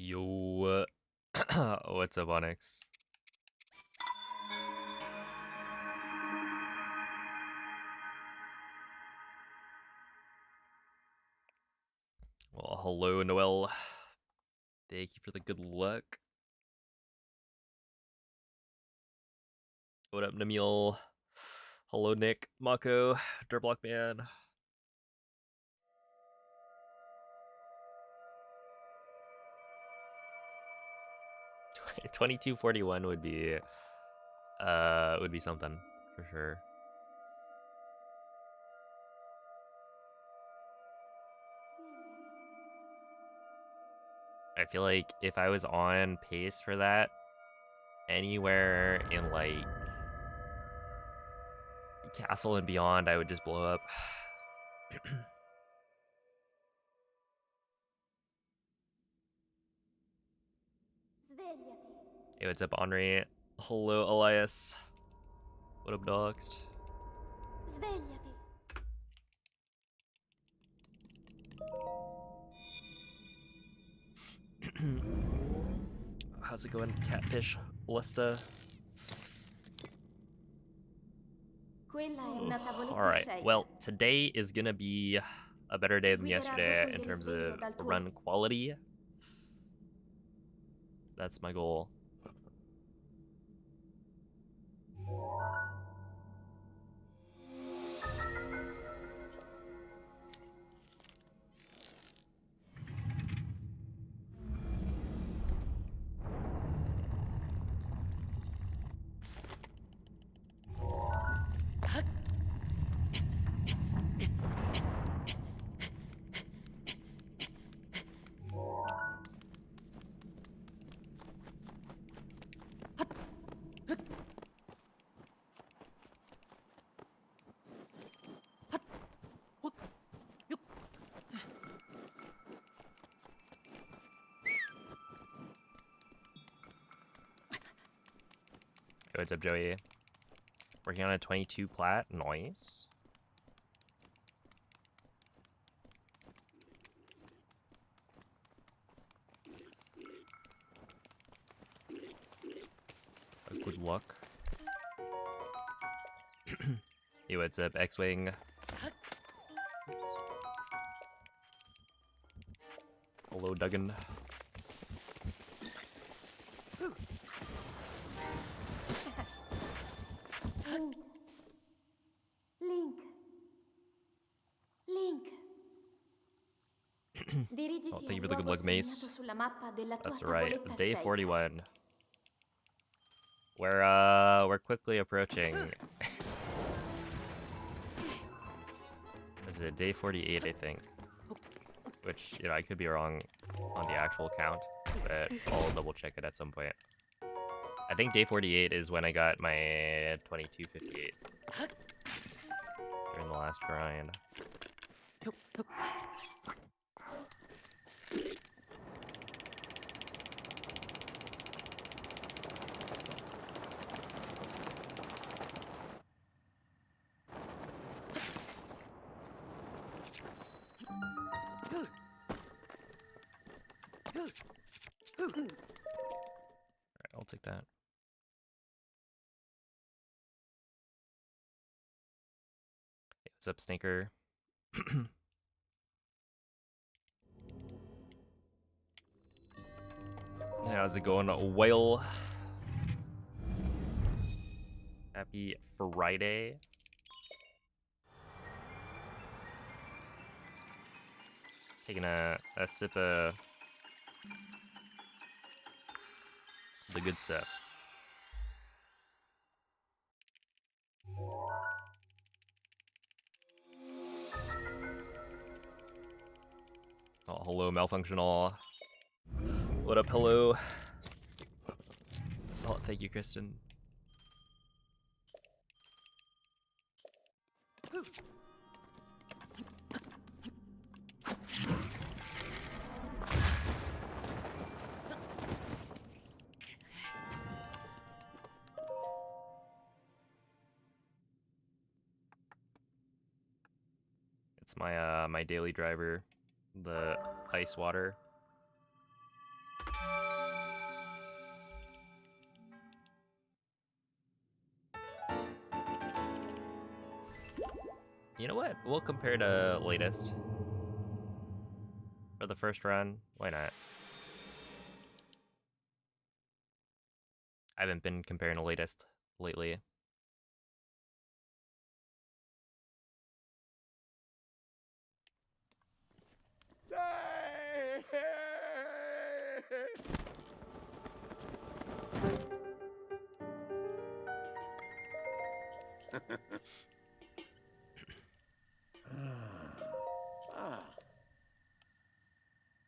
Yo, what's up, Onyx? Well, hello, Noel. Thank you for the good luck. What up, Namil? Hello, Nick, Mako, Dirblock Man. $22.41 would be something for sure. I feel like if I was on pace for that, anywhere in like Castle and beyond, I would just blow up. Hey, what's up, Henri? Hello, Elias. What up, dogs? Svegliati. How's it going, Catfish Lista? Alright, well, today is gonna be a better day than yesterday in terms of run quality. That's my goal. Hey, what's up, Joey? Working on a 22 plat, nice. Good luck. Hey, what's up, X-Wing? Hello, Duggan. Oh, thank you for the good luck, Mace. That's right. Day 41. We're quickly approaching. Is it day 48, I think? Which, you know, I could be wrong on the actual count, but I'll double check it at some point. I think day 48 is when I got my 2258 during the last grind. Alright, I'll take that. Hey, what's up, Stinker? How's it going, Whale? Happy Friday. Taking a sip of the good stuff. Oh, hello, Malfunctional. What up, hello? Oh, thank you, Kristen. It's my my daily driver, the ice water. You know what? We'll compare to latest for the first run. Why not? I haven't been comparing to latest lately.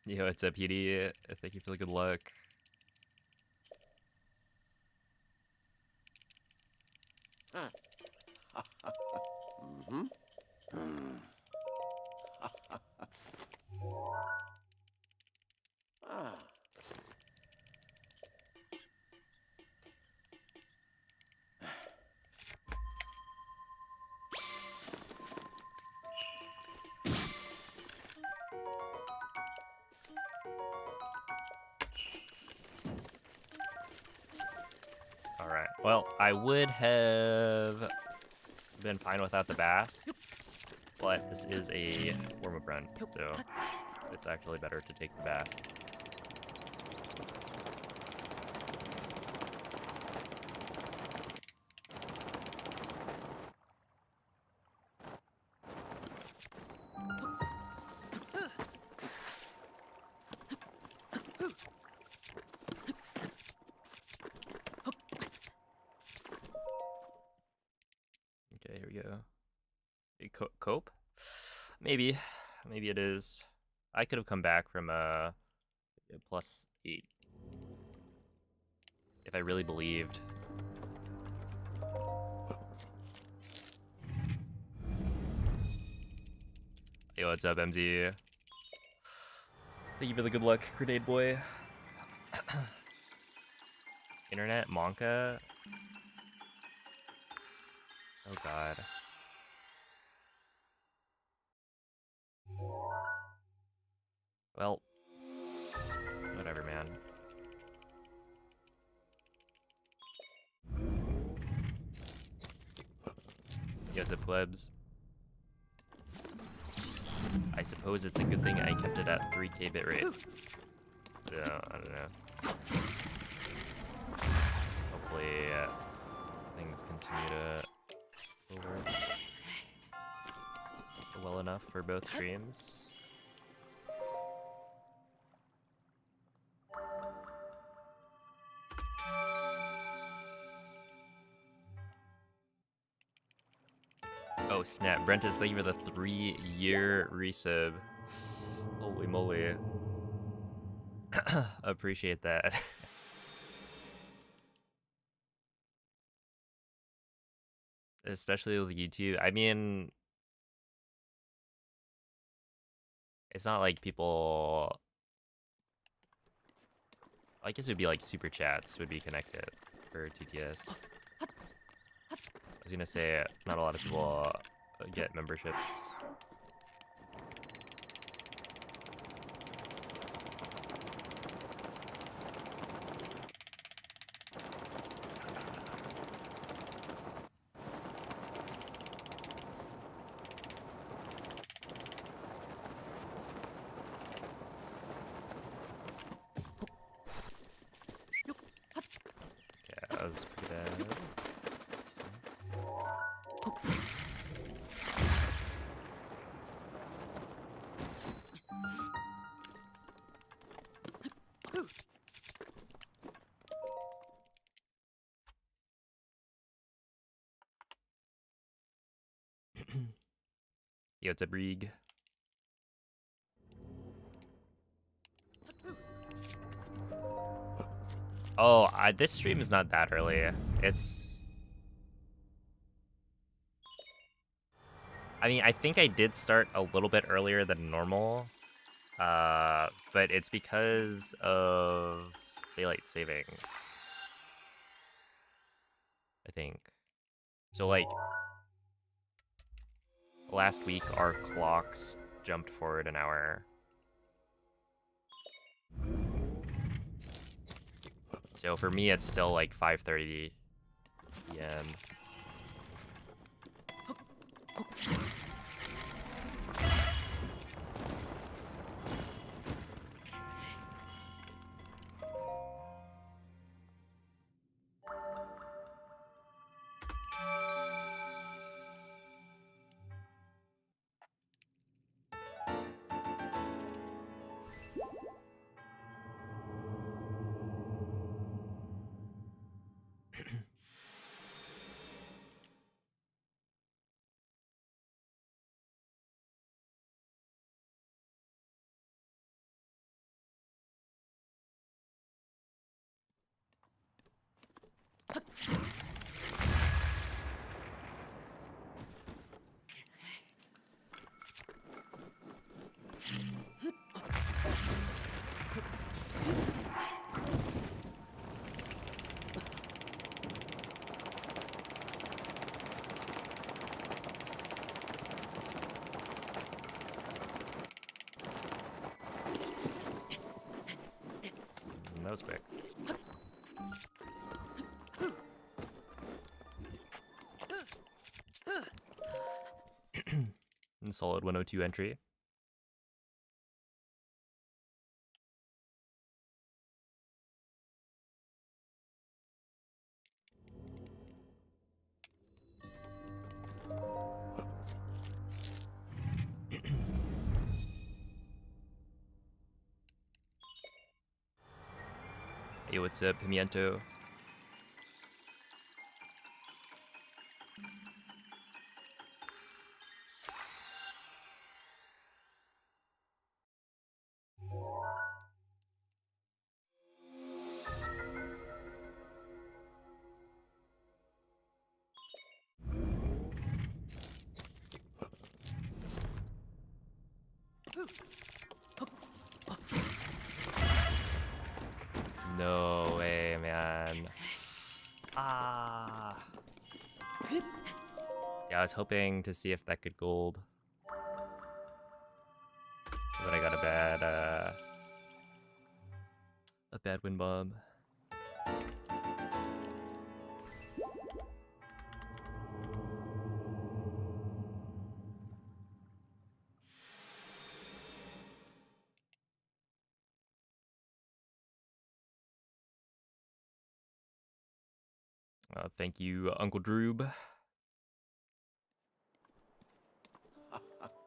Yo, what's up, PD? Thank you for the good luck. Alright, well, I would have been fine without the bass, but this is a warm-up run, so it's actually better to take the bass. Okay, here we go. A cope? Maybe it is. I could have come back from a +8 if I really believed. Yo, what's up, MZ? Thank you for the good luck, Grenade Boy. Internet Monka. Oh god. Well, whatever, man. Yo, what's up, plebs? I suppose it's a good thing I kept it at 3K bitrate. So, I don't know. Hopefully, things continue to go well enough for both streams. Oh snap, Brentus, thank you for the 3-year resub. Holy moly. Appreciate that. Especially with YouTube. I mean, it's not like people... I guess it would be like super chats would be connected for TTS. I was gonna say, not a lot of people get memberships. Yeah, that was pretty bad. Yo, it's a Brig. Oh, this stream is not that early. It's... I mean, I think I did start a little bit earlier than normal. But it's because of daylight savings. I think. So, like, last week our clocks jumped forward an hour. So for me, it's still like 5:30 p.m. that was quick. And solid 102 entry. Hey, what's up, Pimiento? No way, man. Ah. Yeah, I was hoping to see if that could gold. But I got a bad wind bomb. Thank you, Uncle Droob.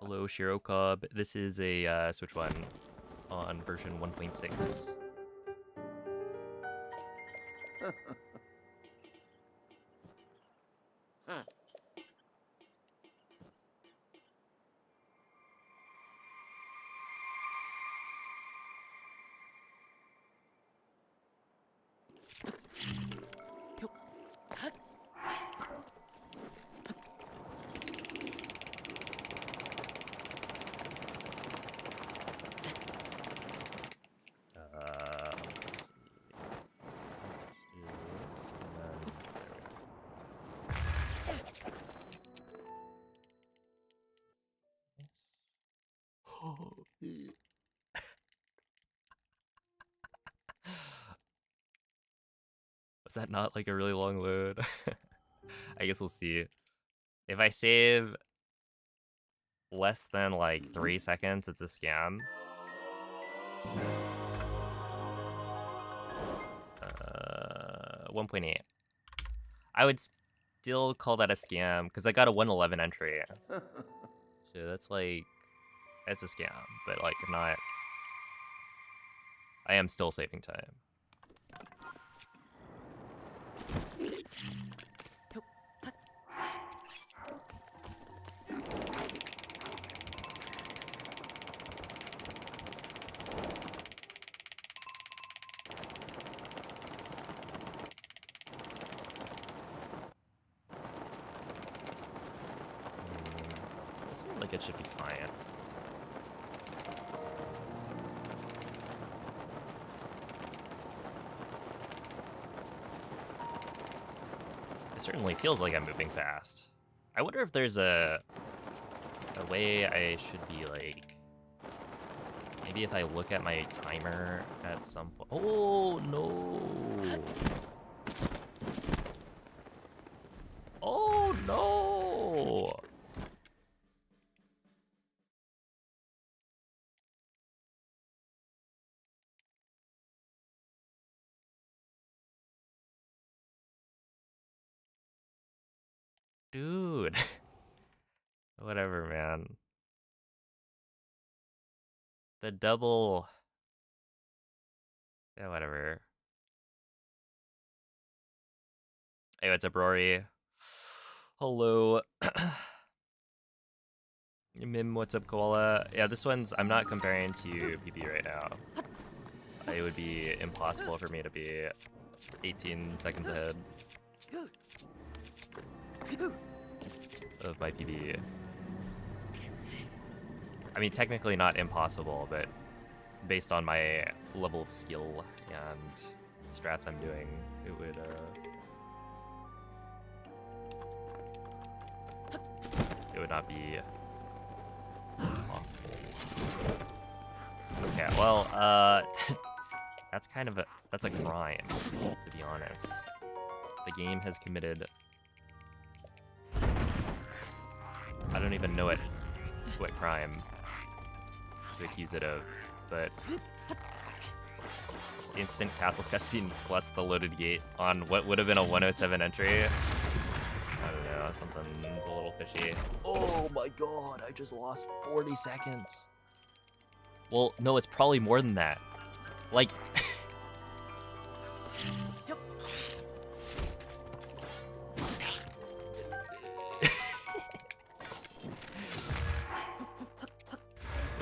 Hello, Shiro Cobb. This is a Switch One on version 1.6. Was that not like a really long load? I guess we'll see. If I save less than like 3 seconds, it's a scam. 1.8. I would still call that a scam because I got a 111 entry. So that's like, it's a scam, but like not. I am still saving time. Seems like it should be fine. It certainly feels like I'm moving fast. I wonder if there's a way I should be like, maybe if I look at my timer at some point. Oh no! Oh no! Dude. Whatever, man. The double. Yeah, whatever. Hey, what's up, Rory? Hello. Mim, what's up, Koala? Yeah, this one's, I'm not comparing to PB right now. It would be impossible for me to be 18 seconds ahead of my PB. I mean, technically not impossible, but based on my level of skill and strats I'm doing, it would not be possible. Okay, well, That's kind of that's a crime, to be honest. The game has committed... I don't even know what crime to accuse it of, but... Instant castle cutscene plus the loaded gate on what would have been a 107 entry. I don't know, something's a little fishy. Oh my god, I just lost 40 seconds. Well, no, it's probably more than that. Like...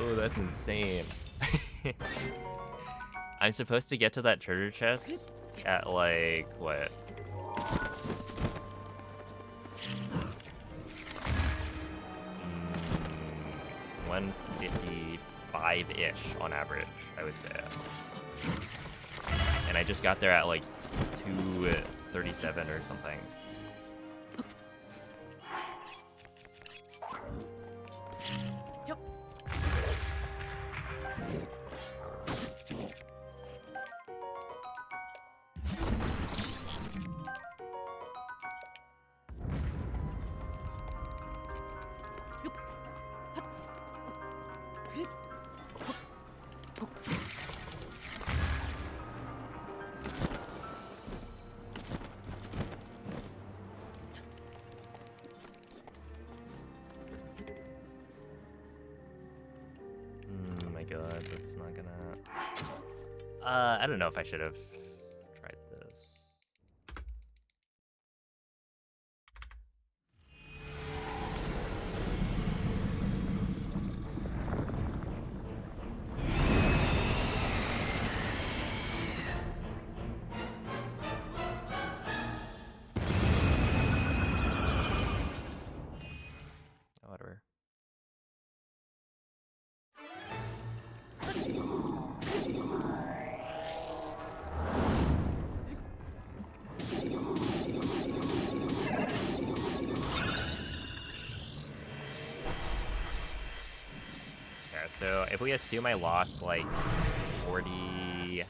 Oh, that's insane. I'm supposed to get to that treasure chest at like, what? 155-ish on average, I would say. And I just got there at like 237 or something. God, that's not gonna... I don't know if I should have tried this. Whatever. So if we assume I lost like 40...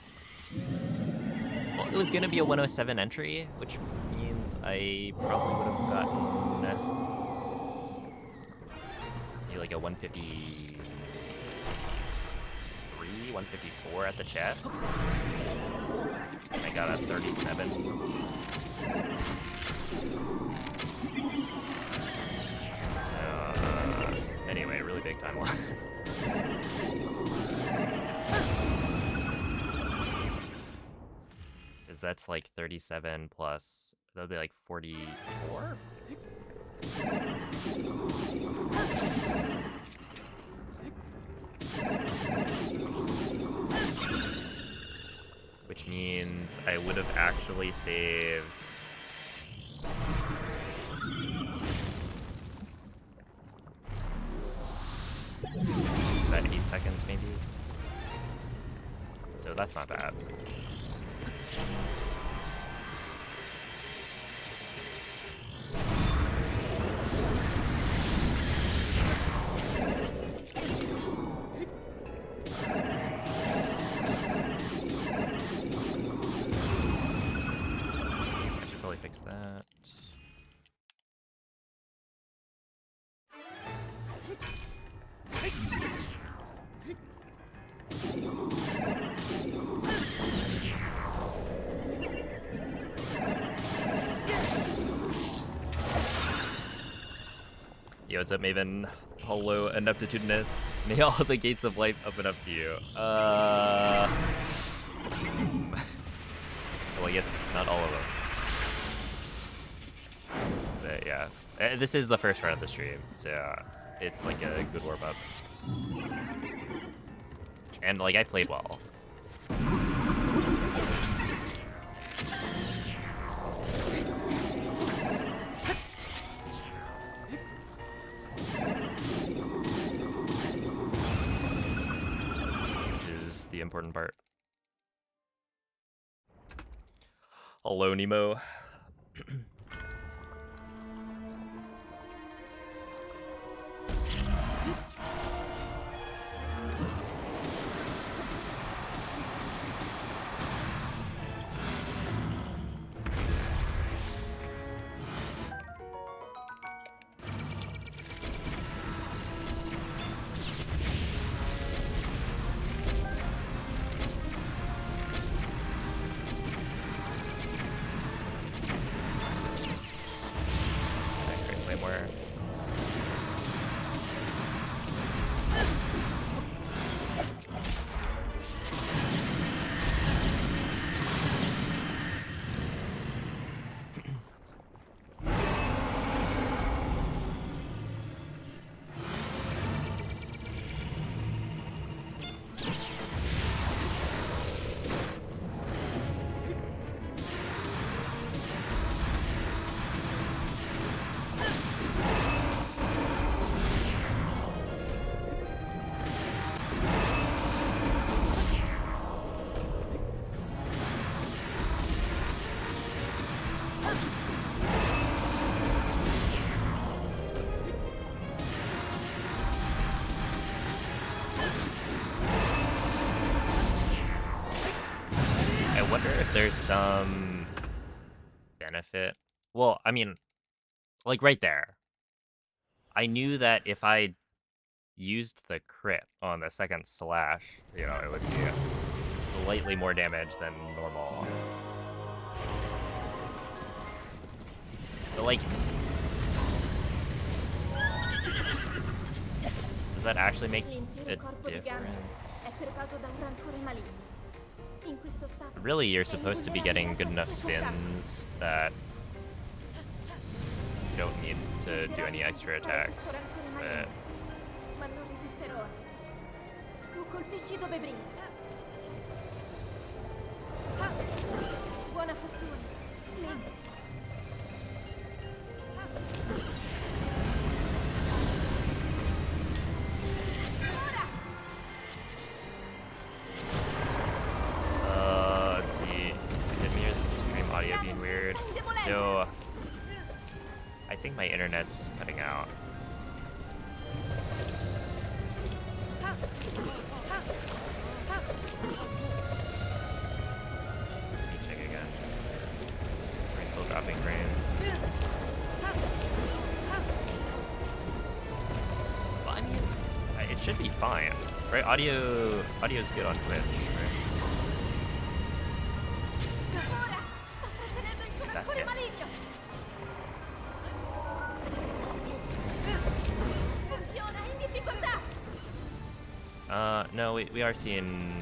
Well, it was going to be a 107 entry, which means I probably would have gotten maybe like a 153, 154 at the chest. And I got a 37. Anyway, really big time loss. Because that's like 37 plus, that'll be like 44? Which means I would have actually saved... about 8 seconds maybe. So that's not bad. I should probably fix that. Yo, what's up, Maven? Hello, Ineptitudinous. May all the gates of life open up to you. Well, I guess not all of them. But yeah, this is the first run of the stream, so it's like a good warm-up. And like, I played well. The important part. Hello, Nemo. if there's some benefit. Well, I mean, like right there. I knew that if I used the crit on the second slash, you know, it would be slightly more damage than normal. But like, does that actually make a difference? Really, you're supposed to be getting good enough spins that you don't need to do any extra attacks. But Ma non resisterò. Tu colpisci dove brilla. Buona fortuna, Link. let's see. Is it me or the stream audio being weird? So I think my internet's cutting out. Let me check again. Are we still dropping frames? Well, I mean, it should be fine, right? Audio's good on Twitch, right? That hit. No, we are seeing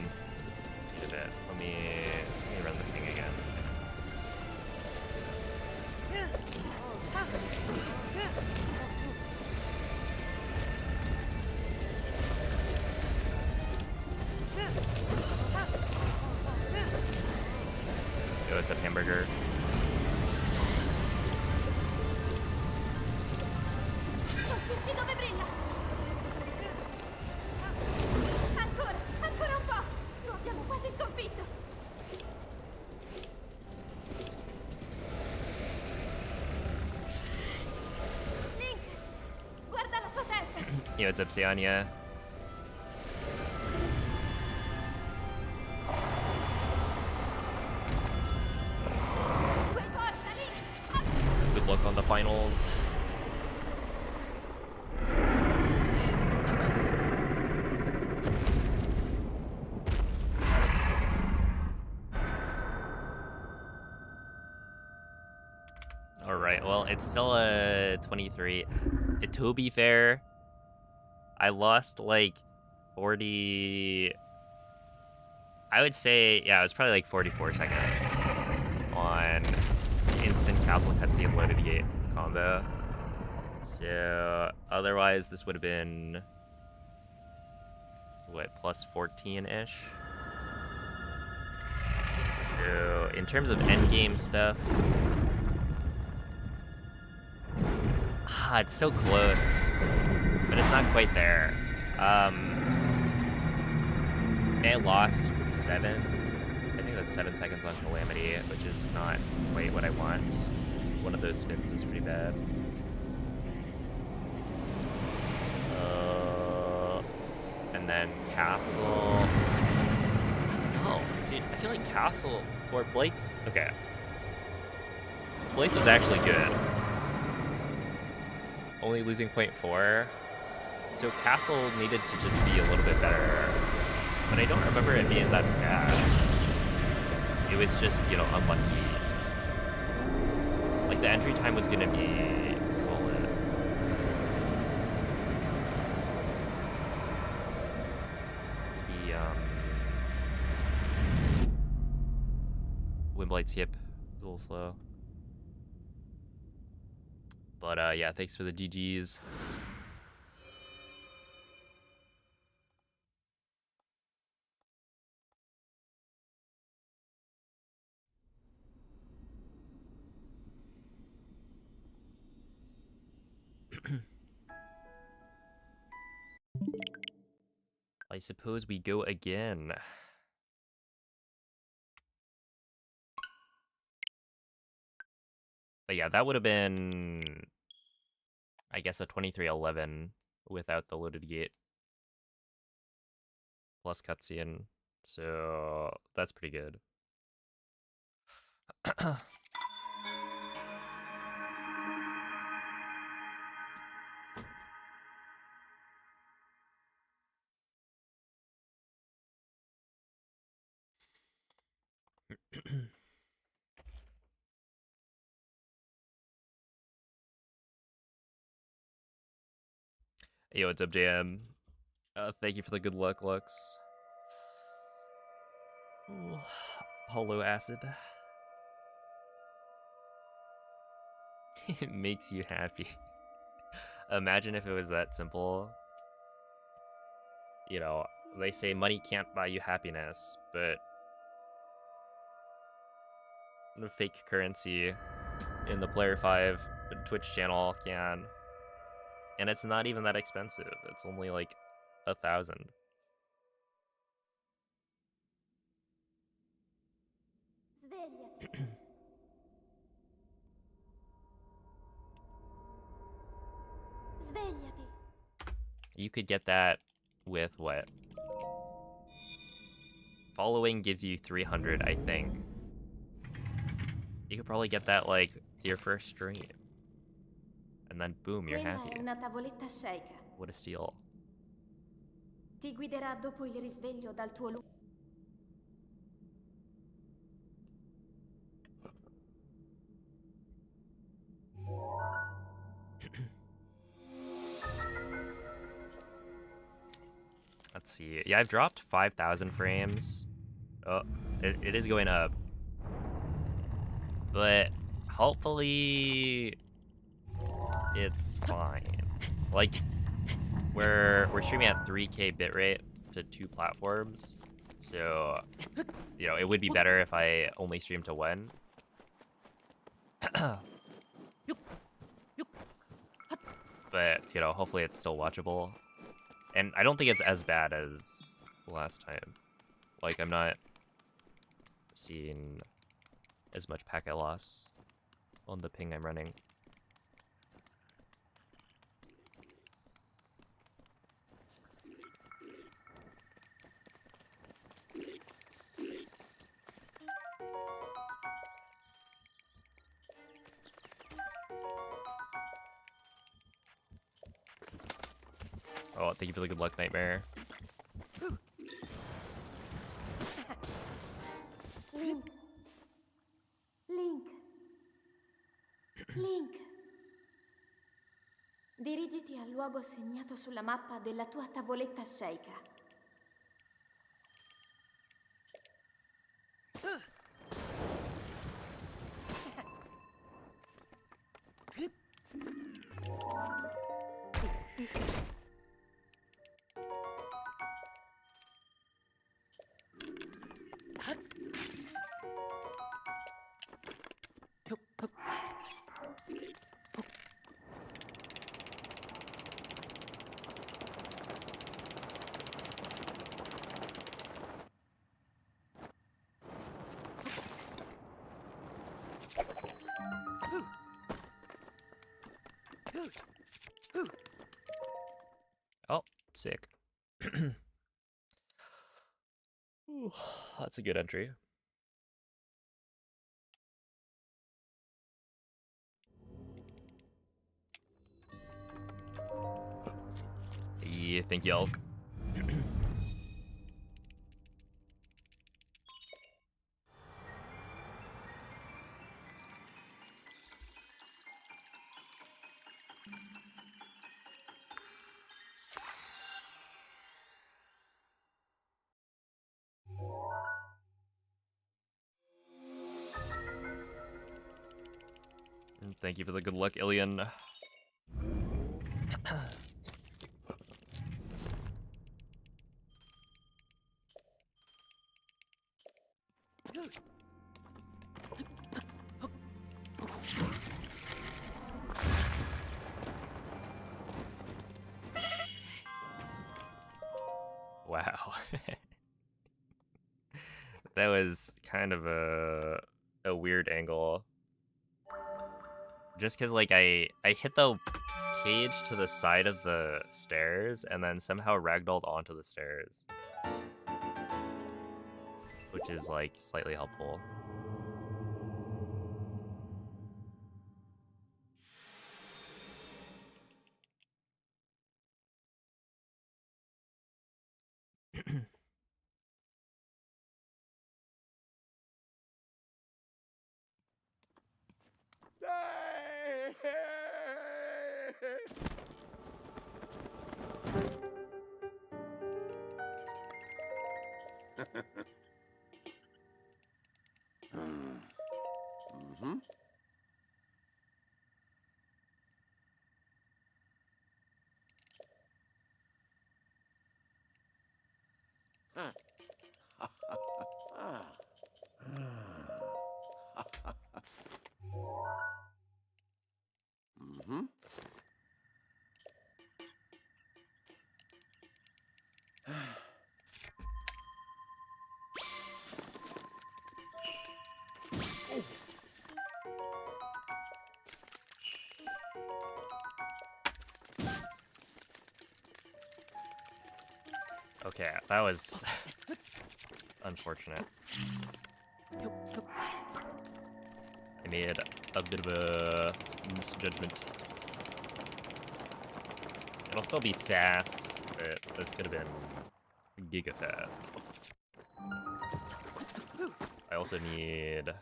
a bit. Let me run the thing again. Yo, it's a hamburger. Ancora un po'! Lo abbiamo quasi sconfitto! Link! Guarda la sua testa! Yo, it's Ipsiania. Forza, Link! Good luck on the finals. Alright, well, it's still a 23. To be fair, I lost like 40... I would say, yeah, it was probably like 44 seconds on instant castle cutscene loaded gate combo. So, otherwise, this would have been, what, plus 14-ish? So, in terms of endgame stuff, it's so close, but it's not quite there. I lost 7. I think that's 7 seconds on Calamity, which is not quite what I want. One of those spins was pretty bad. And then Castle. No, dude, I feel like Castle or Blake's. Okay. Blake's was actually good. Only losing 0.4. So Castle needed to just be a little bit better. But I don't remember it being that bad. It was just, you know, unlucky. Like, the entry time was gonna be solid. Maybe, Wimblight's hip is a little slow. But, yeah, thanks for the GGs. I suppose we go again. But yeah, that would have been, I guess, a 23-11 without the loaded gate. Plus cutscene. So that's pretty good. Yo, what's up, JM? Thank you for the good luck, Lux. Ooh, hollow acid. It makes you happy. Imagine if it was that simple. You know, they say money can't buy you happiness, but the fake currency in the Player 5 Twitch channel can. And it's not even that expensive. It's only like 1,000. Svegliati. Svegliati. You could get that with what? Following gives you 300, I think. You could probably get that like your first stream. And then boom, you're Quella happy. è una tavoletta sceicca. What a steal. Ti guiderà dopo il risveglio dal tuo Let's see. Yeah, I've dropped 5,000 frames. Oh, it is going up. But hopefully it's fine. Like we're streaming at 3K bitrate to 2 platforms. So, you know, it would be better if I only stream to 1. But, you know, hopefully it's still watchable. And I don't think it's as bad as last time. Like, I'm not seeing as much packet loss on the ping I'm running. Oh, thank you for the good luck, Nightmare. Link. Link. Link. Dirigiti al luogo segnato sulla mappa della tua tavoletta sceicca. Oh, sick. Ooh, that's a good entry. Yeah, thank you, Elk. Thank you for the good luck, Ilian. Wow. That was kind of a weird angle. Just because, like, I hit the cage to the side of the stairs and then somehow ragdolled onto the stairs. Which is, like, slightly helpful. Okay, that was unfortunate. I made a bit of a misjudgment. It'll still be fast, but this could have been giga fast. I also need...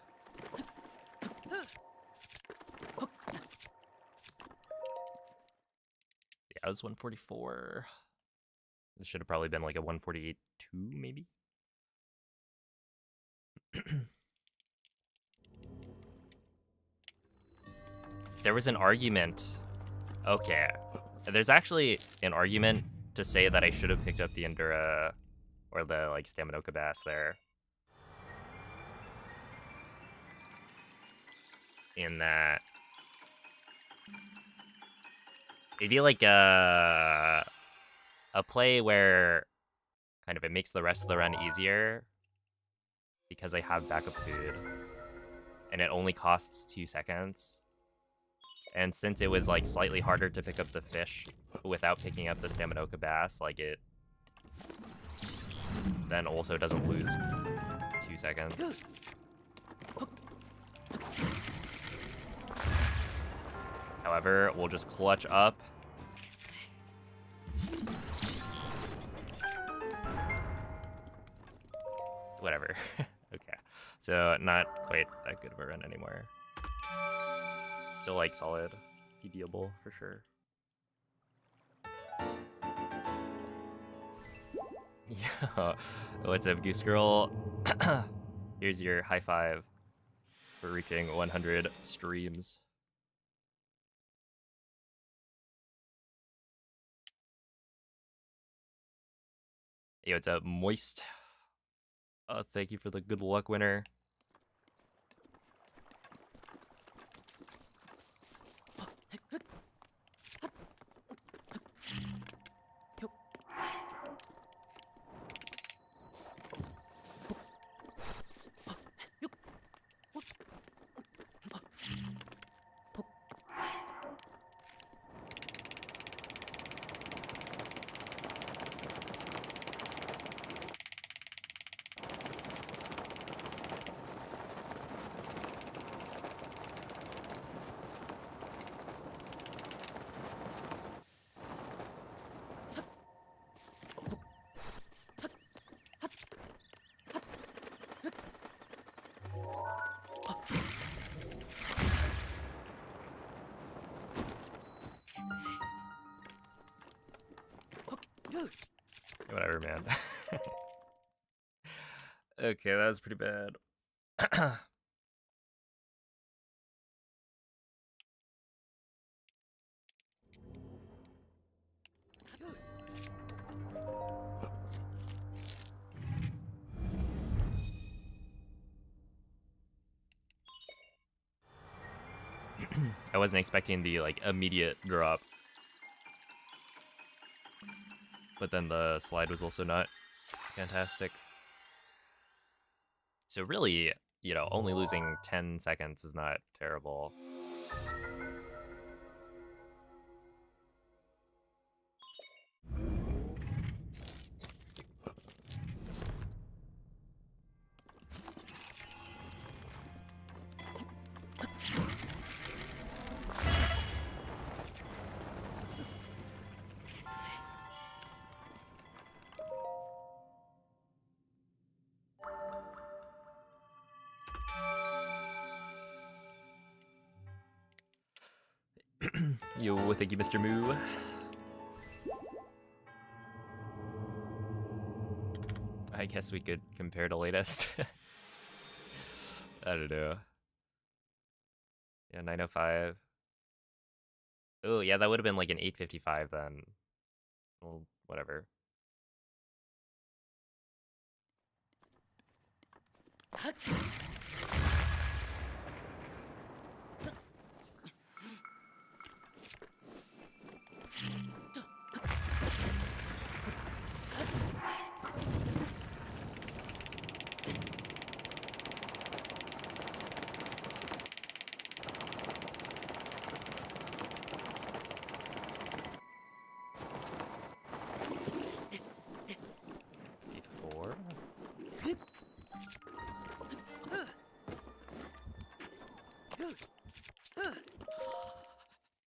Yeah, it was 144. This should have probably been like a 148.2, maybe? There was an argument. Okay. There's actually an argument to say that I should have picked up the Endura or the like Staminoka Bass there. In that it'd be like a play where kind of it makes the rest of the run easier because I have backup food and it only costs 2 seconds. And since it was like slightly harder to pick up the fish without picking up the Staminoka Bass, like it then also doesn't lose 2 seconds. However, we'll just clutch up. Whatever. Okay. So not quite that good of a run anymore. Still like solid PBable for sure. Yeah. What's up, Goose Girl? Here's your high five for reaching 100 streams. Hey, what's up, Moist? Thank you for the good luck winner. Whatever, man. Okay, that was pretty bad. I wasn't expecting the like immediate drop. But then the slide was also not fantastic. So really, you know, only losing 10 seconds is not terrible. Yo, thank you, Mr. Moo. I guess we could compare to latest. I don't know. Yeah, 905. Oh, yeah, that would have been like an 855 then. Well, whatever.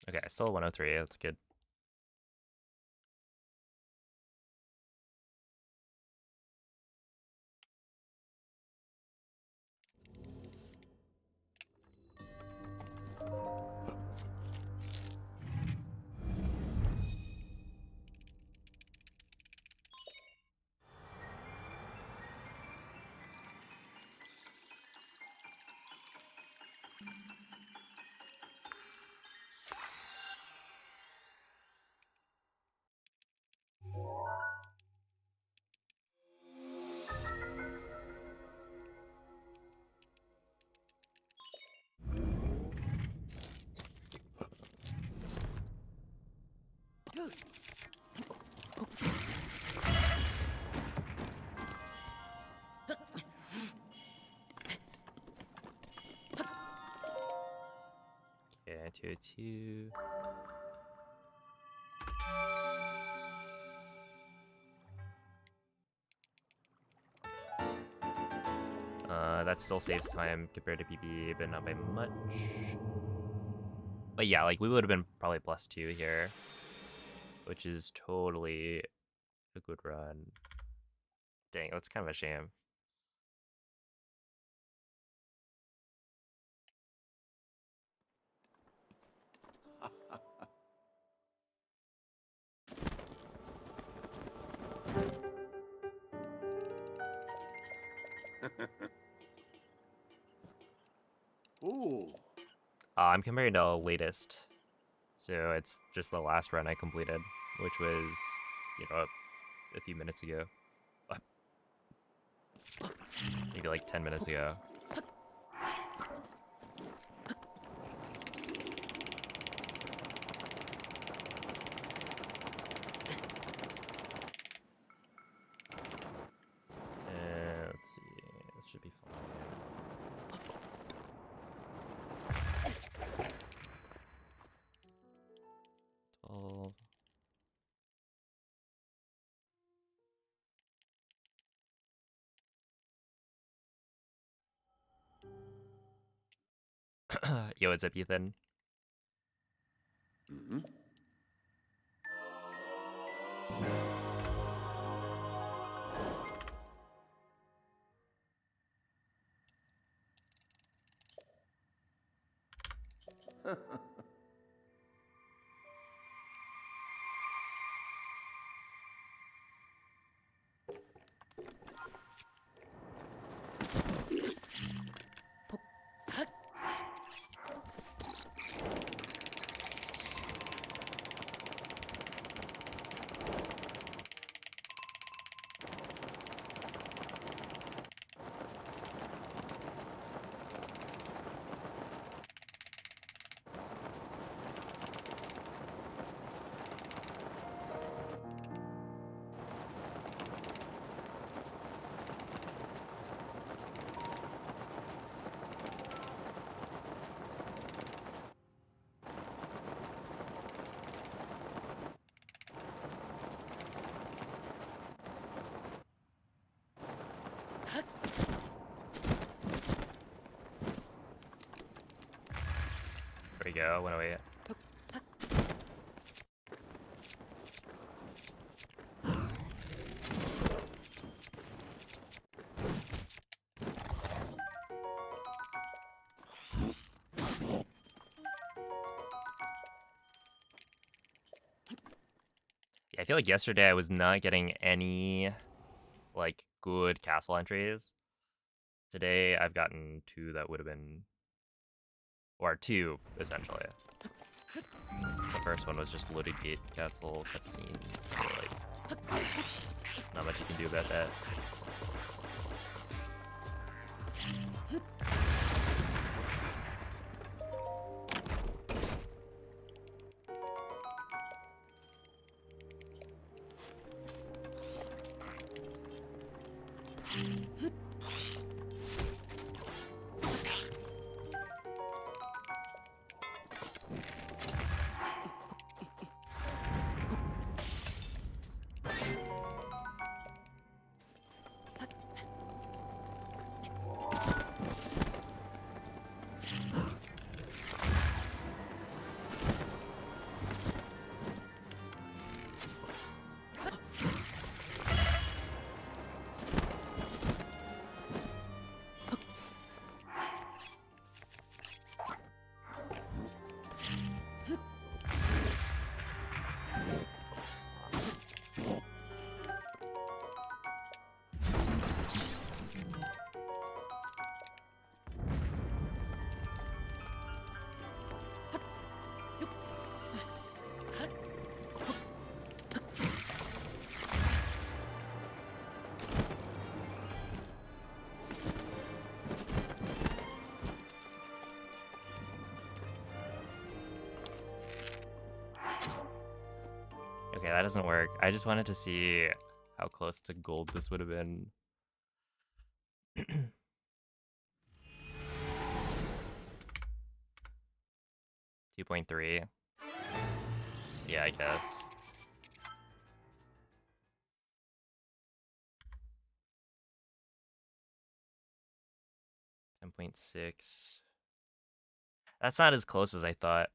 Okay, still 103. That's good. Okay, 202. That still saves time compared to PB, but not by much. But yeah, like we would have been probably +2 here, which is totally a good run. Dang, that's kind of a shame. Ooh. I'm comparing to latest, so it's just the last run I completed, which was, you know, a few minutes ago. Maybe like 10 minutes ago. Let's see, this should be fine. Yo, what's up, Ethan? Mm-hmm. There we go, 108. Yeah, I feel like yesterday I was not getting any, like, good castle entries. Today I've gotten 2 that would have been, or 2 essentially. The first one was just loaded gate castle cutscene, so like not much you can do about that. Okay, that doesn't work. I just wanted to see how close to gold this would have been. 2.3. Yeah, I guess. .6. That's not as close as I thought.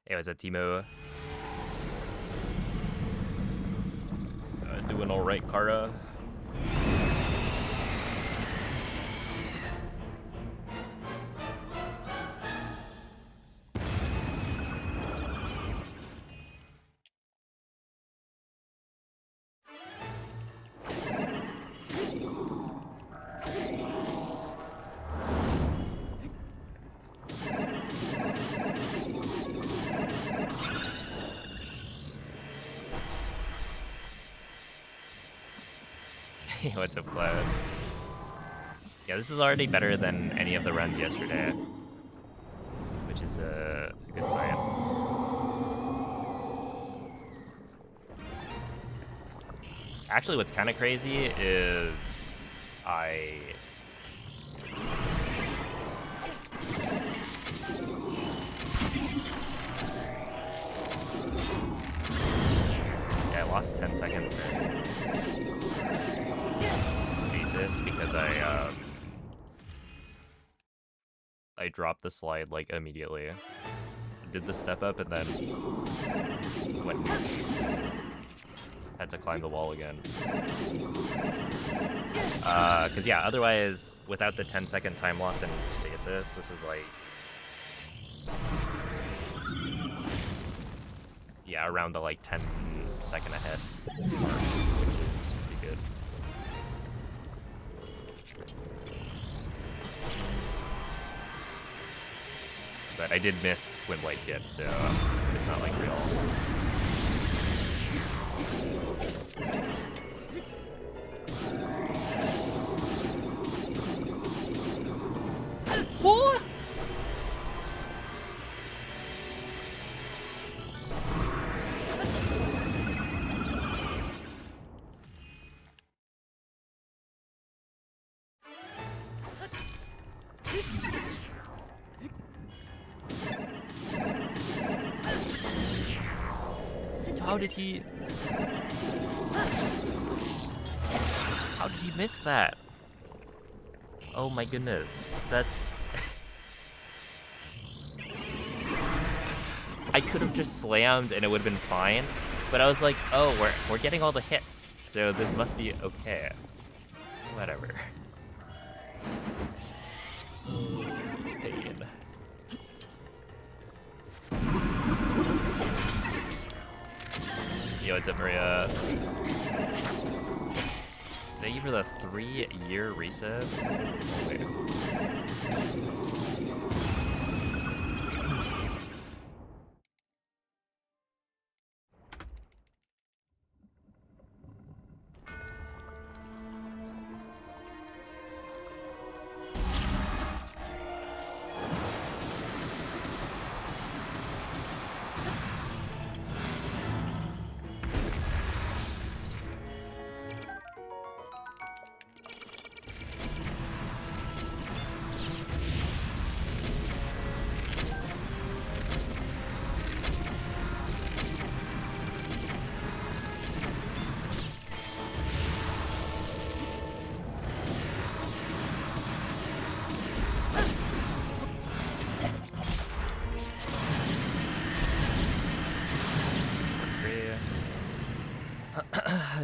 Hey, what's up, Timo? Doing all right, Kara. What's up, Cloud? Yeah, this is already better than any of the runs yesterday, which is a good sign. Actually, what's kind of crazy is I lost 10 seconds in Stasis because I dropped the slide like immediately. Did the step up and then went had to climb the wall again. Cause yeah, otherwise without the 10-second time loss in Stasis, this is like around the like 10-second ahead mark, which is pretty good. But I did miss Wind Blight Skip, so it's not like real. What? How did he... How did he miss that? Oh my goodness. That's... I could have just slammed and it would have been fine, but I was like, oh, we're getting all the hits, so this must be okay. Whatever. Pain. Yo, what's up, Maria? Thank you for the 3-year resub. Wait.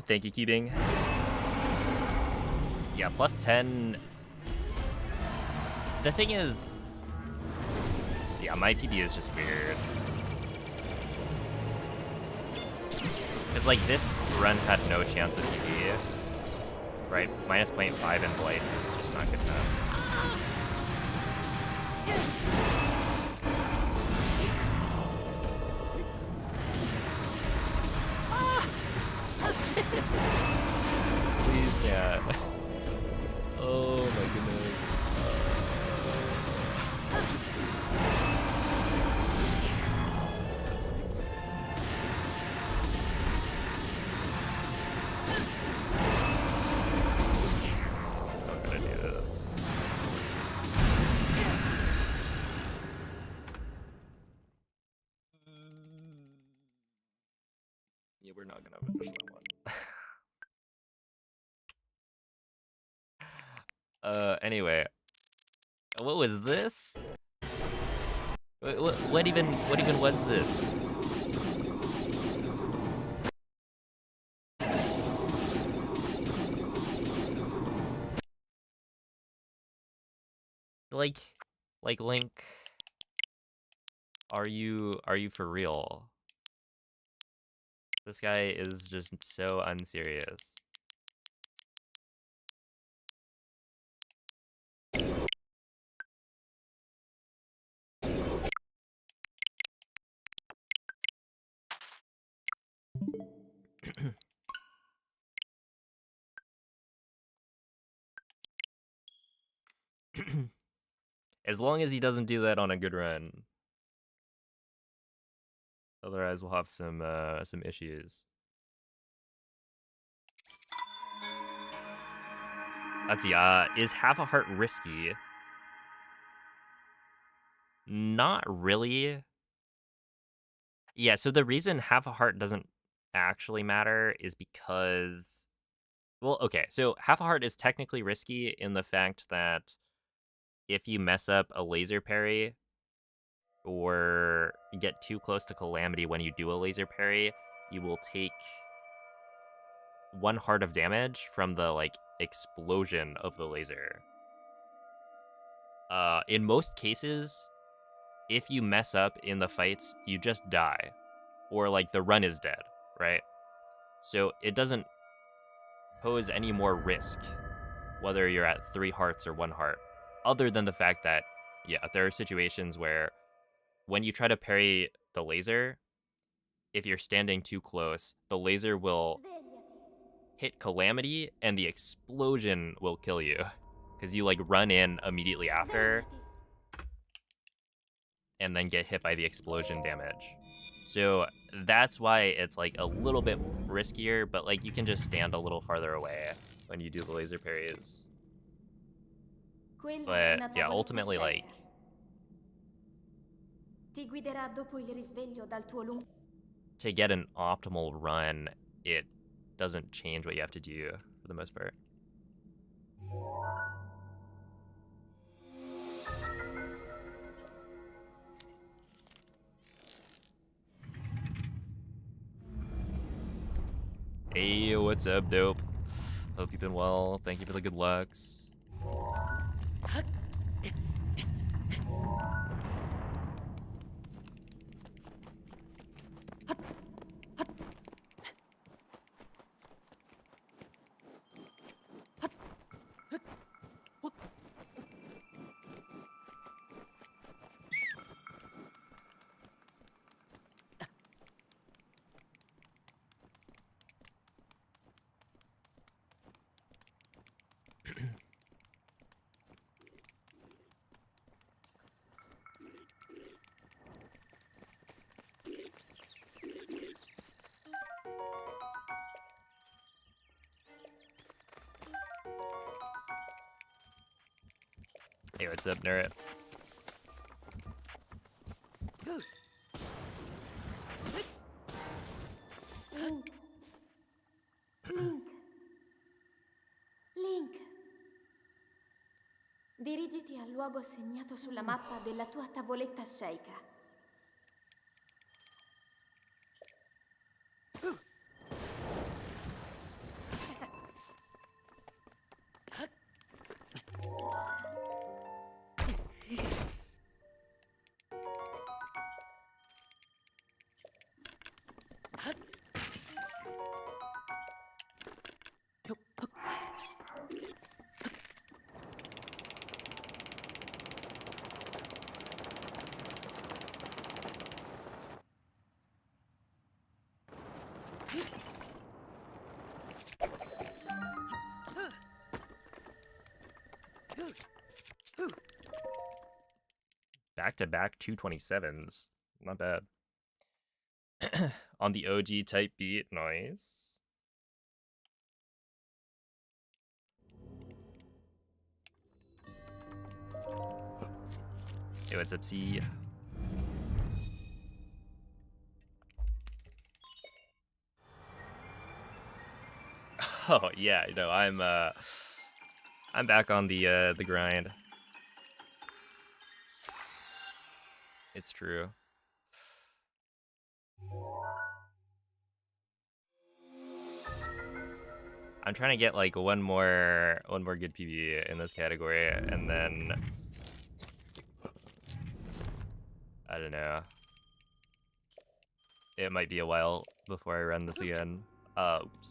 Thank you, Keeping. Yeah, plus 10. The thing is, yeah, my PB is just weird. It's like this run had no chance of PB. Right, minus 0.5 in blights is just not good enough. Please, yeah. Oh my goodness. Still gonna do this. Yeah, we're not gonna finish that one. Anyway, what was this? What even was this? Like Link, are you for real? This guy is just so unserious. As long as he doesn't do that on a good run. Otherwise, we'll have some issues. Let's see, is half a heart risky? Not really. Yeah, so the reason half a heart doesn't actually matter is because... Well, okay, so half a heart is technically risky in the fact that if you mess up a laser parry or get too close to Calamity when you do a laser parry, you will take 1 heart of damage from the, like, explosion of the laser. In most cases, if you mess up in the fights, you just die. Or, like, the run is dead, right? So it doesn't pose any more risk whether you're at 3 hearts or 1 heart, other than the fact that, yeah, there are situations where when you try to parry the laser, if you're standing too close, the laser will hit Calamity and the explosion will kill you. Because you, like, run in immediately after and then get hit by the explosion damage. So that's why it's, like, a little bit riskier, but, like, you can just stand a little farther away when you do the laser parries. But, yeah, ultimately, like... to get an optimal run, it doesn't change what you have to do, for the most part. Hey, what's up, dope? Hope you've been well. Thank you for the good lucks. Hey, what's up, Nerd? Link. Link. Link. Dirigiti al luogo segnato sulla mappa della tua tavoletta sceicca. Back-to-back 227s. Not bad. On the OG type beat. Nice. Hey, what's up, C? Oh, yeah, you know, I'm back on the grind. It's true. I'm trying to get like one more good PB in this category, and then I don't know. It might be a while before I run this again. Oops.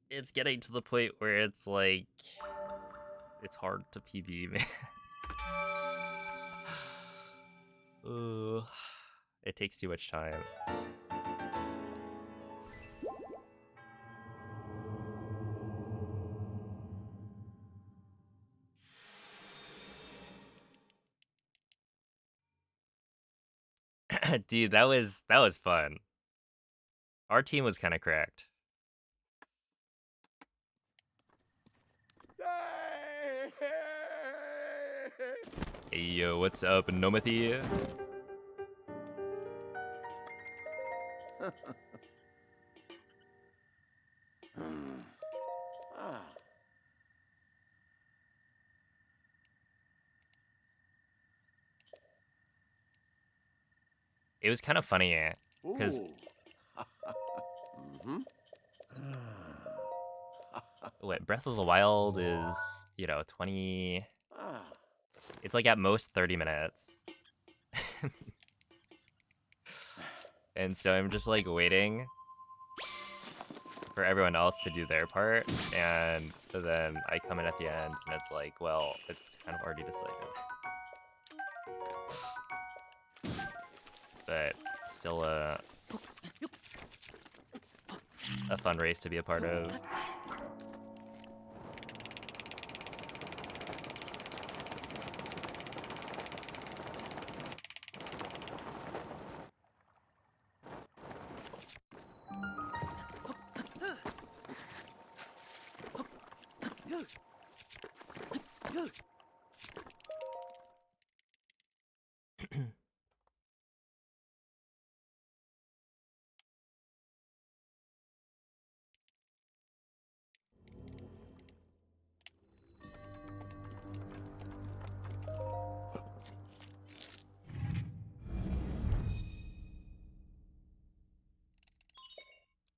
It's getting to the point where it's like it's hard to PB, man. It takes too much time. Dude, that was fun. Our team was kind of cracked. Hey yo, what's up, Nomathy? It was kind of funny, because what Breath of the Wild is, you know, 20. It's like at most 30 minutes. And so I'm just like waiting for everyone else to do their part, and then I come in at the end and it's like, well, it's kind of already decided. But still a fun race to be a part of.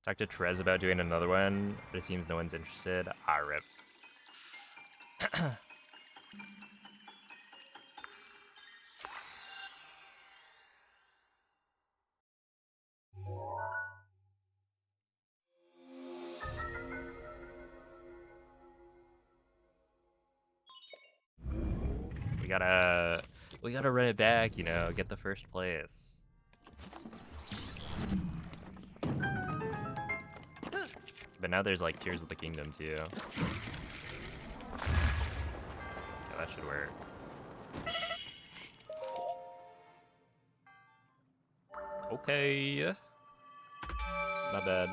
Talked to Trez about doing another one, but it seems no one's interested. Ah, rip. We gotta run it back, you know, get the first place. But now there's like Tears of the Kingdom too. Yeah, that should work. Okay. Not bad.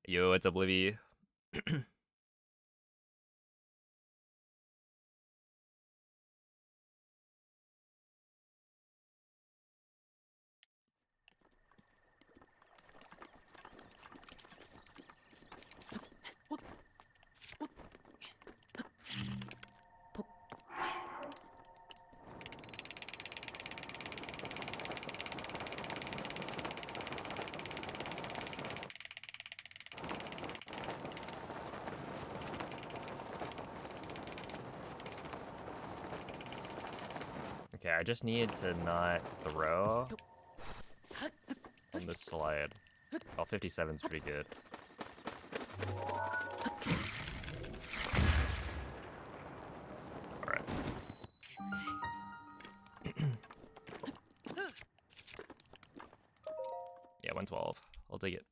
Yo, what's up, Livy? Okay, I just need to not throw on this slide. Well, 57's pretty good. Alright. Yeah, 112. I'll take it.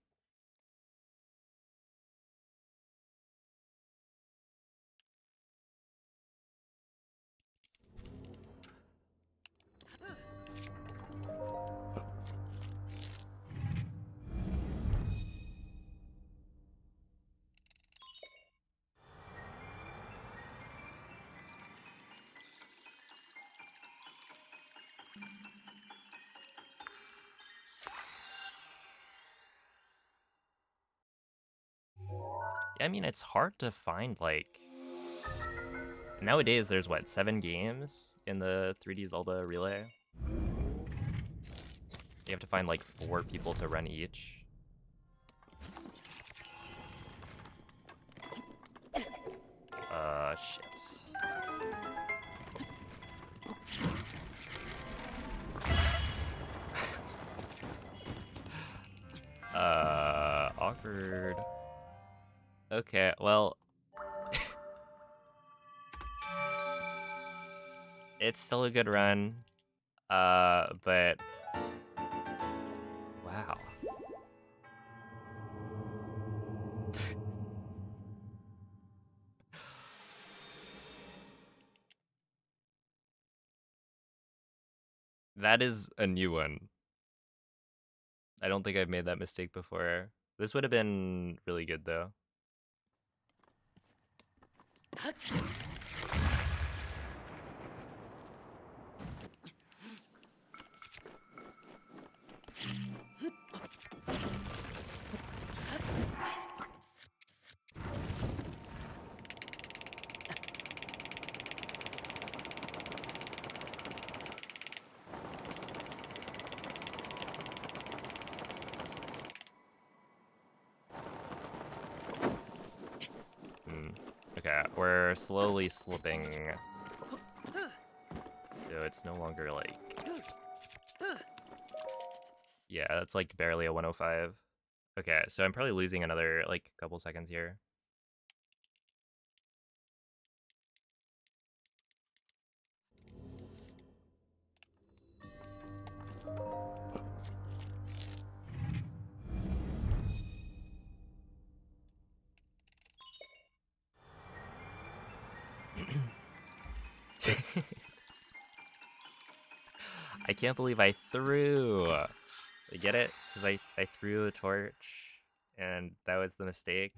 Yeah, I mean, it's hard to find, like... Nowadays, there's, what, 7 games in the 3D Zelda Relay? You have to find, like, 4 people to run each. Shit. Awkward. Okay, well... It's still a good run. But... Wow. That is a new one. I don't think I've made that mistake before. This would have been really good, though. Okay, we're slowly slipping. So it's no longer like... Yeah, that's like barely a 105. Okay, so I'm probably losing another like couple seconds here. I can't believe I threw. You get it? Because I threw a torch, and that was the mistake.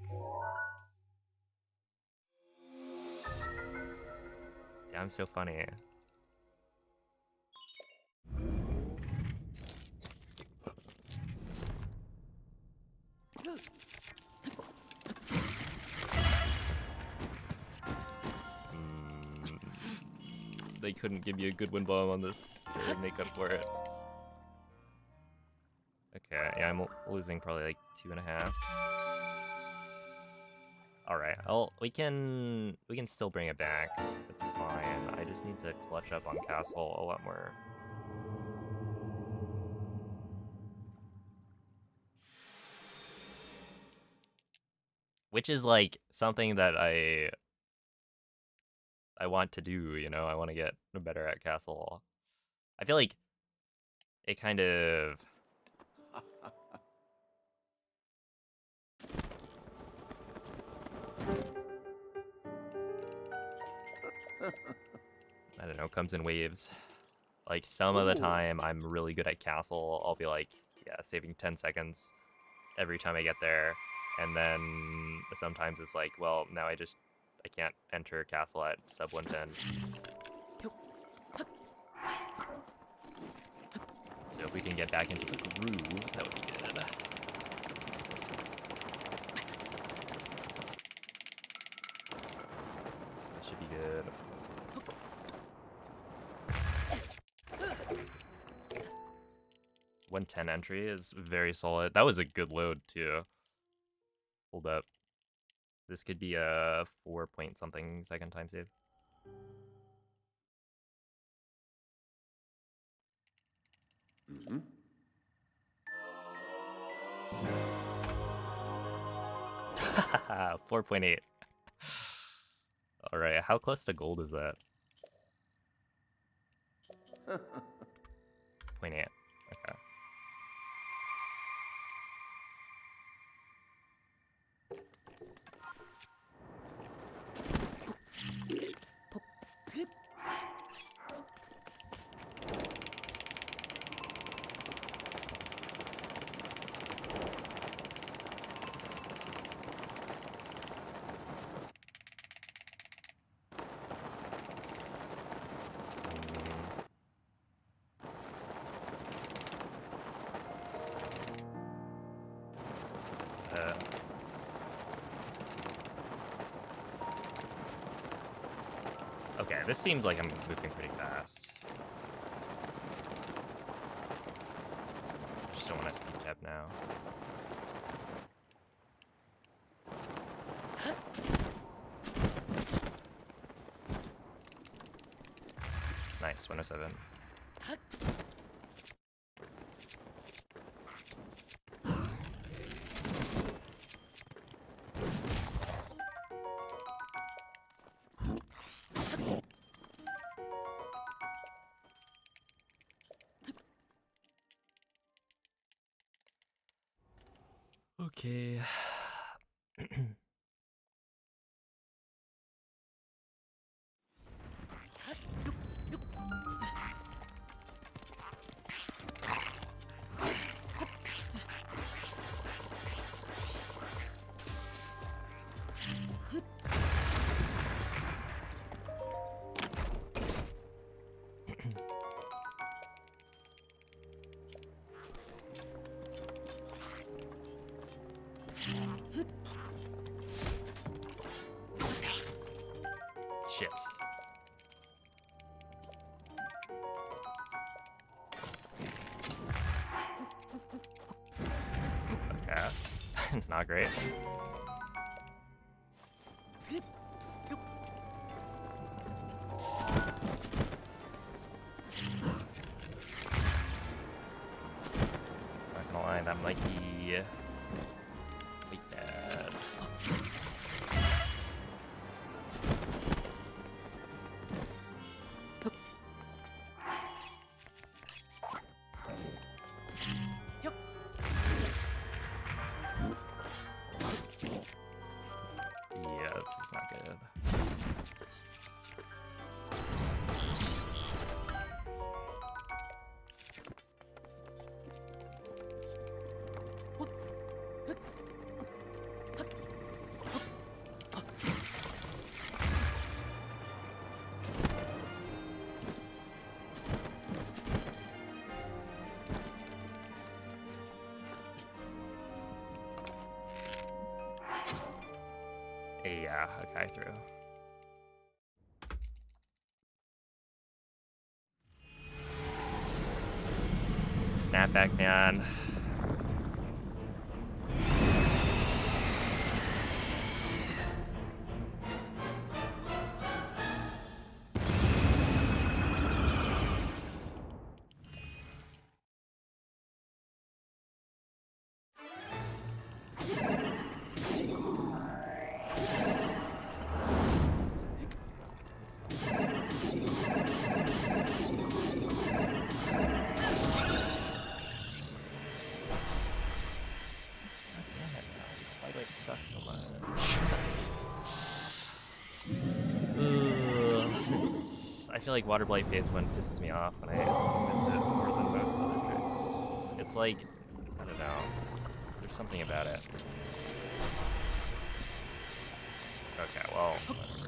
Yeah, I'm so funny. they couldn't give me a good wind bomb on this to make up for it. Okay, yeah, I'm losing probably like 2.5. All right, we can still bring it back. That's fine. I just need to clutch up on castle a lot more. Which is like something that I want to do, you know? I want to get better at castle. I feel like it kind of I don't know, comes in waves. Like some of the time I'm really good at castle. I'll be like, yeah, saving 10 seconds every time I get there. And then sometimes it's like, well, now I can't enter castle at sub 110. So if we can get back into the groove, that would be good. That should be good. .110 entry is very solid. That was a good load too. Hold up. This could be a 4 point something second time save. Mm-hmm. 4.8. All right, how close to gold is that? 0.8. Okay. Okay, this seems like I'm moving pretty fast. I just don't want to speed tap now. Nice, 107. Okay. Shit. Okay. Not great. Not gonna lie, that might be quite bad. Yeah, this is not good. Yeah, okay, through. snapback, man. Sucks so much. I feel like Water Blight Phase 1 pisses me off when I miss it more than most other tricks. It's like, I don't know, there's something about it. Okay, well, whatever.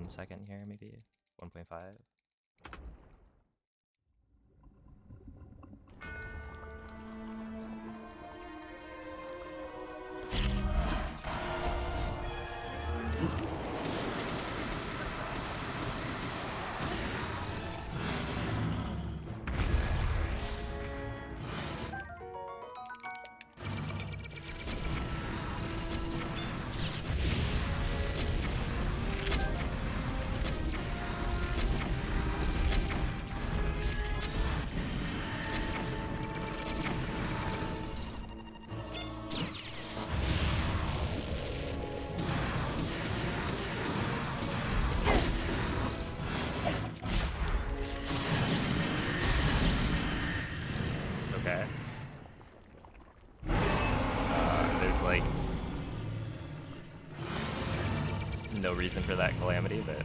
Second here, maybe 1.5. There's like no reason for that calamity, but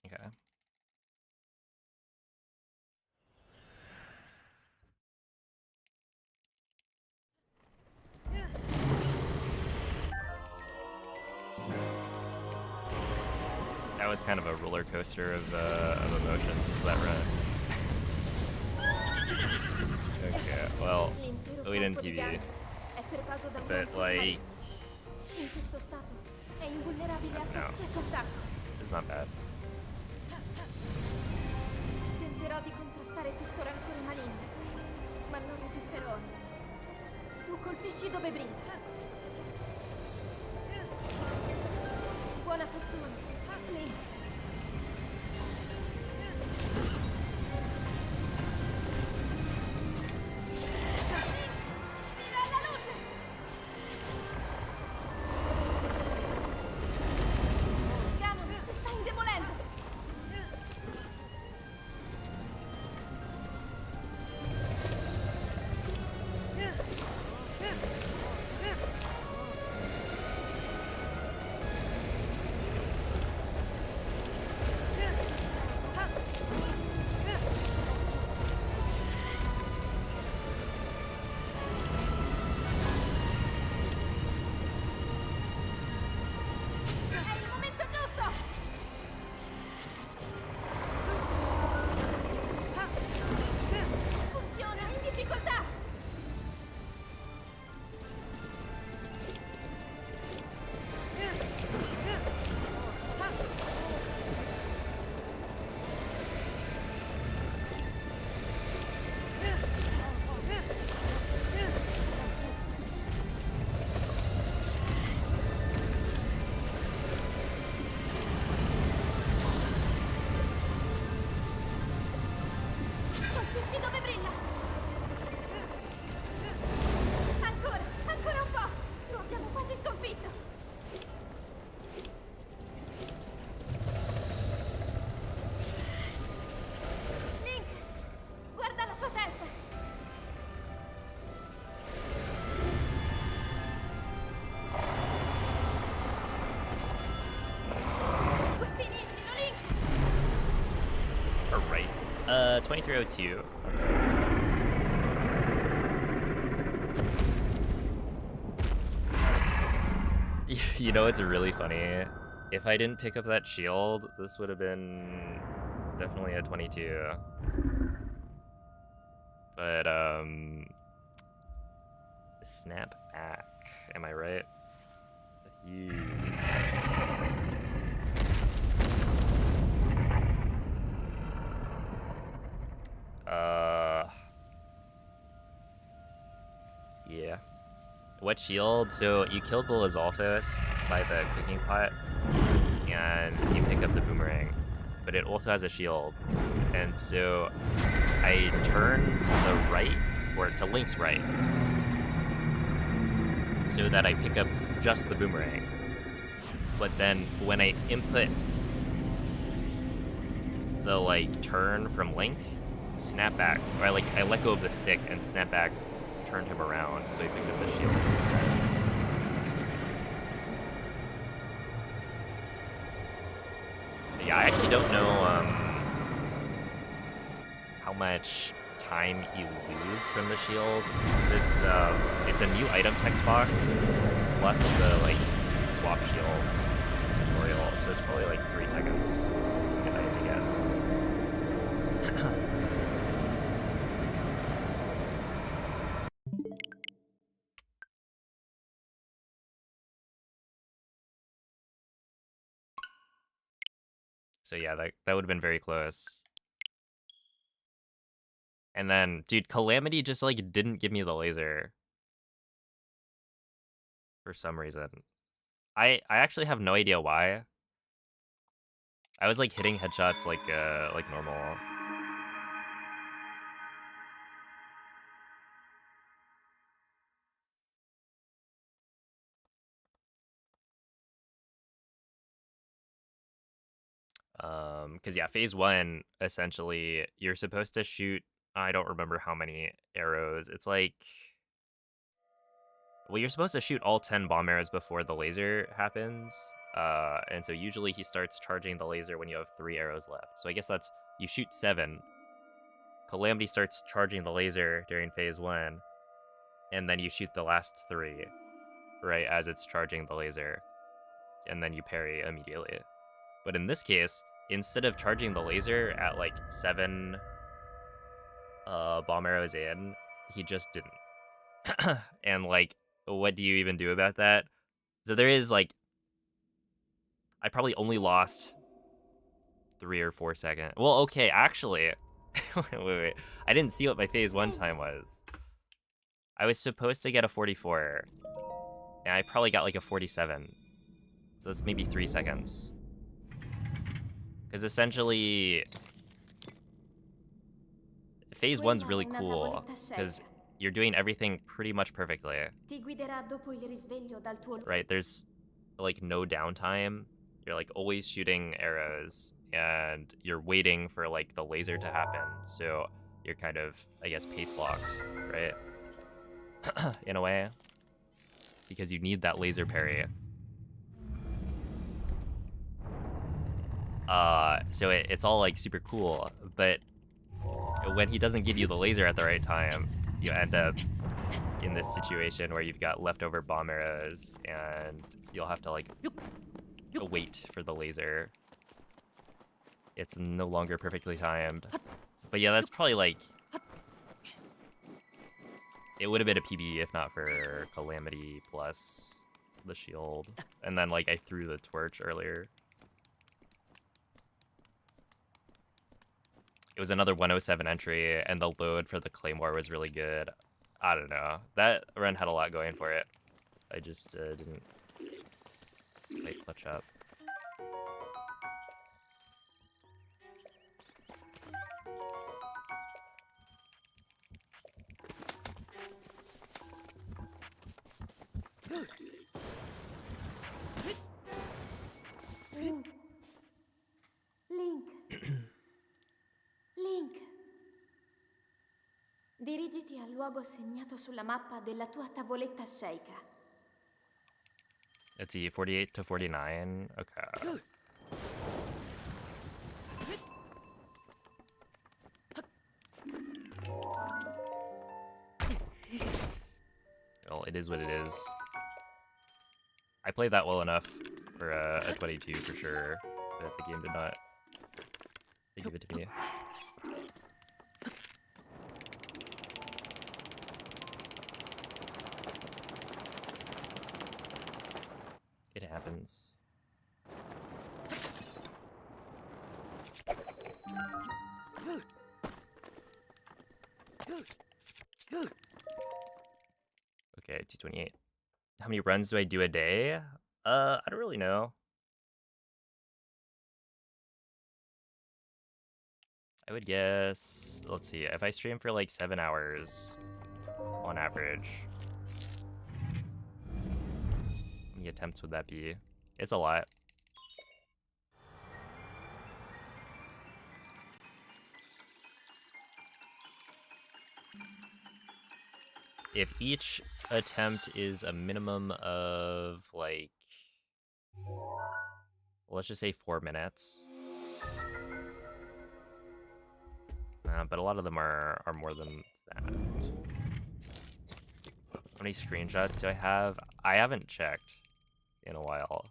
okay. That was kind of a roller coaster of emotions, that run. Okay, well, we didn't PB, but like, È invulnerabile a No. qualsiasi attacco. It's not bad. Tenterò di contrastare questo rancore maligno, ma non resisterò. Tu colpisci dove brilla. Buona fortuna, Link. Mira alla luce! Ganon si sta indebolendo! È il momento giusto! Funziona in difficoltà! Colpisci dove brilla! Ancora un po'! Lo abbiamo quasi sconfitto! Link! Guarda la sua testa! Finiscilo, Link! Alright. 2302. You know, it's really funny. If I didn't pick up that shield, this would have been definitely a 22. But, snap back. Am I right? Huge. Yeah. What shield? So you killed the Lizalfos by the cooking pot, and you pick up the boomerang, but it also has a shield. And so I turn to the right, or to Link's right, so that I pick up just the boomerang. But then when I input the turn from Link, snap back, or I let go of the stick and snap back, turned him around, so he picked up the shield instead. But yeah, I actually don't know how much time you lose from the shield, because it's a new item text box plus the swap shields tutorial, so it's probably 3 seconds if I had to guess. So yeah, that would have been very close. And then, dude, Calamity just didn't give me the laser for some reason. I actually have no idea why. I was hitting headshots like normal. Because yeah, phase 1, essentially, you're supposed to shoot, I don't remember how many arrows. It's well, you're supposed to shoot all 10 bomb arrows before the laser happens. And so usually he starts charging the laser when you have 3 arrows left. So I guess that's, you shoot 7. Calamity starts charging the laser during phase 1, and then you shoot the last 3, right, as it's charging the laser. And then you parry immediately. But in this case, instead of charging the laser at 7 bomb arrows in, he just didn't. And what do you even do about that? So there is I probably only lost 3 or 4 seconds. Well, okay, actually, wait. I didn't see what my phase 1 time was. I was supposed to get a 44, and I probably got like a 47. So that's maybe 3 seconds. Because essentially, phase 1's really cool, because you're doing everything pretty much perfectly. Ti guiderà dopo il risveglio dal tuo Right? There's like no downtime. You're like always shooting arrows, and you're waiting for like the laser to happen. So you're kind of, I guess, pace locked, right? In a way, because you need that laser parry. So it's all like super cool, but when he doesn't give you the laser at the right time, you end up in this situation where you've got leftover bomb arrows, and you'll have to like wait for the laser. It's no longer perfectly timed. But yeah, that's probably like... It would have been a PB if not for Calamity plus the shield. And then like I threw the torch earlier. It was another 107 entry, and the load for the Claymore was really good. I don't know. That run had a lot going for it. I just didn't quite clutch up. Link. Link. Link. Dirigiti al luogo segnato sulla mappa della tua tavoletta sceicca. Let's see, 48 to 49. Okay. Well, it is what it is. I played that well enough for a 22 for sure, but the game did not give it to me. It happens. Okay, 228. How many runs do I do a day? I don't really know. I would guess, let's see, if I stream for like 7 hours on average, how many attempts would that be? It's a lot. If each attempt is a minimum of like, let's just say 4 minutes. But a lot of them are more than that. How many screenshots do I have? I haven't checked in a while.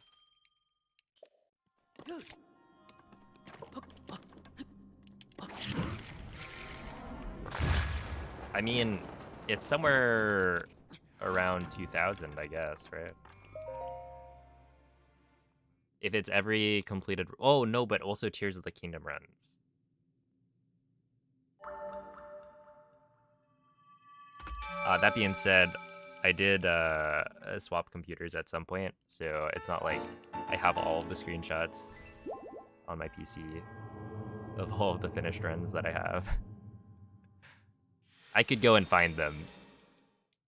I mean, it's somewhere around 2,000, I guess, right? If it's every completed... Oh, no, but also Tears of the Kingdom runs. That being said, I did swap computers at some point, so it's not like I have all of the screenshots on my PC of all of the finished runs that I have. I could go and find them,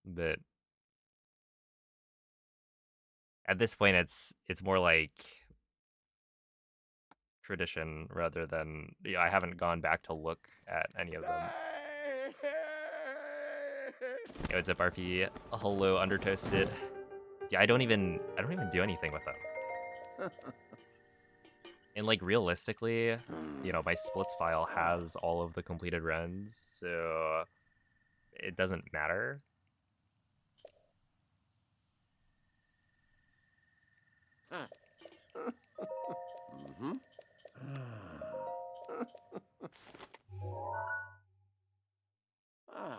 but at this point it's more like tradition rather than, you know, I haven't gone back to look at any of them. Yo, what's up, RP? Hello, Undertoasted. Yeah, I don't even do anything with them. And like realistically, you know, my splits file has all of the completed runs, so it doesn't matter. Mm-hmm. Ah.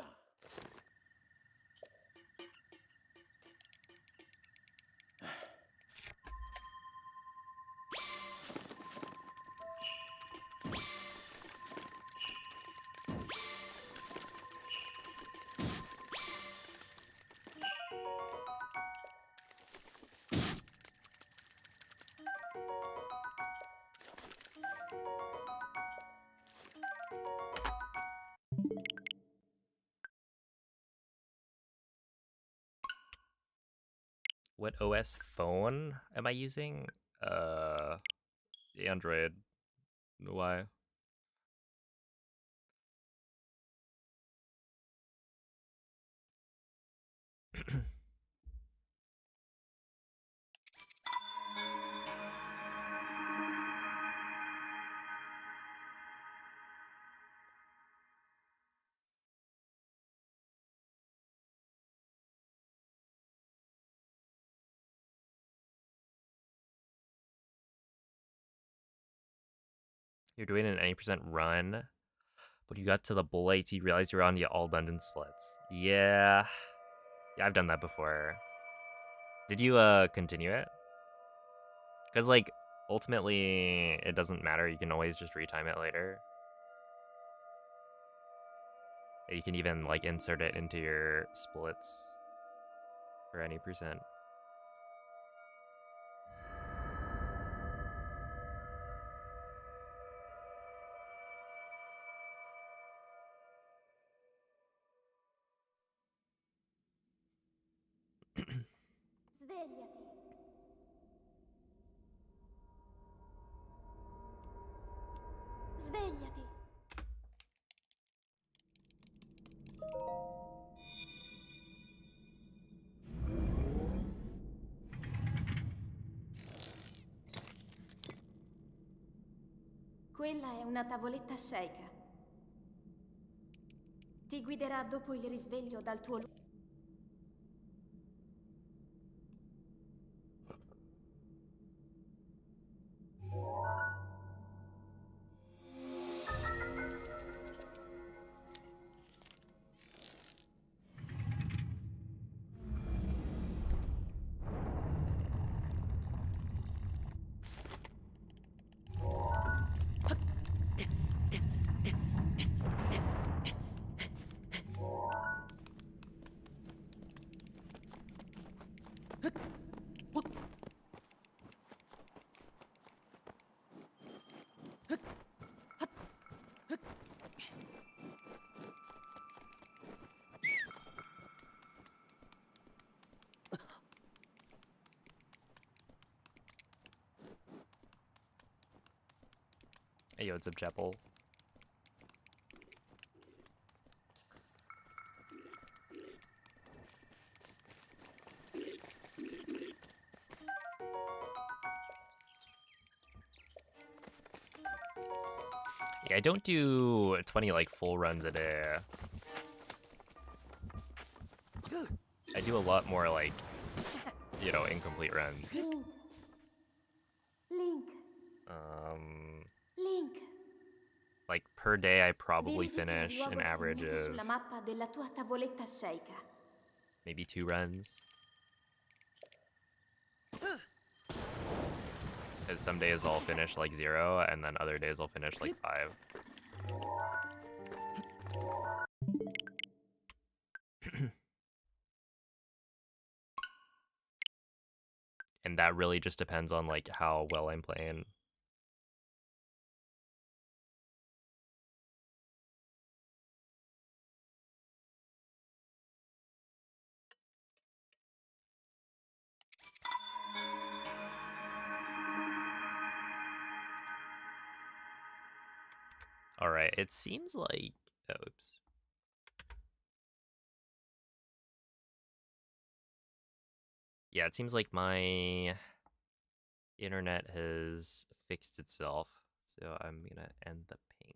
What OS phone am I using? Android. Why? You're doing an 80% run, but you got to the bullets, you realized you're on the all dungeon splits. Yeah. Yeah, I've done that before. Did you continue it? Because like ultimately it doesn't matter, you can always just retime it later. You can even like insert it into your splits for any percent. Svegliati. Svegliati. Quella è una tavoletta sceicca. Ti guiderà dopo il risveglio dal tuo luogo. Hey, yo, what's up, Chapel? Yeah, I don't do 20 like full runs a day. I do a lot more like, you know, incomplete runs. Link. Link. Like per day I probably Dirigiti al finish an luogo average segnato of sulla mappa della tua tavoletta sceicca. maybe 2 runs. Because some days I'll finish like 0, and then other days I'll finish like 5. And that really just depends on like how well I'm playing. Alright, it seems like... Oh, oops. Yeah, it seems like my internet has fixed itself. So I'm gonna end the ping.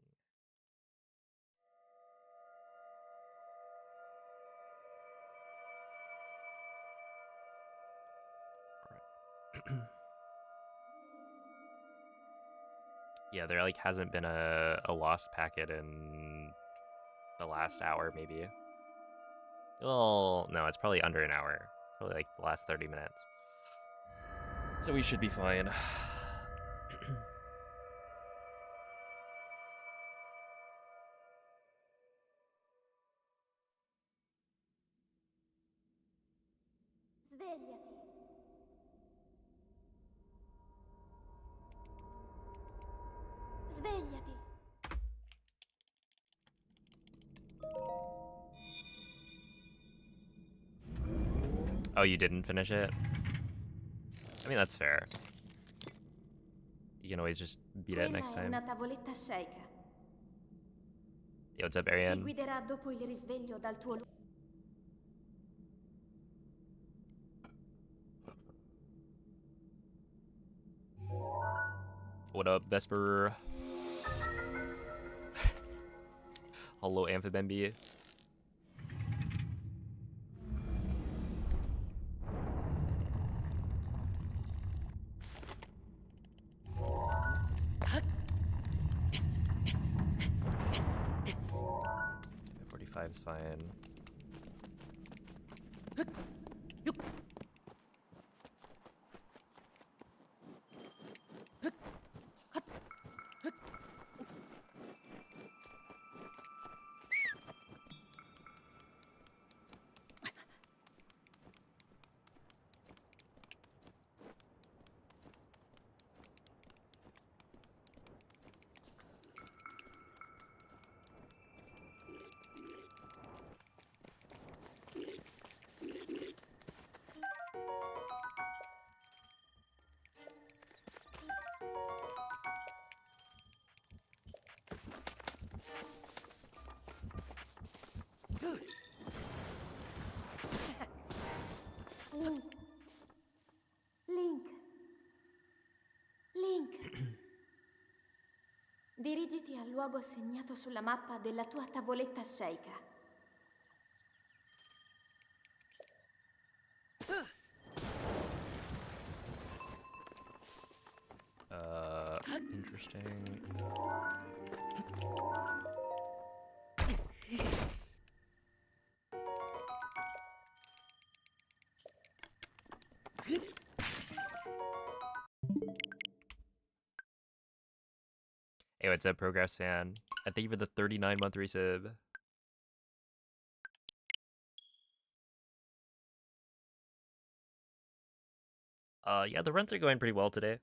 Alright. Yeah, there like hasn't been a lost packet in the last hour, maybe. Well, no, it's probably under an hour. Probably like the last 30 minutes. So we should be fine. Svegliati. Svegliati. Oh, you didn't finish it? mean, that's fair. You can always just beat it next Quella è time. una tavoletta sceicca. Yo, what's up, Ti Ariane? guiderà dopo il risveglio dal tuo What up, Vesper? Hello, Amphibembi. Yeah, 45 is fine. Link. Link. Link. Dirigiti al luogo segnato sulla mappa della tua tavoletta sceicca. Interesting. Hey, what's up, Progress fan? And thank you for the 39-month resub. Yeah, the runs are going pretty well today,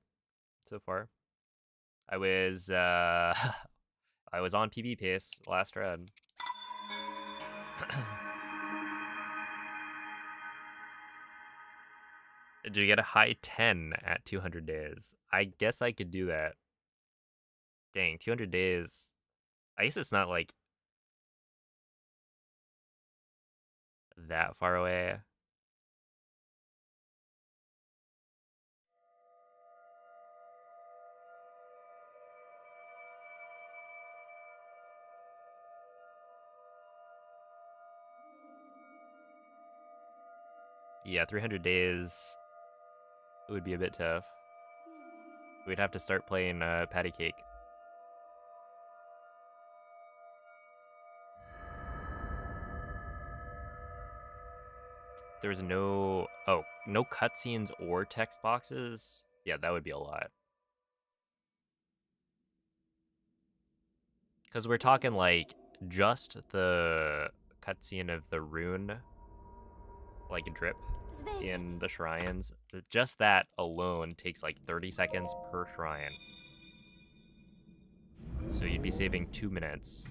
so far. I was I was on PB pace last run. Did you get a high 10 at 200 days? I guess I could do that. Dang, 200 days. I guess it's not like that far away. Yeah, 300 days would be a bit tough. We'd have to start playing patty cake. There's no no cutscenes or text boxes. Yeah, that would be a lot. Because we're talking like just the cutscene of the rune, like drip in the shrines. Just that alone takes like 30 seconds per shrine. So you'd be saving 2 minutes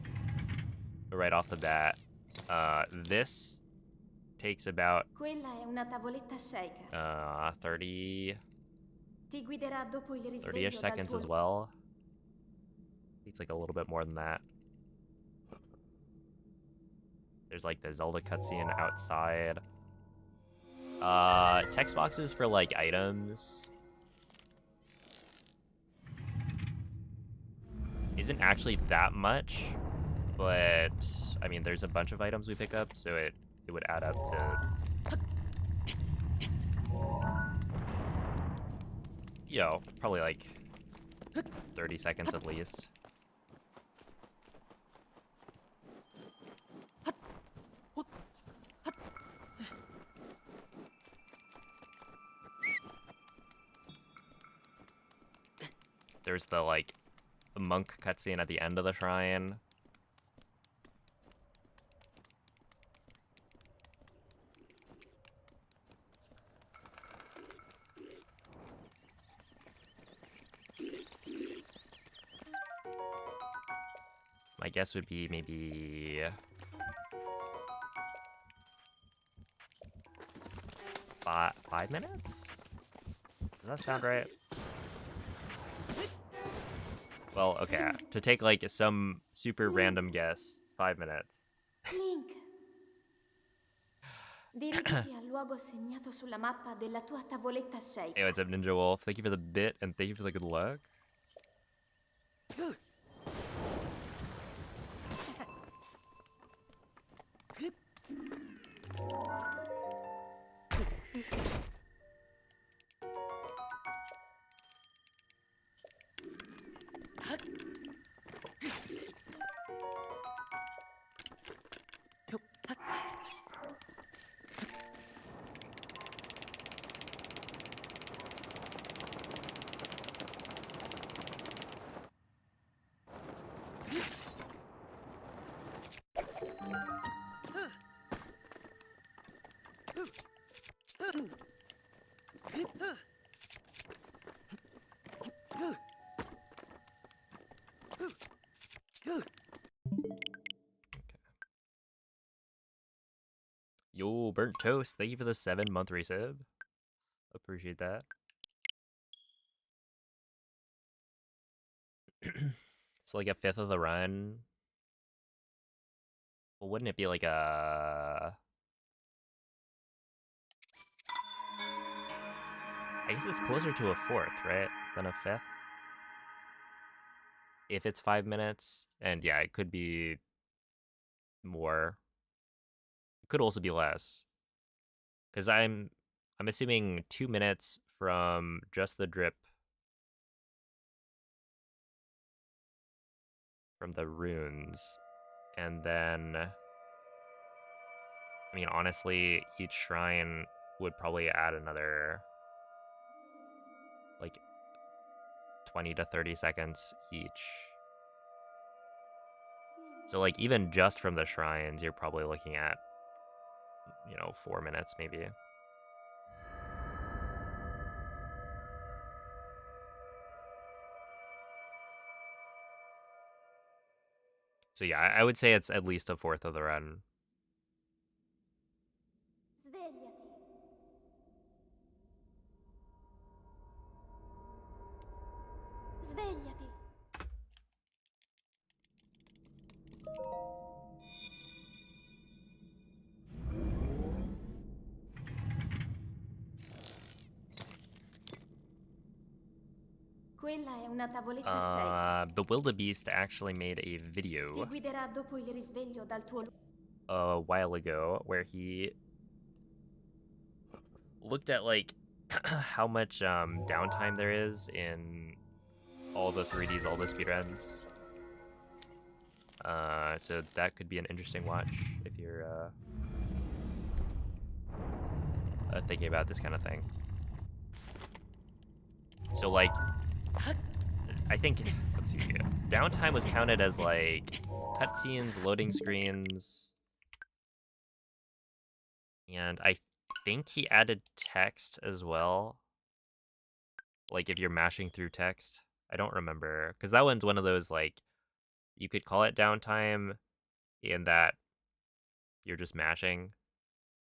right off the bat. This takes about Quella è una tavoletta sceicca. 30 Ti guiderà dopo il 30-ish risveglio dal seconds tuo as well. It's like a little bit more than that. There's like the Zelda cutscene outside. Text boxes for like items isn't actually that much, but I mean there's a bunch of items we pick up, so it would add up to, you know, probably like 30 seconds at least. There's the like monk cutscene at the end of the shrine. My guess would be maybe 5 minutes? Does that sound right? Well, okay. To take like some super random guess, 5 minutes. Link. Dirigiti al luogo segnato sulla mappa della tua tavoletta Hey, Sheikah. what's up, Ninja Wolf? Thank you for the bit and thank you for the good luck. Yo, Burnt Toast, thank you for the 7-month resub. Appreciate that. It's like a fifth of the run. Well, wouldn't it be like a... I guess it's closer to a fourth, right? Than a fifth? If it's 5 minutes. And yeah, it could be more. It could also be less. Because I'm assuming 2 minutes from just the drip from the runes. And then, I mean, honestly, each shrine would probably add another, like, 20 to 30 seconds each. So, like, even just from the shrines, you're probably looking at, 4 minutes maybe. So yeah, I would say it's at least a fourth of the run. Svegliati. Svegliati. Quella è una tavoletta Sheikah. Bewildebeest actually made a Ti video guiderà dopo il risveglio dal tuo a while ago where he looked at like how much downtime there is in all the 3D Zelda speedruns. So that could be an interesting watch if you're thinking about this kind of thing. So like, I think, let's see, downtime was counted as like cutscenes, loading screens, and I think he added text as well. Like if you're mashing through text. I don't remember, because that one's one of those like, you could call it downtime in that you're just mashing,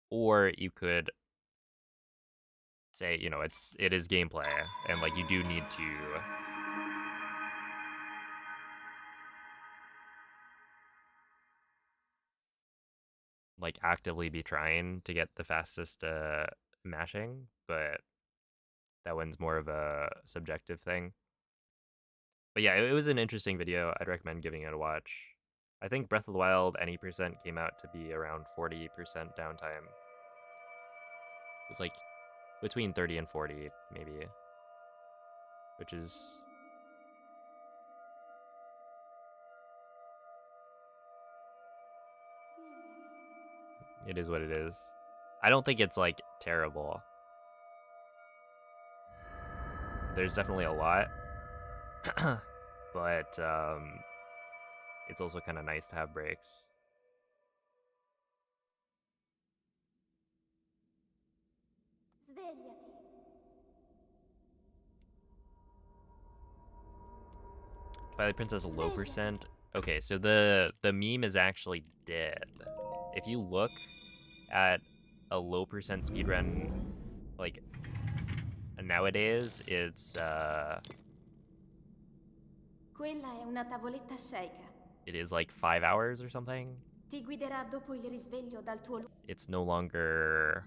or you could say, it is gameplay, and like you do need to like actively be trying to get the fastest mashing, but that one's more of a subjective thing. But yeah, it was an interesting video. I'd recommend giving it a watch. I think Breath of the Wild Any percent came out to be around 40% downtime. It was like between 30 and 40 maybe, which is it is what it is. I don't think it's like terrible. There's definitely a lot, but it's also kind of nice to have breaks. Svegliati. Twilight Princess low percent. Okay, so the meme is actually dead. If you look at a low percent speedrun like nowadays, it's Quella è una tavoletta sceicca. it is like 5 hours or something. Ti guiderà dopo il risveglio dal tuo It's no longer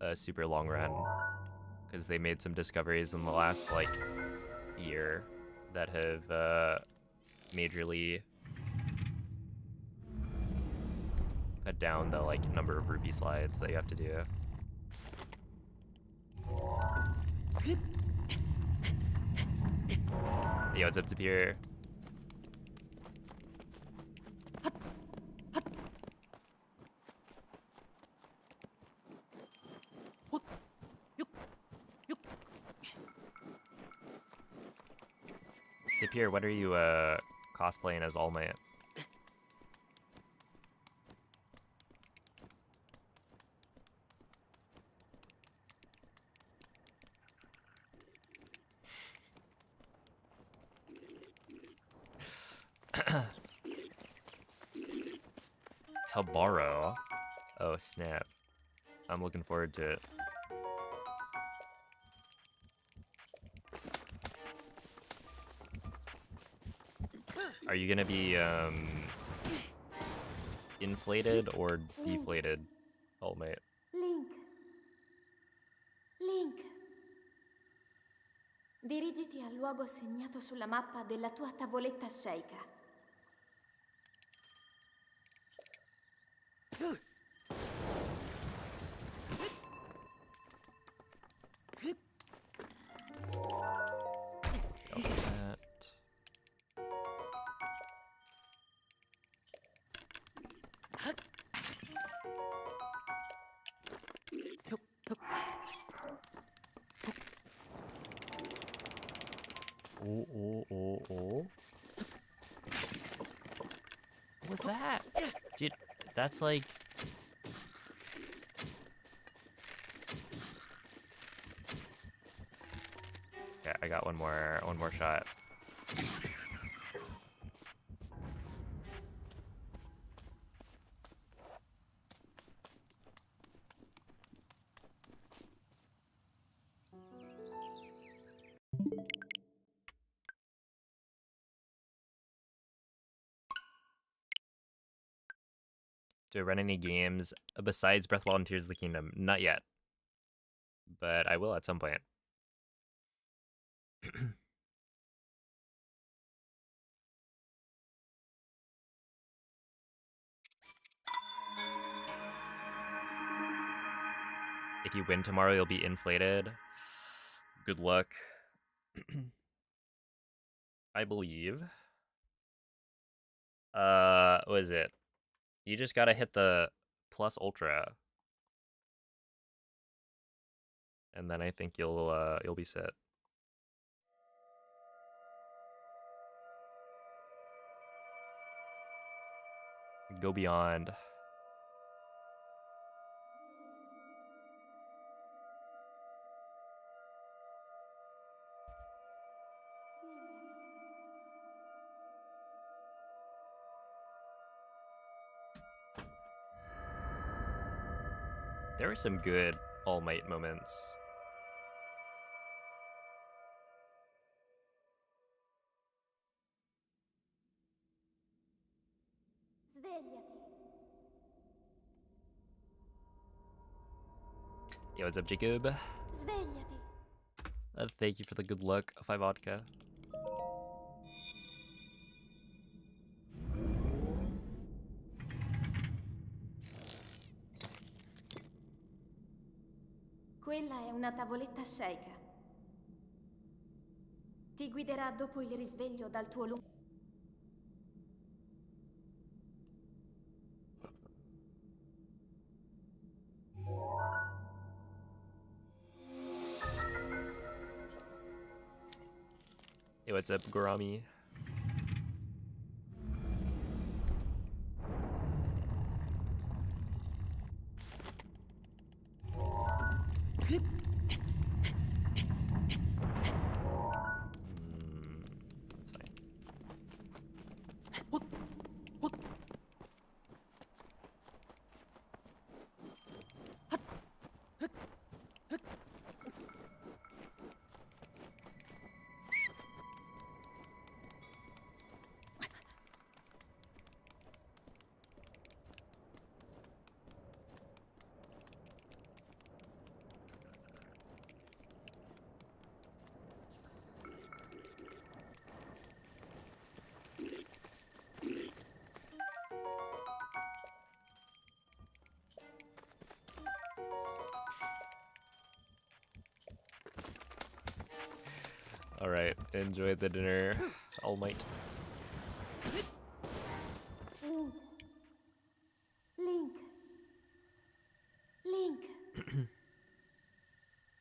a super long run because they made some discoveries in the last like year that have majorly cut down the like number of rupee slides that you have to do. Yo, what's up, Tapir? Tapir, what are you cosplaying as All Might? Tomorrow? Oh snap. I'm looking forward to it. Are you gonna be inflated or deflated, All Might? Link. Link. Dirigiti al luogo segnato sulla mappa della tua tavoletta sceicca. Double that. Oh, oh, oh, oh. What was that? Dude, that's like... Okay, I got one more shot. Do I run any games besides Breath of the Wild and Tears of the Kingdom? Not yet. But I will at some point. If you win tomorrow, you'll be inflated. Good luck. I believe. What is it? You just gotta hit the plus ultra. And then I think you'll be set. Go beyond. There were some good All Might moments. Svegliati. Yo, what's up, Jacob? Svegliati. Thank you for the good luck, 5 vodka. Quella è una tavoletta sceicca. Ti guiderà dopo il risveglio dal tuo lungo... Hey, what's up, Gorami? That's fine. Alright, enjoy the dinner, All Might. Link. Link.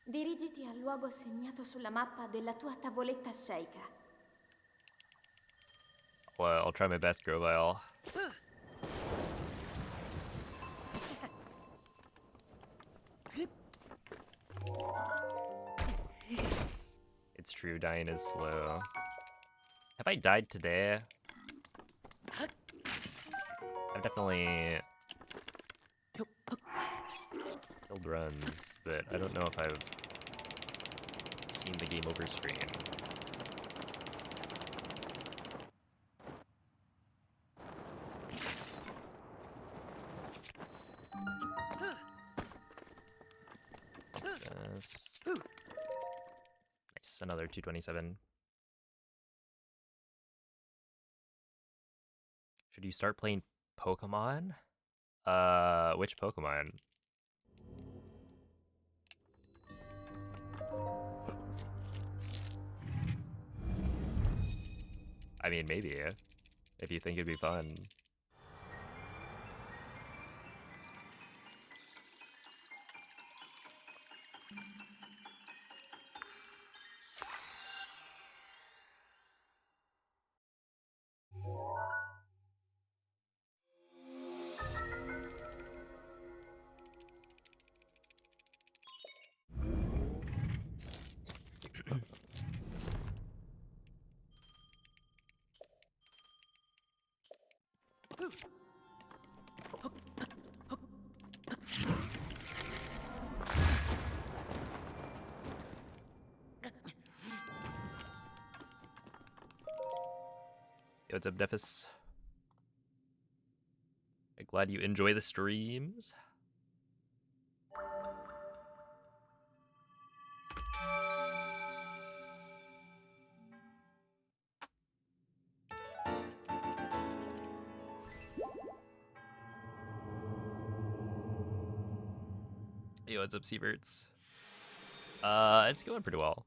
Dirigiti al luogo segnato sulla mappa della tua tavoletta sceicca. Well, I'll try my best, Grovile. It's true, dying is slow. Have I died today? I've definitely killed runs, but I don't know if I've seen the game over screen. Nice, another 227. Should you start playing Pokemon? Which Pokemon? I mean, maybe, if you think it'd be fun. Yo, what's up, Defis? I'm glad you enjoy the streams. Yo, what's up, Sieverts? It's going pretty well.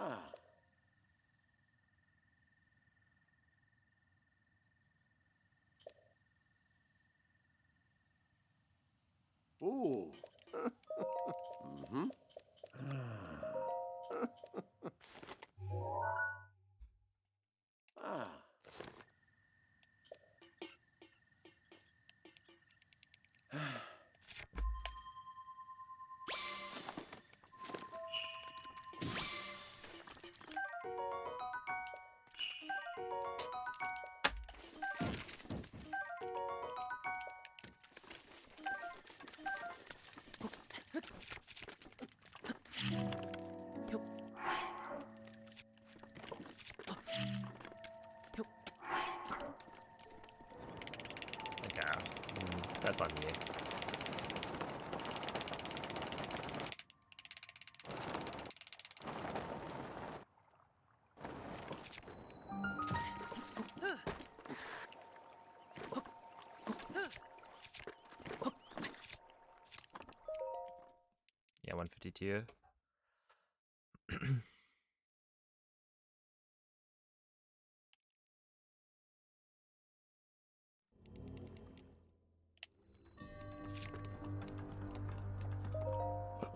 Ah. Ooh. Mm-hmm. Ah. Okay, that's on me. Yeah, 152.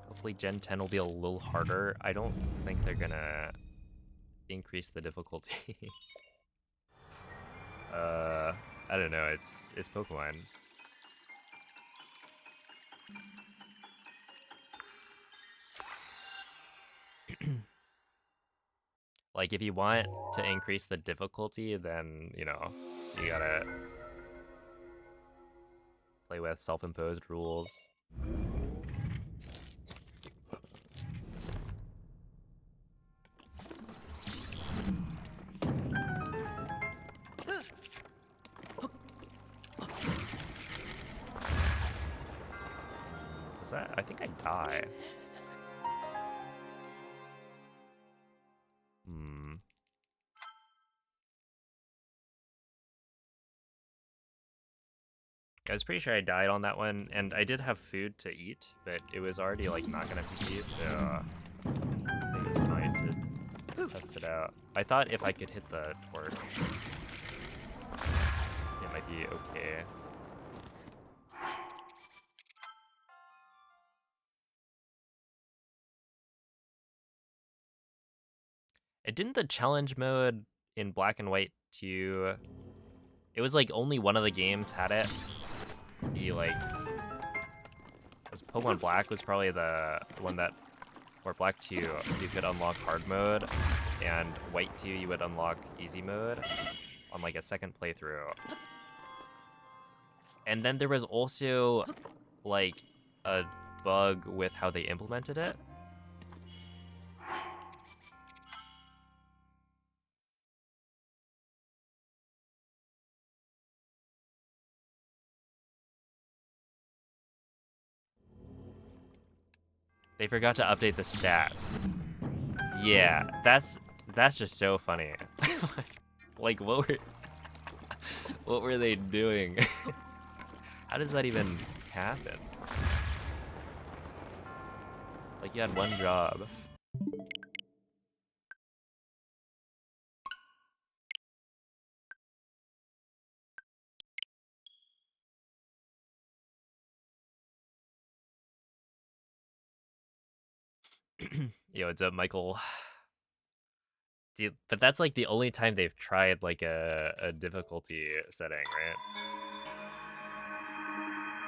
Hopefully Gen 10 will be a little harder. I don't think they're gonna increase the difficulty. I don't know, it's Pokemon. Like, if you want to increase the difficulty, then, you know, you gotta play with self-imposed rules. Is that? I think I die. Hmm. I was pretty sure I died on that one, and I did have food to eat, but it was already like not gonna be, so I think it was fine to test it out. I thought if I could hit the torch, it might be okay. It didn't the challenge mode in Black and White 2. It was like only one of the games had it. The like, was Pokemon Black was probably the one that, or Black 2, you could unlock hard mode, and White 2 you would unlock easy mode on like a second playthrough. And then there was also like a bug with how they implemented it. They forgot to update the stats. Yeah, that's just so funny. Like what were they doing? How does that even happen? Like you had one job. Yo, what's up, Michael? Dude, but that's like the only time they've tried like a difficulty setting, right?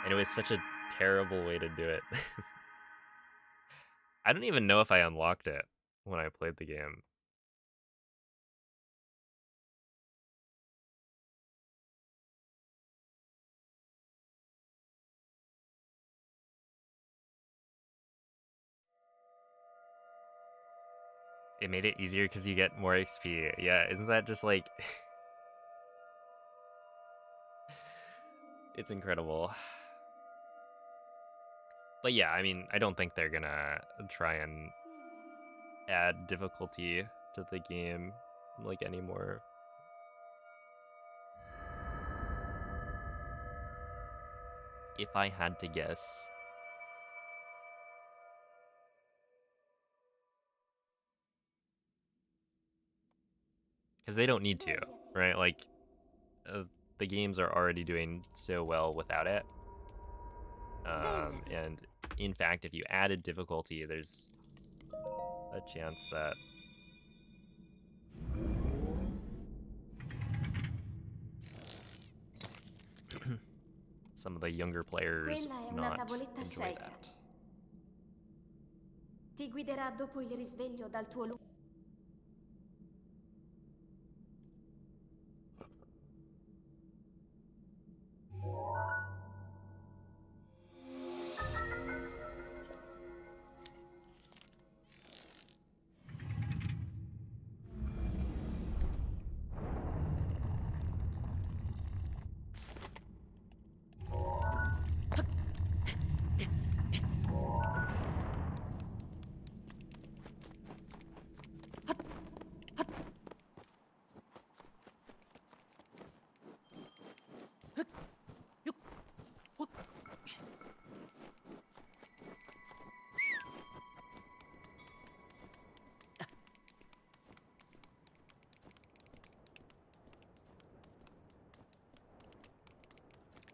And it was such a terrible way to do it. I don't even know if I unlocked it when I played the game. It made it easier because you get more XP. Yeah, isn't that just like... It's incredible. But yeah, I mean, I don't think they're gonna try and add difficulty to the game like anymore. If I had to guess. Because they don't need to, right? Like, the games are already doing so well without it. And in fact, if you added difficulty, there's a chance that some of the younger players Quella è una not tavoletta enjoy Shaker. that. Ti guiderà dopo il risveglio dal tuo lungo.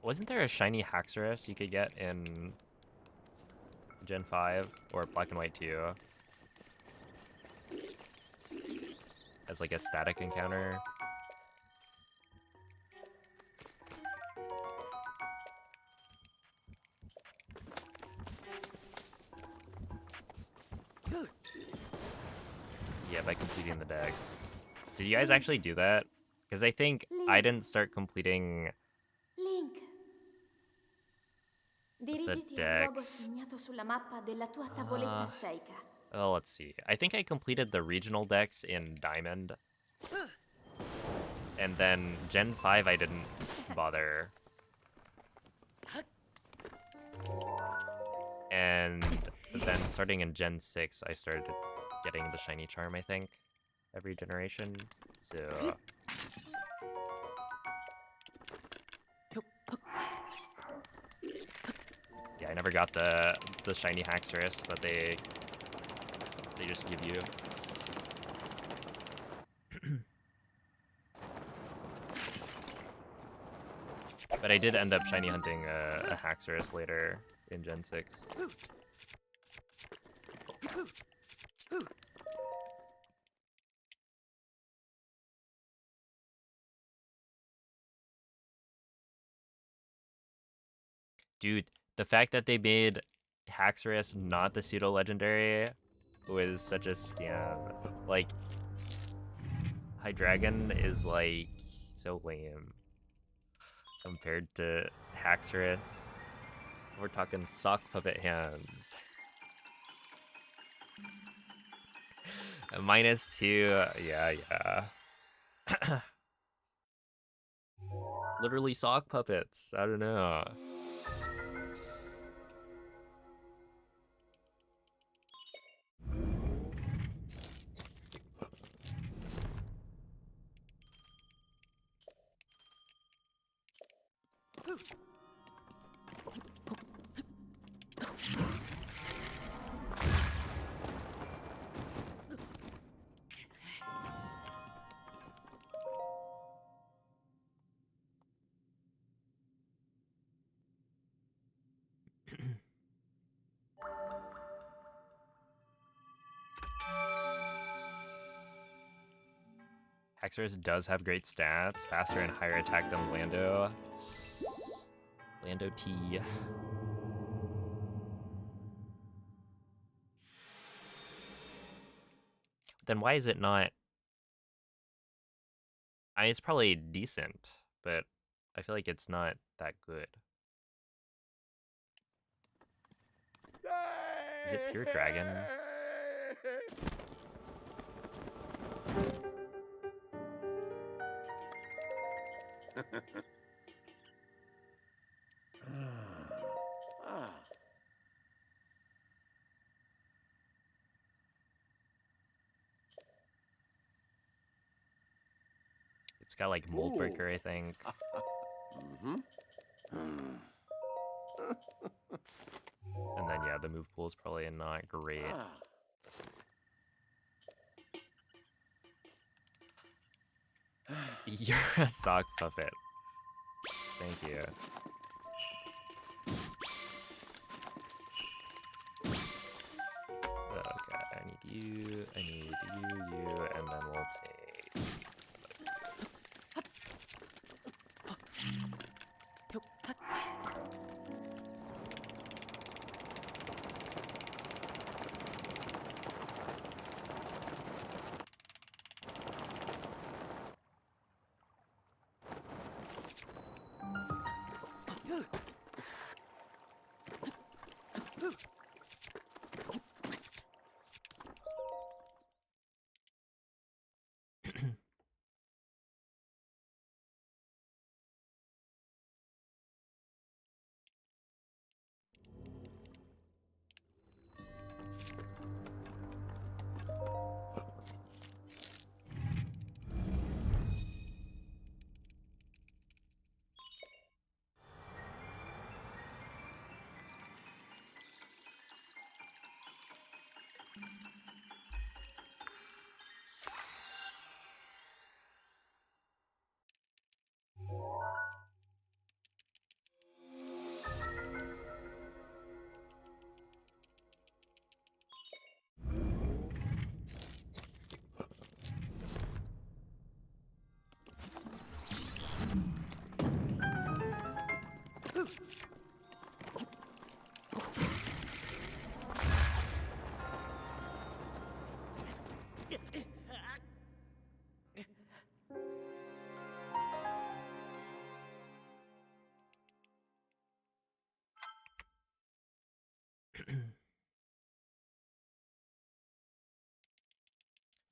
Wasn't there a shiny Haxorus you could get in Gen 5 or Black and White 2 as like a static encounter? Yeah, by completing the decks. Did you guys actually do that? Because I think I didn't start completing Link. the Dirigiti al luogo decks. segnato sulla mappa della tua tavoletta Shaker. Oh, let's see. I think I completed the regional decks in Diamond. And then Gen 5 I didn't bother. And then starting in Gen 6, I started getting the shiny charm, I think, every generation. So yeah, I never got the shiny Haxorus that they just give you. But I did end up shiny hunting a Haxorus later in Gen 6. Dude, the fact that they made Haxorus not the pseudo-legendary was such a scam. Like, Hydreigon is, like, so lame compared to Haxorus. We're talking sock puppet hands. A -2, yeah. Literally sock puppets, I don't know. Haxorus does have great stats, faster and higher attack than Lando. Lando T. Then why is it not? I mean, it's probably decent, but I feel like it's not that good. Is it pure dragon? It's got like mold breaker, I think. And then yeah, the move pool is probably not great. You're a sock puppet. Thank you. Okay, I need you, and then we'll take...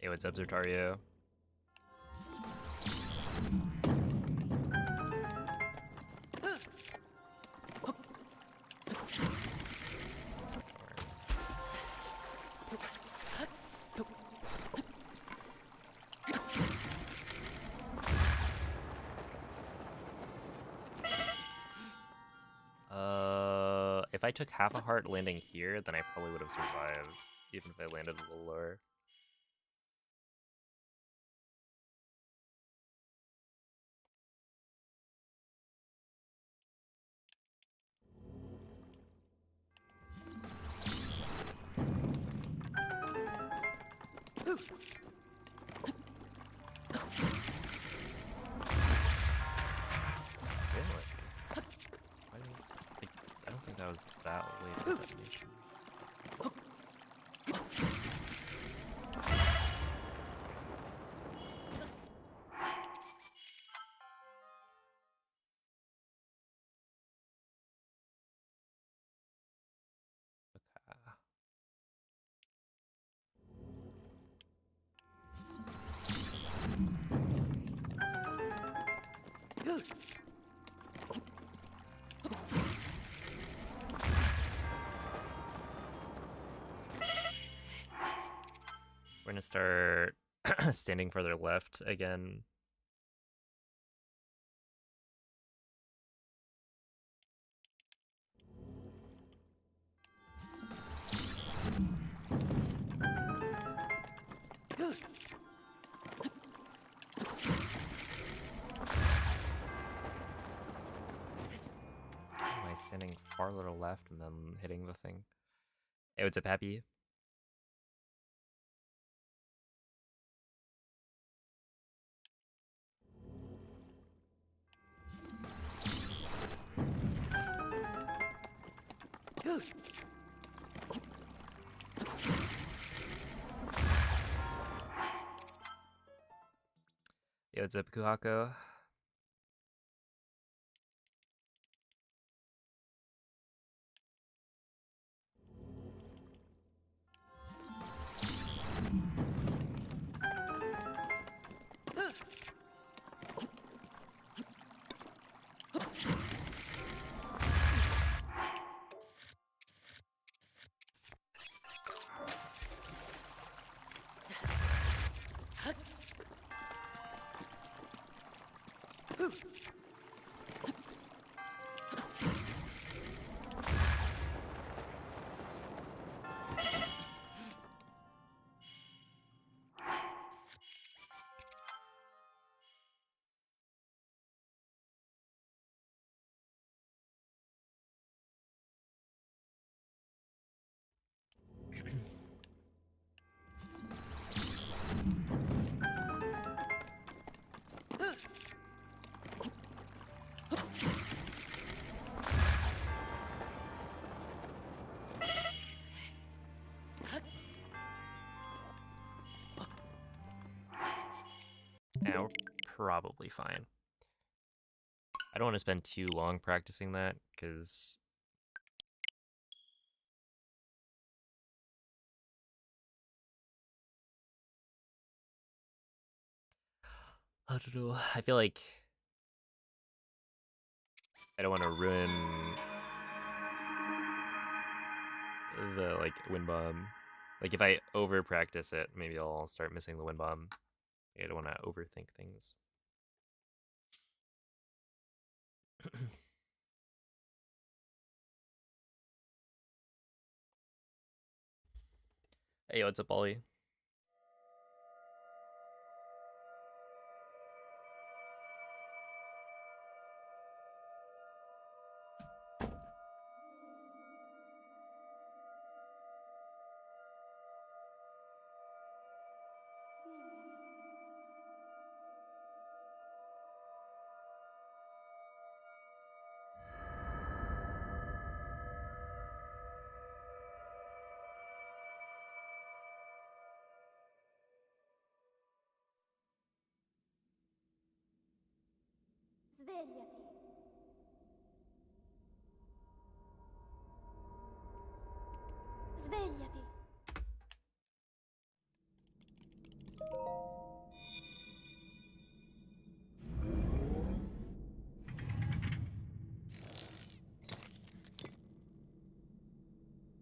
Hey, what's up, Zertario? I took half a heart landing here, then I probably would have survived, even if I landed a little lower. I don't think that was that late of a detonation. Okay. We're gonna start standing further left again. Am I standing far little left and then hitting the thing? Hey, what's up, Happy? Yo, what's up, Kuhako? Yeah, we're probably fine. I don't want to spend too long practicing that, because I don't know. I feel like I don't want to ruin the wind bomb. Like if I over practice it, maybe I'll start missing the wind bomb. I don't want to overthink things. Hey, what's up, Ollie? Svegliati. Svegliati.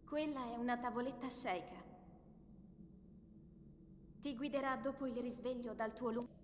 Quella è una tavoletta sceika. Ti guiderà dopo il risveglio dal tuo lungo...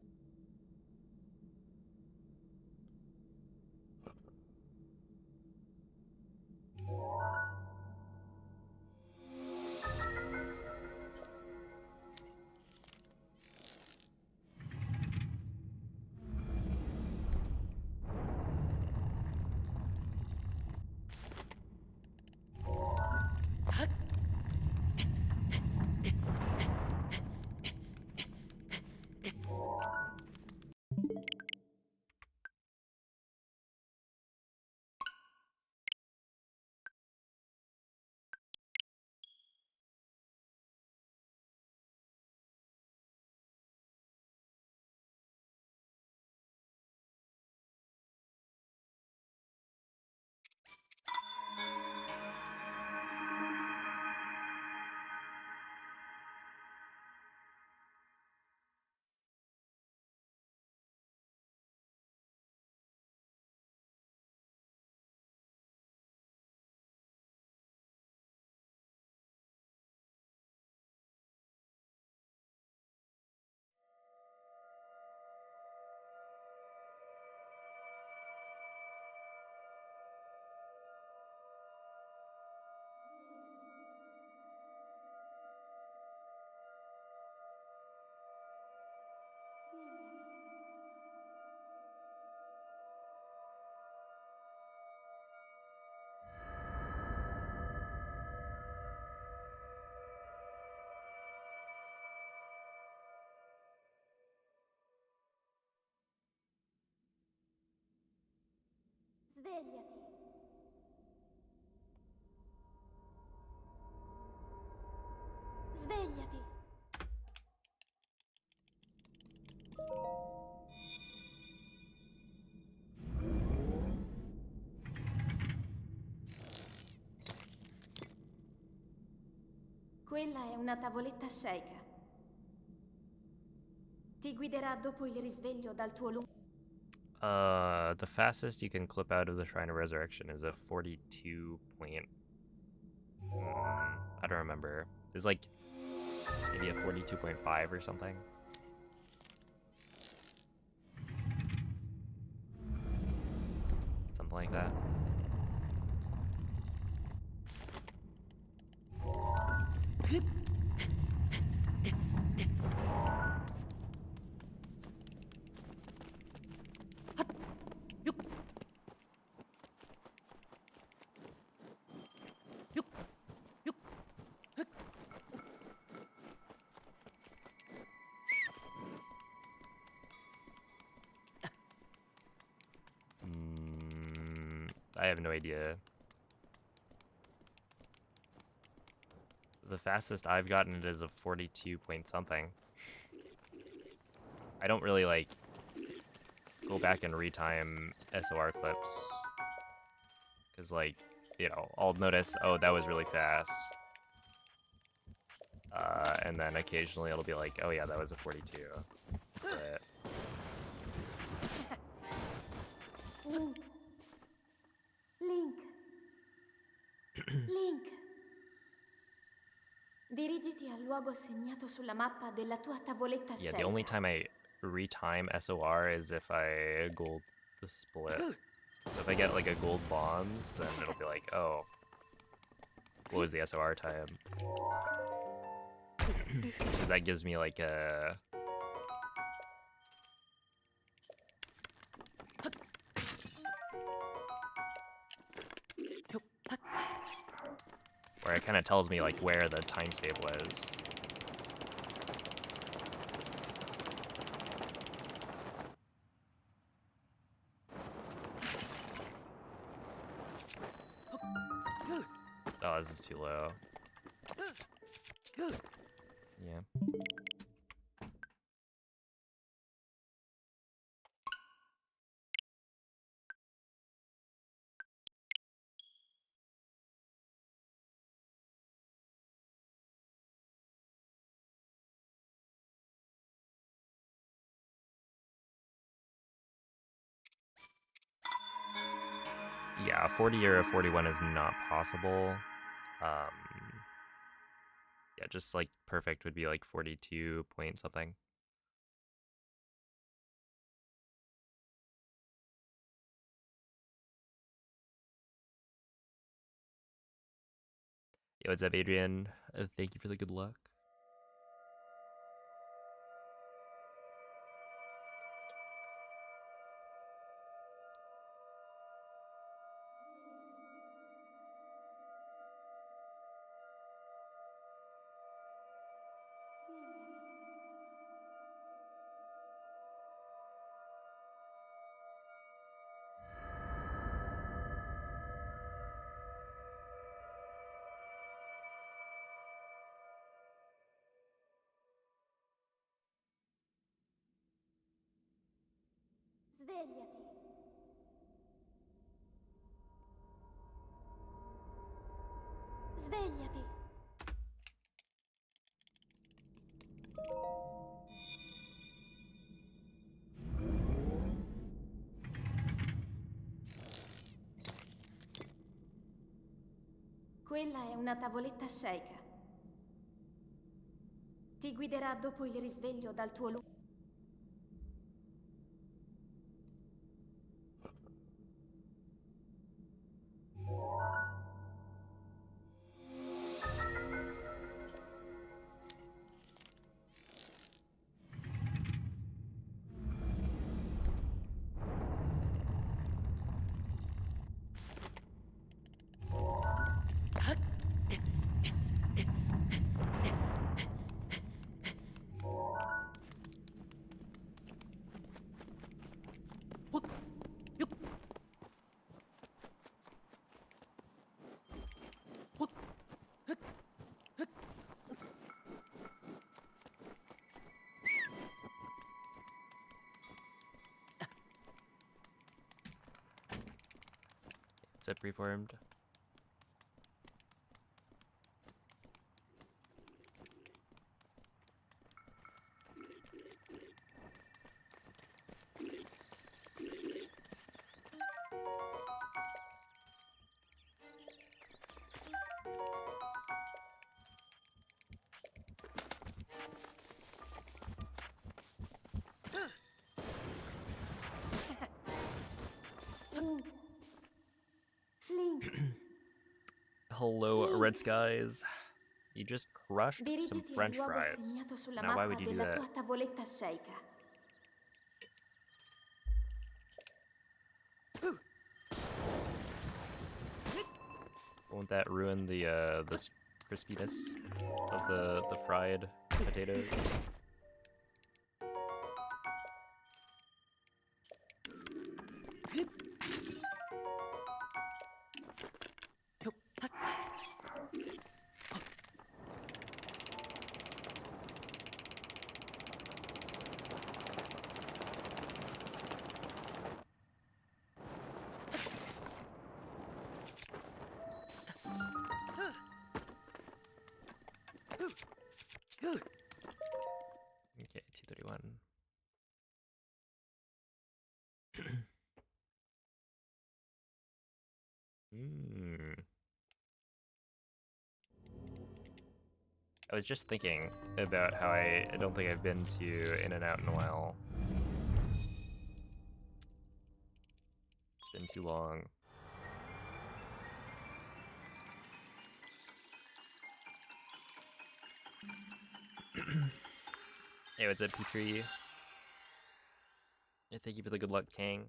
Svegliati. Svegliati. Quella è una tavoletta sceicca. Ti guiderà dopo il risveglio dal tuo lungo... The fastest you can clip out of the Shrine of Resurrection is a 42 point. I don't remember. It's like maybe a 42.5 or something. Something like that. I have no idea. The fastest I've gotten it is a 42 point something. I don't really like go back and retime SOR clips. Cause like, you know, I'll notice, oh, that was really fast. And then occasionally it'll be like, oh yeah, that was a 42. But Link. Link. Link. Dirigiti al luogo segnato sulla mappa della tua tavoletta yeah, scelta. the only time I retime SOR is if I gold the split. So if I get like a gold bombs, then it'll be like, oh, what was the SOR time? Because that gives me like a... where it kind of tells me like where the time save was. Oh, this is too low. Yeah. Yeah, a 40 or a 41 is not possible. Yeah, just like perfect would be like 42 point something. Yo, what's up, Adrian? Thank you for the good luck. Svegliati. Svegliati. Quella è una tavoletta sceicca. Ti guiderà dopo il risveglio dal tuo lungo... pizza preformed. Hello, Red Skies. You just crushed some Dirigiti al French luogo fries. segnato sulla Now, why mappa would you do della that? tua tavoletta sceicca. Won't that ruin the crispiness of the fried potatoes? Okay, 231. I was just thinking about how I don't think I've been to In-N-Out in a while. It's been too long. Hey, what's up, Petrie? Yeah, thank you for the good luck, Kang.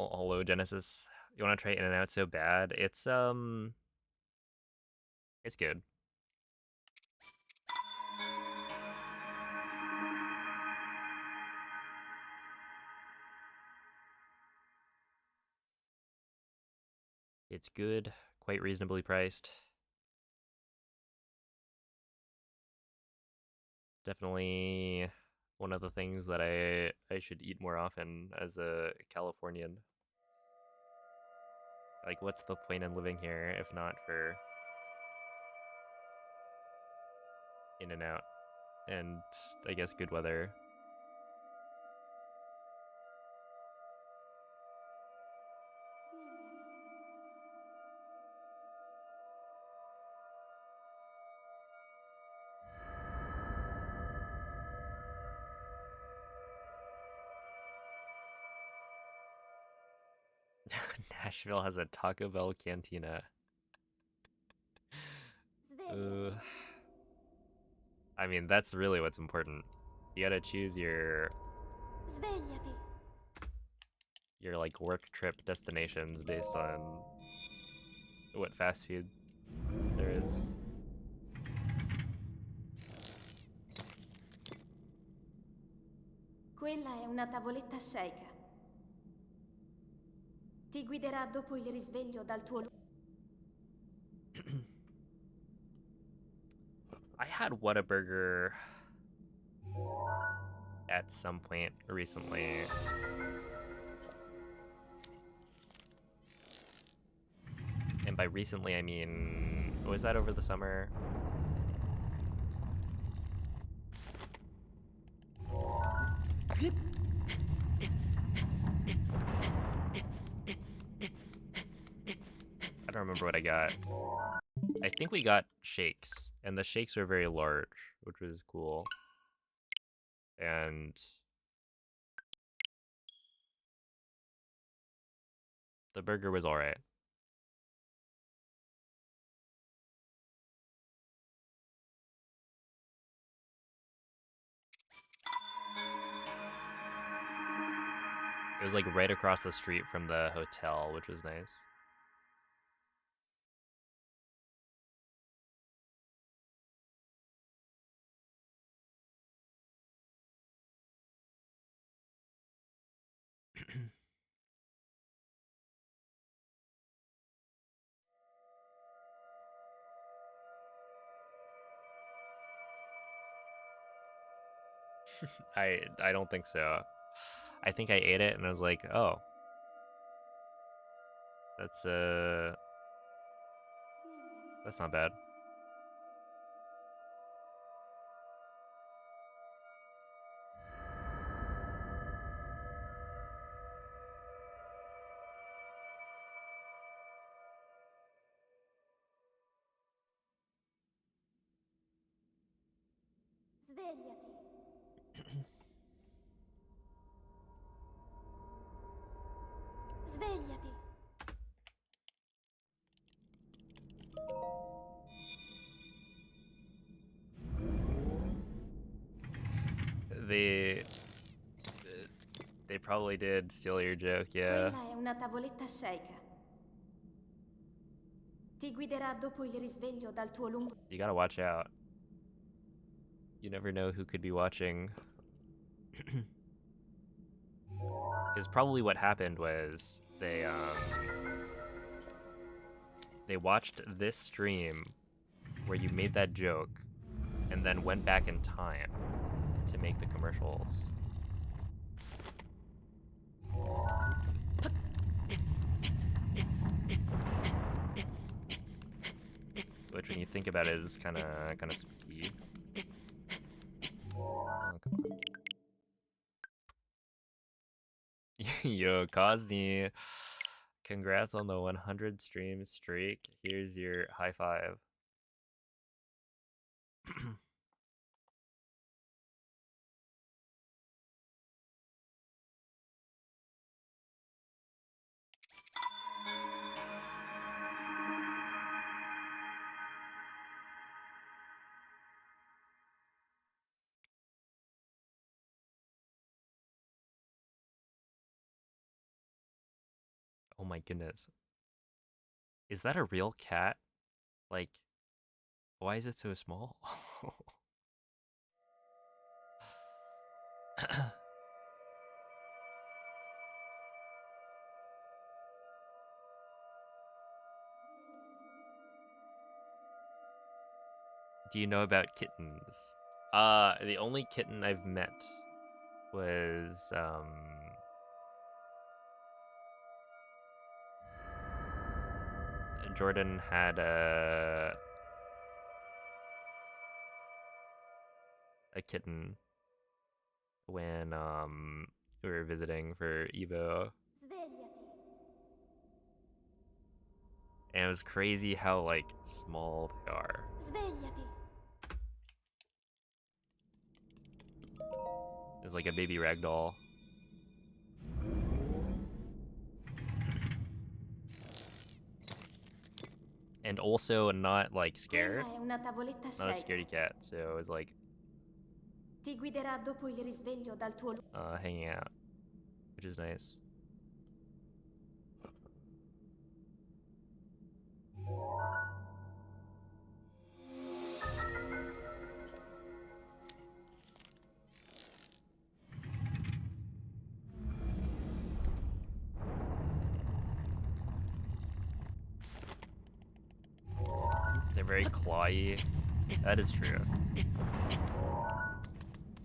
Oh, hello, Genesis. You want to try In-N-Out so bad? It's good. It's good, quite reasonably priced. Definitely one of the things that I should eat more often as a Californian. Like, what's the point in living here if not for In-N-Out and I guess good weather? Nashville has a Taco Bell cantina. Svegliati. I mean, that's really what's important. You gotta choose Svegliati. your like work trip destinations based on what fast food there is. Quella è una tavoletta sceicca. Ti guiderà dopo il risveglio dal tuo luogo. I had Whataburger at some point recently. And by recently, I mean, was that over the summer? I don't remember what I got. I think we got shakes, and the shakes were very large, which was cool. And the burger was alright. It was like right across the street from the hotel, which was nice. I don't think so. I think I ate it and I was like, oh, that's not bad. Svegliati. Svegliati. They probably did steal your joke, yeah. Quella è una tavoletta shake. Ti guiderà dopo il risveglio dal tuo lungo... You gotta watch out. You never know who could be watching. Because probably what happened was they watched this stream where you made that joke and then went back in time to make the commercials. Which, when you think about it, is kind of spooky. Oh, come on. Yo, Cosney, congrats on the 100 stream streak. Here's your high five. Oh my goodness. Is that a real cat? Like, why is it so small? Do you know about kittens? The only kitten I've met was, Jordan had a kitten when, we were visiting for Evo. Svegliati. And it was crazy how, like, small they are. Svegliati. It was like a baby ragdoll. And also not, like, scared. Quella è una tavoletta Not a shake. scaredy cat, so it was like, Ti guiderà dopo il risveglio dal tuo... hanging out, which is nice. They're very clawy. That is true.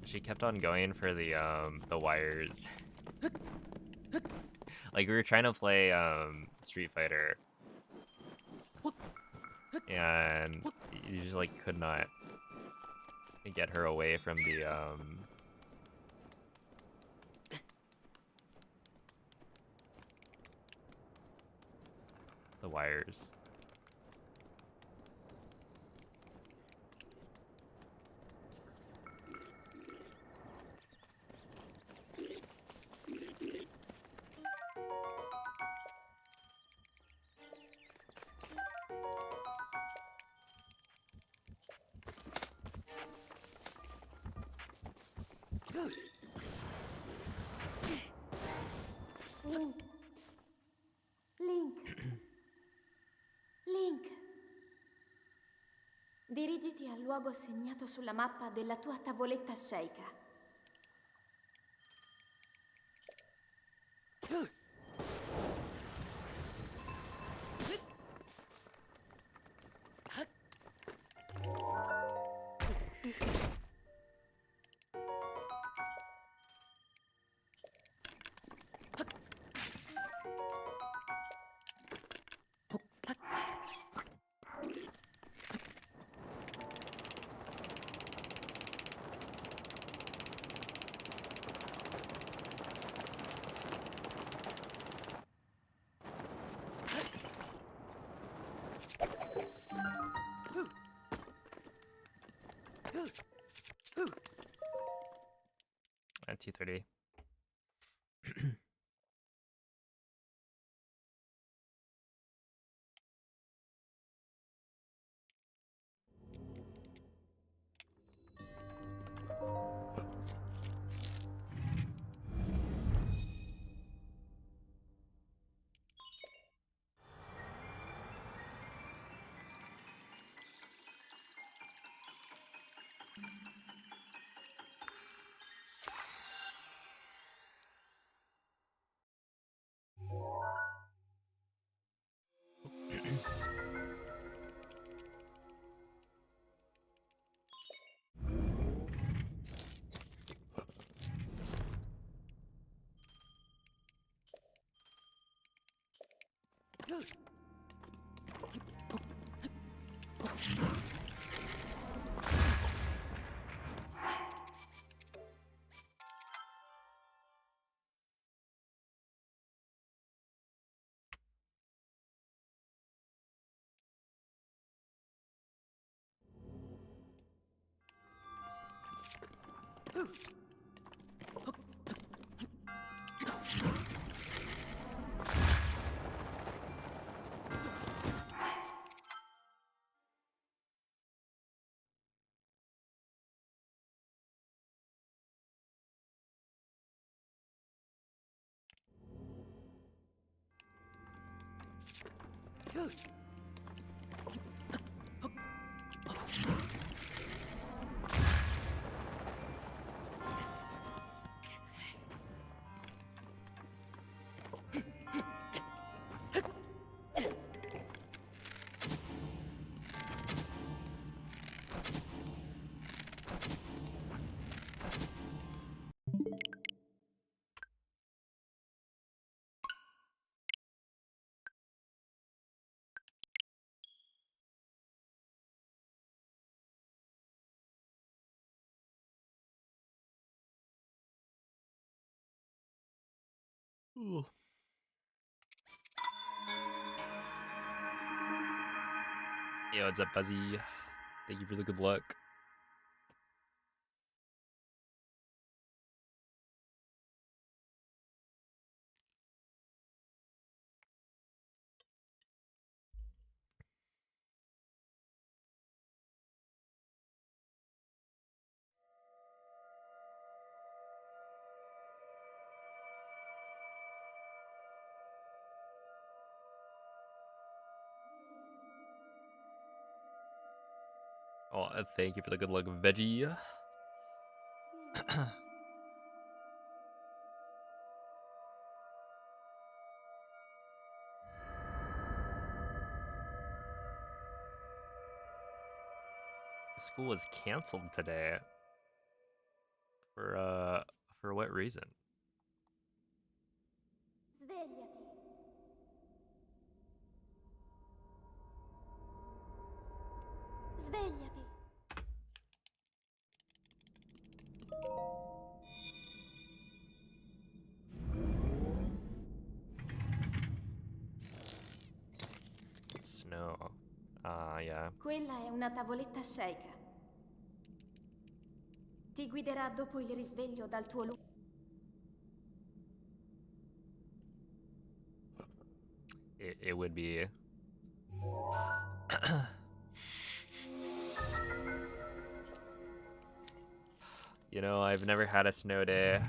She kept on going for the wires. Like, we were trying to play Street Fighter, and you just like could not get her away from the wires. Dirigiti al luogo segnato sulla mappa della tua tavoletta sceika. At 2:30. Ooh. Yo, what's up, Fuzzy? Thank you for the good luck. Oh, thank you for the good luck, Veggie. School was canceled today. For what reason? Svegliati. Svegliati. Snow. Yeah. Quella è una tavoletta sceika. Ti guiderà dopo il risveglio dal tuo luogo. It would be. You know, I've never had a snow day.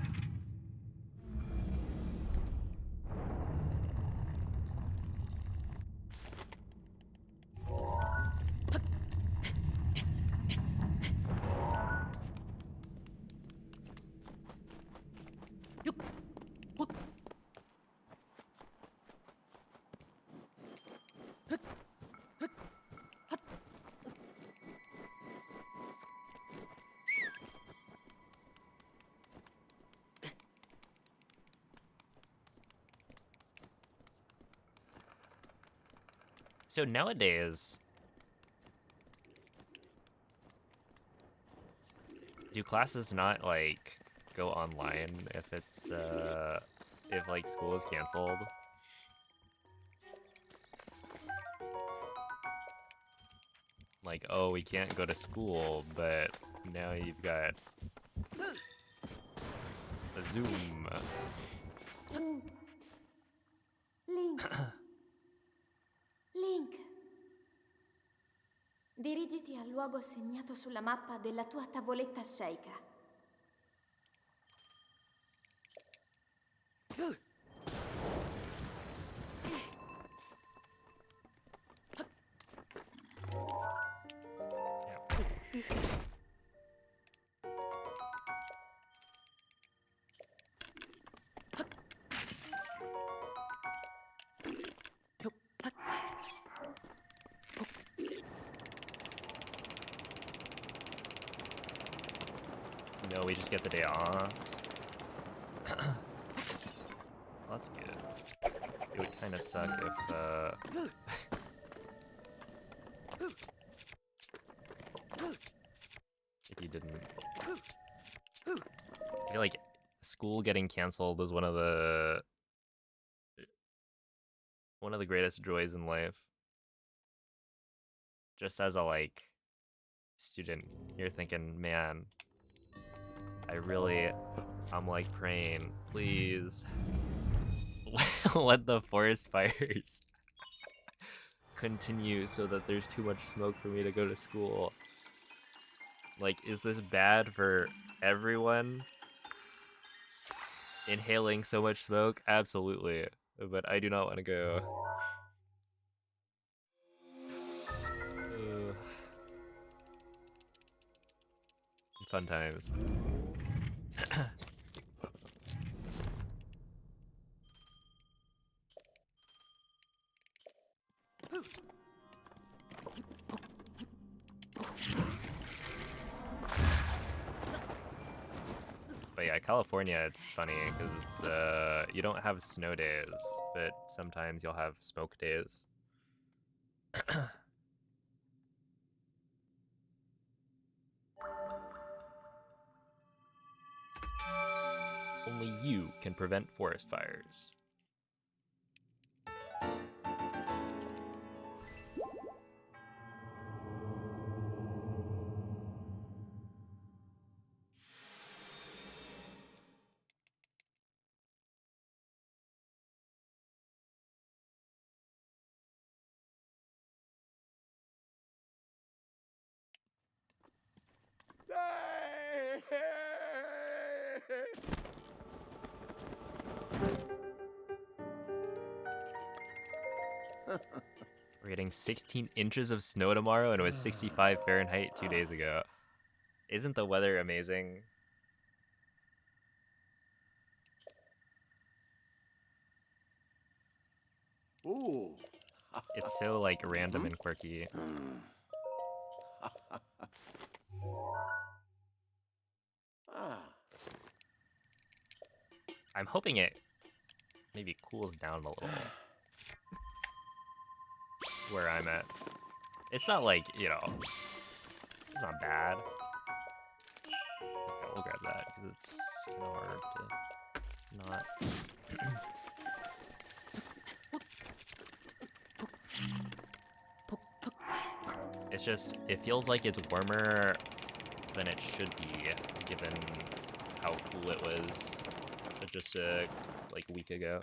So nowadays, do classes not like go online if it's if like school is canceled? Like, oh, we can't go to school, but now you've got a Zoom. Link. Link. Dirigiti al luogo segnato sulla mappa della tua tavoletta sceicca. No, we just get the day off. That's good. It would kind of suck if you didn't. I feel like school getting canceled is one of the greatest joys in life. Just as a like student, you're thinking, man, I'm like praying, please let the forest fires continue so that there's too much smoke for me to go to school. Like, is this bad for everyone? Inhaling so much smoke? Absolutely. But I do not want to go. Fun times. But yeah, California, it's funny because it's you don't have snow days, but sometimes you'll have smoke days. Only you can prevent forest fires. We're getting 16 inches of snow tomorrow, and it was 65 Fahrenheit 2 days ago. Isn't the weather amazing? Ooh. It's so like random and quirky. I'm hoping it maybe cools down a little where I'm at. It's not like, you know, it's not bad. Okay, we'll grab that because it's kind of hard to not. It's just, it feels like it's warmer than it should be, given how cool it was just like a week ago.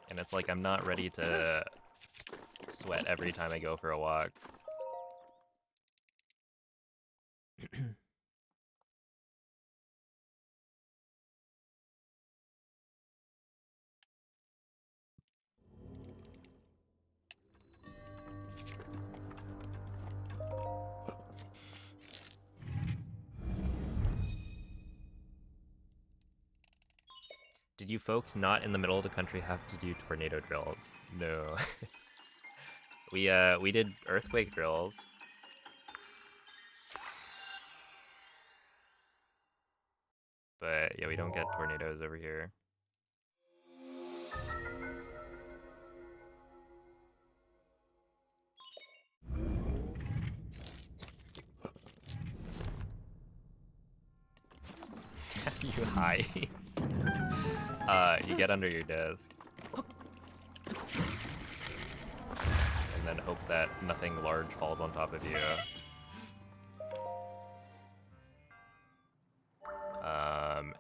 And it's like I'm not ready to sweat every time I go for a walk. Did you folks not in the middle of the country have to do tornado drills? No. We did earthquake drills. But yeah, we don't get tornadoes over here. You hide. You get under your desk. And then hope that nothing large falls on top of you.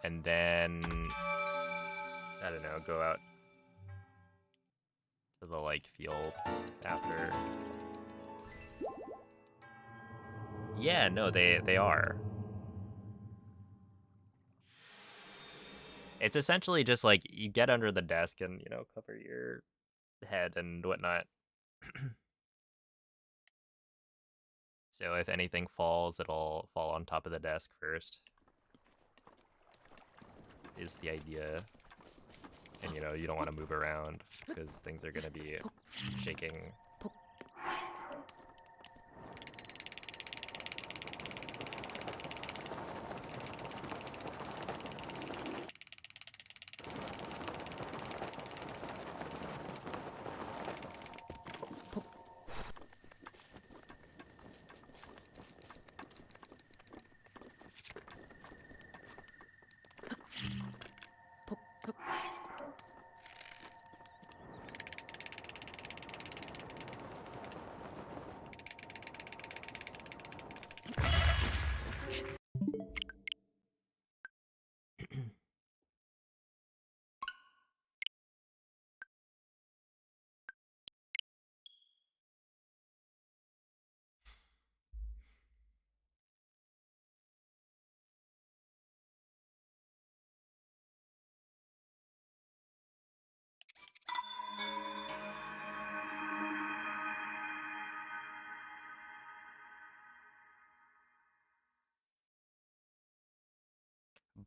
And then, I don't know, go out to the, like, field after. Yeah, no, they are. It's essentially just like you get under the desk and, you know, cover your head and whatnot. So if anything falls, it'll fall on top of the desk first. Is the idea. And, you know, you don't want to move around because things are going to be shaking.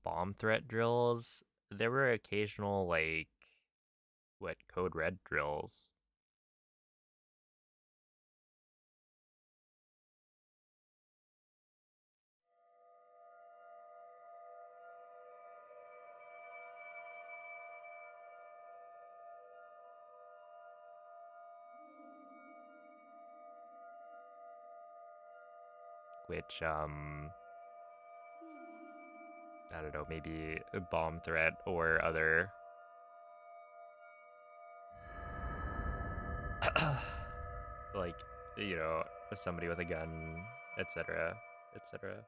Bomb threat drills. There were occasional, like, what, code red drills. Which, I don't know, maybe a bomb threat or other. Like, you know, somebody with a gun, etc., etc.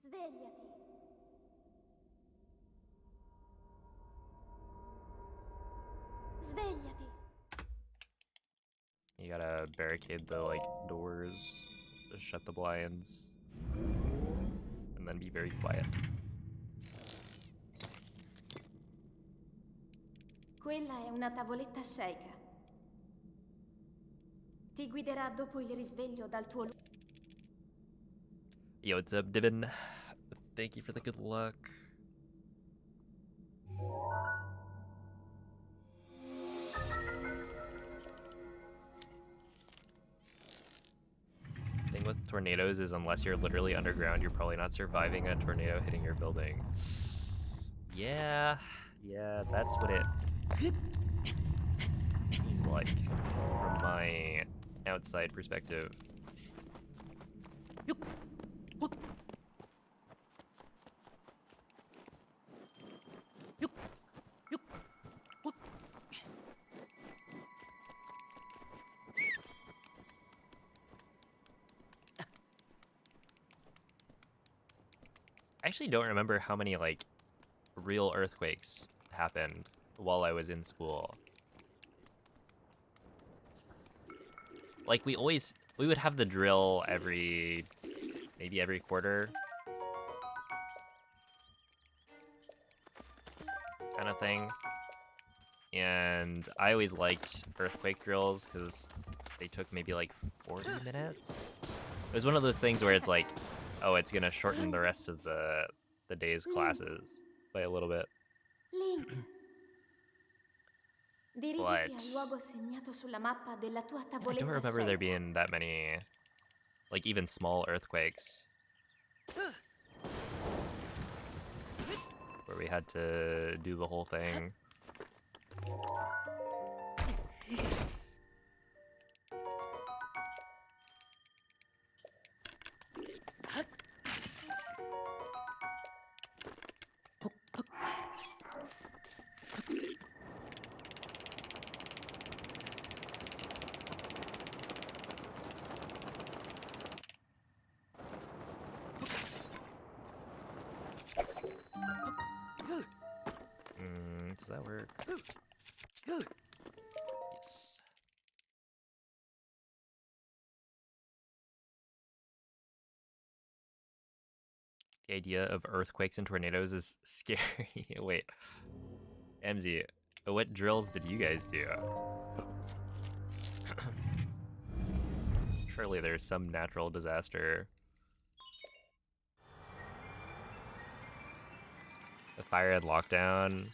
Svegliati. Svegliati. You gotta barricade the, like, doors, shut the blinds, and then be very quiet. Quella è una tavoletta sceicca. Ti guiderà dopo il risveglio dal tuo luogo. Yo, what's up, Dibin? Thank you for the good luck. Thing with tornadoes is unless you're literally underground, you're probably not surviving a tornado hitting your building. Yeah, that's what it seems like from my outside perspective. I actually don't remember how many, like, real earthquakes happened while I was in school. Like, we would have the drill maybe every quarter. Kind of thing. And I always liked earthquake drills because they took maybe like 40 minutes. It was one of those things where it's like, Oh, it's gonna shorten the rest of the day's classes by a little bit. Link, dirigiti But al luogo segnato sulla mappa della tua I don't tavoletta remember there scelta. being that many, like, even small earthquakes where we had to do the whole thing. Does that work? Yes. The idea of earthquakes and tornadoes is scary. Wait. MZ, what drills did you guys do? Surely there's some natural disaster. The fire had lockdown.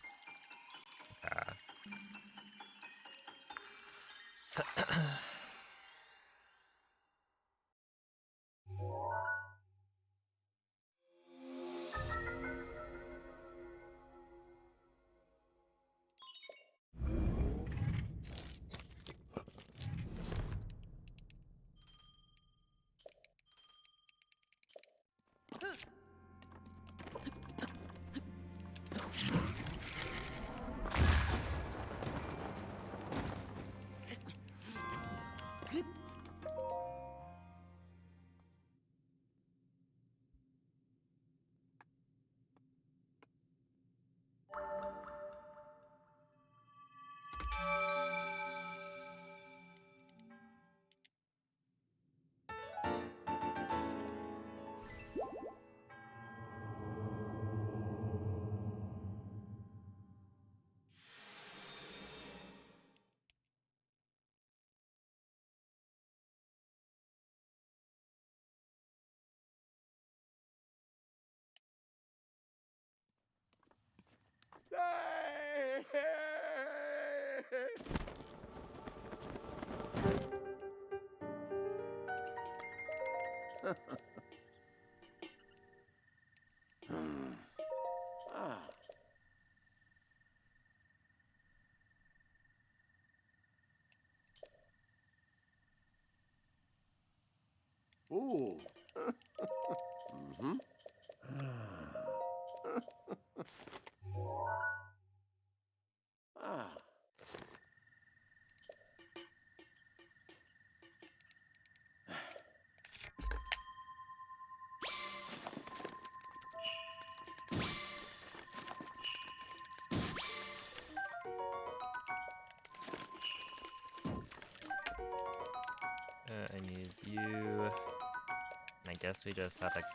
Ooh. Ah. I need you. I guess we just have to go.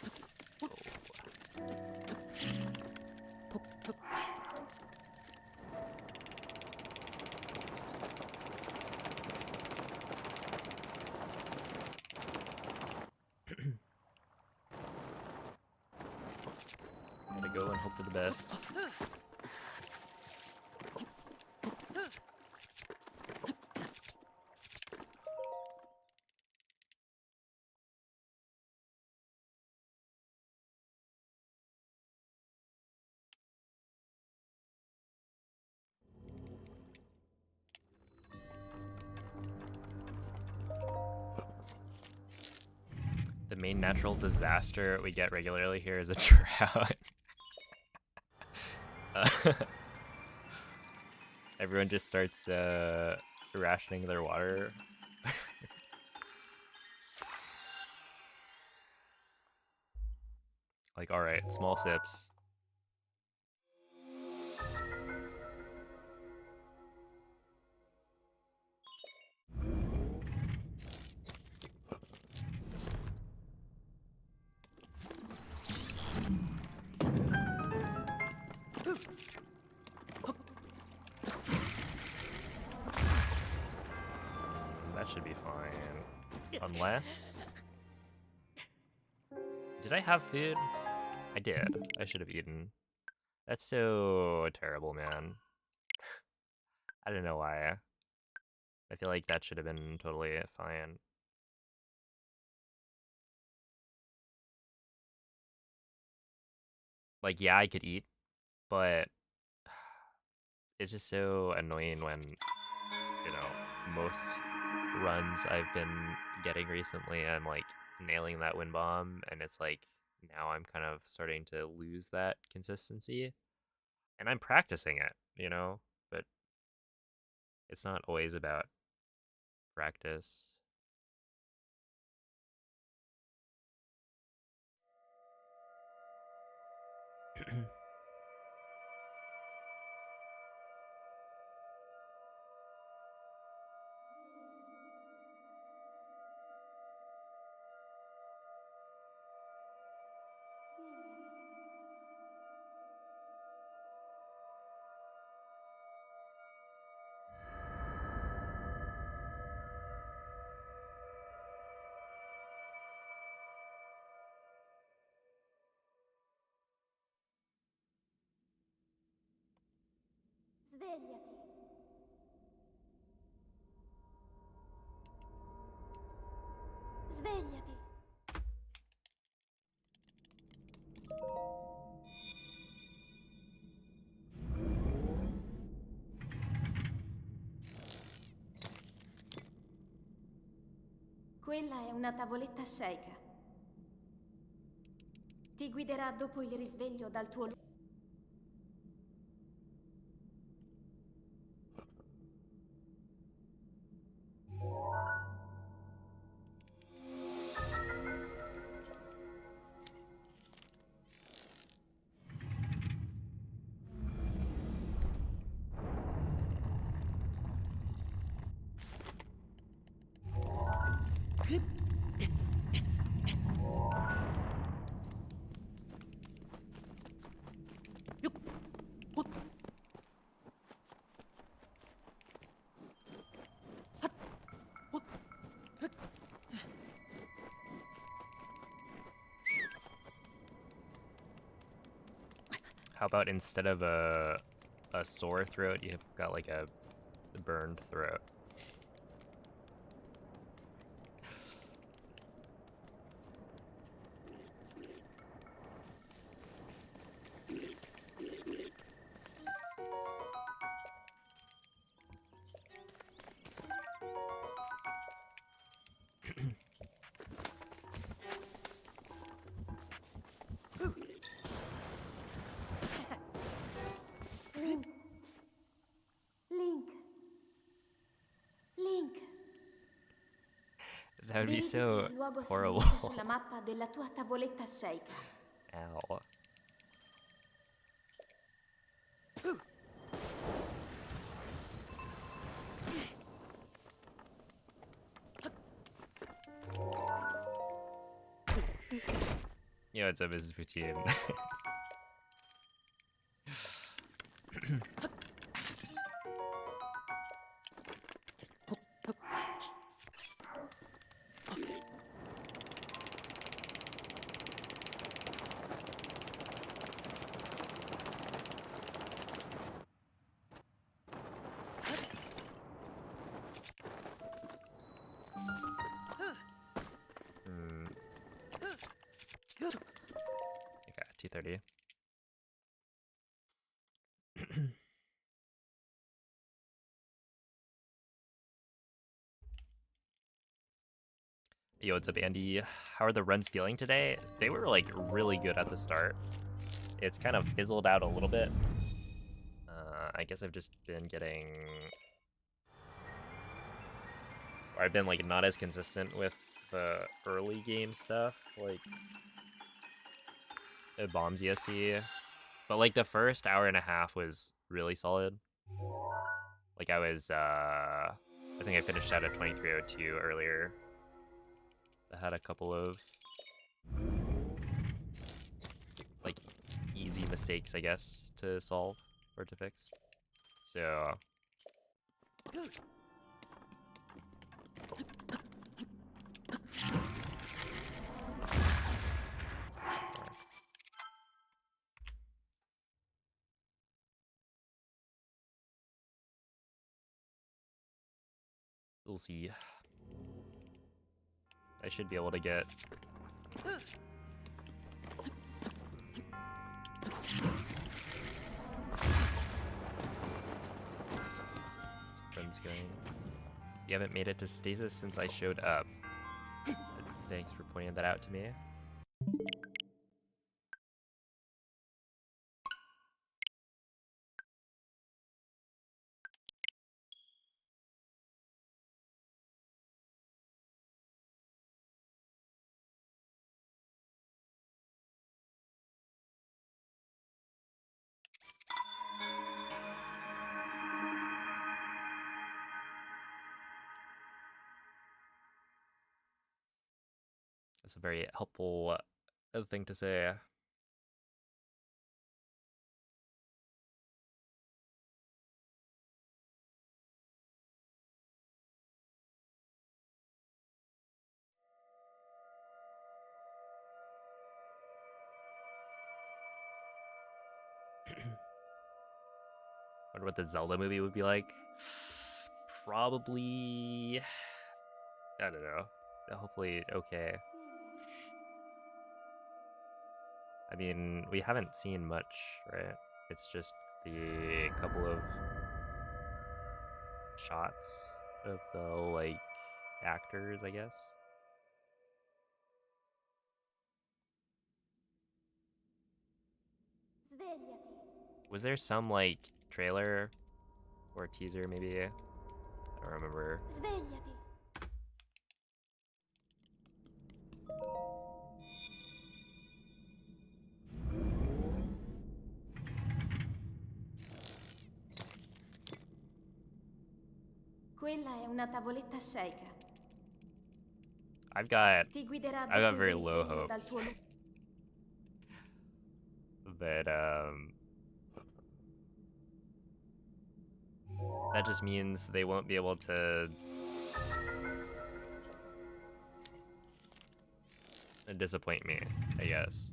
Gotta go and hope for the best. The main natural disaster we get regularly here is a drought. Everyone just starts rationing their water. Like, alright, small sips. That should be fine. Unless... Did I have food? I did. I should have eaten. That's so terrible, man. I don't know why. I feel like that should have been totally fine. Like, yeah, I could eat, but it's just so annoying when, you know, most runs I've been getting recently, I'm like nailing that wind bomb, and it's like now I'm kind of starting to lose that consistency. And I'm practicing it, you know, but it's not always about practice. Svegliati. Svegliati. Quella è una tavoletta sceicca. Ti guiderà dopo il risveglio dal tuo luogo. How about instead of a sore throat, you've got like a burned throat? Link. Link. Link. That would be Dirigiti so al luogo horrible. assorbito sulla mappa della tua tavoletta sceicca. Ow. Yo, what's up, Mrs. Poutine? Okay, 230. Yo, what's up, Andy? How are the runs feeling today? They were like really good at the start. It's kind of fizzled out a little bit. I guess I've just been getting... Or I've been like not as consistent with the early game stuff, like bombs ESC. But like the first hour and a half was really solid. Like I was, I think I finished out at 23:02 earlier. I had a couple of like easy mistakes, I guess, to solve or to fix. So We'll see. I should be able to get... Friends going. You haven't made it to Stasis since I showed up. Thanks for pointing that out to me. That's a very helpful thing to say. Wonder what the Zelda movie would be like. Probably... I don't know. Hopefully okay. I mean, we haven't seen much, right? It's just the couple of shots of the, like, actors, I guess. Svegliati. Was there some, like, trailer or teaser, maybe? I don't remember. Svegliati. Quella è una tavoletta sceicca. I've got Ti guiderà very dopo il low risveglio dal hopes. tuo But, that just means they won't be able to disappoint me, I guess.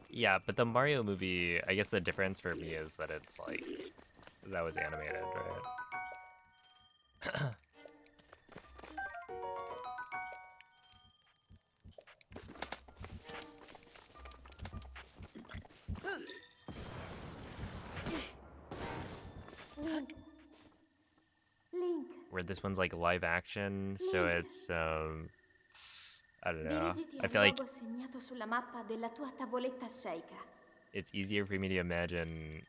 Yeah, but the Mario movie, I guess the difference for me is that it's like, that was animated, right? Link. Where this one's like live action, so it's, I don't know. Dirigiti I al feel like luogo segnato sulla mappa della tua tavoletta sceicca. it's easier for me to imagine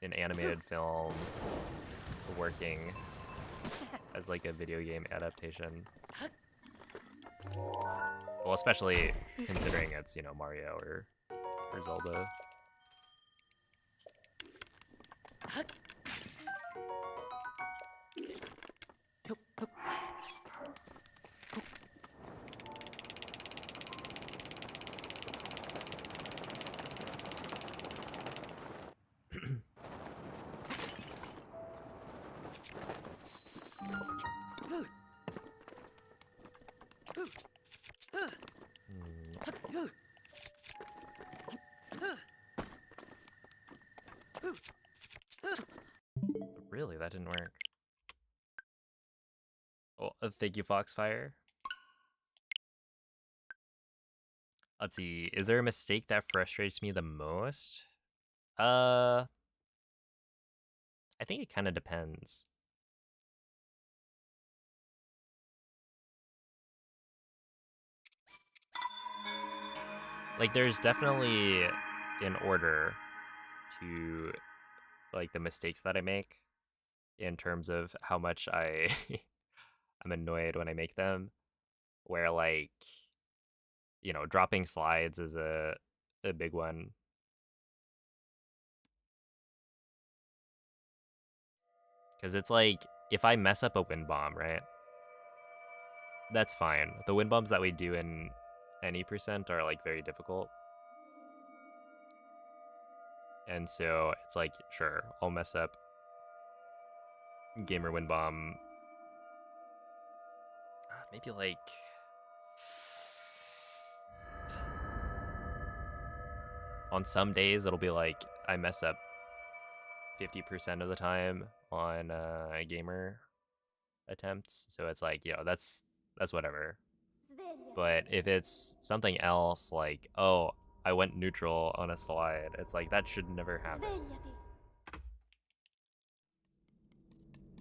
an animated film working as like a video game adaptation. Well, especially considering it's, you know, Mario or Zelda. Really, that didn't work. Oh, thank you, Foxfire. Let's see. Is there a mistake that frustrates me the most? I think it kind of depends. Like, there's definitely an order to, like, the mistakes that I make in terms of how much I'm annoyed when I make them. Where, like, you know, dropping slides is a big one. Because it's like, if I mess up a wind bomb, right? That's fine. The wind bombs that we do in any percent are like very difficult. And so it's like, sure, I'll mess up gamer wind bomb. Maybe like on some days it'll be like I mess up 50% of the time on gamer attempts. So it's like, you know, that's whatever. But if it's something else like, oh, I went neutral on a slide, it's like that should never happen.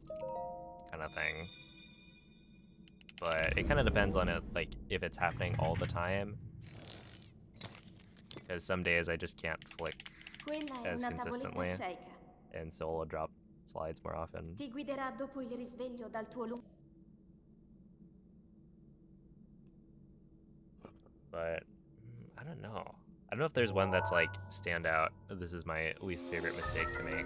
Svegliati. Kind of thing. But it kind of depends on it, like if it's happening all the time. Because some days I just can't flick Quella è as una consistently, tavoletta shake. and so I'll drop slides more often. Ti guiderà dopo il risveglio dal tuo lungo. But I don't know. I don't know if there's one that's like stand out. This is my least favorite mistake to make.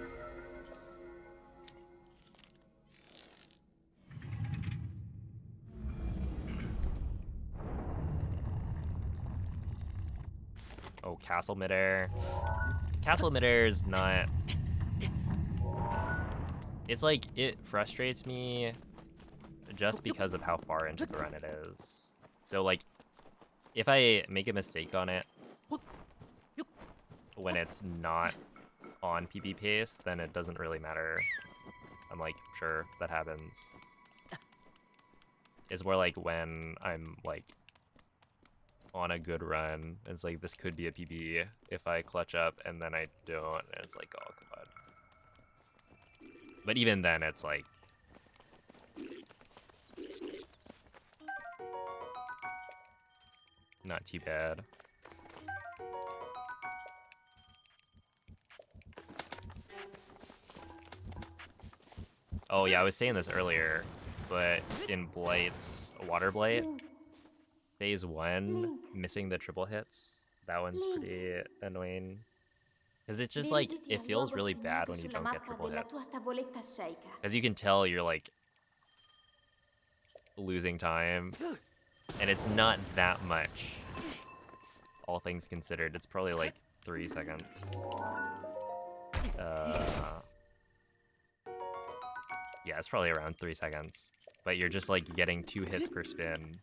Oh, castle midair. Castle midair is not. It's like, it frustrates me just because of how far into the run it is. So like, if I make a mistake on it when it's not on PB pace, then it doesn't really matter. I'm like, sure, that happens. It's more like when I'm like on a good run, it's like this could be a PB if I clutch up and then I don't, and it's like, oh god. But even then, it's like, not too bad. Oh yeah, I was saying this earlier, but in Blight's Water Blight, phase 1, missing the triple hits, that one's pretty annoying. Because it's just like, it feels really bad when you don't get triple hits. Because you can tell you're like losing time, and it's not that much. All things considered, it's probably like 3 seconds. Yeah, it's probably around 3 seconds. But you're just like getting 2 hits per spin.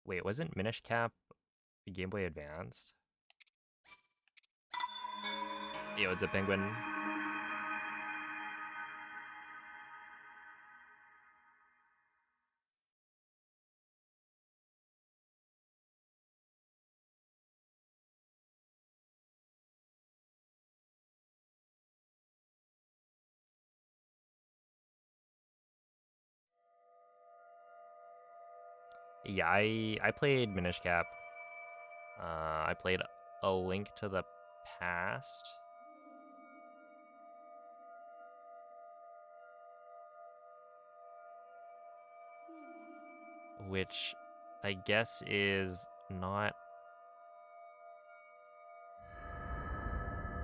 Wait, wasn't Minish Cap Game Boy Advanced? Yo, it's a penguin. Yeah, I played Minish Cap. I played A Link to the Past. Which I guess is not...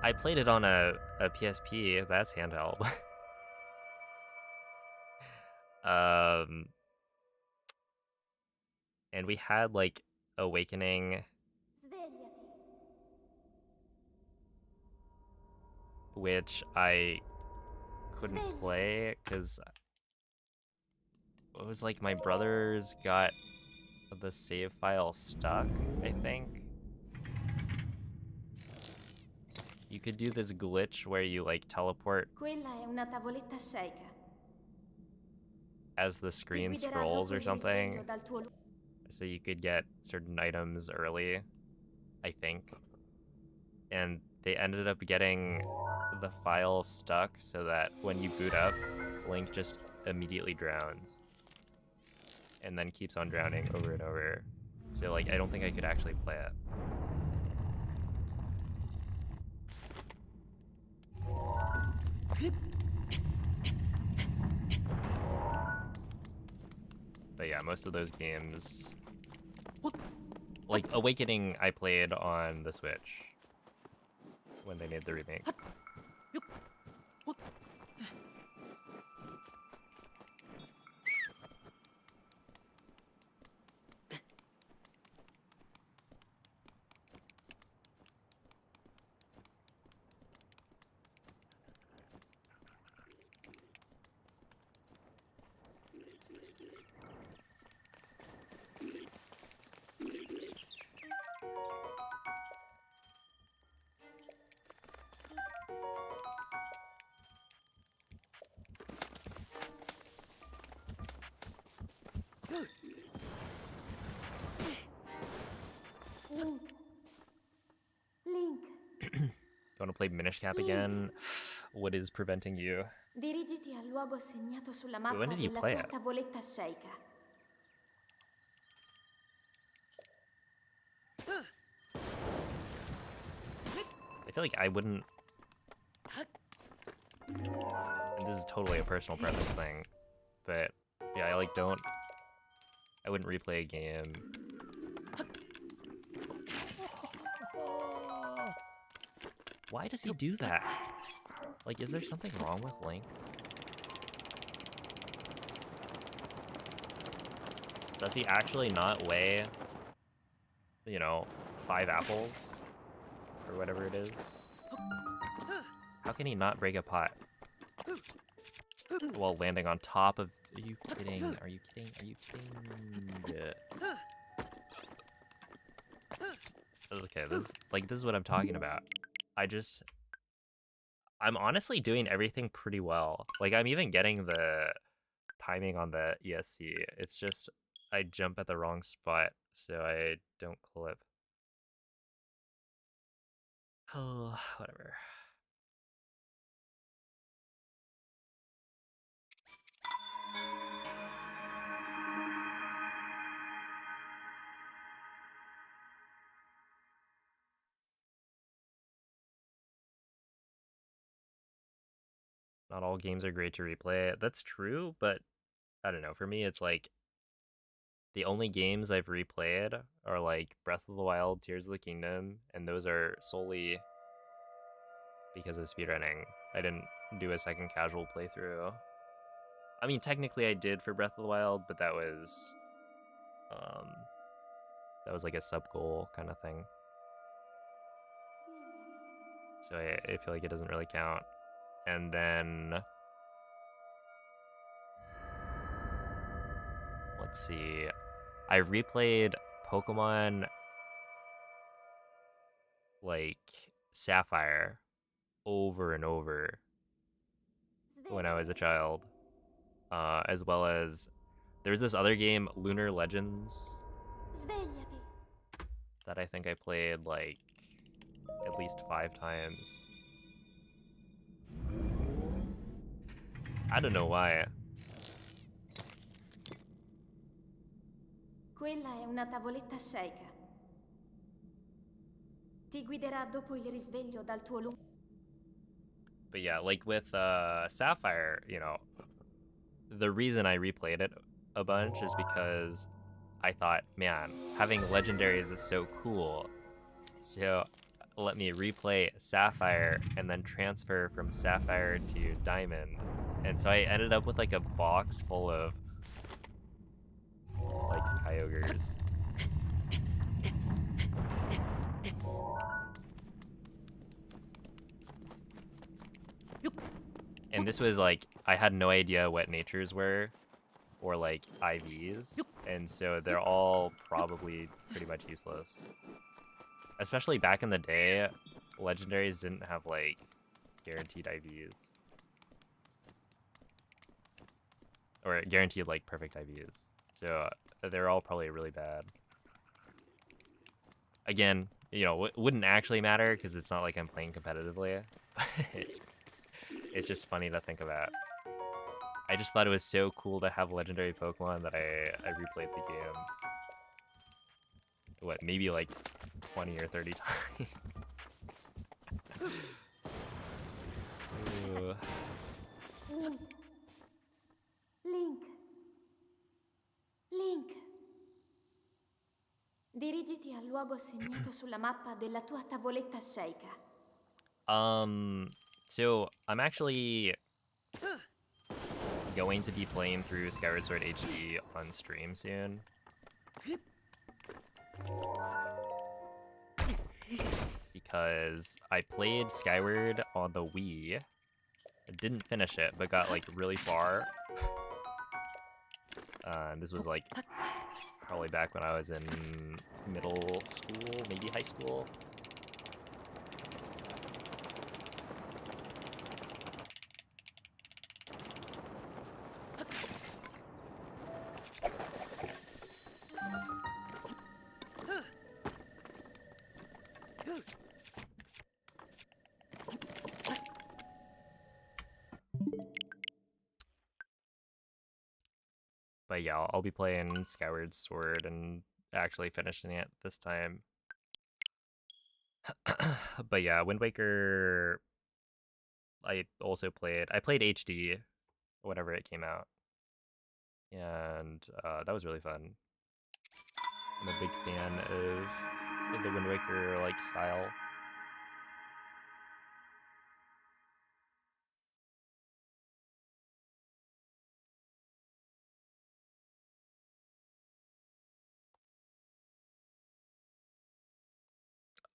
I played it on a PSP, that's handheld. And we had like Awakening, which I couldn't play because It was like my brothers got the save file stuck, I think. You could do this glitch where you like teleport Quella è una tavoletta sceicca. as the Ti screen guiderà scrolls dopo or il risveglio something, dal tuo so you could get certain items early, I think. And they ended up getting the file stuck so that when you boot up, Link just immediately drowns. And then keeps on drowning over and over. So like, I don't think I could actually play it. But yeah, most of those games, like Awakening, I played on the Switch when they made the remake. Link. Link. You want to play Minish Cap again? What is preventing you? Dirigiti al luogo segnato sulla When mappa did you della play tua it? tavoletta sceicca. I feel like I wouldn't. And this is totally a personal preference thing, but yeah, I like don't. I wouldn't replay a game. Why does he do that? Like, is there something wrong with Link? Does he actually not weigh, you know, 5 apples? Or whatever it is? How can he not break a pot? While landing on top of... Are you kidding? Are you kidding? Are you kidding? Yeah. Okay, this is what I'm talking about. I'm honestly doing everything pretty well. Like, I'm even getting the timing on the ESC. It's just, I jump at the wrong spot, so I don't clip. Oh, whatever. Not all games are great to replay. That's true, but I don't know. For me, it's like the only games I've replayed are like Breath of the Wild, Tears of the Kingdom, and those are solely because of speedrunning. I didn't do a second casual playthrough. I mean, technically I did for Breath of the Wild, but that was like a sub goal kind of thing. So I feel like it doesn't really count. And then let's see. I replayed Pokemon like Sapphire over and over when I was a child. As well as there's this other game, Lunar Legends, Svegliati. that I think I played like at least 5 times. I don't know why. Quella è una tavoletta sceicca. Ti guiderà dopo il risveglio dal tuo lungo... But yeah, like with Sapphire, you know, the reason I replayed it a bunch is because I thought, man, having legendaries is so cool. So let me replay Sapphire and then transfer from Sapphire to Diamond. And so I ended up with like a box full of like Kyogres. And this was like, I had no idea what natures were or like IVs, and so they're all probably pretty much useless. Especially back in the day, legendaries didn't have like guaranteed IVs. Or guaranteed like perfect IVs. So they're all probably really bad. Again, you know, wouldn't actually matter because it's not like I'm playing competitively. It's just funny to think about. I just thought it was so cool to have legendary Pokemon that I replayed the game. What, maybe like 20 or 30 times. Ooh. Link. Link. Link. Dirigiti al luogo segnato sulla mappa della tua tavoletta sceicca. So I'm actually going to be playing through Skyward Sword HD on stream soon. Because I played Skyward on the Wii. I didn't finish it, but got like really far. This was like probably back when I was in middle school, maybe high school. But yeah, I'll be playing Skyward Sword and actually finishing it this time. But yeah, Wind Waker, I played HD whenever it came out. And that was really fun. I'm a big fan of the Wind Waker like style.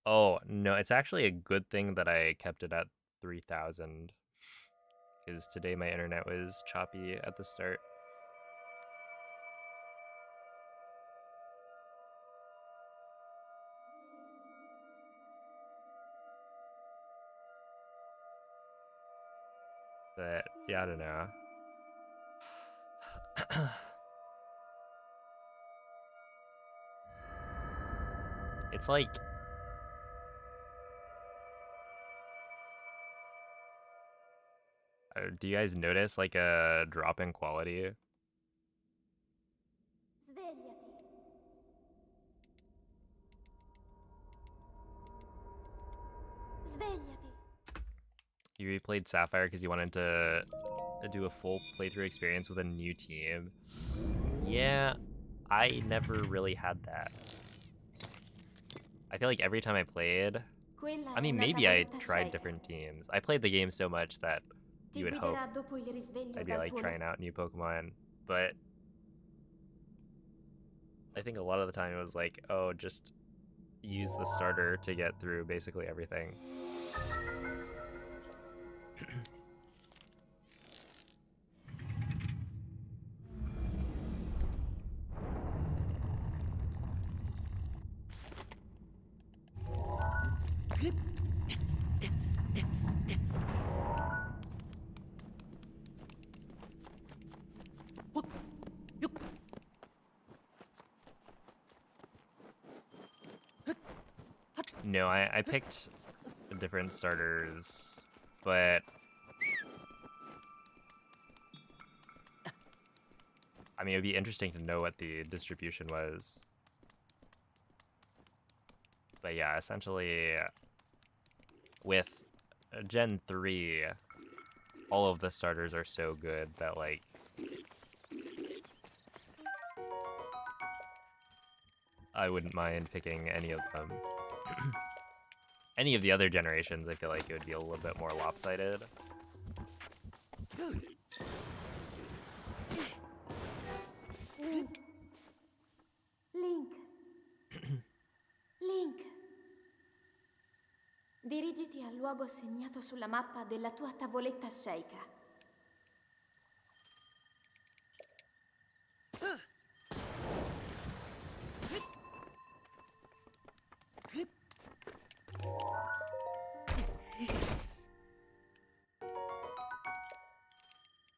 Oh, no, it's actually a good thing that I kept it at 3000. Because today my internet was choppy at the start. But yeah, I don't know. It's like... do you guys notice like a drop in quality? Svegliati. Svegliati. You replayed Sapphire because you wanted to do a full playthrough experience with a new team. Yeah, I never really had that. I feel like every time I played, Quella I è mean, una maybe I tavoletta tried sceicca. different teams. I played the game so much that Ti you would hope guiderà dopo il risveglio I'd be dal like tuo trying out new Pokemon, but I think a lot of the time it was like, oh, just use the starter to get through basically everything. No, I picked different starters, but I mean, it would be interesting to know what the distribution was. But yeah, essentially, with Gen 3, all of the starters are so good that, like, I wouldn't mind picking any of them. Any of the other generations, I feel like it would be a little bit more lopsided. Link. Link. Link. Dirigiti al luogo segnato sulla mappa della tua tavoletta sceicca.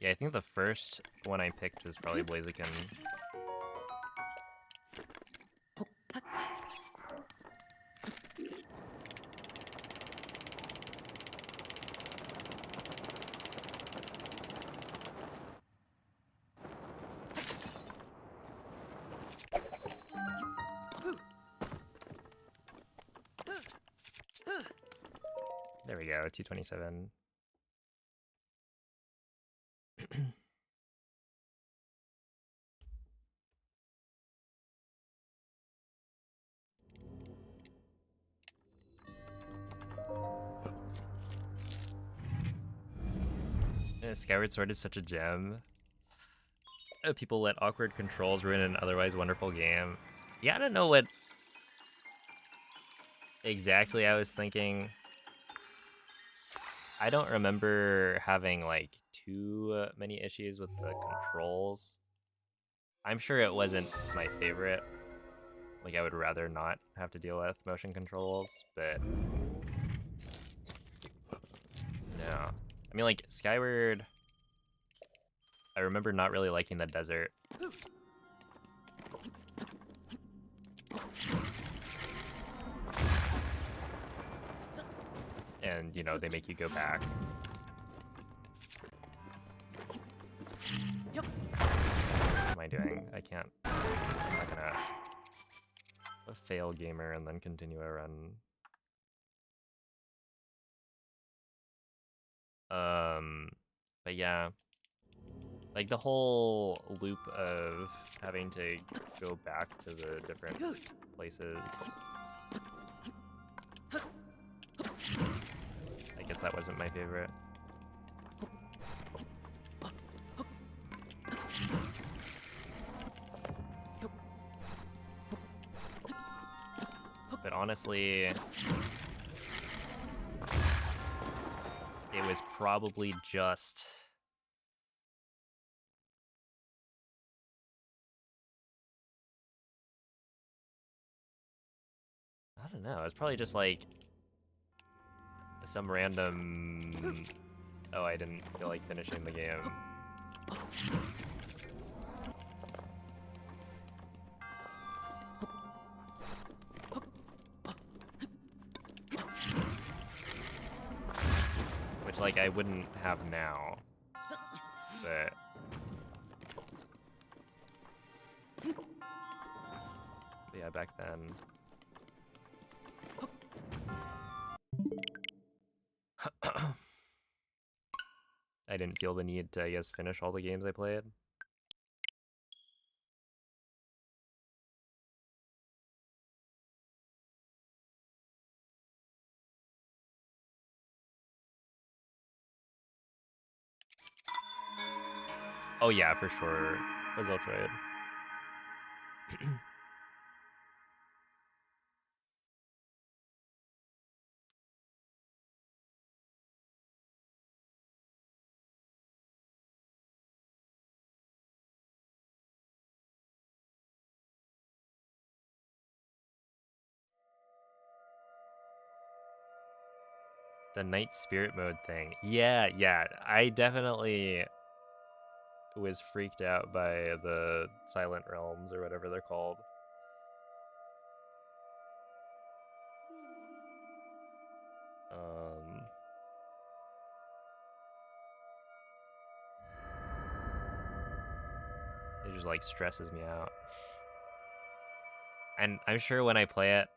Yeah, I think the first one I picked was probably Blaziken. There we go, 227. Skyward Sword is such a gem. People let awkward controls ruin an otherwise wonderful game. Yeah, I don't know what exactly I was thinking. I don't remember having like too many issues with the controls. I'm sure it wasn't my favorite. Like, I would rather not have to deal with motion controls, but no. I mean, like, Skyward, I remember not really liking the desert. And, you know, they make you go back. What am I doing? I can't. I'm not gonna fail gamer and then continue a run. But yeah. Like, the whole loop of having to go back to the different places. I guess that wasn't my favorite. But honestly, it was probably just I don't know, it's probably just like some random oh, I didn't feel like finishing the game. Which, like, I wouldn't have now. But yeah, back then. I didn't feel the need to, I guess, finish all the games I played. Oh yeah, for sure. Was Ultraid. The night spirit mode thing. Yeah. I definitely was freaked out by the Silent Realms or whatever they're called. It just like stresses me out. And I'm sure when I play it,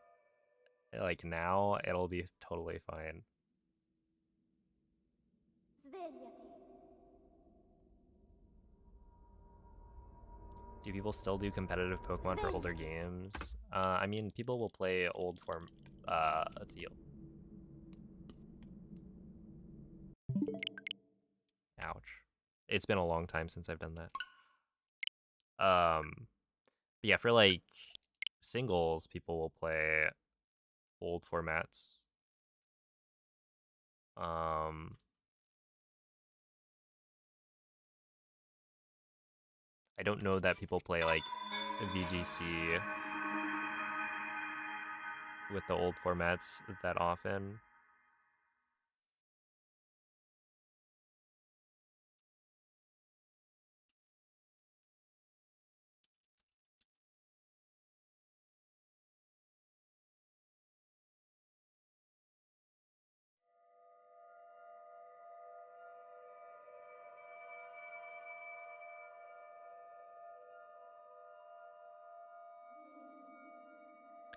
like now, it'll be totally fine. Do people still do competitive Pokemon for older games? I mean, people will play old form. Let's see. Ouch. It's been a long time since I've done that. But yeah, for like singles, people will play old formats. I don't know that people play like VGC with the old formats that often.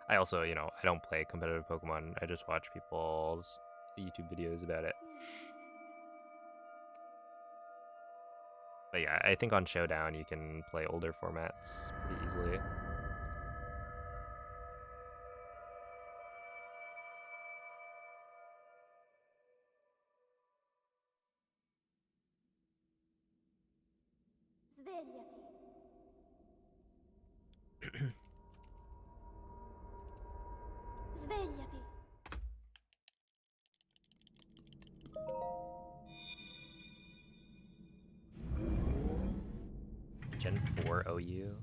I also, you know, I don't play competitive Pokemon. I just watch people's YouTube videos about it. But yeah, I think on Showdown you can play older formats pretty easily. Svegliati. Svegliati. Gen 4 OU.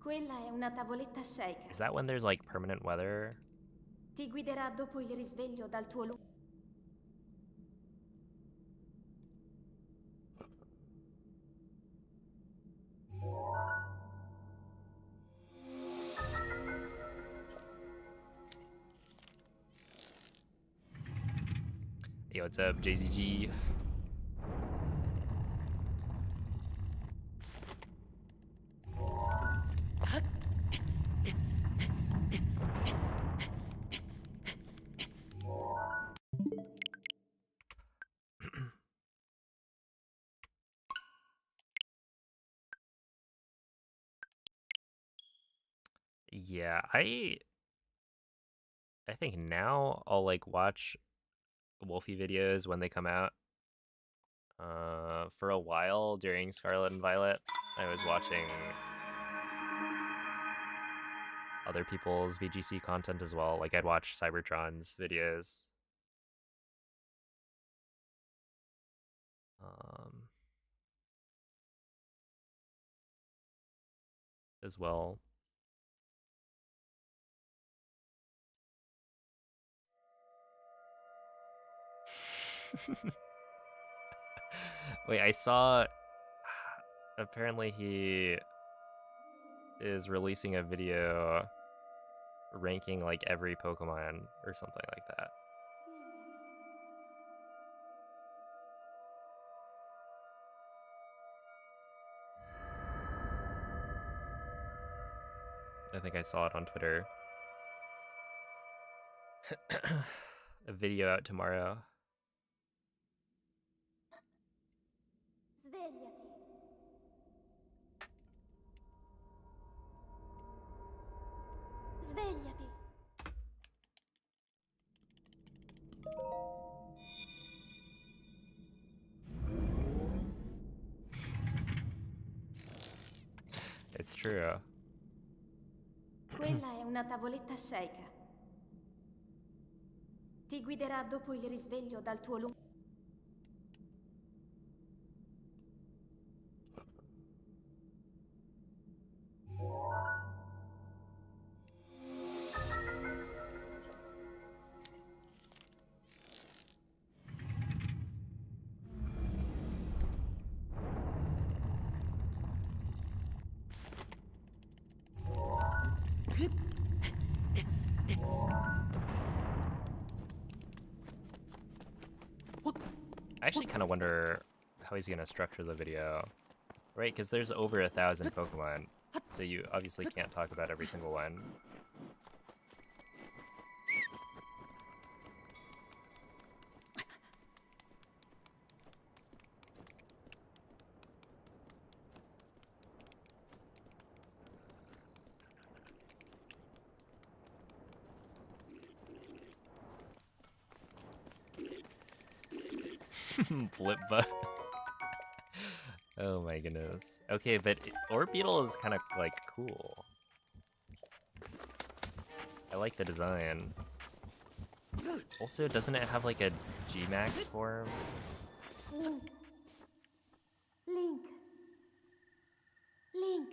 Quella è una tavoletta Is shake. that when there's like permanent weather? Ti guiderà dopo il risveglio dal tuo Yo, what's up, JZG? Yeah, I think now I'll like watch Wolfie videos when they come out. For a while during Scarlet and Violet, I was watching other people's VGC content as well. Like I'd watch Cybertron's videos. As well. Wait, I saw apparently he is releasing a video ranking like every Pokemon or something like that. I think I saw it on Twitter. A video out tomorrow. Svegliati. Svegliati. It's true. Quella è una tavoletta shake. Ti guiderà dopo il risveglio dal tuo lungo. I actually kind of wonder how he's gonna structure the video, right? Because there's over 1,000 Pokemon, so you obviously can't talk about every single one. Flip bug. Oh my goodness. Okay, but Orbeetle is kind of like cool. I like the design. Also, doesn't it have like a G-Max form? Link. Link. Link.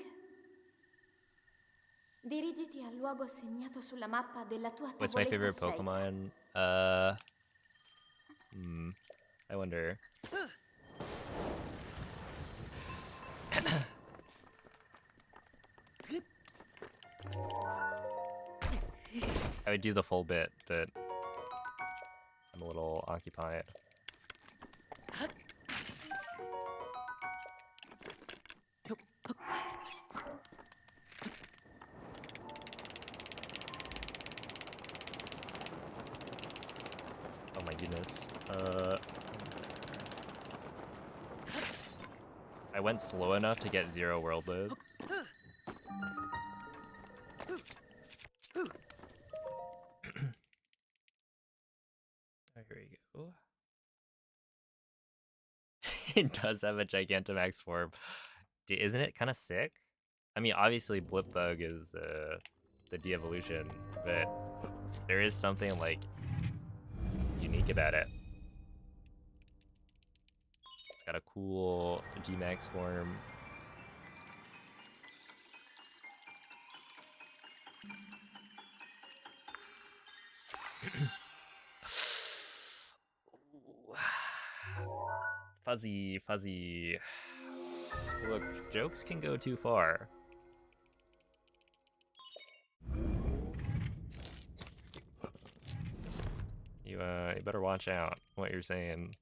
Dirigiti al luogo segnato sulla mappa della tua What's my tavoletta favorite shake. Pokemon? I wonder. I would do the full bit, but I'm a little occupied. goodness. I went slow enough to get 0 world loads. Here we go. It does have a Gigantamax form. Isn't it kind of sick? I mean, obviously Blipbug is the de-evolution, but there is something like unique about it. It's got a cool G-Max form. Fuzzy, fuzzy. Look, jokes can go too far. You better watch out what you're saying.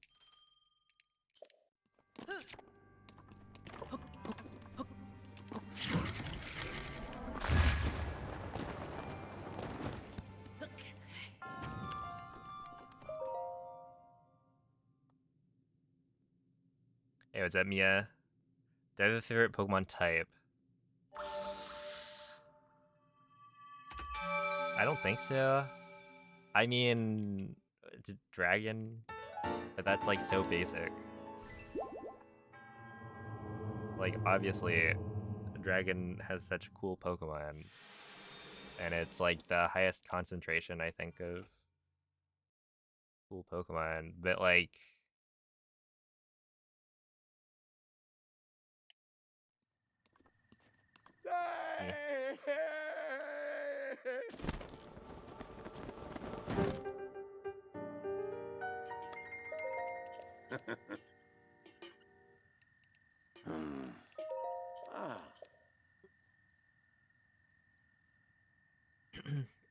Hey, what's up, Mia? Do I have a favorite Pokemon type? I don't think so. I mean, the dragon, but that's like so basic. Like, obviously, a dragon has such a cool Pokemon, and it's like the highest concentration, I think, of cool Pokemon, but like, yeah.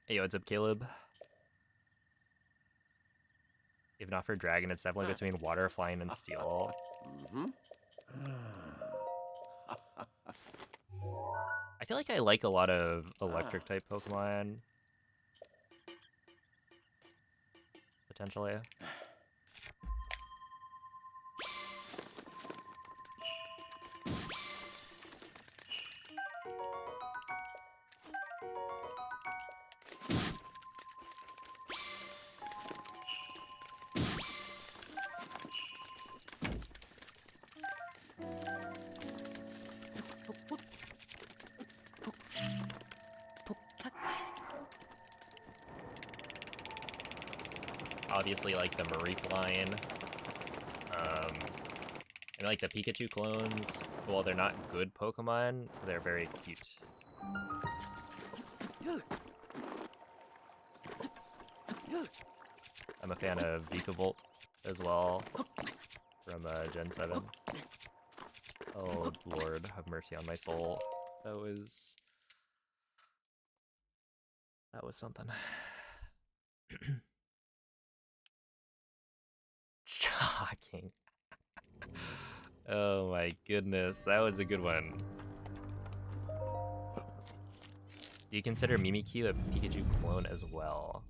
Hey, what's up, Caleb? If not for dragon, it's definitely between water, flying, and steel. I feel like I like a lot of electric type Pokemon. Potentially. Obviously, like the Mareep line, and like the Pikachu clones. Well, they're not good Pokemon. They're very cute. I'm a fan of Vikavolt as well from Gen 7. Oh Lord, have mercy on my soul. That was something. Shocking. Oh my goodness, that was a good one. Do you consider Mimikyu a Pikachu clone as well?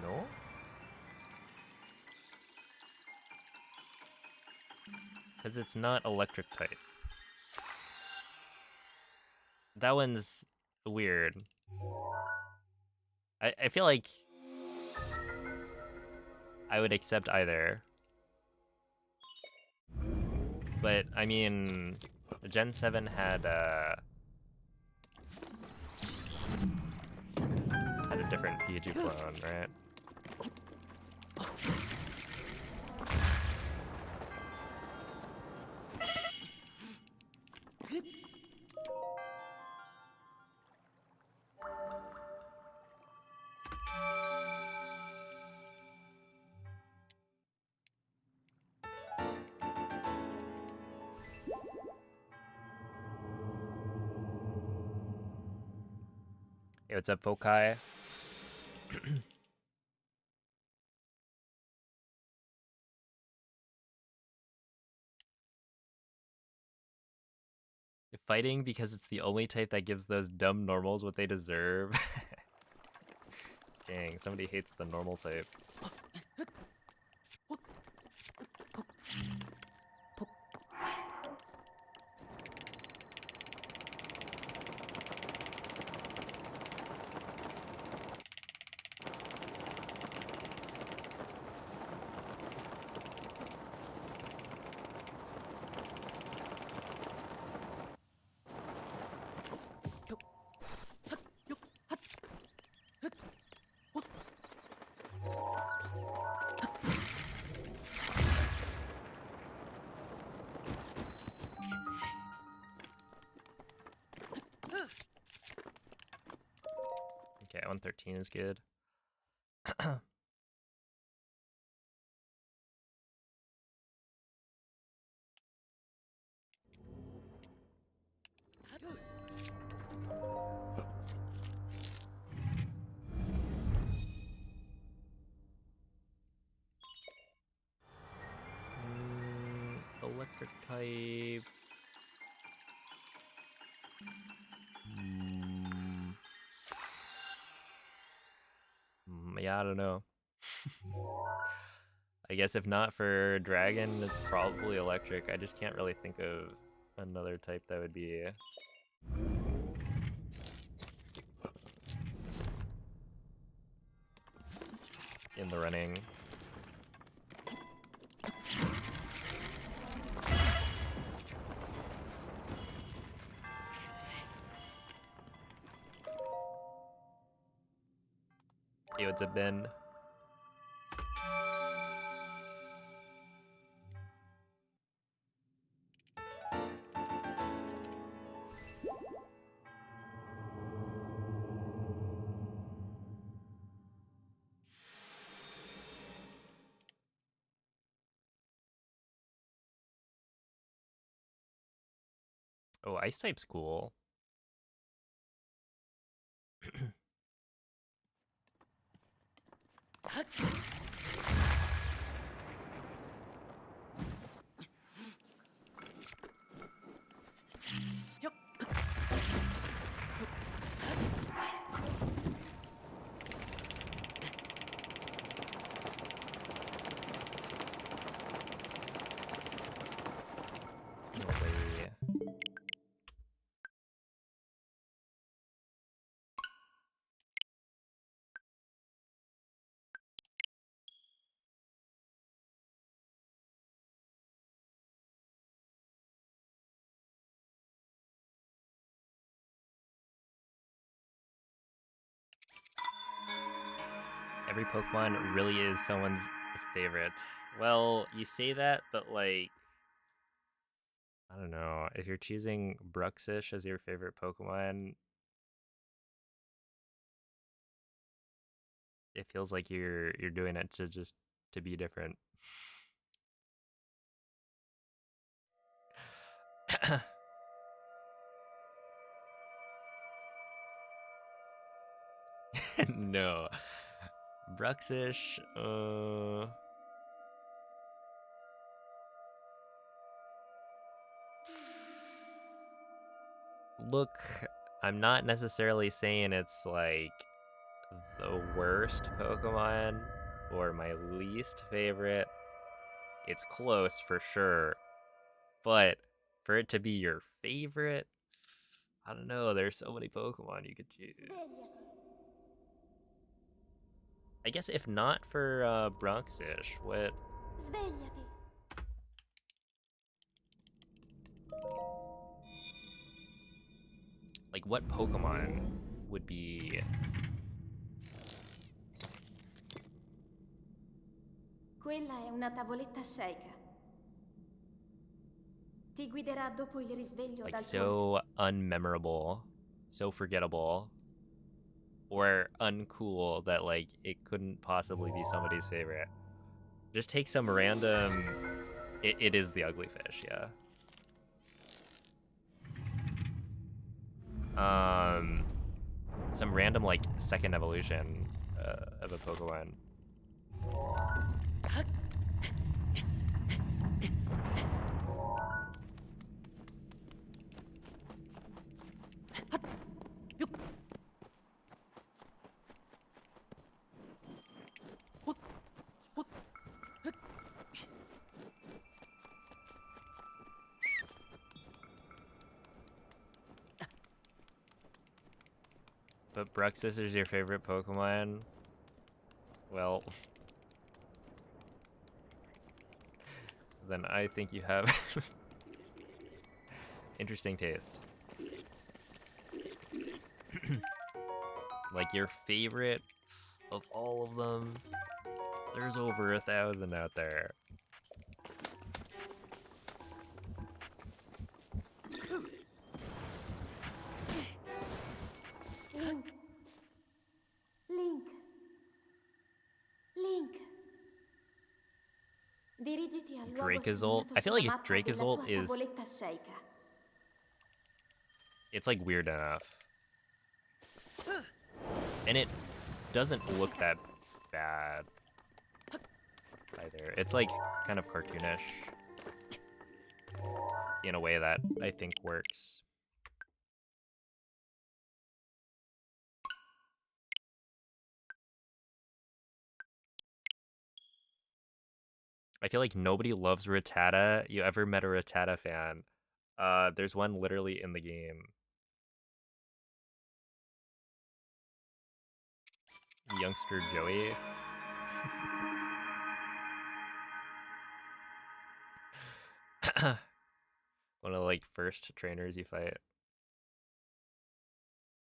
No? Because it's not electric type. That one's weird. I feel like I would accept either. But, I mean, Gen 7 had a different Pikachu clone, right? Hey, what's up, Fokai? Fighting because it's the only type that gives those dumb normals what they deserve. Dang, somebody hates the normal type. Okay, 113 is good. Electric type. Yeah, I don't know. I guess if not for dragon, it's probably electric. I just can't really think of another type that would be in the running. Hey, what's up, Ben? Oh, ice type's cool. No way. Every Pokemon really is someone's favorite. Well, you say that, but like, I don't know. If you're choosing Bruxish as your favorite Pokemon, it feels like you're doing it to just to be different. No. Bruxish, look, I'm not necessarily saying it's like the worst Pokemon or my least favorite. It's close for sure. But for it to be your favorite, I don't know, there's so many Pokemon you could choose. I guess if not for Bruxish, what? Svegliati. Like, what Pokemon would be? Quella è una tavoletta Sheikah. Ti guiderà dopo il risveglio Like, dal so unmemorable, so forgettable, or uncool that like it couldn't possibly be somebody's favorite. Just take some random. It is the ugly fish, yeah. Some random like second evolution of a Pokemon. But Bruxus is your favorite Pokemon? Well, then I think you have interesting taste. Like your favorite of all of them, there's over 1,000 out there. Link. Dirigiti al luogo Dracozolt. segnato I feel sulla like mappa della Dracozolt tua is, tavoletta sceicca. it's like weird enough. And it doesn't look that bad either. It's like kind of cartoonish in a way that I think works. I feel like nobody loves Rattata. You ever met a Rattata fan? There's one literally in the game. Youngster Joey. One of the like first trainers you fight.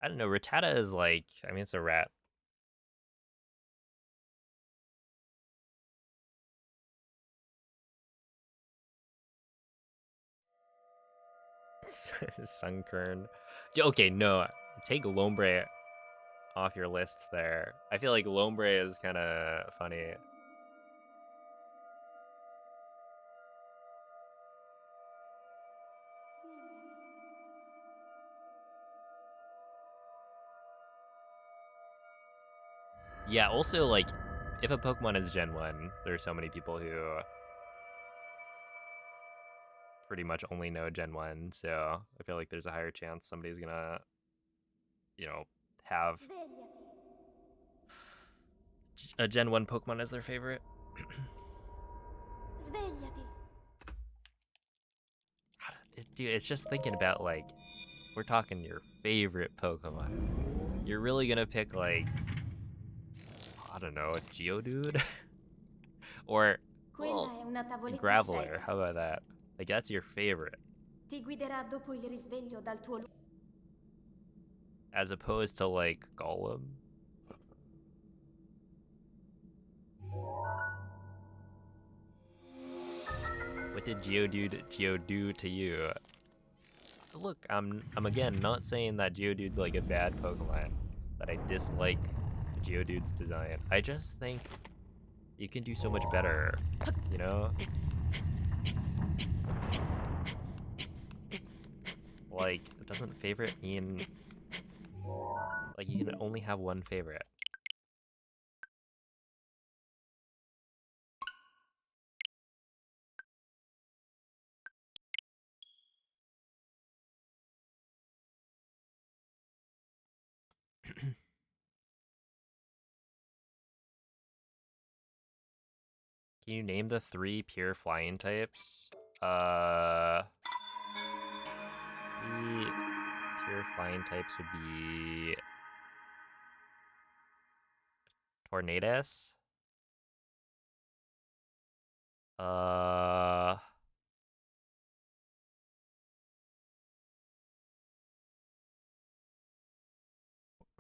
I don't know, Rattata is like, I mean, it's a rat. Sunkern. Okay, no, take Lombre off your list there. I feel like Lombre is kind of funny. Yeah, also, like, if a Pokemon is Gen 1, there's so many people who pretty much only know Gen 1, so I feel like there's a higher chance somebody's gonna, you know, have a Gen 1 Pokemon as their favorite. Svegliati. Dude, it's just thinking about, like, we're talking your favorite Pokemon. You're really gonna pick, like, I don't know, a Geodude? Or, Quella well, è una tavoletta Graveler, sceicca. how about that? Like, that's your favorite. Ti guiderà dopo il risveglio dal tuo As opposed to, like, Golem. What did Geodude to you? Look, I'm again not saying that Geodude's like a bad Pokemon, that I dislike Geodude's design. I just think you can do so much better, you know? Like, doesn't favorite mean like you can only have one favorite? Can you name the 3 pure flying types? The pure flying types would be Tornadus, uh,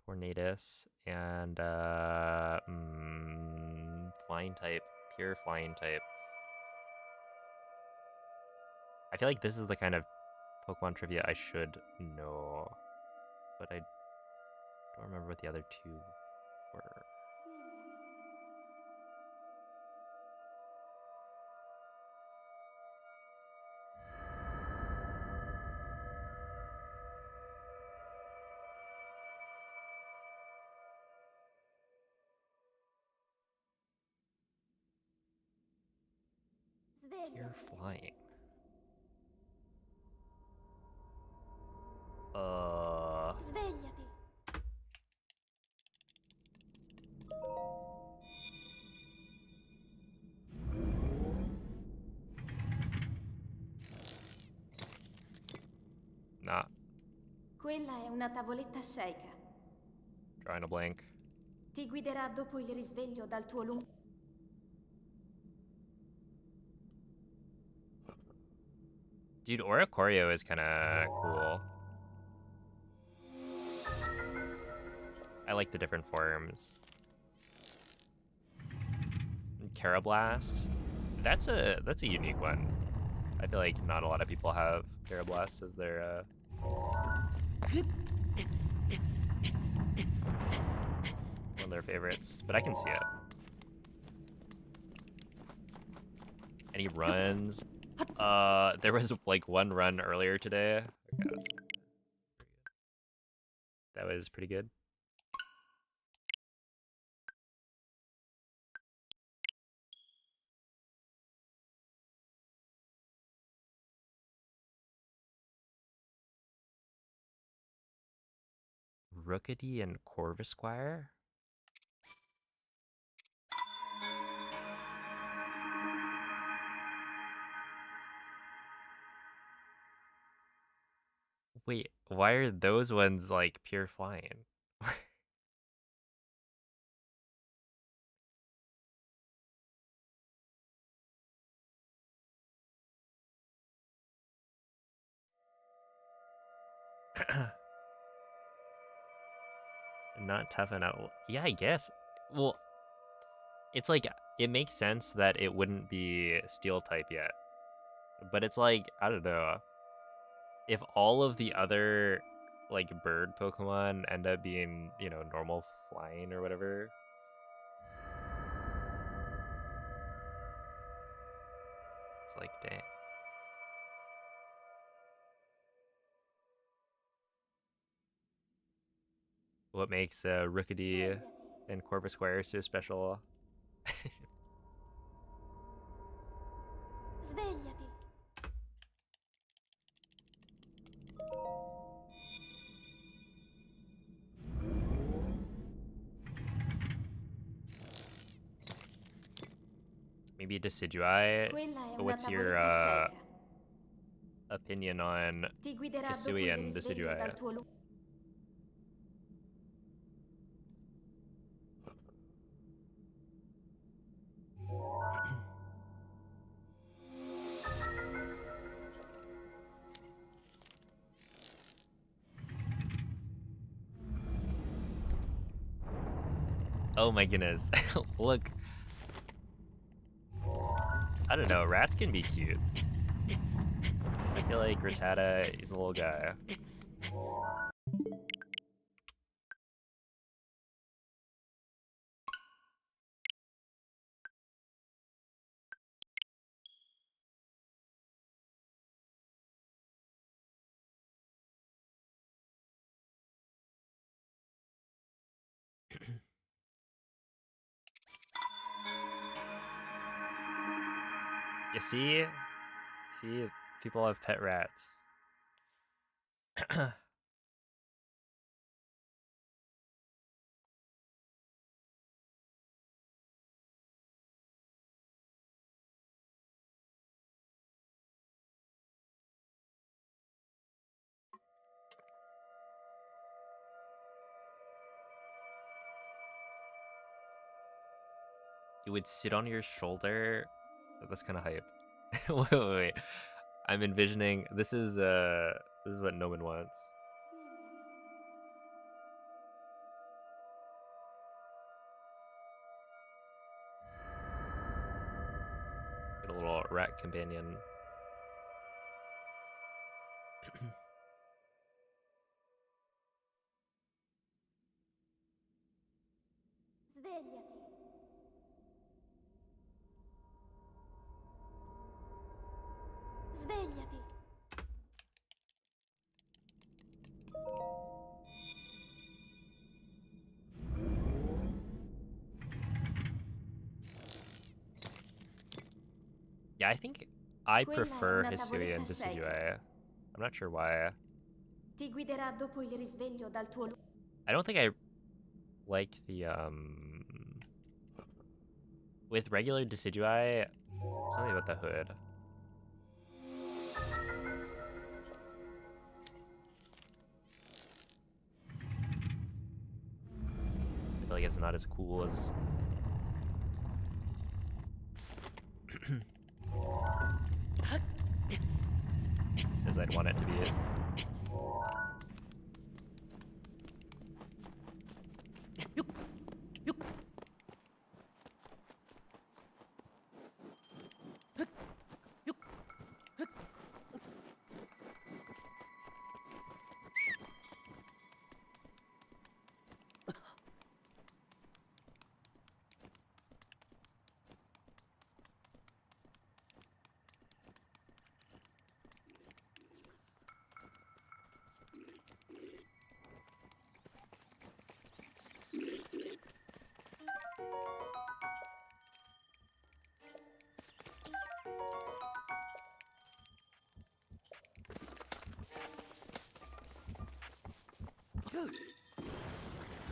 Tornadus, and flying type, pure flying type. I feel like this is the kind of Pokemon trivia I should know, but I don't remember what the other 2 were. Pure flying. Svegliati. Not. Quella è una tavoletta sceicca. Drawing a blank. Ti guiderà dopo il risveglio dal tuo lungo... Dude, Oricorio is kind of cool. I like the different forms. Carablast. That's a unique one. I feel like not a lot of people have Carablast as their one of their favorites, but I can see it. And he runs. There was like one run earlier today. Okay, that was pretty good. Rookity and Corvisquire? Wait, why are those ones like pure flying? Not tough enough. Yeah, I guess. Well, it's like, it makes sense that it wouldn't be steel type yet. But it's like, I don't know. If all of the other like bird Pokemon end up being, you know, normal flying or whatever. It's like, dang. What makes Rookity and Corvisquire so special? Svegliati. Maybe Decidueye. Quella è una What's your tavoletta scellera. opinion on Ti guiderà dopo Hisui il and risveglio Decidueye? dal tuo lungo... Oh my goodness. Look. I don't know, rats can be cute. I feel like Rattata is a little guy. You see? See, people have pet rats. You would sit on your shoulder? That's kind of hype. Wait. I'm envisioning, this is what no one wants. Get a little rat companion. Svegliati. Svegliati. Yeah, I think I Quella è prefer una Hisui and tavoletta scellera. Decidueye. I'm not sure why. Ti guiderà dopo il risveglio dal tuo lungo... I don't think I like the with regular Decidueye, something about the hood. not as cool as as I'd want it to be.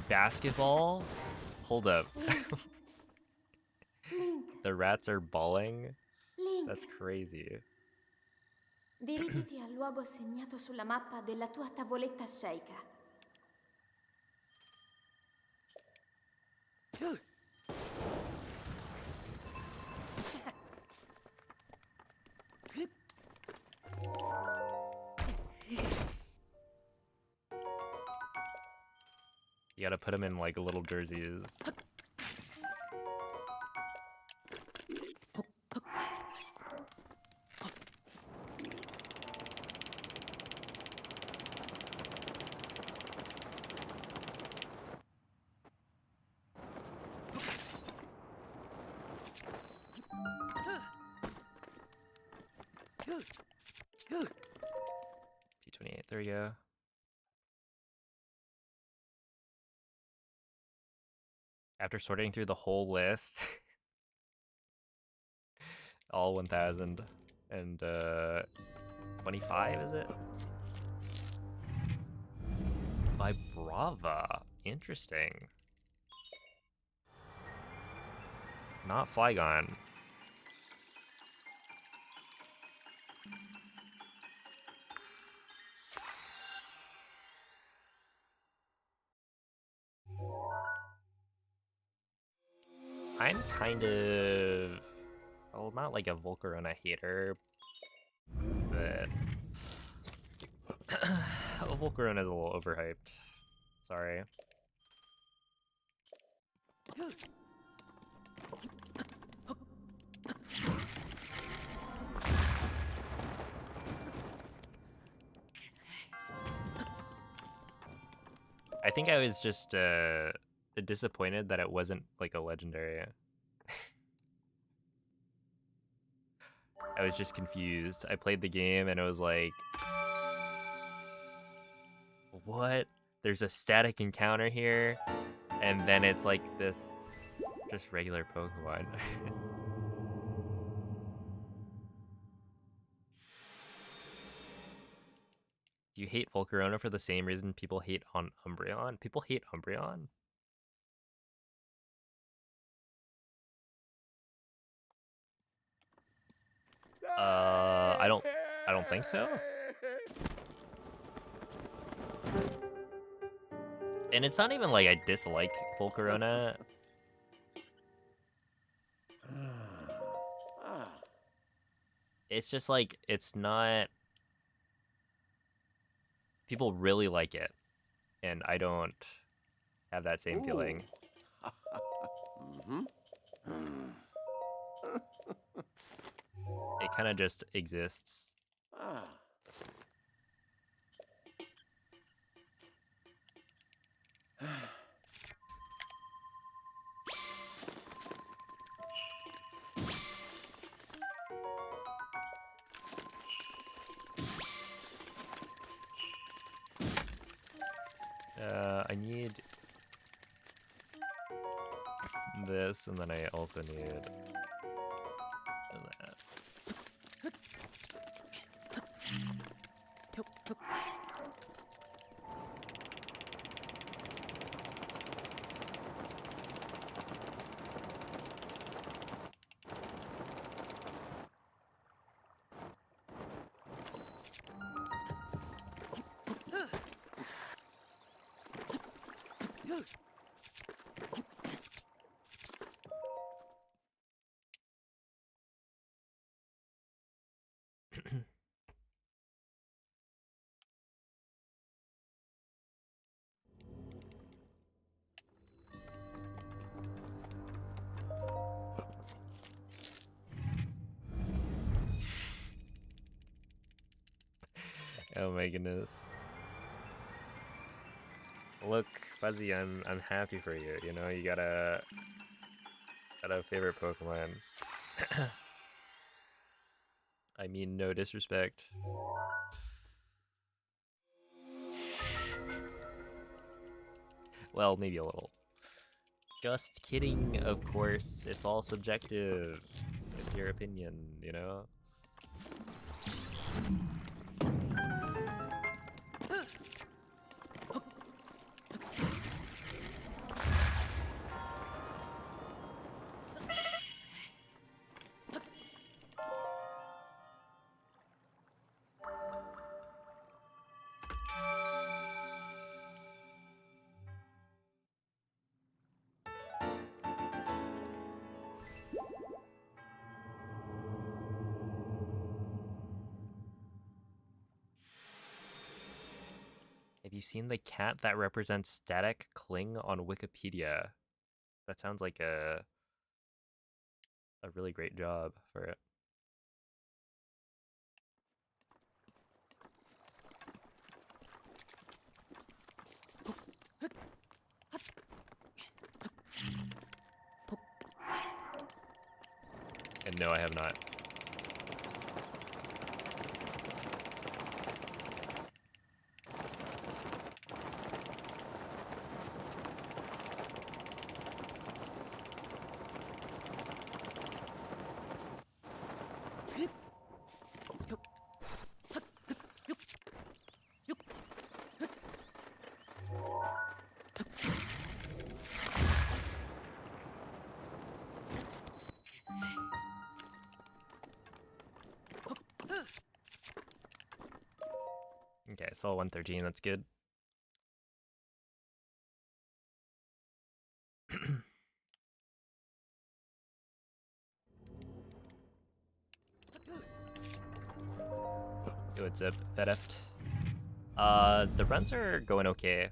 Basketball? Hold up. The rats are balling? Link, That's crazy. dirigiti al luogo segnato sulla mappa della tua tavoletta sceicca. You gotta put them in like little jerseys. T28, there we go. After sorting through the whole list, all 1,000 and 25 is it? By Brava, interesting. Not Flygon. I'm kind of, well, not like a Volcarona hater, but Volcarona is a little overhyped. Sorry. I think I was just disappointed that it wasn't like a legendary. I was just confused. I played the game and it was like, what? There's a static encounter here, and then it's like this just regular Pokemon. Do you hate Volcarona for the same reason people hate on Umbreon? People hate Umbreon? I don't think so. And it's not even like I dislike Volcarona. It's just like, it's not... People really like it, and I don't have that same feeling. It kind of just exists. I need this, and then I also need that. Oh my goodness. Look, Fuzzy, I'm happy for you. You know, you got a favorite Pokemon. I mean, no disrespect. Well, maybe a little. Just kidding, of course. It's all subjective. It's your opinion, you know? Have you seen the cat that represents static cling on Wikipedia? That sounds like a really great job for it. And no, I have not. Okay, still 113, that's good. Yo, what's up, Fedeft? The runs are going okay.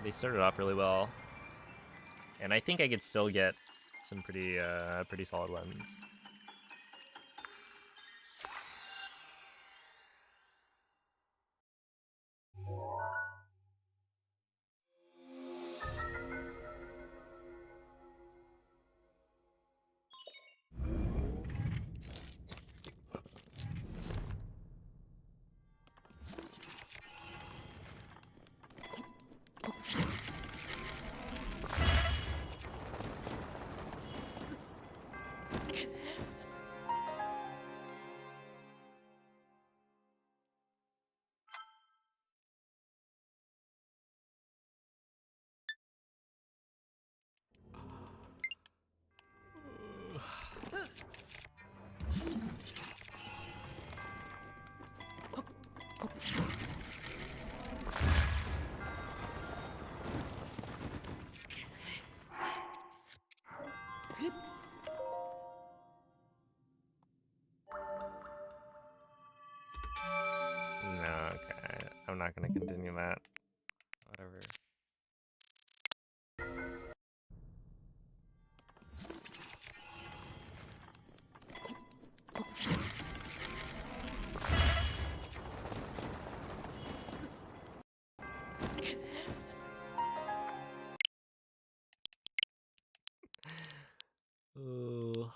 They started off really well. And I think I could still get some pretty solid ones. No, okay. I'm not gonna continue that. Whatever. Oh.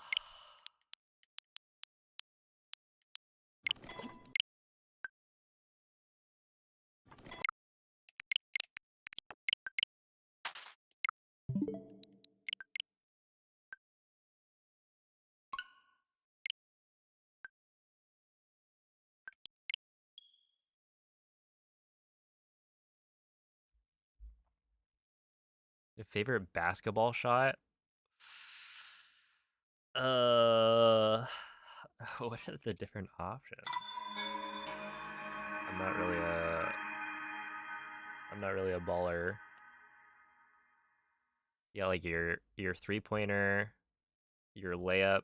Your favorite basketball shot? What are the different options? I'm not really a baller. Yeah, like your 3-pointer, your layup,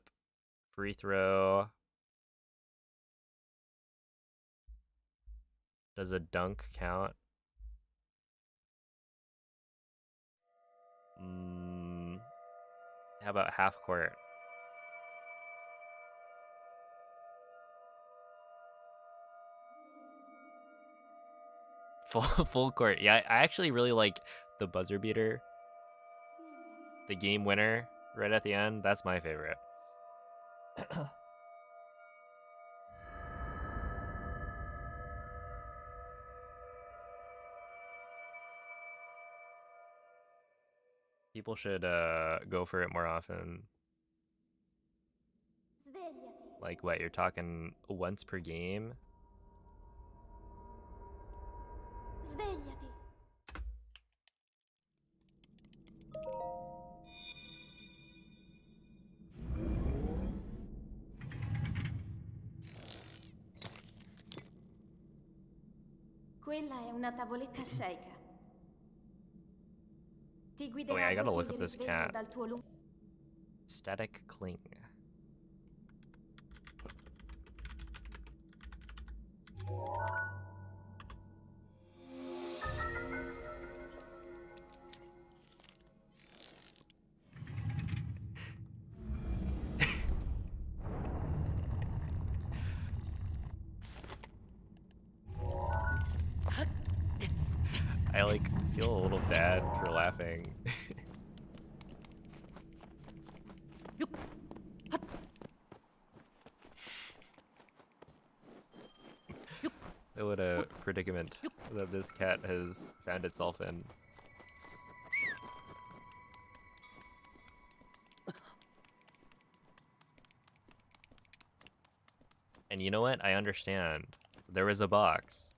free throw. Does a dunk count? How about half court? full court. Yeah, I actually really like the buzzer beater, the game winner right at the end. That's my favorite. People should go for it more often. Svegliati. Like what, you're talking once per game? Svegliati. Quella è una tavoletta shake. Ti Oh wait, guiderà I gotta dopo look il up this risveglio cat. dal tuo lungo... Static cling. I like feel a little bad for laughing. What a predicament that this cat has found itself in. And you know what? I understand. There was a box,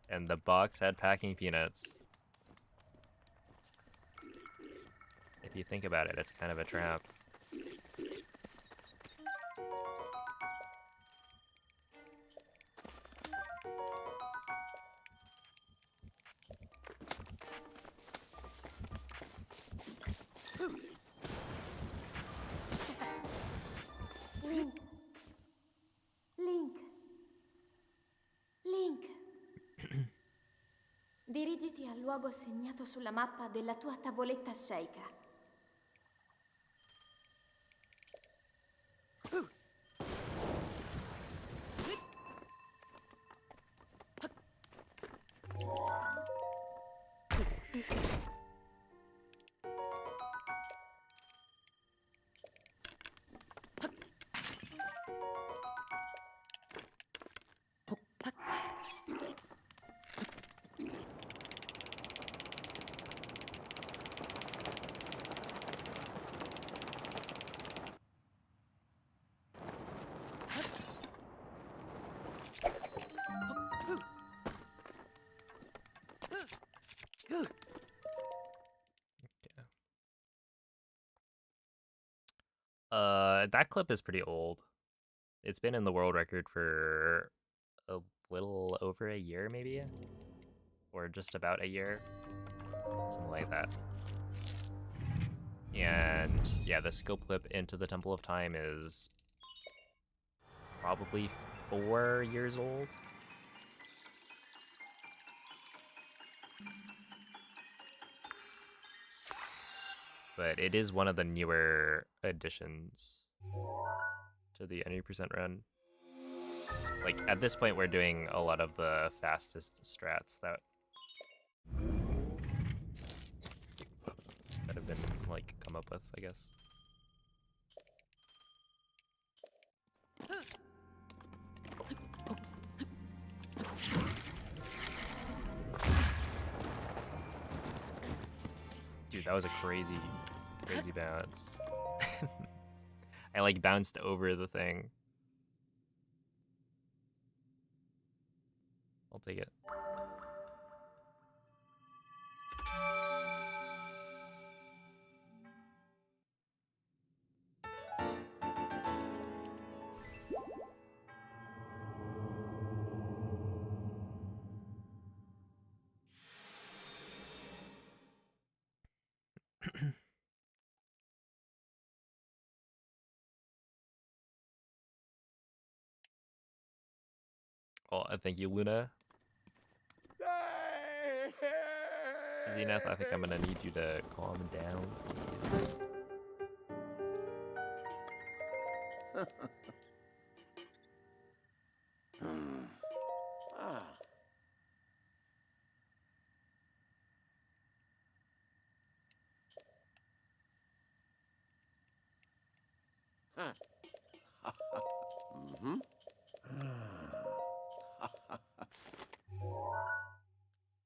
and the box had packing peanuts. If you think about it, it's kind of a trap. Link. Link. Link. Dirigiti al luogo segnato sulla mappa della tua tavoletta shake. That clip is pretty old. It's been in the world record for a little over a year, maybe? Or just about a year. Something like that. And yeah, the scope clip into the Temple of Time is probably 4 years old. But it is one of the newer additions to the 90% run. Like, at this point, we're doing a lot of the fastest strats that have been, like, come up with, I guess. Dude, that was a crazy bounce. I, like, bounced over the thing. I'll take it. Oh, thank you, Luna. Zenith, I think I'm gonna need you to calm down, please. Mm-hmm.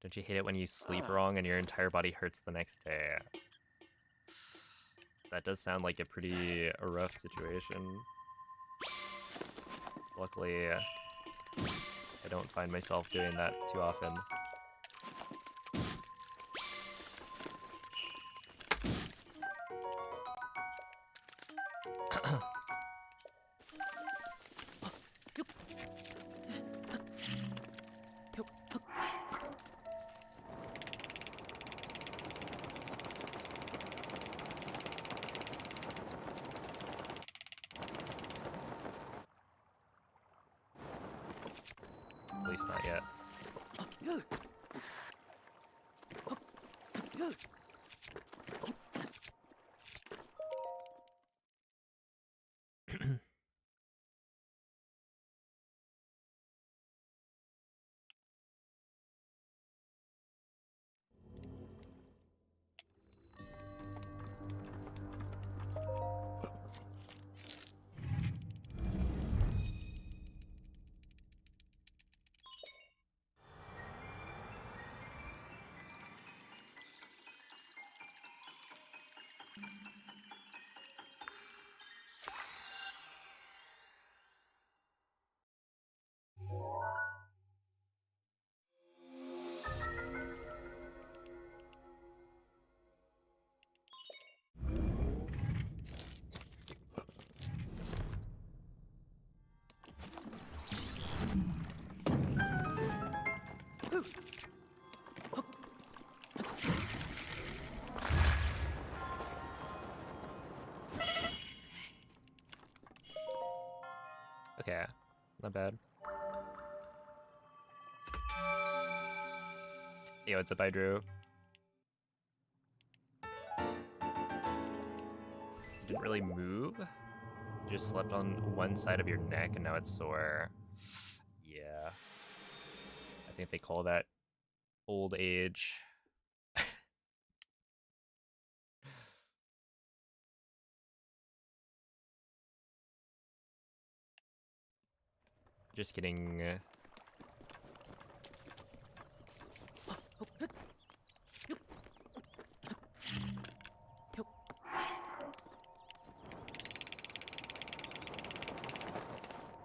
Don't you hate it when you sleep wrong and your entire body hurts the next day? That does sound like a pretty rough situation. Luckily, I don't find myself doing that too often. At least not yet. Okay, not bad. Yo, what's up, I Drew? Didn't really move. Just slept on one side of your neck and now it's sore. Yeah. I think they call that old age. Just kidding.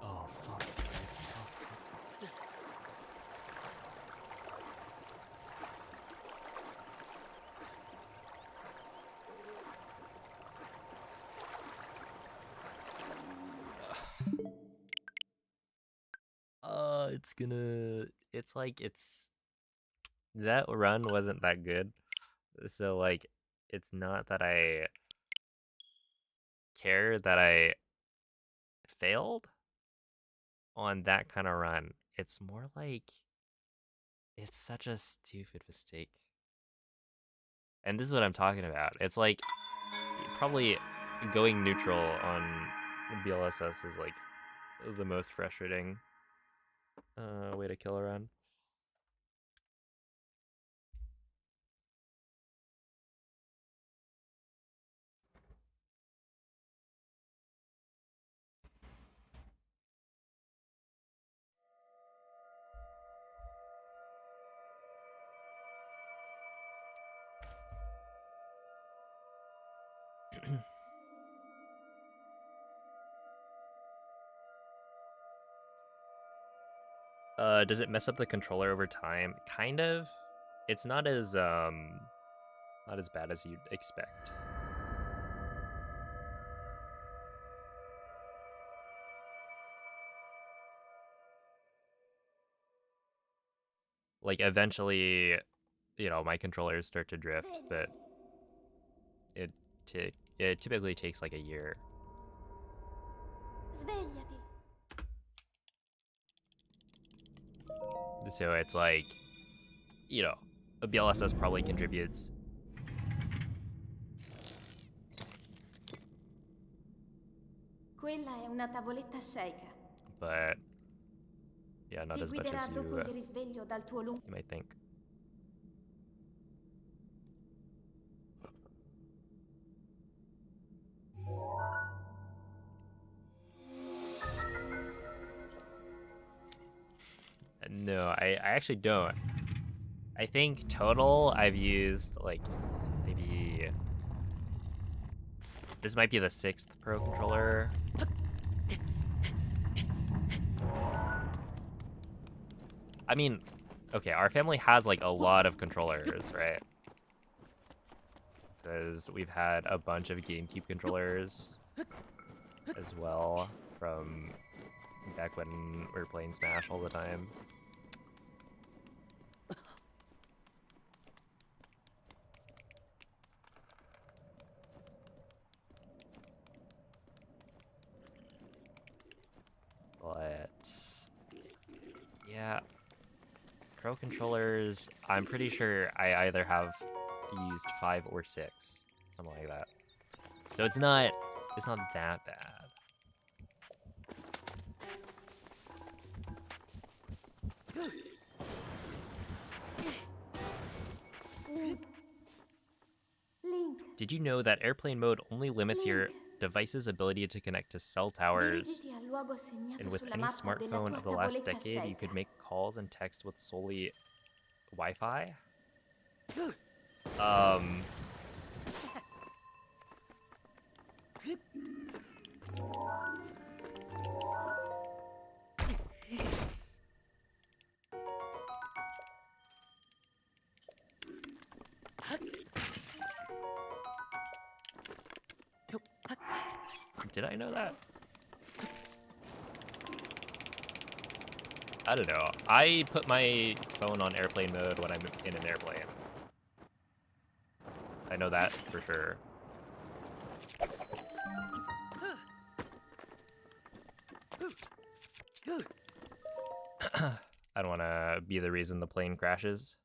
Oh, fuck. It's like, that run wasn't that good. So, like, it's not that I care that I failed on that kind of run. It's more like, it's such a stupid mistake. And this is what I'm talking about. It's like, probably going neutral on BLSS is like the most frustrating way to kill a run. Does it mess up the controller over time? Kind of. It's not as bad as you'd expect. Like eventually, my controllers start to drift, but it it typically takes like a year. Svegliati. So it's like, a BLSS probably contributes. Quella è una tavoletta shake. But yeah, not Ti as much guiderà as dopo il risveglio dal tuo lungo. you might think. No, I actually don't. I think total I've used like maybe this might be the 6th Pro controller. I mean, okay, our family has like a lot of controllers, right? Because we've had a bunch of GameCube controllers as well from back when we were playing Smash all the time. But yeah, Pro controllers, I'm pretty sure I either have used 5 or 6, something like that. So it's not that bad. Link, Did you know that airplane mode only limits your device's ability to connect to cell towers? dirigiti al luogo segnato And with sulla any mappa della smartphone tua of the last tavoletta decade, you scelta. could make calls and text with solely Wi-Fi? Um... Did I know that? I don't know. I put my phone on airplane mode when I'm in an airplane. I know that for sure. I don't want to be the reason the plane crashes.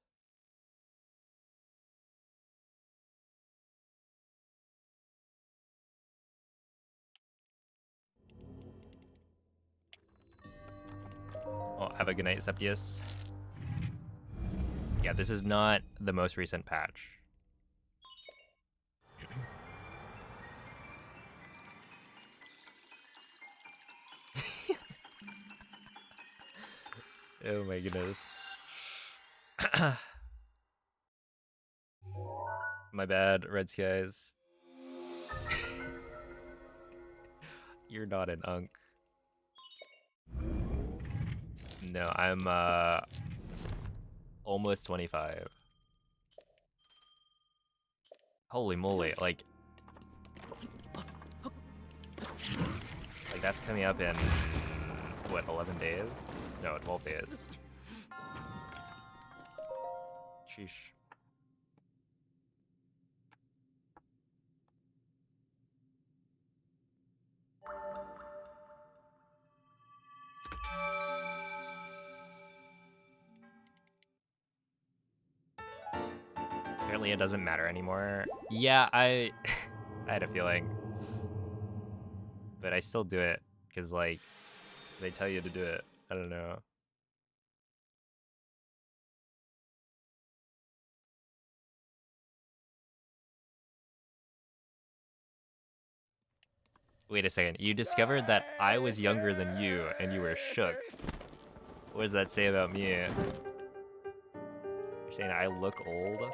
Oh, have a good night, Septius. Yeah, this is not the most recent patch. Oh my goodness. My bad, Red Skies. You're not an unk. No, I'm almost 25. Holy moly, like that's coming up in what, 11 days? No, 12 days. Sheesh. Apparently it doesn't matter anymore. Yeah, I I had a feeling. But I still do it, because, like, they tell you to do it. I don't know. Wait a second. You discovered that I was younger than you, and you were shook. What does that say about me? You're saying I look old?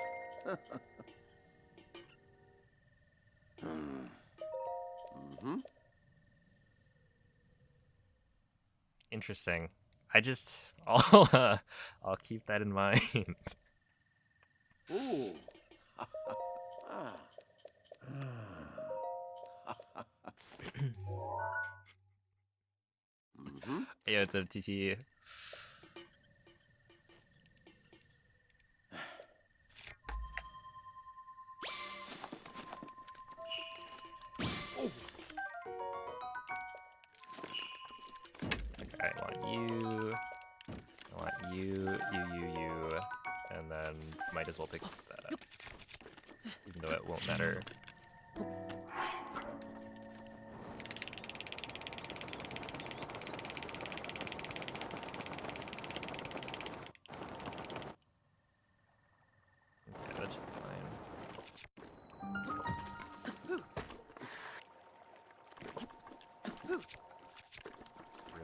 Interesting. I'll keep that in mind. Ooh. Yeah, it's a TT. Okay, I want you. I want you, you. And then might as well pick that up. Even though it won't matter. Okay, that should be fine.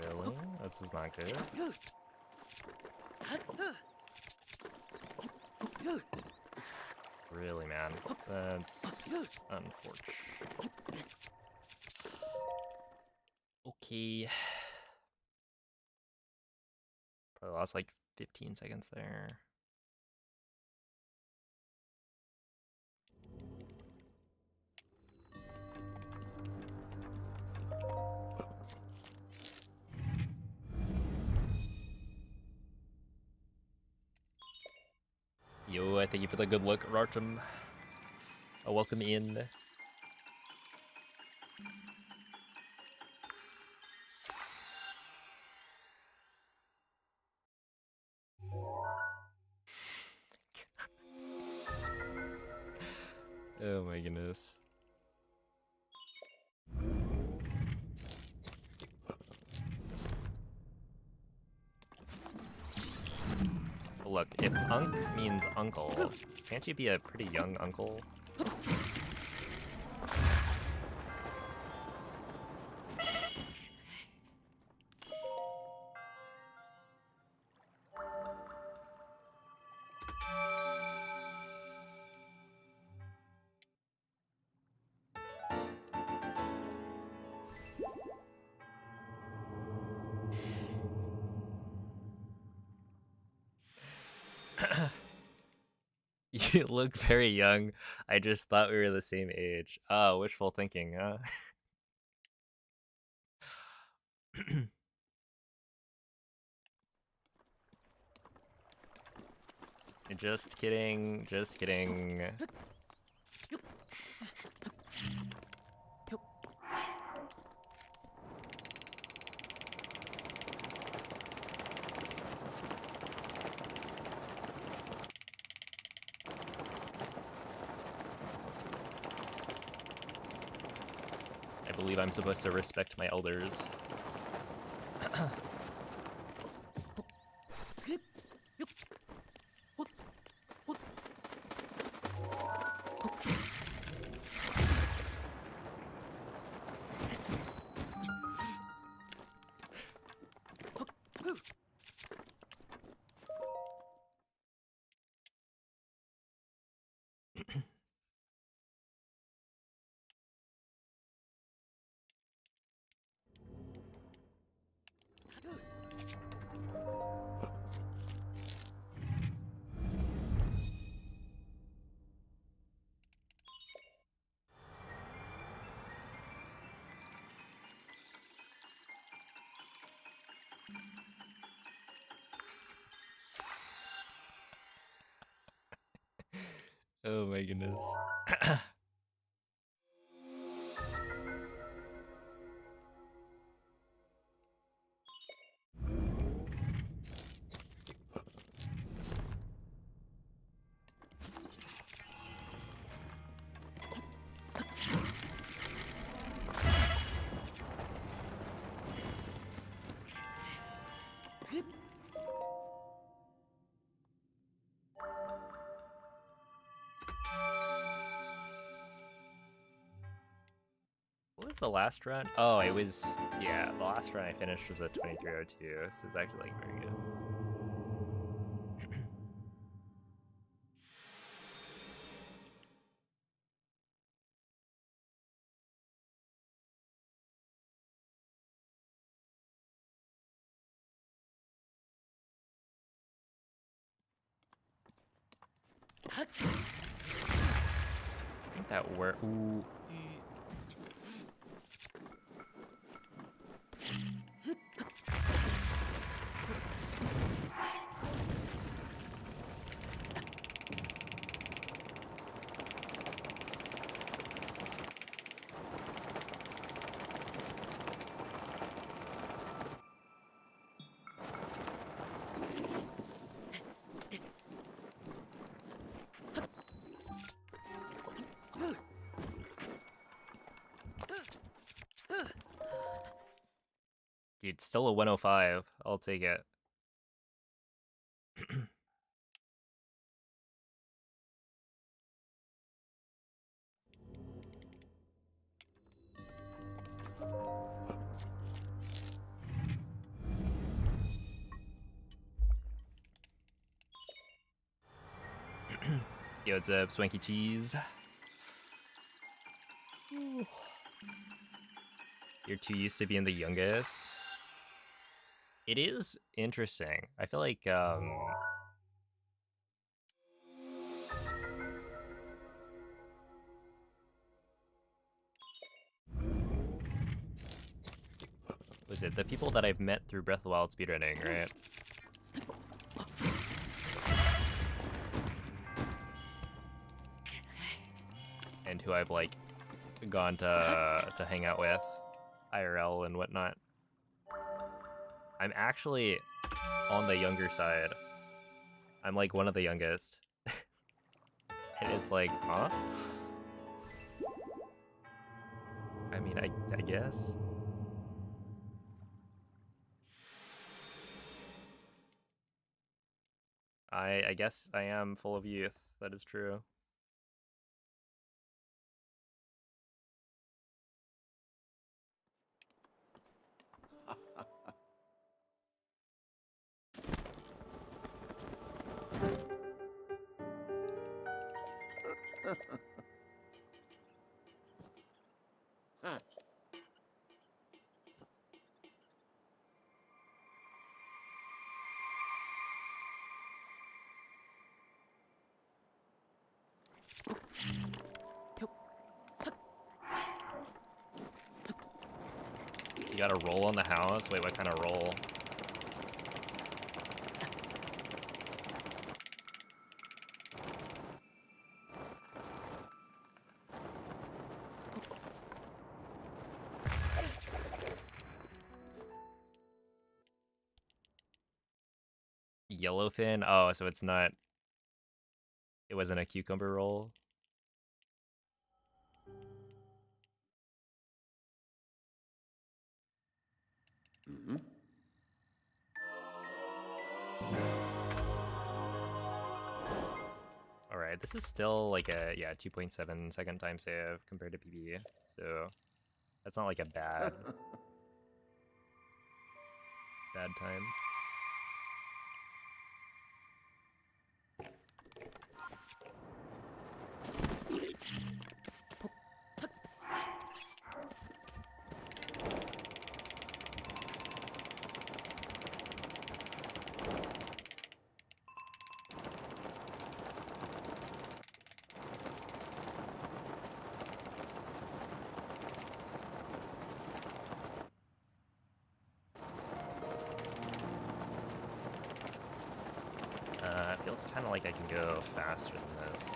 Really? This is not good. Really, man. That's unfortunate. Okay. Probably lost like 15 seconds there. Yo, I thank you for the good look, Rartum. Welcome in. Oh my goodness. Look, if Unk means uncle, can't you be a pretty young uncle? You look very young. I just thought we were the same age. Oh, wishful thinking, huh? Just kidding, just kidding. I believe I'm supposed to respect my elders. Oh my goodness. What was the last run? Oh, it was, yeah, the last run I finished was a 23:02, so it was actually like very good. I think that worked. Ooh. Dude, still a 105. I'll take it. Yo, what's up, Swanky Cheese? You're too used to being the youngest. It is interesting. I feel like was it the people that I've met through Breath of the Wild speedrunning, right? And who I've like gone to hang out with IRL and whatnot. I'm actually on the younger side. I'm like one of the youngest. And it's like, huh? I mean, I guess. I guess I am full of youth. That is true. You got a roll on the house? Wait, what kind of roll? Yellowfin? Oh, so it's not... It wasn't a cucumber roll? Mm-hmm. Alright, this is still like a, yeah, 2.7 second time save compared to PB, so that's not like a bad time. It feels kind of like I can go faster than this.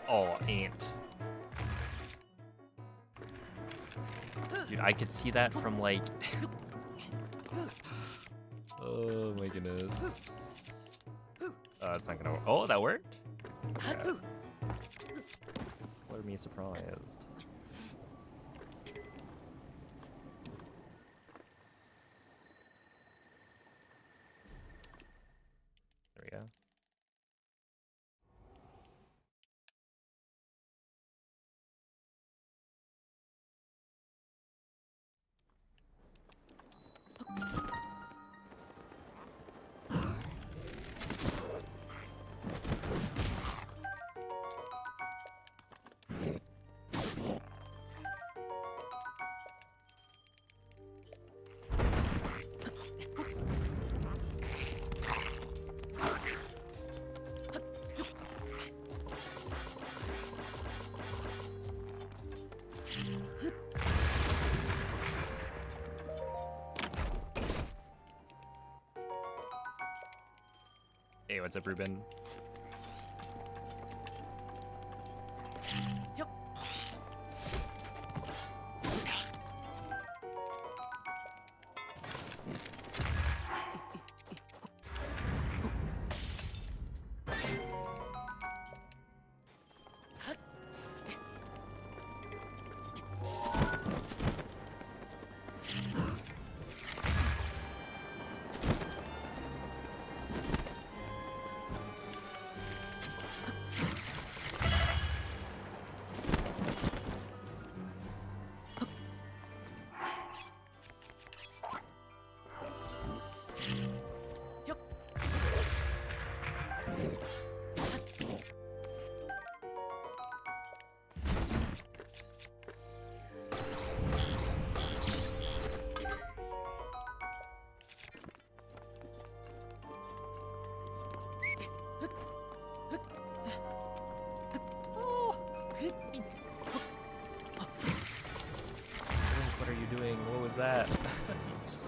Oh, ain't. Dude, I could see that from like... Oh my goodness. Oh, that's not gonna work. Oh, that worked? Okay. Color me surprised. There we go. Hey, what's up, Ruben? What are you doing? What was that? It's just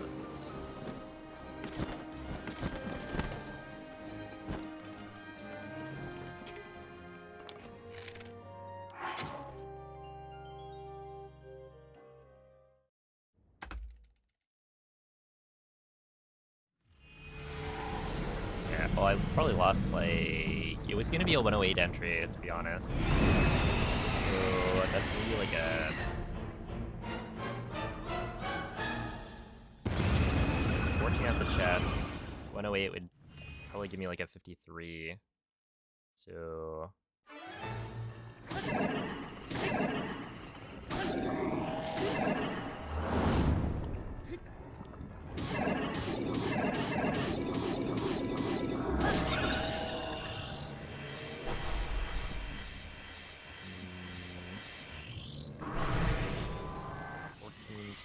yeah, well, I probably lost like it was gonna be a 108 entry to be honest. So that's gonna be like a 14 at the chest. 108 would probably give me like a 53. So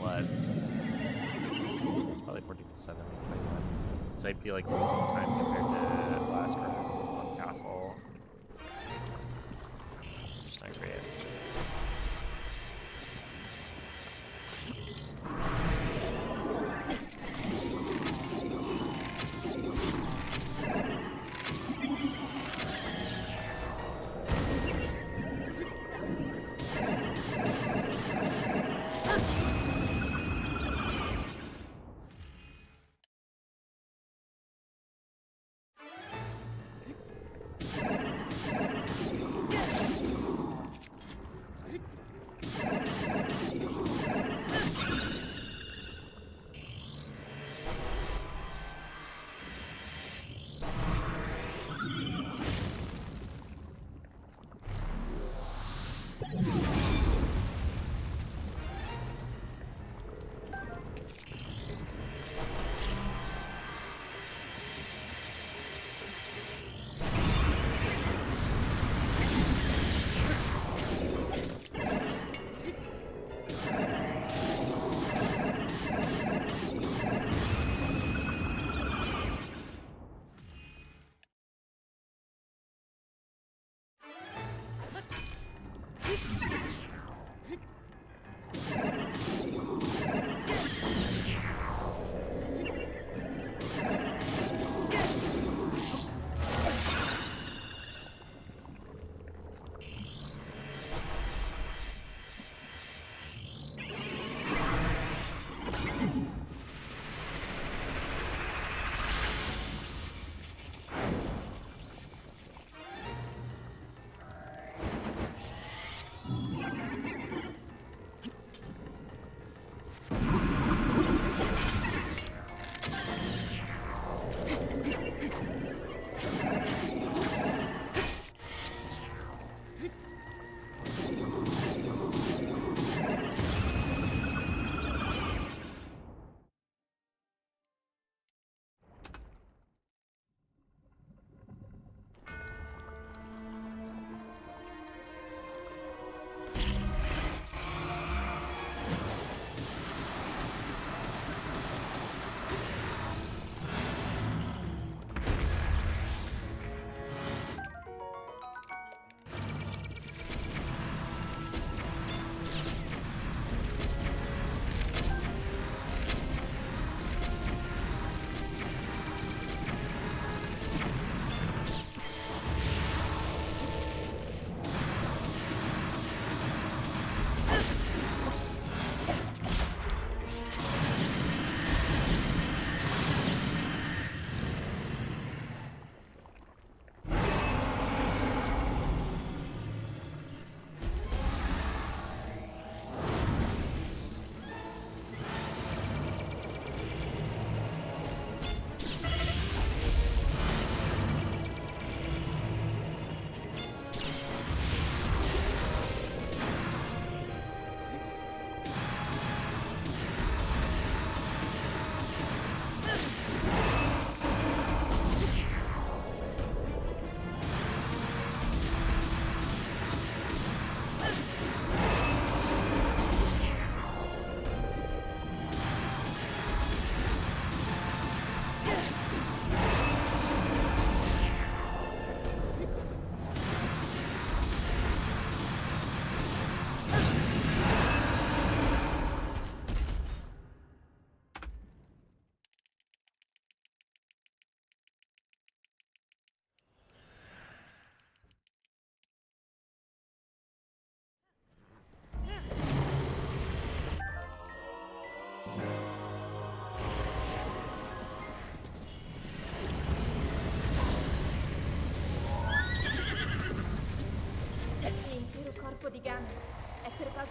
plus. It's probably 14 to 7. 21. So I'd be like losing time compared to last round on castle. Just not great.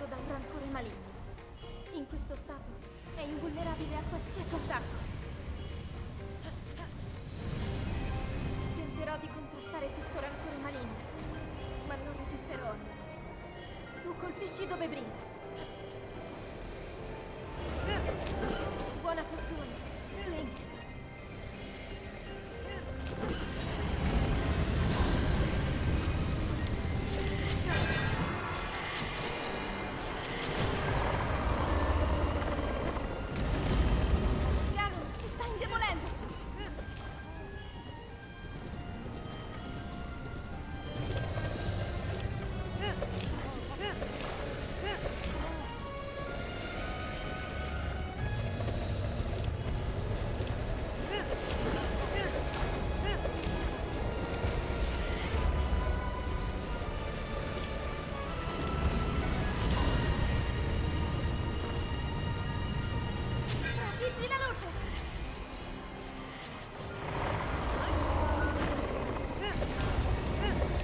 possesso da un rancore maligno. In questo stato è invulnerabile a qualsiasi attacco. Tenterò di contrastare questo rancore maligno, ma non resisterò. Tu colpisci dove brilla. Buona fortuna, Link. Ganon si sta indebolendo. Trafiggi la luce.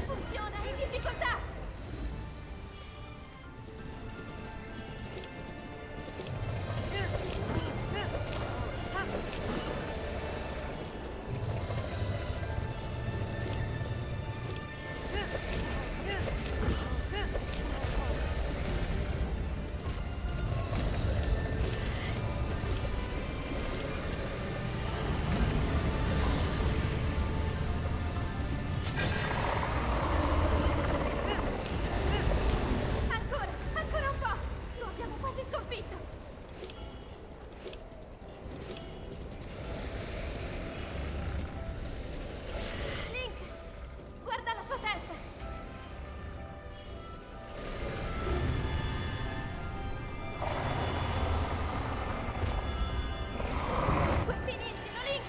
Funziona in difficoltà. Ancora un po'. Lo abbiamo quasi sconfitto. Link, guarda la sua testa. Finiscilo, Link.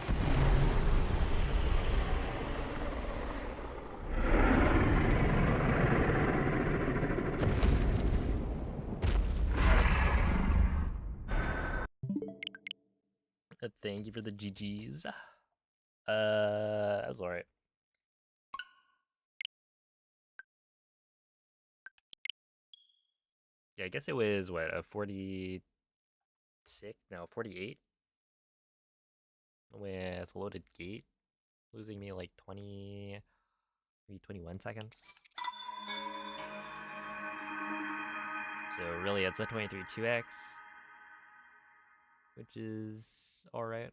Thank you for the GGs. That was alright. Yeah, I guess it was what, a 46? No, 48 with loaded gate, losing me like 20, maybe 21 seconds. So really, it's a 23 2x, which is alright.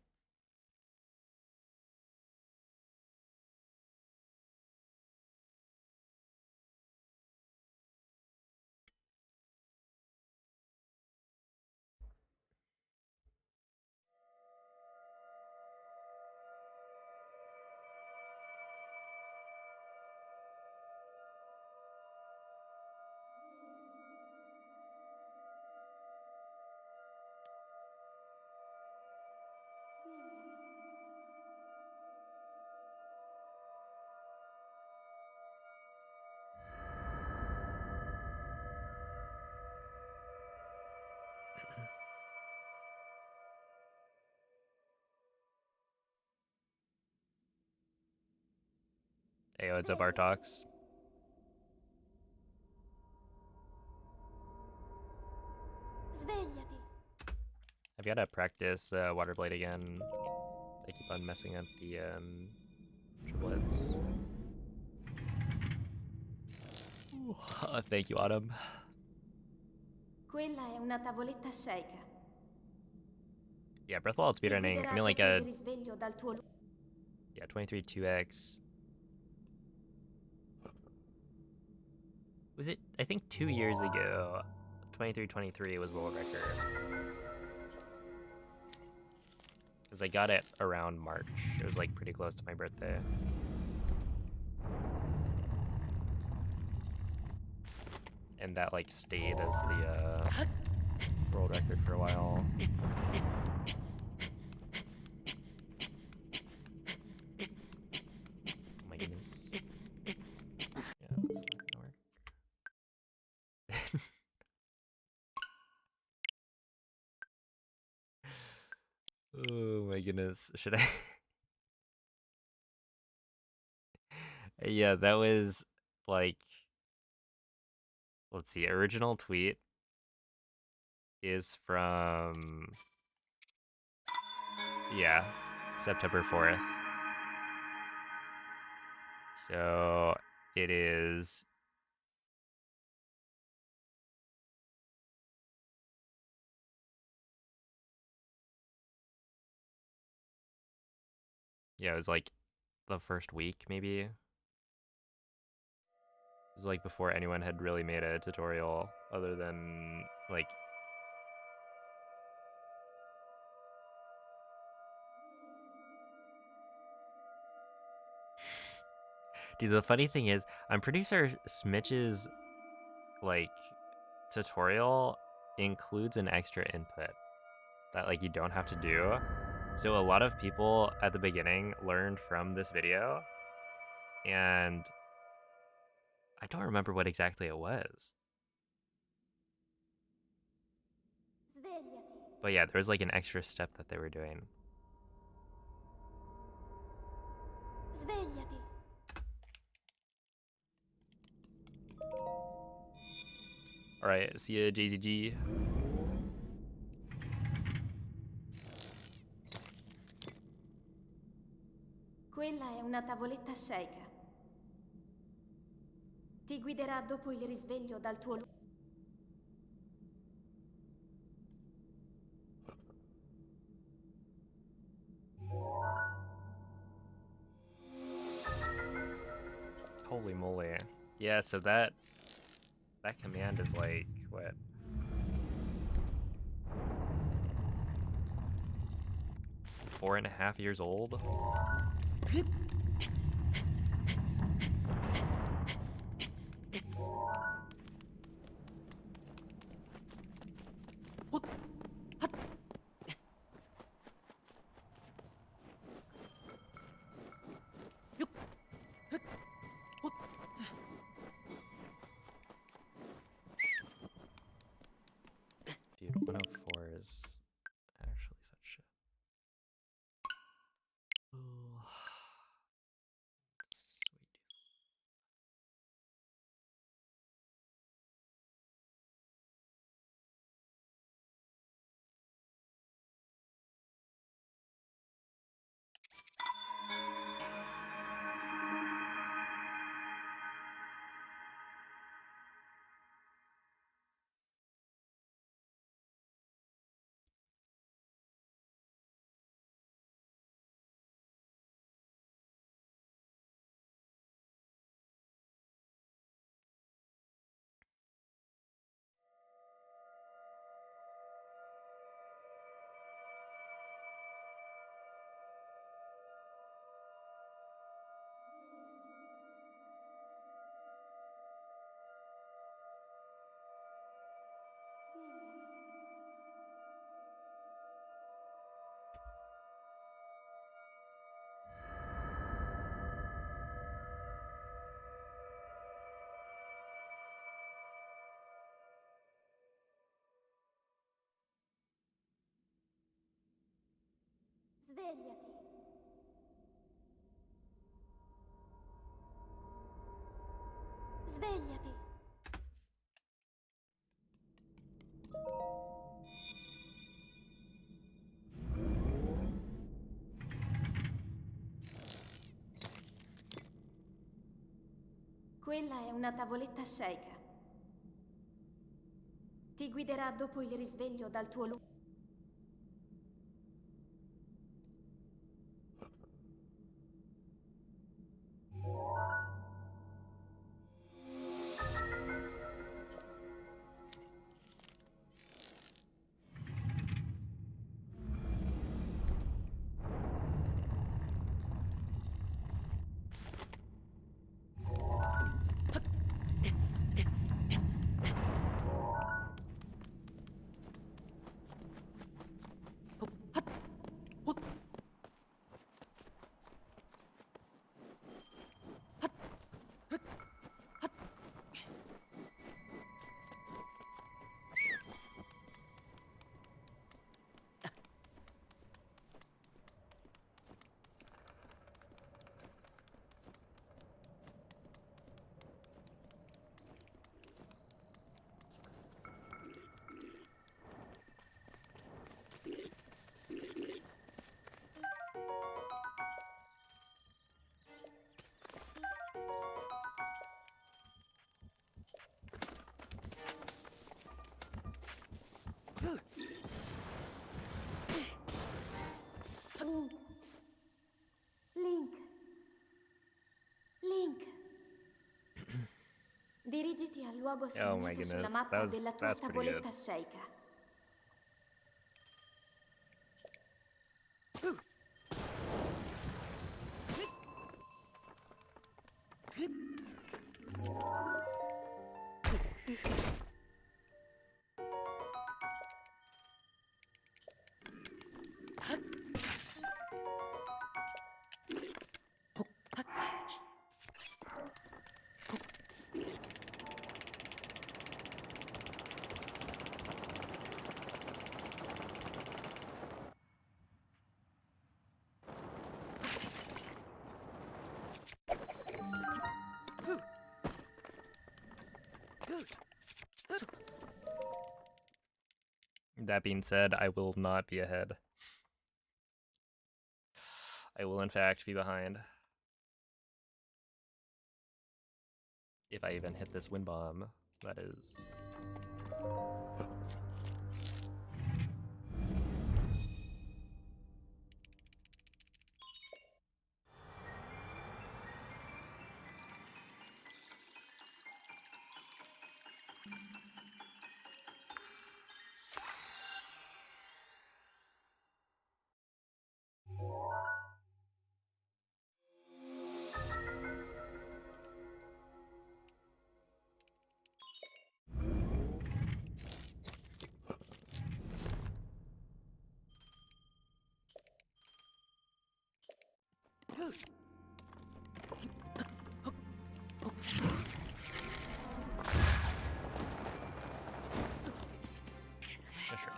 Hey, what's up, Artox? Svegliati. I've got to practice Water Blade again. I keep on messing up the triplets. Thank you, Autumn. Quella è una tavoletta sceicca. Yeah, Breath of the Wild Ti speedrunning. guiderà I mean, like dopo a il risveglio dal tuo... yeah 23 2x. Was it? I think 2 years ago, 23 was world record. Because I got it around March. It was like pretty close to my birthday. And that like stayed as the world record for a while. Oh my goodness. Yeah, that's not gonna work. Oh my goodness. Should I? Yeah, that was like, let's see, original tweet is from, yeah, September 4th. So it is yeah, it was like the first week maybe. It was like before anyone had really made a tutorial other than like dude, the funny thing is I'm pretty sure Smitch's like tutorial includes an extra input that like you don't have to do. So a lot of people at the beginning learned from this video, and I don't remember what exactly it was. Svegliati. But yeah, there was like an extra step that they were doing. Svegliati. Alright, see ya, JZG. Quella è una tavoletta sceicca. Ti guiderà dopo il risveglio dal tuo luogo. Holy moly. Yeah, so that command is like, what? Four and a half years old? Dude, 104 is actually such shit. Ooh. Sweet. Svegliati. Svegliati. Quella è una tavoletta sceicca. Ti guiderà dopo il risveglio dal tuo luogo. Dirigiti al luogo Oh my segnato sulla goodness, mappa della tua that's pretty good. tavoletta sceicca. That being said, I will not be ahead. I will in fact be behind. If I even hit this wind bomb, that is. Yeah, sure.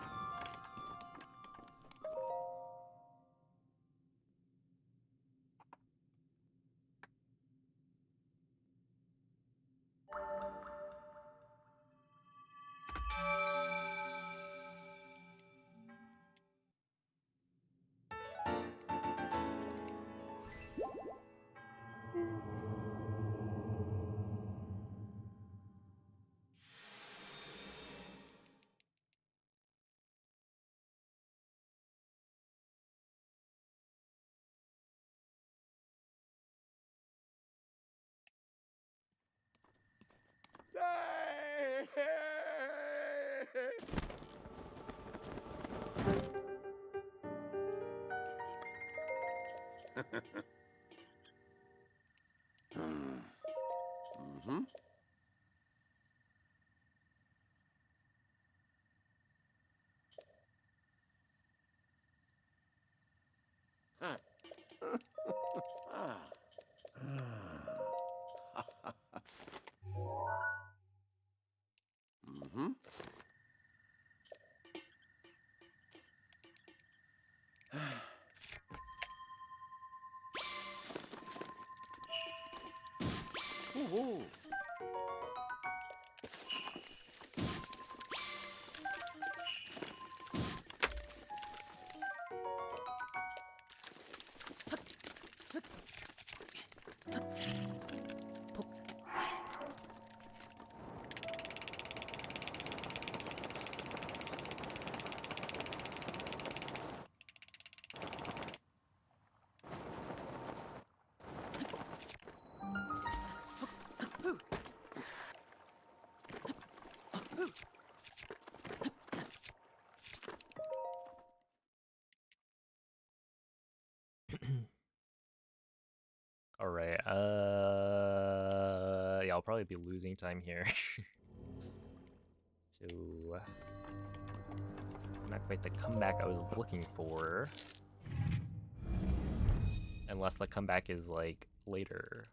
Mm-hmm. Ah. Mm-hmm. Ooh. All right. Yeah, I'll probably be losing time here. So, not quite the comeback I was looking for. Unless the comeback is like later.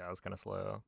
Yeah, that was kind of slow.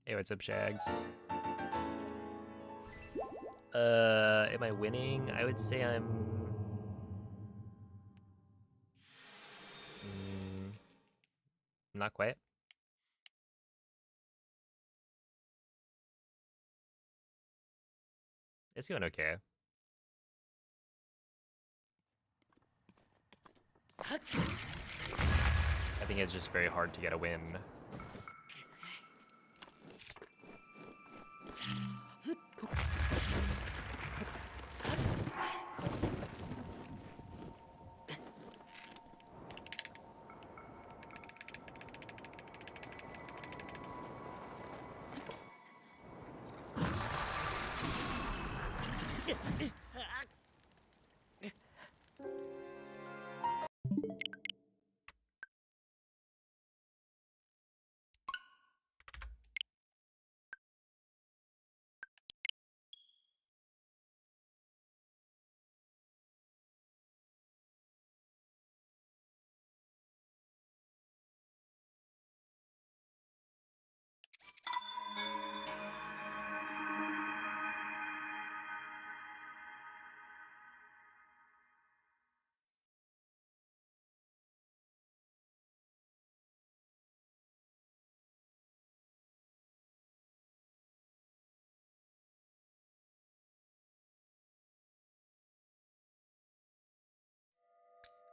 Hey, what's up, Shags? Am I winning? I would say I'm... not quite. It's going okay. I think it's just very hard to get a win.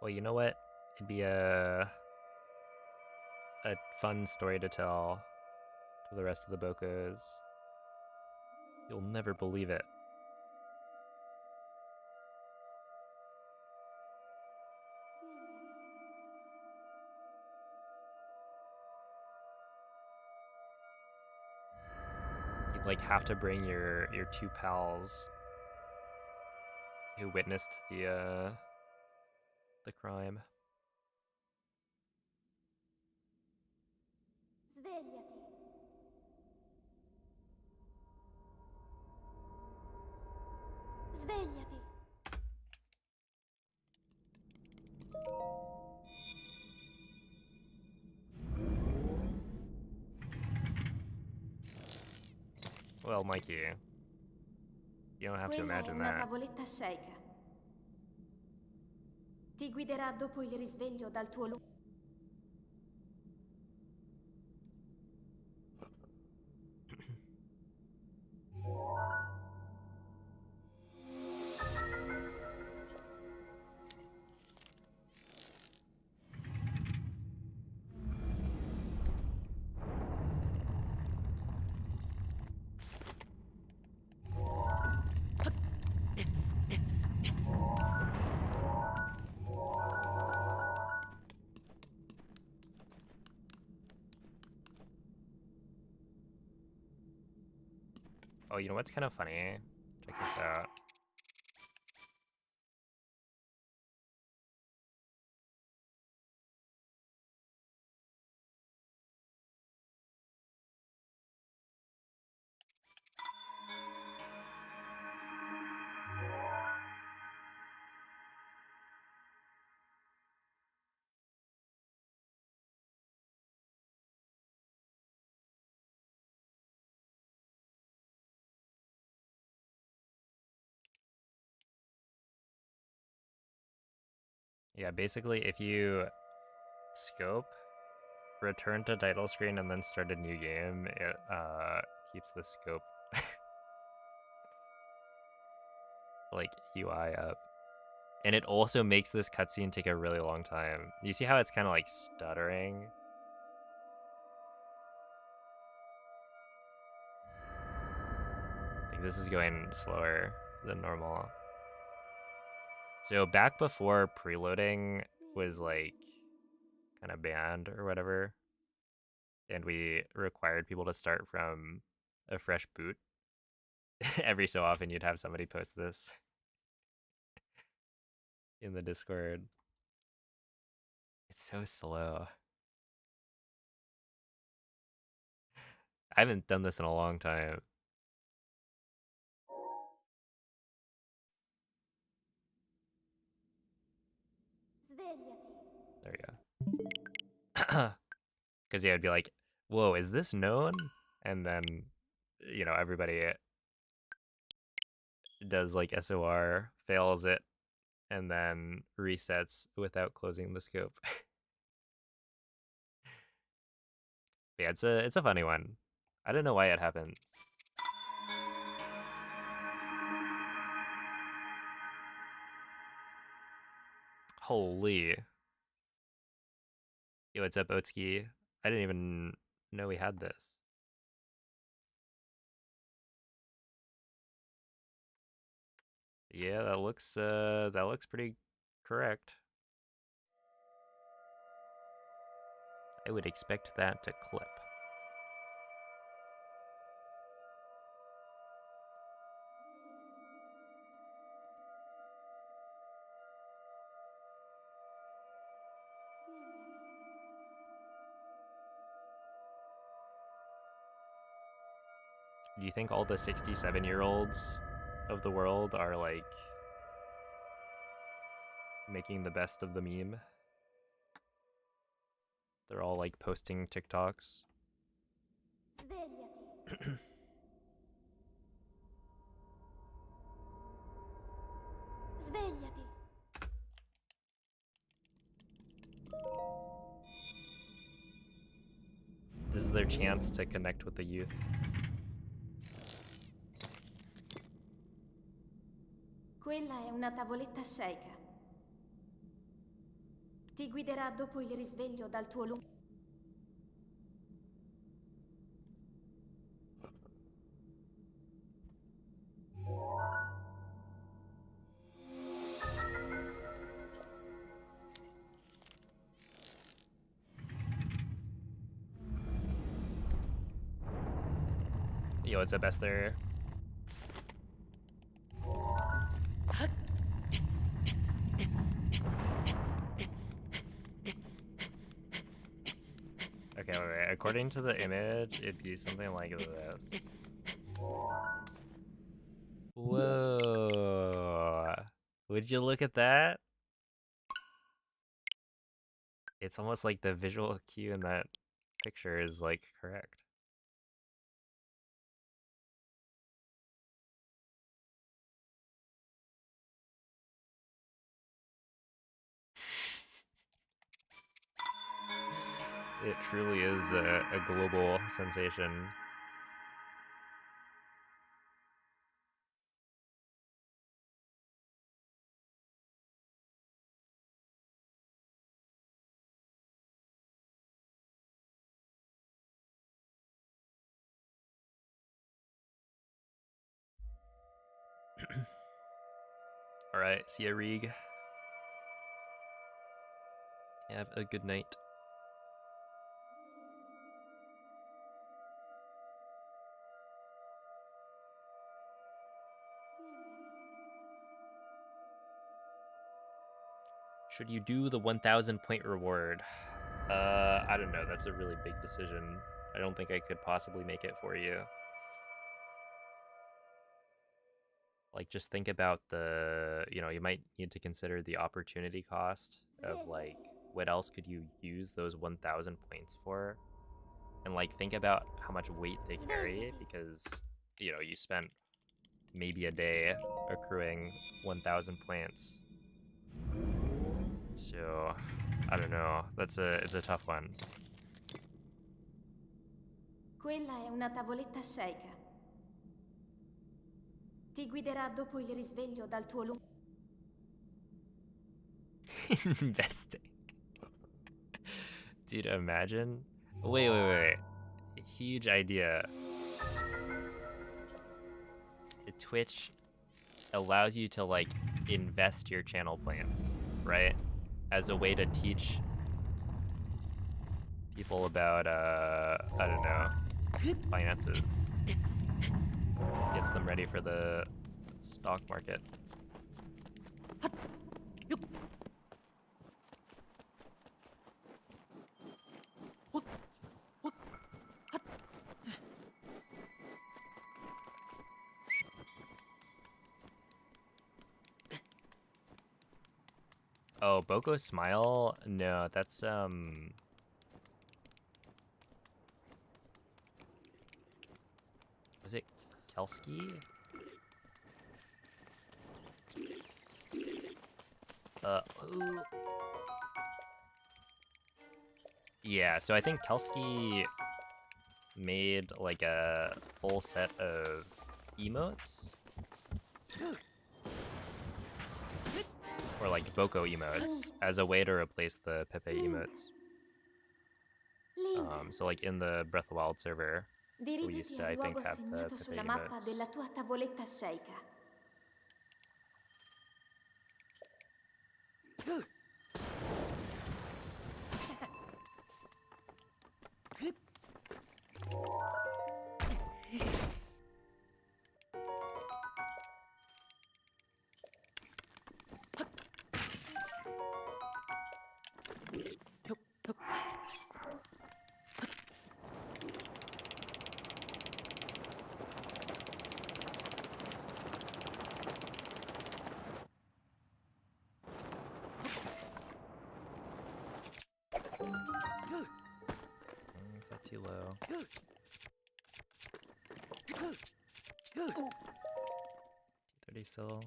Well, you know what? It'd be a fun story to tell to the rest of the Bocas. You'll never believe it. You'd like have to bring your two pals who witnessed the crime. Svegliati. Svegliati. Well, Mikey, you don't have to Quella è imagine una that. tavoletta sceicca. Ti guiderà dopo il risveglio dal tuo lungo. Oh, you know what's kind of funny? Check this out. Yeah, basically, if you Scope. Return to title screen and then start a new game. It keeps the scope like UI up. And it also makes this cutscene take a really long time. You see how it's kind of like stuttering? Like this is going slower than normal. So back before preloading was like kind of banned or whatever, and we required people to start from a fresh boot, every so often you'd have somebody post this in the Discord. It's so slow. I haven't done this in a long time. Svegliati. There we go. Because yeah, it'd be like, whoa, is this known? And then, you know, everybody does like SOR, fails it, and then resets without closing the scope. Yeah, it's a funny one. I don't know why it happens. Holy. Yo, what's up, Otski? I didn't even know we had this. Yeah, that looks pretty correct. I would expect that to clip. Do you think all the 67-year-olds of the world are like making the best of the meme? They're all like posting TikToks. Svegliati. Svegliati. This is their chance to connect with the youth. Quella è una tavoletta sceicca. Ti guiderà dopo il risveglio dal tuo lungo... Yo, what's up, Esther? Okay, wait. According to the image, it'd be something like this. Whoa. Would you look at that? It's almost like the visual cue in that picture is like correct. It truly is a global sensation. Alright, see ya, Reeg. Have a good night. Should you do the 1,000 point reward? I don't know. That's a really big decision. I don't think I could possibly make it for you. Like, just think about the, you know, you might need to consider the opportunity cost of, like, what else could you use those 1,000 points for? And, like, think about how much weight they carry, because, you know, you spent maybe a day accruing 1,000 points. So, I don't know. It's a tough one. Quella è una tavoletta sceicca. Ti guiderà dopo il risveglio dal tuo lungo... Investing. Dude, imagine. Wait. A huge idea. Twitch allows you to like invest your channel plans, right? As a way to teach people about I don't know, finances. Gets them ready for the stock market. Oh, Boko Smile? No, that's was it Kelski? Who? Yeah, so I think Kelski made like a full set of emotes. Or like Boko emotes as a way to replace the Pepe emotes. Link, So like in the Breath of the Wild server, we dirigiti used to, al I think, luogo have the segnato Pepe sulla mappa emotes. della tua tavoletta sceicca. Is that too low? 30 still.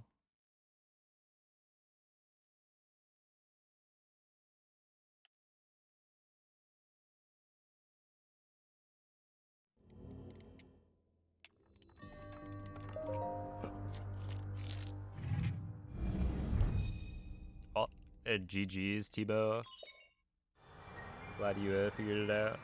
Oh, GG's, Tebow. Glad you figured it out.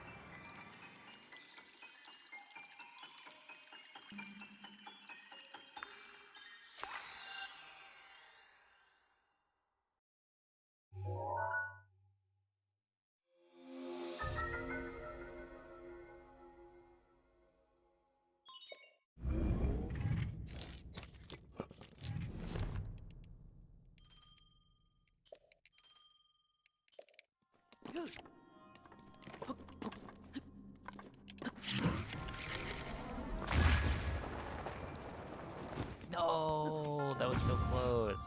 No, that was so close.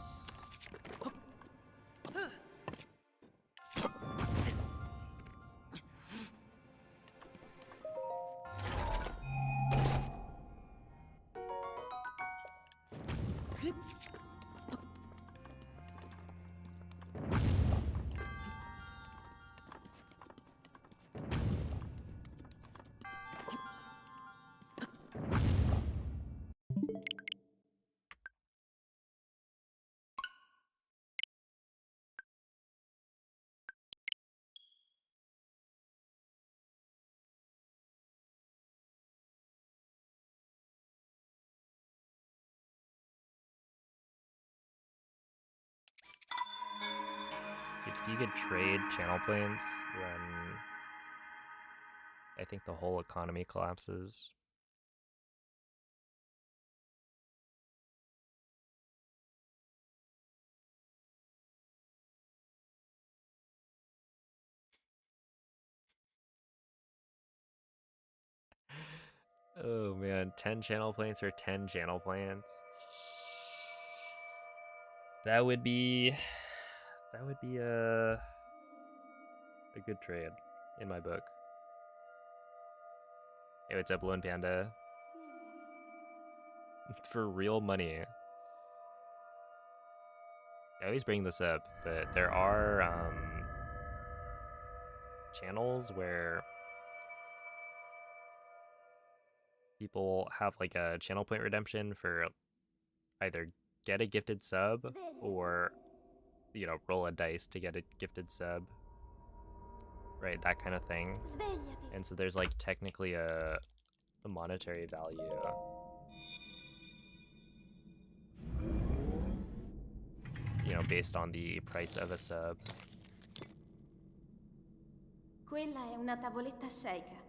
If you could trade channel points, then I think the whole economy collapses. Oh man, 10 channel points or 10 channel points. That would be a good trade in my book. Hey, what's up, Lone Panda? For real money. I always bring this up, but there are channels where people have like a channel point redemption for either get a gifted sub or, you know, roll a dice to get a gifted sub, right? That kind of thing. Svegliati. And so there's like technically a monetary value. You know, based on the price of a sub. Quella è una tavoletta sceicca.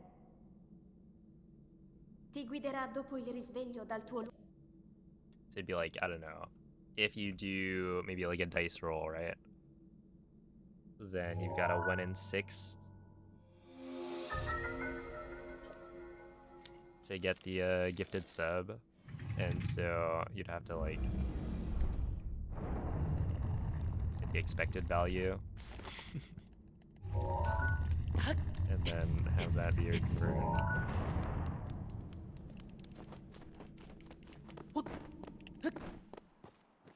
Ti guiderà dopo il risveglio dal tuo luogo. So it'd be like, I don't know, if you do maybe like a dice roll, right? Then you've got a 1 in 6 to get the gifted sub. And so you'd have to like get the expected value. And then have that be your conversion.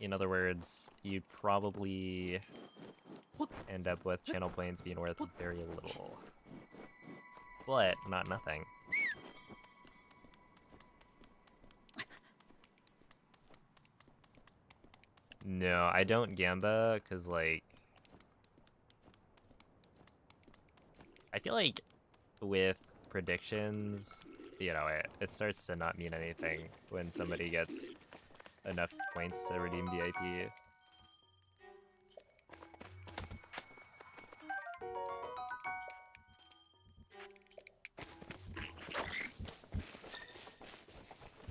In other words, you'd probably end up with channel points being worth very little. But not nothing. No, I don't gamba, because, like, I feel like with predictions, you know, it starts to not mean anything when somebody gets enough points to redeem VIP.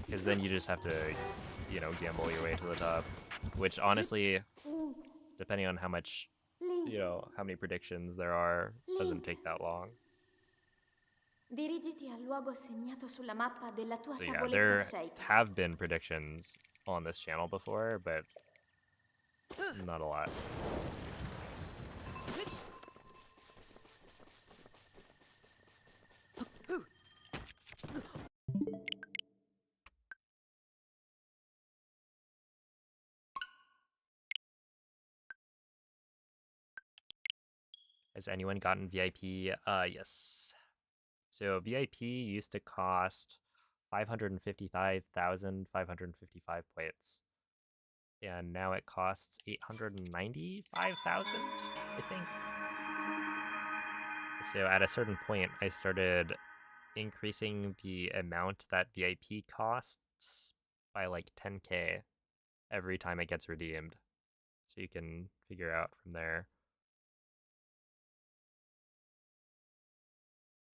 Because then you just have to, you know, gamble your way to the top. Which, honestly, depending on how much, you know, how many predictions there are, doesn't take that long. Dirigiti al luogo segnato sulla mappa della tua So yeah, tavoletta there sceicca. have been predictions on this channel before, but not a lot. Has anyone gotten VIP? Yes. So VIP used to cost 555,555 points. And now it costs 895,000, I think. So at a certain point, I started increasing the amount that VIP costs by like 10k every time it gets redeemed. So you can figure out from there.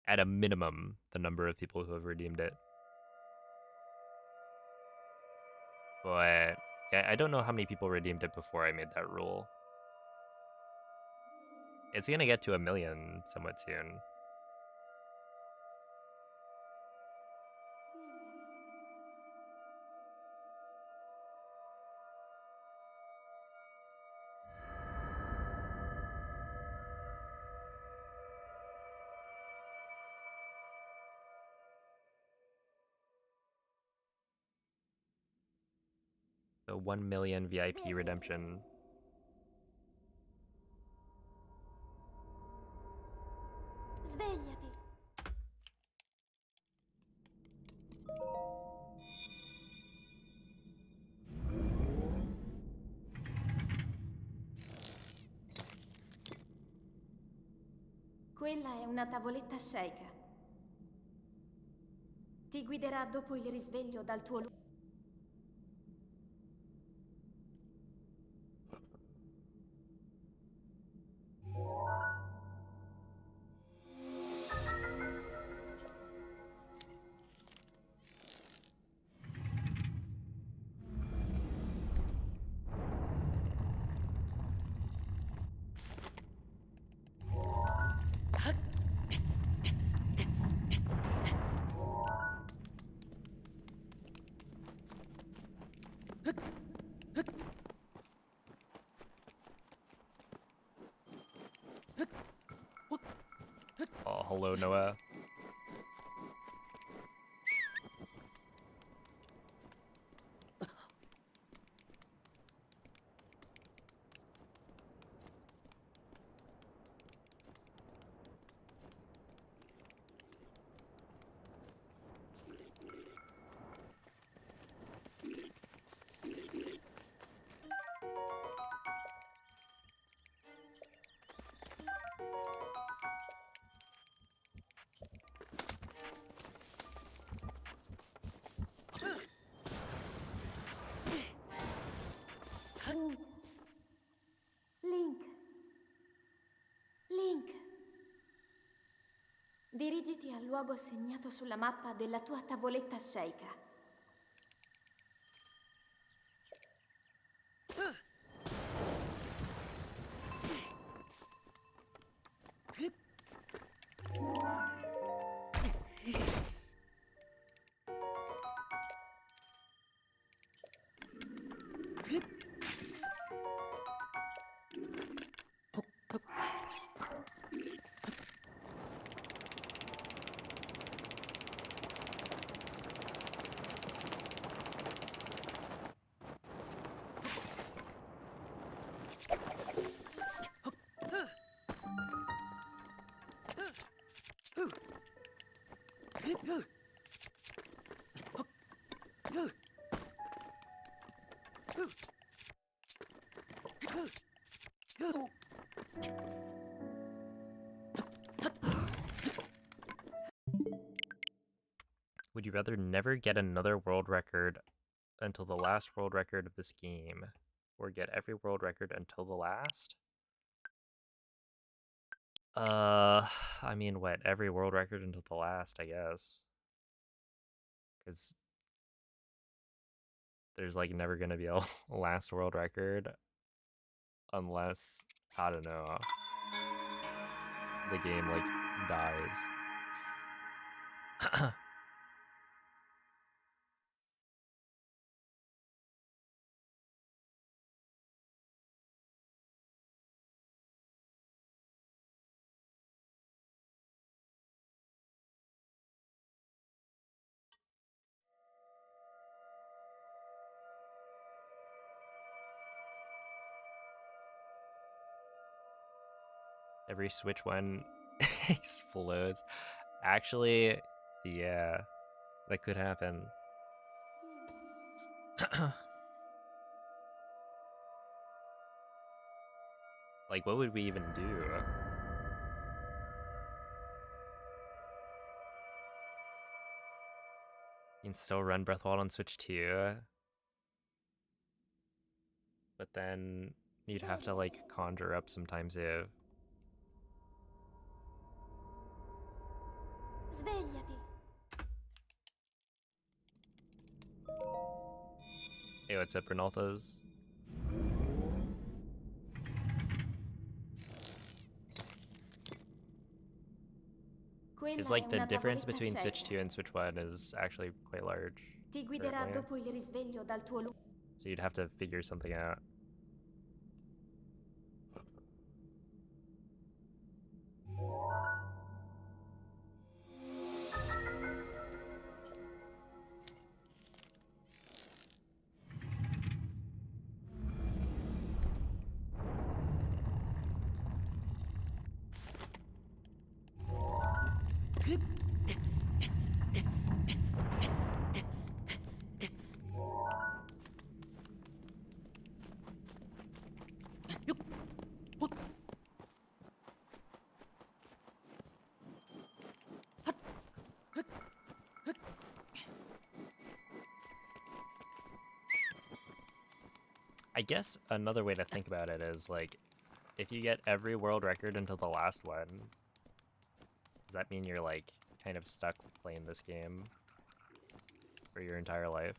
At a minimum, the number of people who have redeemed it. But yeah, I don't know how many people redeemed it before I made that rule. It's gonna get to 1 million somewhat soon. The 1 million VIP redemption. Svegliati. Quella è una tavoletta sceicca. Ti guiderà dopo il risveglio dal tuo luogo. Oh, hello, Noah. Dirigiti al luogo segnato sulla mappa della tua tavoletta sceicca. Would you rather never get another world record until the last world record of this game, or get every world record until the last? I mean, what, every world record until the last, I guess. Because there's, like, never gonna be a last world record unless, I don't know, the game, like, dies. Every Switch one explodes. Actually, yeah, that could happen. Like, what would we even do? You can still run Breath of the Wild on Switch 2, but then you'd have to, like, conjure up sometimes if... Svegliati. Hey, what's up, Renalthos? Because, like, the difference between Switch 2 and Switch 1 is actually quite large. Ti guiderà currently. dopo il risveglio dal tuo So you'd have to figure something out. I guess another way to think about it is, like, if you get every world record until the last one, does that mean you're, like, kind of stuck playing this game for your entire life?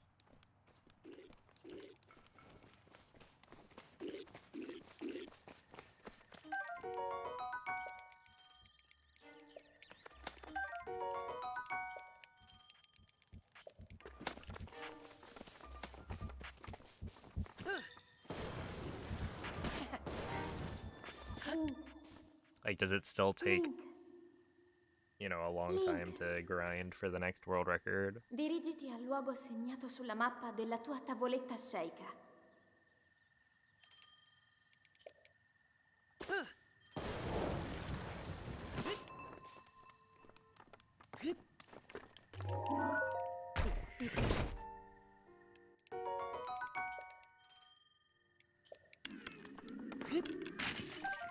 Like, does it still take, you know, a long time to grind for the next world record? Dirigiti al luogo segnato sulla mappa della tua tavoletta sceicca.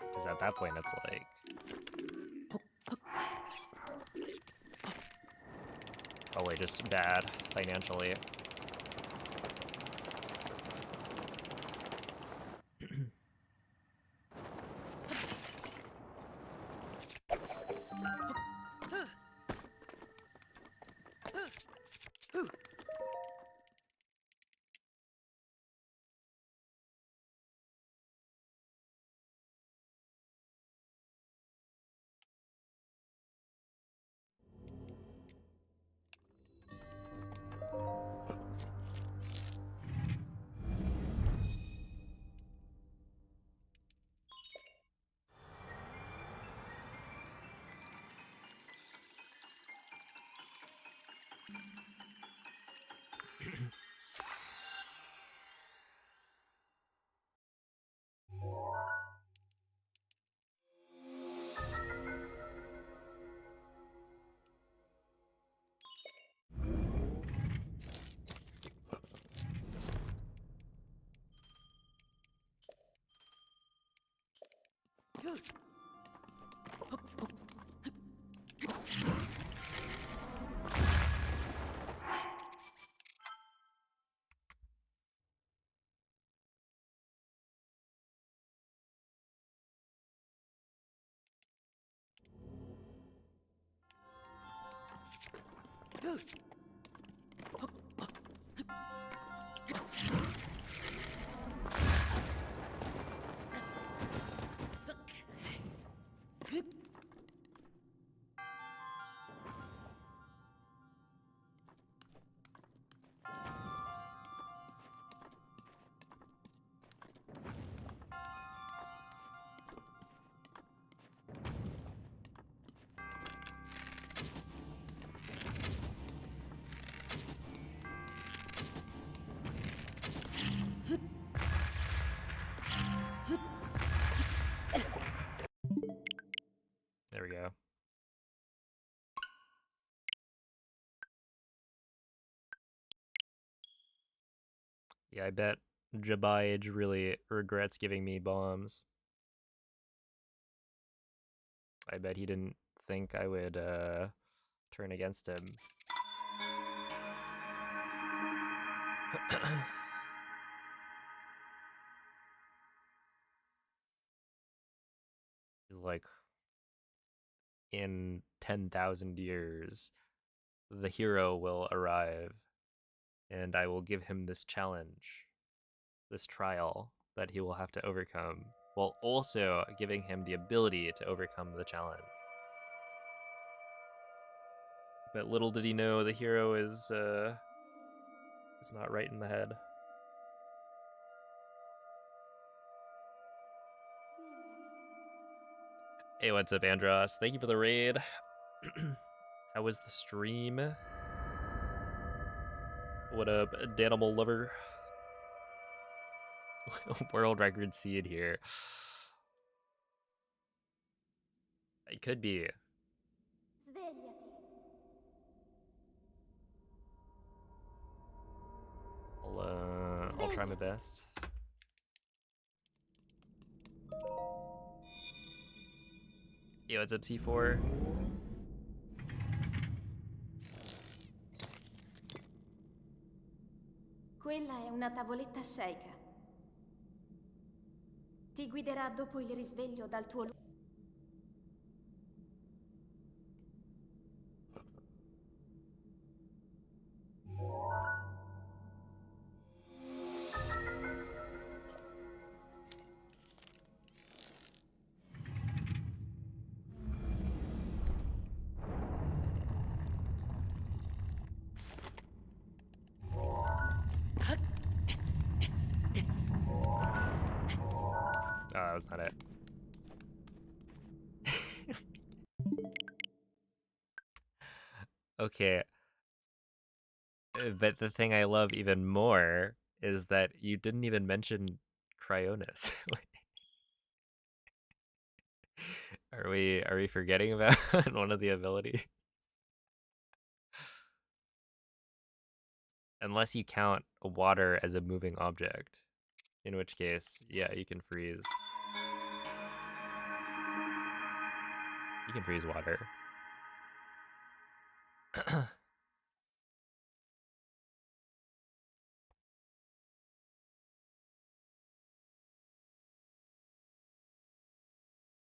Because at that point, it's like... probably just bad financially. There we go. Yeah, I bet Jabaij really regrets giving me bombs. I bet he didn't think I would turn against him. He's like, in 10,000 years, the hero will arrive, and I will give him this challenge, this trial that he will have to overcome, while also giving him the ability to overcome the challenge. But little did he know the hero is not right in the head. Hey, what's up, Andros? Thank you for the raid. How was the stream? What up, Danimal Lover? World record seed here. It could be. I'll try my best. Yo, what's up, C4? Quella è una tavoletta Sheikah. Ti guiderà dopo il risveglio dal tuo luogo. Oh, that was not it. Okay. But the thing I love even more is that you didn't even mention Cryonis. Are we forgetting about one of the abilities? Unless you count water as a moving object, in which case, yeah, you can freeze. You can freeze water.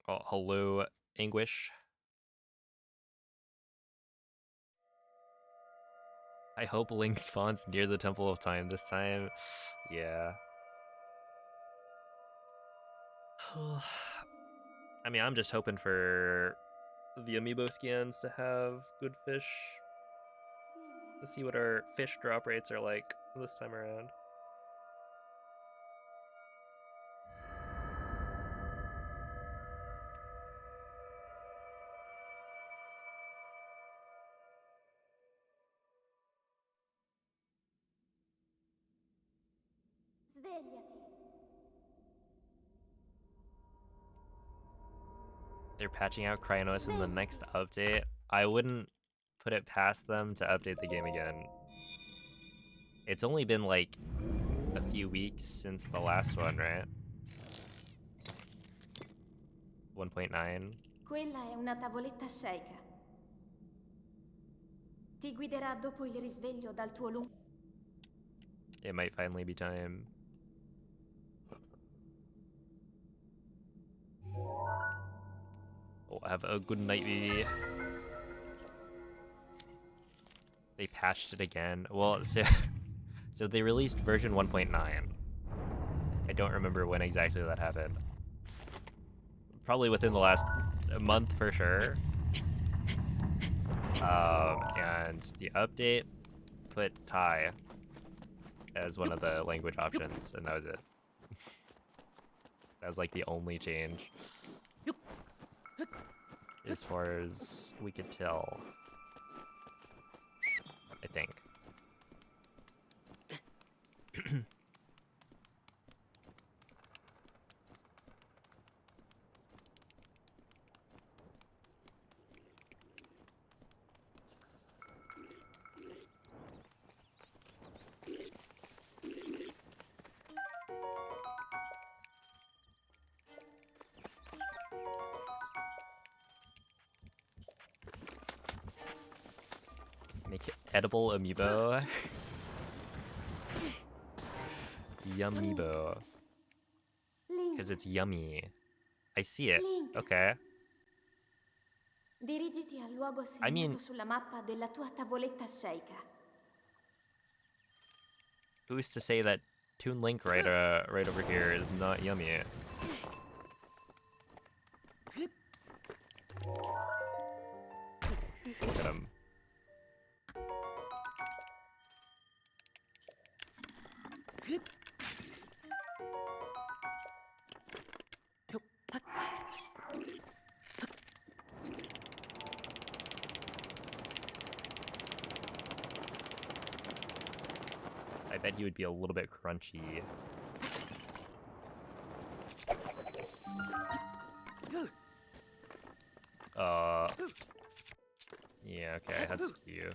Oh, hello, Anguish. I hope Link spawns near the Temple of Time this time. Yeah. I mean, I'm just hoping for the amiibo scans to have good fish. Let's see what our fish drop rates are like this time around. Svegliati. They're patching out Kryonos in the next update. I wouldn't put it past them to update the game again. It's only been like a few weeks since the last one, right? 1.9. Quella è una tavoletta sceicca. Ti guiderà dopo il risveglio dal tuo lungo... It might finally be time. Oh, have a good night, baby. They patched it again. Well, so they released version 1.9. I don't remember when exactly that happened. Probably within the last month for sure. And the update put Thai as one of the language options, and that was it. That was like the only change, as far as we could tell, I think. Make it edible amiibo. Yummiibo. Because it's yummy. I see it. Link. Okay. Dirigiti al luogo segnato I mean, sulla mappa della tua tavoletta sceicca. who's to say that Toon Link right over here is not yummy? Look at him. I bet he would be a little bit crunchy. Yeah, okay, I had skew.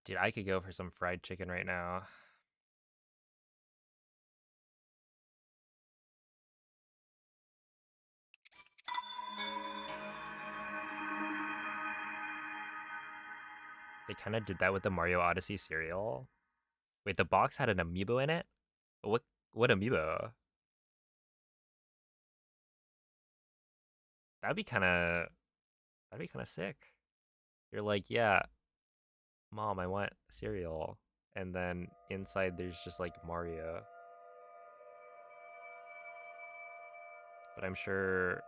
Dude, I could go for some fried chicken right now. They kind of did that with the Mario Odyssey cereal. Wait, the box had an amiibo in it? What amiibo? That'd be kind of sick. You're like, yeah, Mom, I want cereal. And then inside there's just like Mario. But I'm sure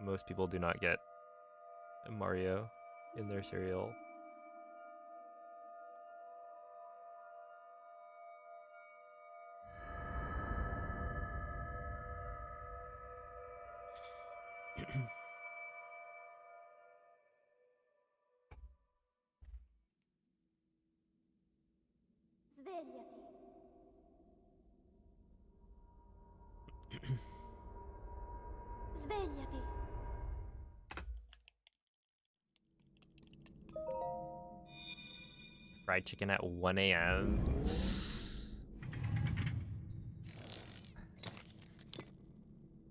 most people do not get Mario in their cereal. Svegliati. Svegliati. Fried chicken at 1 a.m.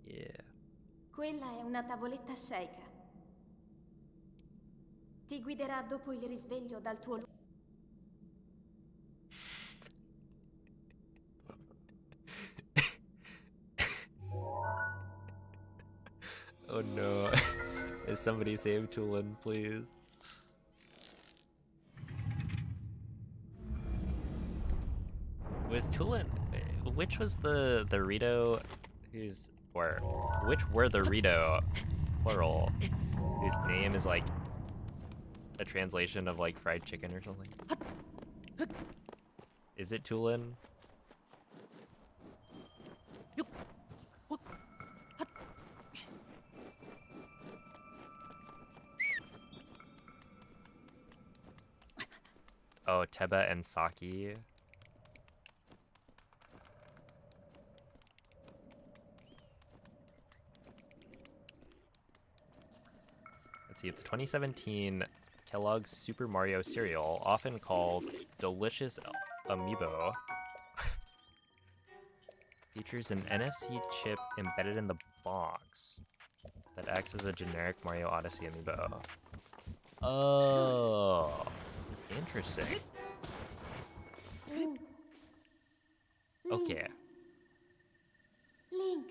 Yeah. Quella è una tavoletta shake. Ti guiderà dopo il risveglio dal tuo Oh no. Is somebody save Tulin, please? Was Tulin... Which was the Rito who's... Or... Which were the Rito, plural, whose name is like a translation of like fried chicken or something? Is it Tulin? Oh, Teba and Saki. Let's see, the 2017 Kellogg's Super Mario cereal, often called Delicious Amiibo, features an NFC chip embedded in the box that acts as a generic Mario Odyssey amiibo. Oh, interesting. Okay. Link.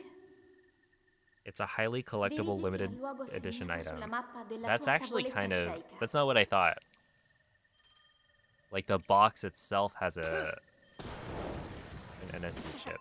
It's a highly collectible Dirigiti limited al luogo edition segnato item. sulla mappa della That's tua actually tavoletta kind of... shake. That's not what I thought. Like, the box itself has an NFC chip.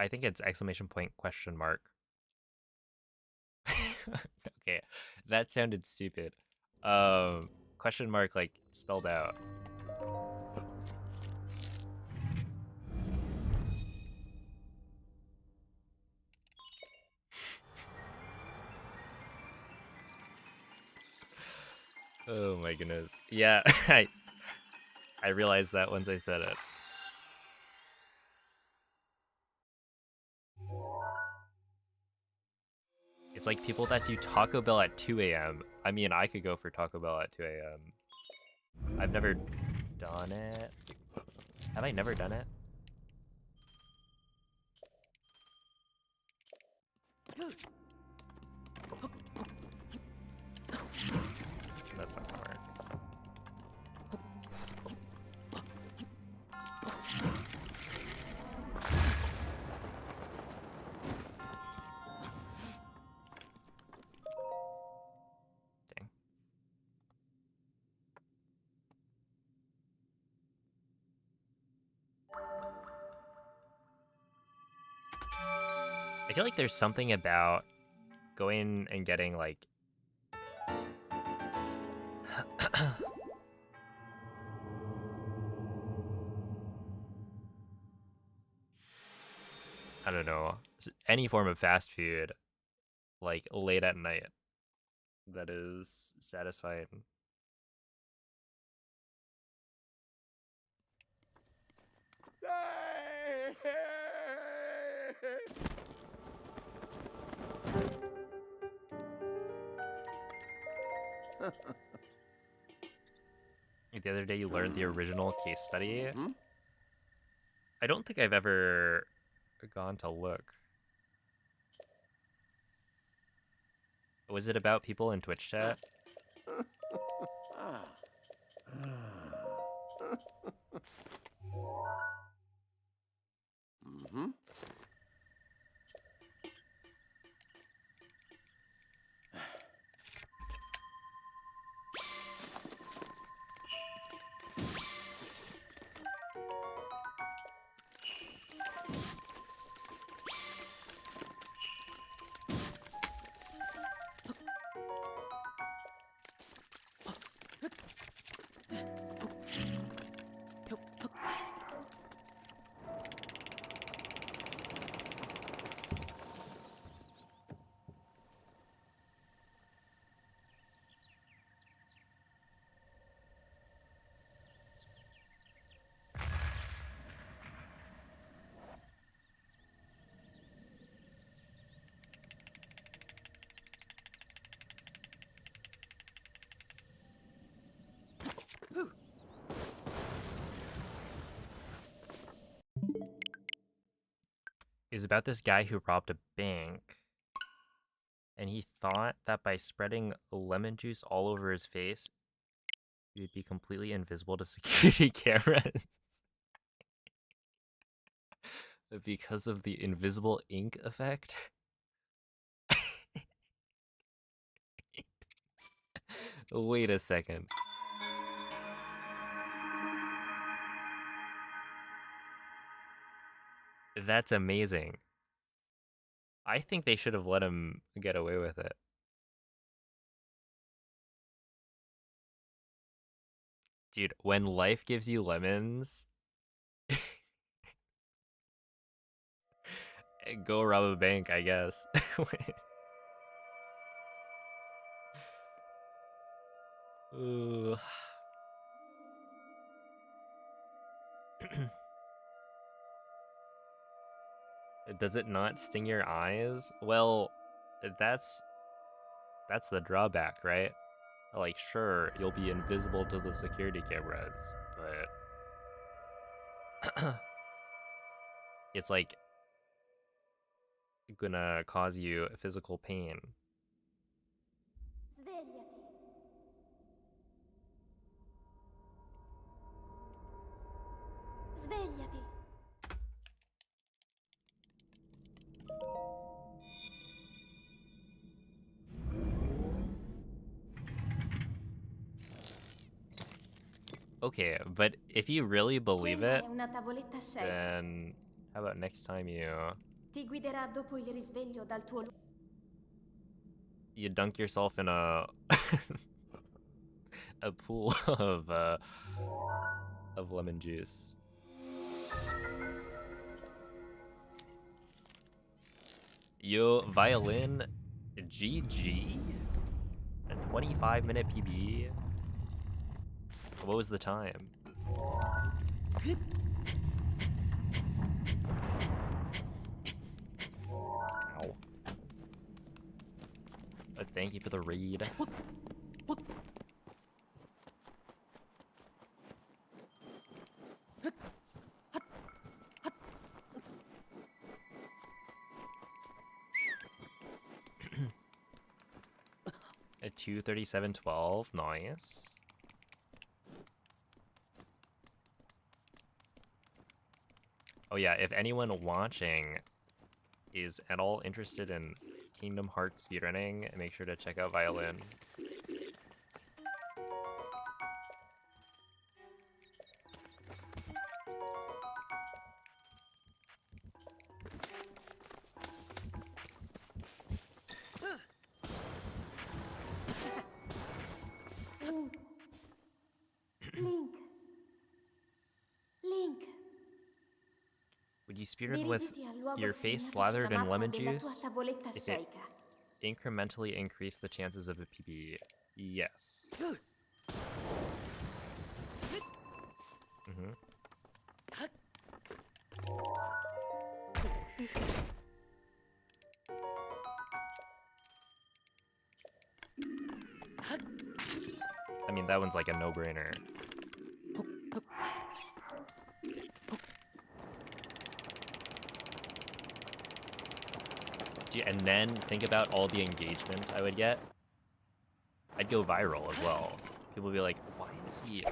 I think it's exclamation point question mark. Okay, that sounded stupid. Question mark like spelled out. Oh my goodness. Yeah, I realized that once I said it. It's like people that do Taco Bell at 2 a.m. I mean, I could go for Taco Bell at 2 a.m. I've never done it. Have I never done it? That's not gonna work. Dang. I feel like there's something about going and getting like I don't know, any form of fast food like late at night that is satisfying. The other day you learned the original case study. I don't think I've ever gone to look. Was it about people in Twitch chat? is about this guy who robbed a bank. And he thought that by spreading lemon juice all over his face, he would be completely invisible to security cameras. Because of the invisible ink effect. Wait a second. That's amazing. I think they should have let him get away with it. Dude, when life gives you lemons, go rob a bank, I guess. Ooh. Does it not sting your eyes? Well, that's the drawback, right? Like, sure, you'll be invisible to the security cameras, but it's like gonna cause you physical pain. Svegliati. Svegliati. Okay, but if you really believe Quella it, è una tavoletta scelta. then how about next time you Ti guiderà dopo il risveglio dal tuo dunk yourself in a a pool of lemon juice. Yo, violin, GG, a 25-minute PB. What was the time? Ow. Thank you for the read. A 2:37:12, nice. Oh yeah, if anyone watching is at all interested in Kingdom Hearts speedrunning, make sure to check out Violin. Link. Would you speedrun with your face slathered in lemon juice if it incrementally increased the chances of a PB? Yes. I mean, that one's like a no-brainer. And then think about all the engagement I would get. I'd go viral as well. People would be like, why is he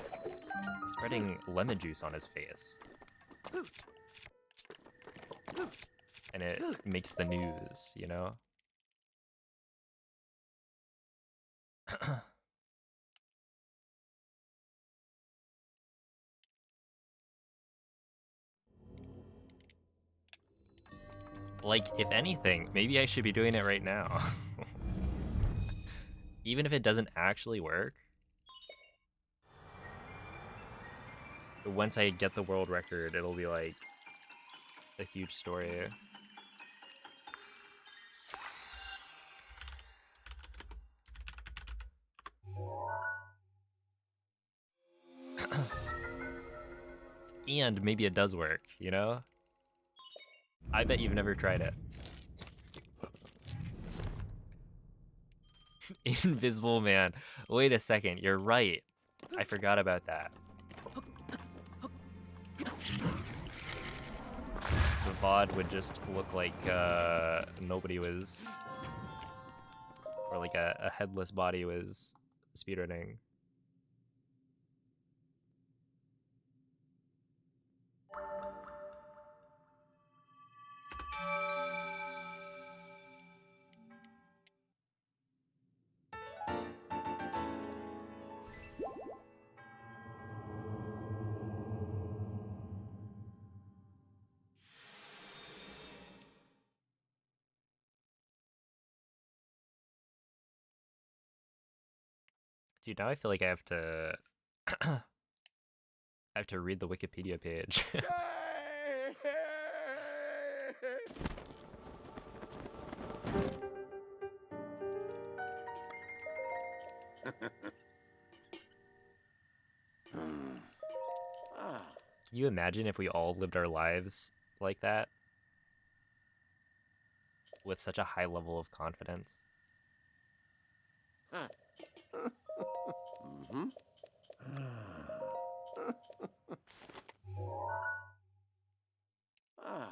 spreading lemon juice on his face? And it makes the news, you know? Like, if anything, maybe I should be doing it right now. Even if it doesn't actually work. Once I get the world record, it'll be like a huge story. And maybe it does work, you know? I bet you've never tried it. Invisible Man. Wait a second, you're right. I forgot about that. VOD would just look like nobody was, or like a headless body was speedrunning. Dude, now I feel like I have to I have to read the Wikipedia page. Can you imagine if we all lived our lives like that? With such a high level of confidence? Mm-hmm. Ah.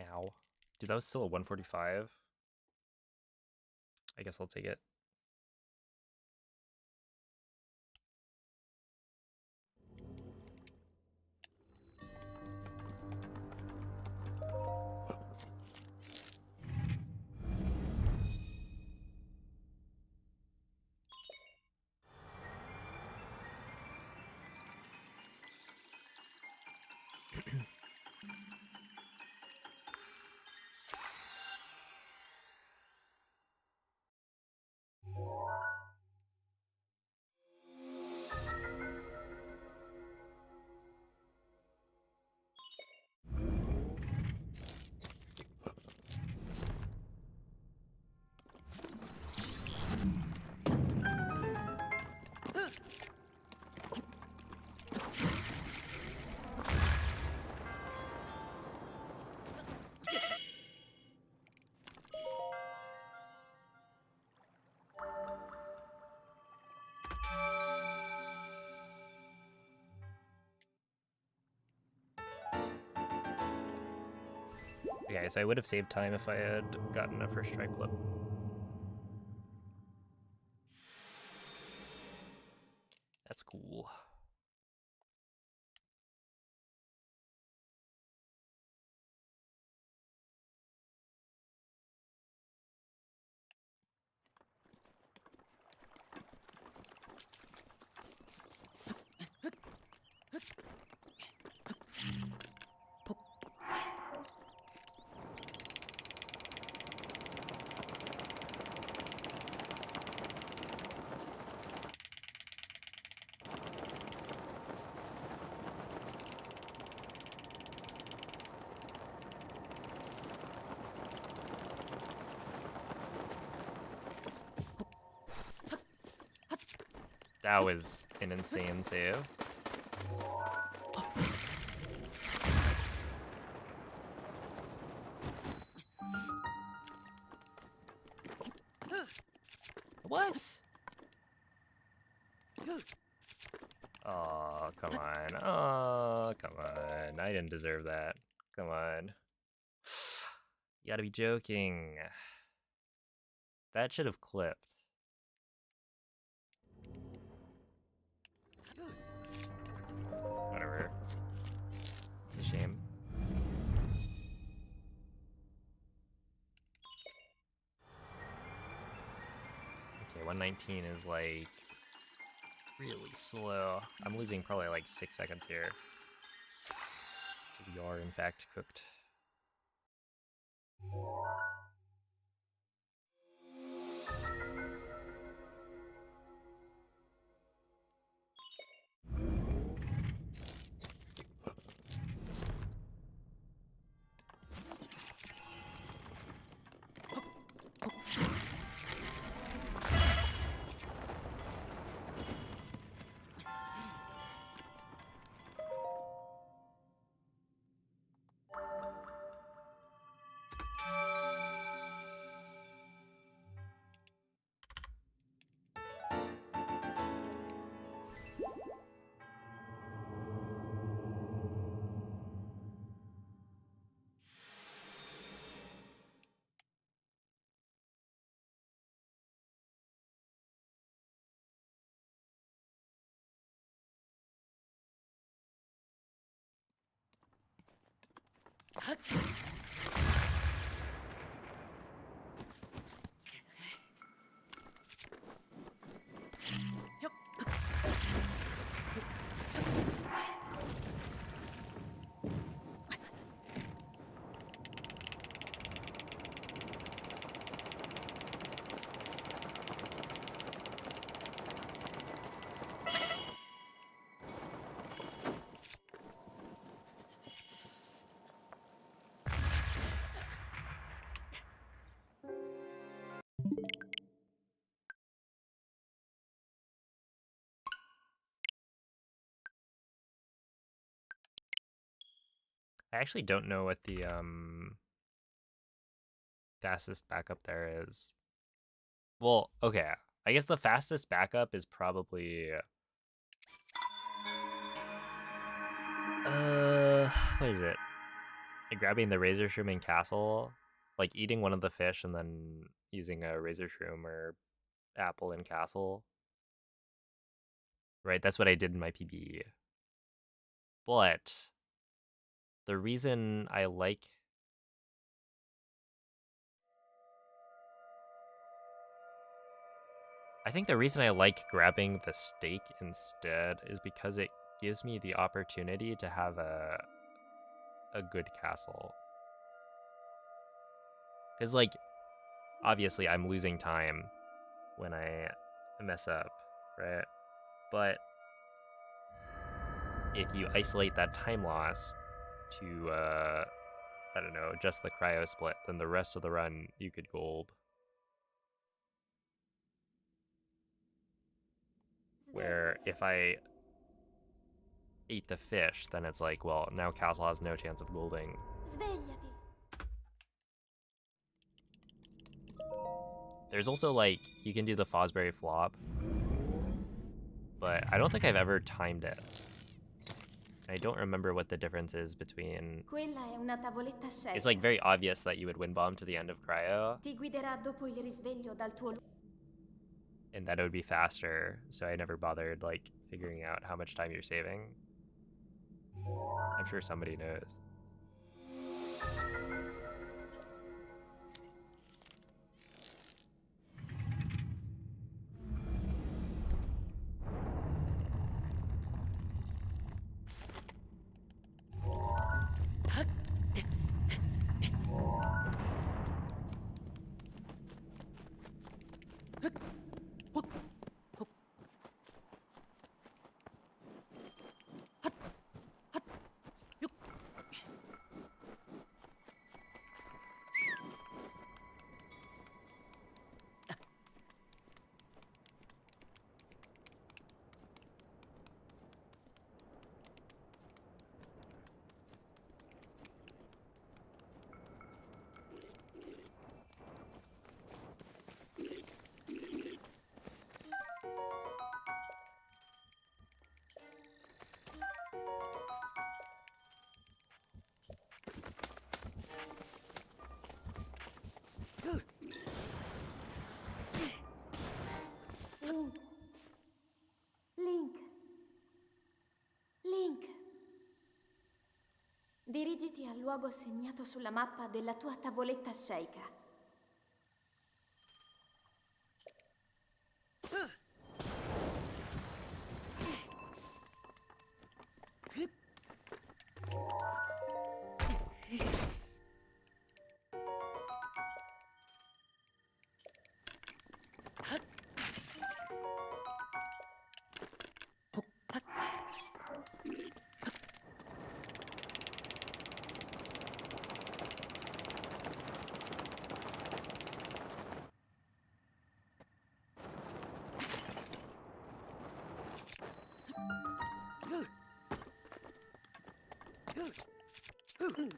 Ow. Dude, that was still a 145. I guess I'll take it. Okay, so I would have saved time if I had gotten a first try clip. That's cool. That was an insane save. What? Oh, come on. Oh, come on. I didn't deserve that. Come on. You gotta be joking. That should have clipped. Whatever. It's a shame. Okay, 119 is like really slow. I'm losing probably like 6 seconds here. So We are, in fact, cooked. I actually don't know what the fastest backup there is. Well, okay. I guess the fastest backup is probably what is it? Like grabbing the razor shroom in castle, like eating one of the fish and then using a razor shroom or apple in castle. Right, that's what I did in my PB. But the reason I like grabbing the steak instead is because it gives me the opportunity to have a good castle. Because, like, obviously I'm losing time when I mess up, right? But if you isolate that time loss to, I don't know, just the cryo split, then the rest of the run you could gold. Where if I ate the fish, then it's like, well, now Castle has no chance of golding. Svegliati. There's also, like, you can do the Fosbury flop, but I don't think I've ever timed it. I don't remember what the difference is between... Quella è una tavoletta scelta. It's, like, very obvious that you would win bomb to the end of cryo. Ti guiderà dopo il risveglio dal tuo... And that it would be faster, so I never bothered, like, figuring out how much time you're saving. I'm sure somebody knows. Link. Dirigiti al luogo segnato sulla mappa della tua tavoletta sceicca. Okay,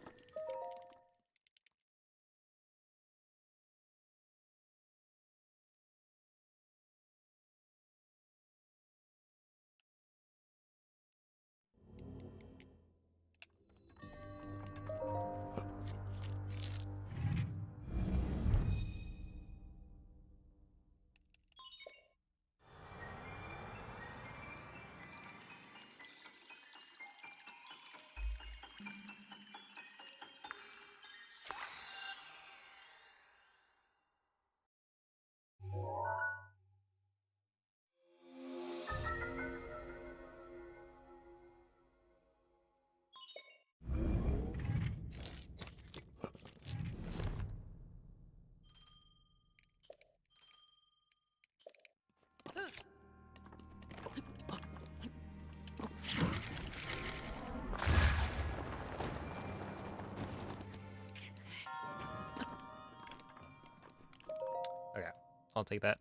I'll take that.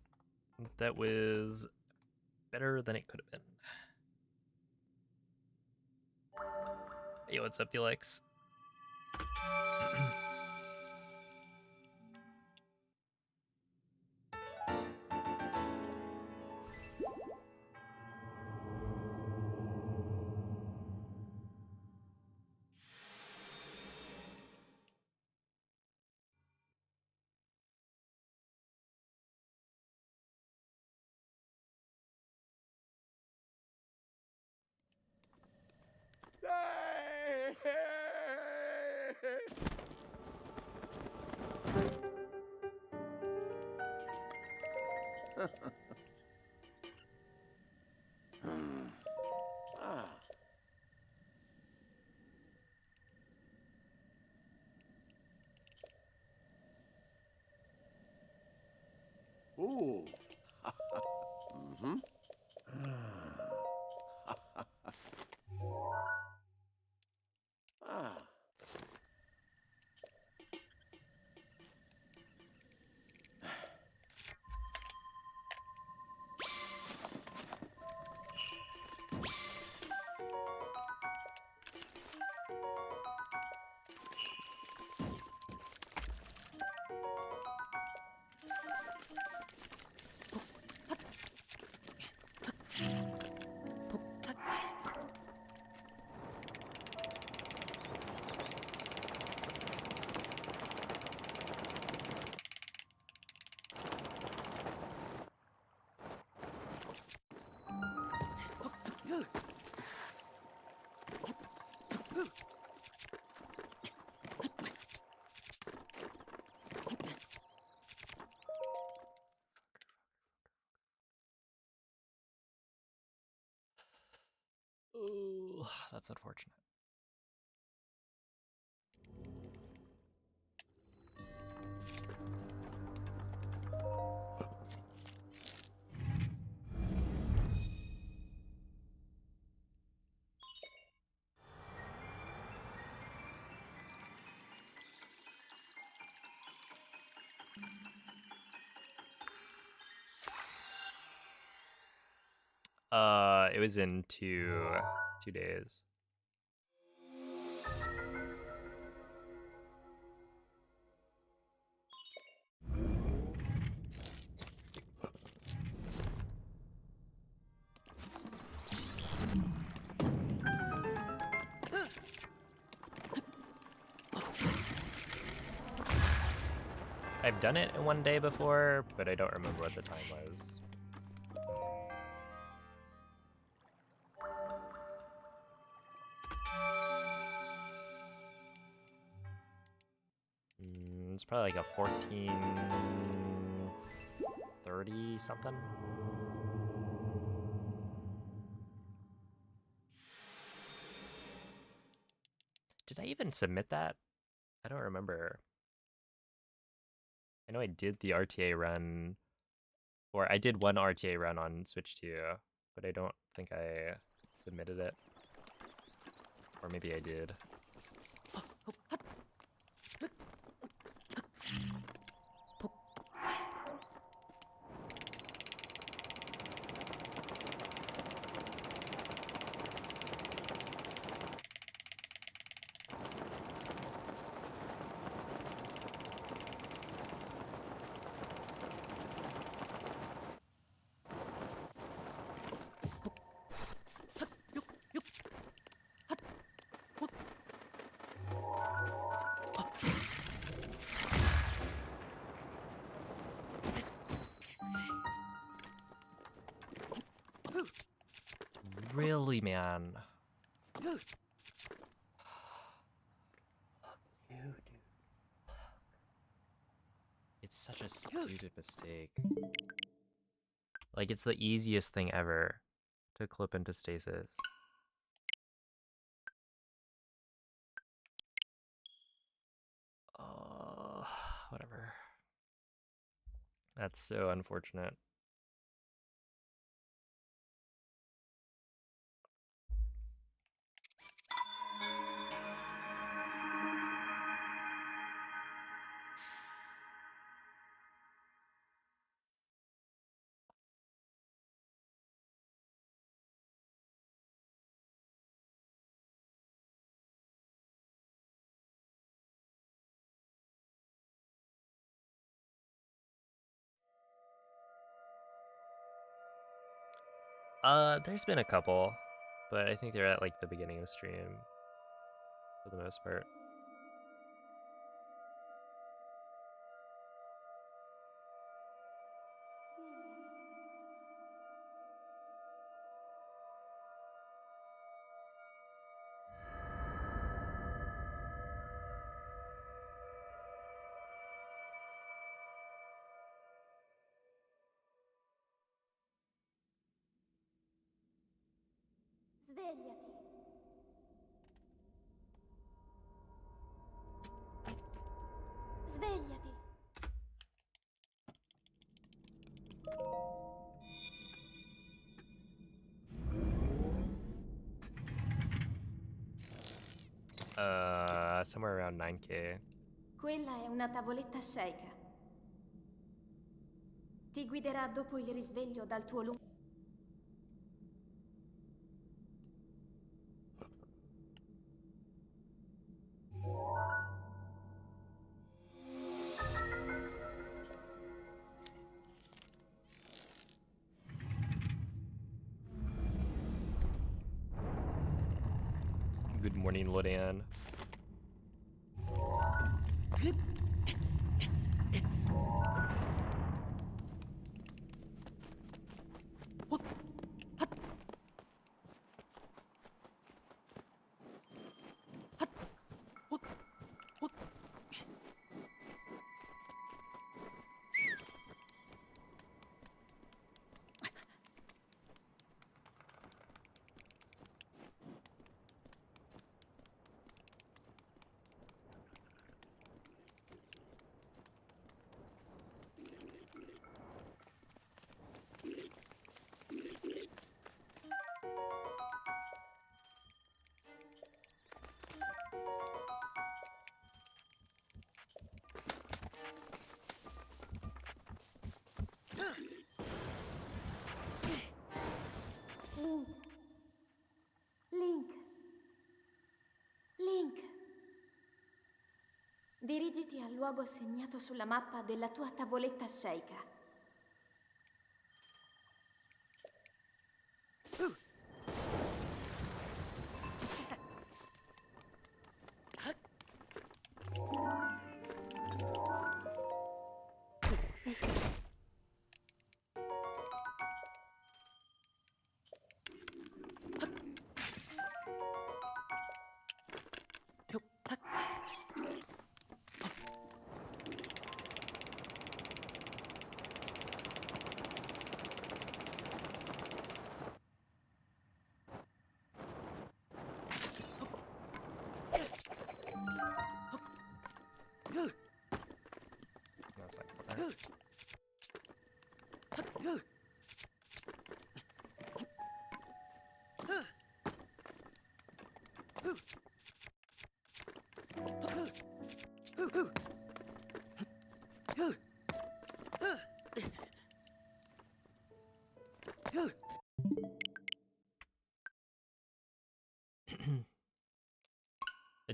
That was better than it could have been. Hey, what's up, Felix? Ah. Ooh. Mm-hmm. Ah. Oh, that's unfortunate. It was in 2 days. I've done it in 1 day before, but I don't remember what the time was. It's probably like a 14:30 something. Did I even submit that? I don't remember. I know I did the RTA run, or I did one RTA run on Switch 2, but I don't think I submitted it. Or maybe I did. Really, man. You, dude. It's such a stupid mistake. Like, it's the easiest thing ever to clip into stasis. Whatever. That's so unfortunate. There's been a couple, but I think they're at like the beginning of stream for the most part. Svegliati. Svegliati. Somewhere around 9K. Quella è una tavoletta sceicca. Ti guiderà dopo il risveglio dal tuo lungo... Good morning, Lodan. Link. Link. Link. Dirigiti al luogo segnato sulla mappa della tua tavoletta sceicca. That's like that.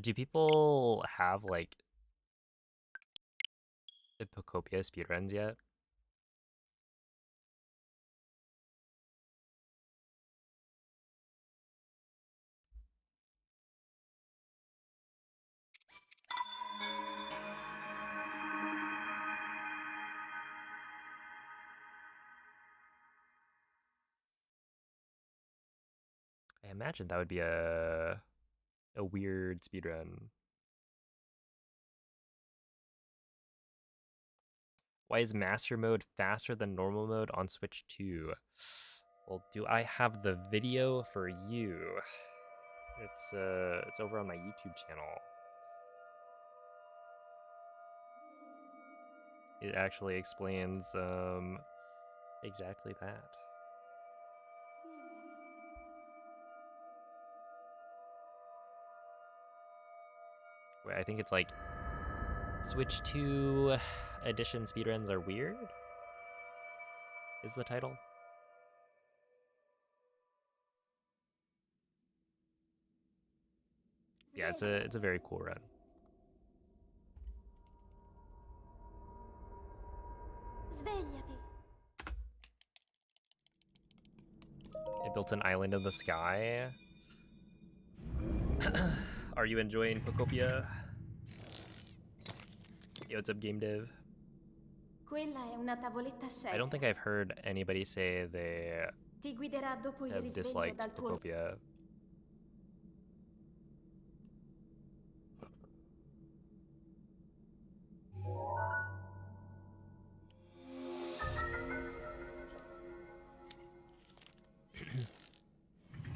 Do people have like Epicopia speedruns yet? imagine that would be a weird speedrun. Why is master mode faster than normal mode on Switch 2? Well, do I have the video for you? It's over on my YouTube channel. It actually explains exactly that. Wait, I think it's like Switch 2 edition speedruns are weird? Is the title? Yeah, it's a very cool run. Svegliati. It built an island in the sky. Are you enjoying Pocopia? Yo, what's up, game dev? Quella è una tavoletta I don't scelta. think I've heard anybody say they Ti guiderà dopo il have risveglio disliked dal tuo... Pocopia.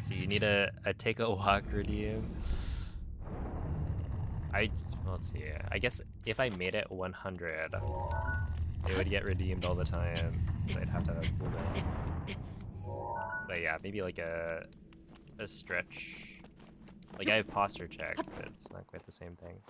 So you need a take a walk redeem. Let's see. I guess if I made it 100, it would get redeemed all the time. So I'd have to cool down. But yeah, maybe like a stretch. Like I have posture check, but it's not quite the same thing.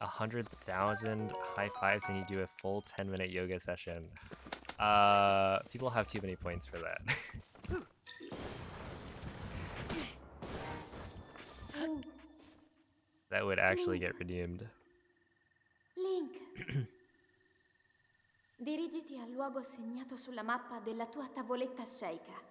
A 100,000 high fives and you do a full 10-minute yoga session. People have too many points for that. That would actually get redeemed. Link. Dirigiti al luogo segnato sulla mappa della tua tavoletta sceicca.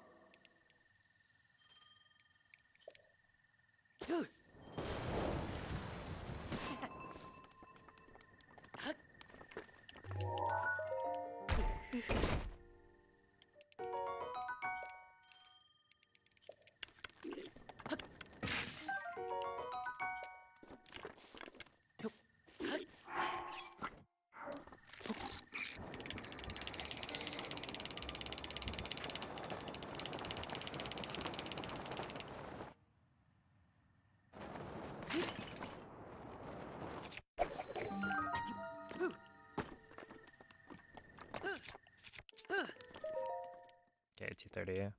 Okay, 230.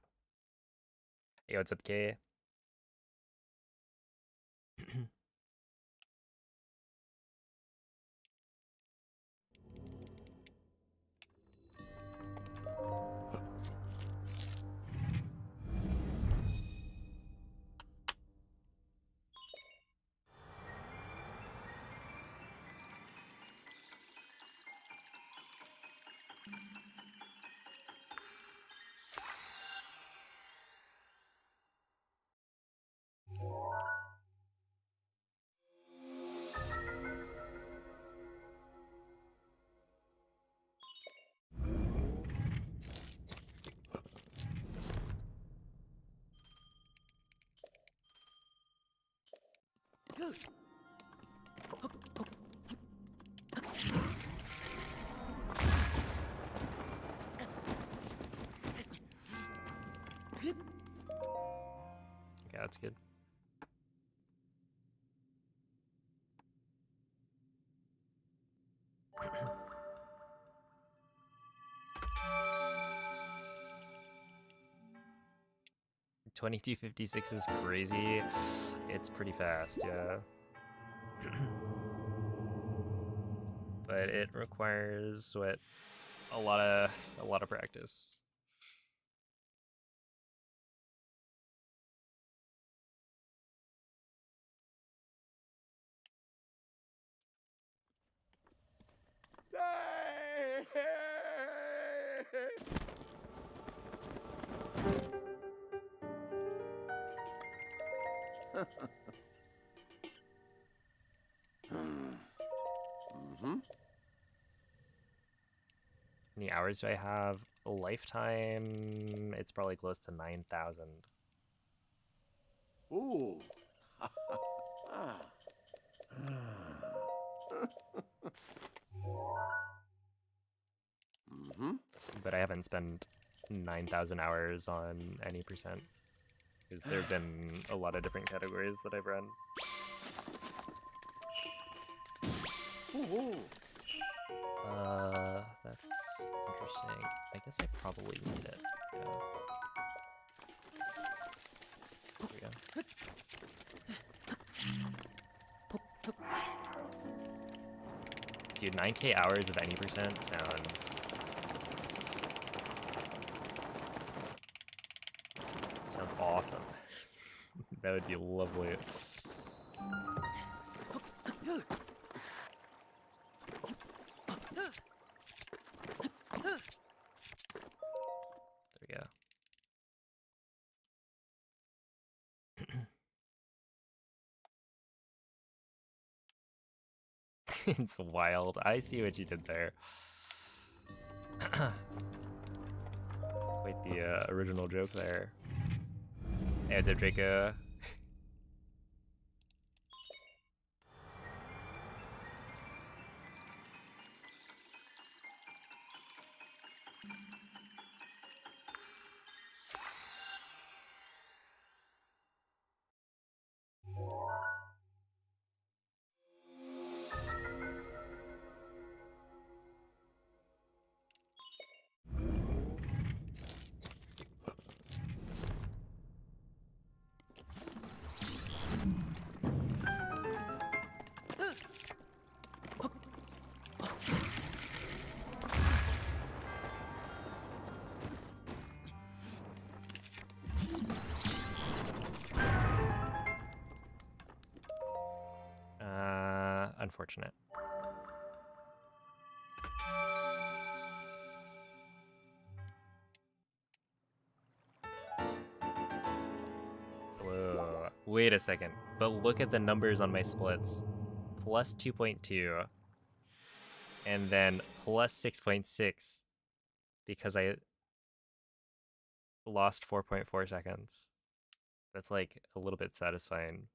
Hey, what's up, K? Okay, that's good. $22.56 is crazy. It's pretty fast, yeah. But it requires what a lot of practice. Mm-hmm. How many hours do I have? A lifetime, it's probably close to 9,000. Ooh. Ah. Mm-hmm. But I haven't spent 9,000 hours on any percent. Because there have been a lot of different categories that I've run. Ooh. That's interesting. I guess I probably need it. Yeah. There we go. Dude, 9K hours of any percent sounds awesome. That would be lovely. There we go. It's wild. I see what you did there. Quite the original joke there. Hey, what's up, Draco? Unfortunate. Whoa. Wait a second. But look at the numbers on my splits. Plus 2.2. And then plus 6.6. Because I lost 4.4 seconds. That's like a little bit satisfying.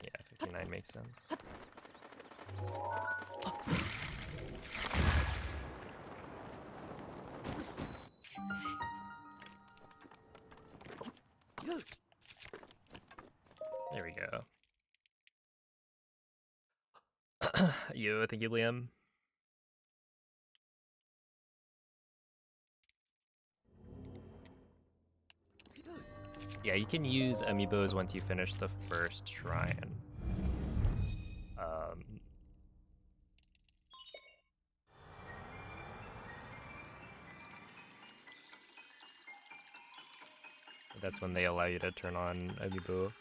Yeah, 59 makes sense. There we go. Thank you, Liam. Yeah, you can use amiibos once you finish the first shrine. That's when they allow you to turn on amiibo.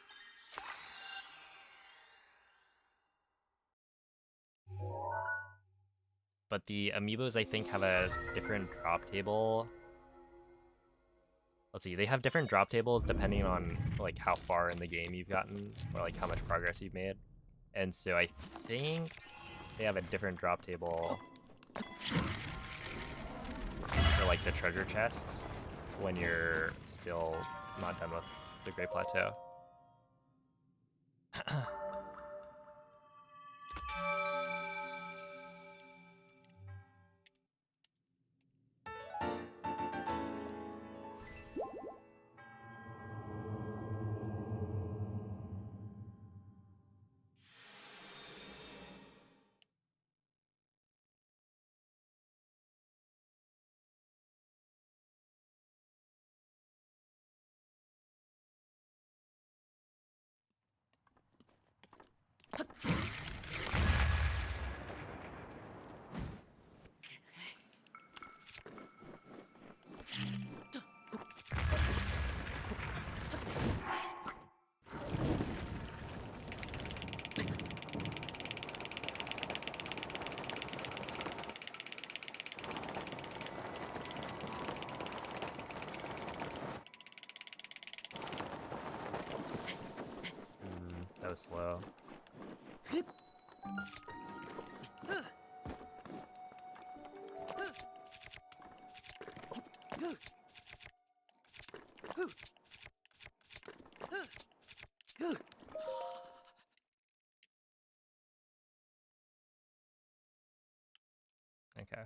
But the amiibos, I think, have a different drop table. Let's see, they have different drop tables depending on like how far in the game you've gotten or like how much progress you've made. And so I think they have a different drop table for like the treasure chests when you're still not done with the Great Plateau. slow. Okay.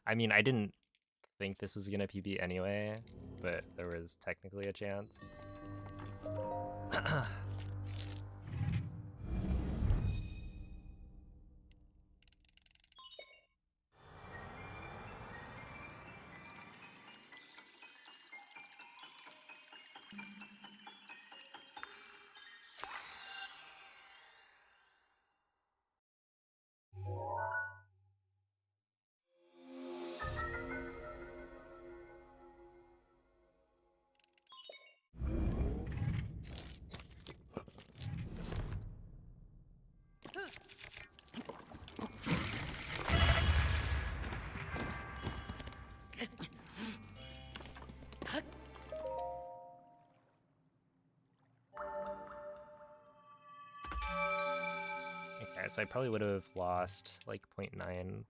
I mean, I didn't think this was gonna PB anyway, but there was technically a chance. Okay, so I probably would have lost like 0.9.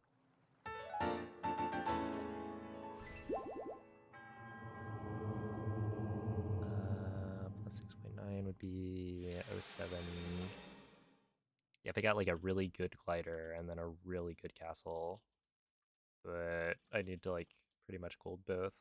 Plus 6.9 would be 0.7. Yeah, if I got like a really good glider and then a really good castle, but I need to like pretty much gold both.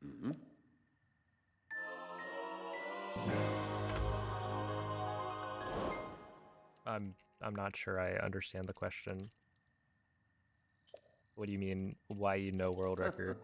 Mm-hmm. I'm not sure I understand the question. What do you mean, why you know world record?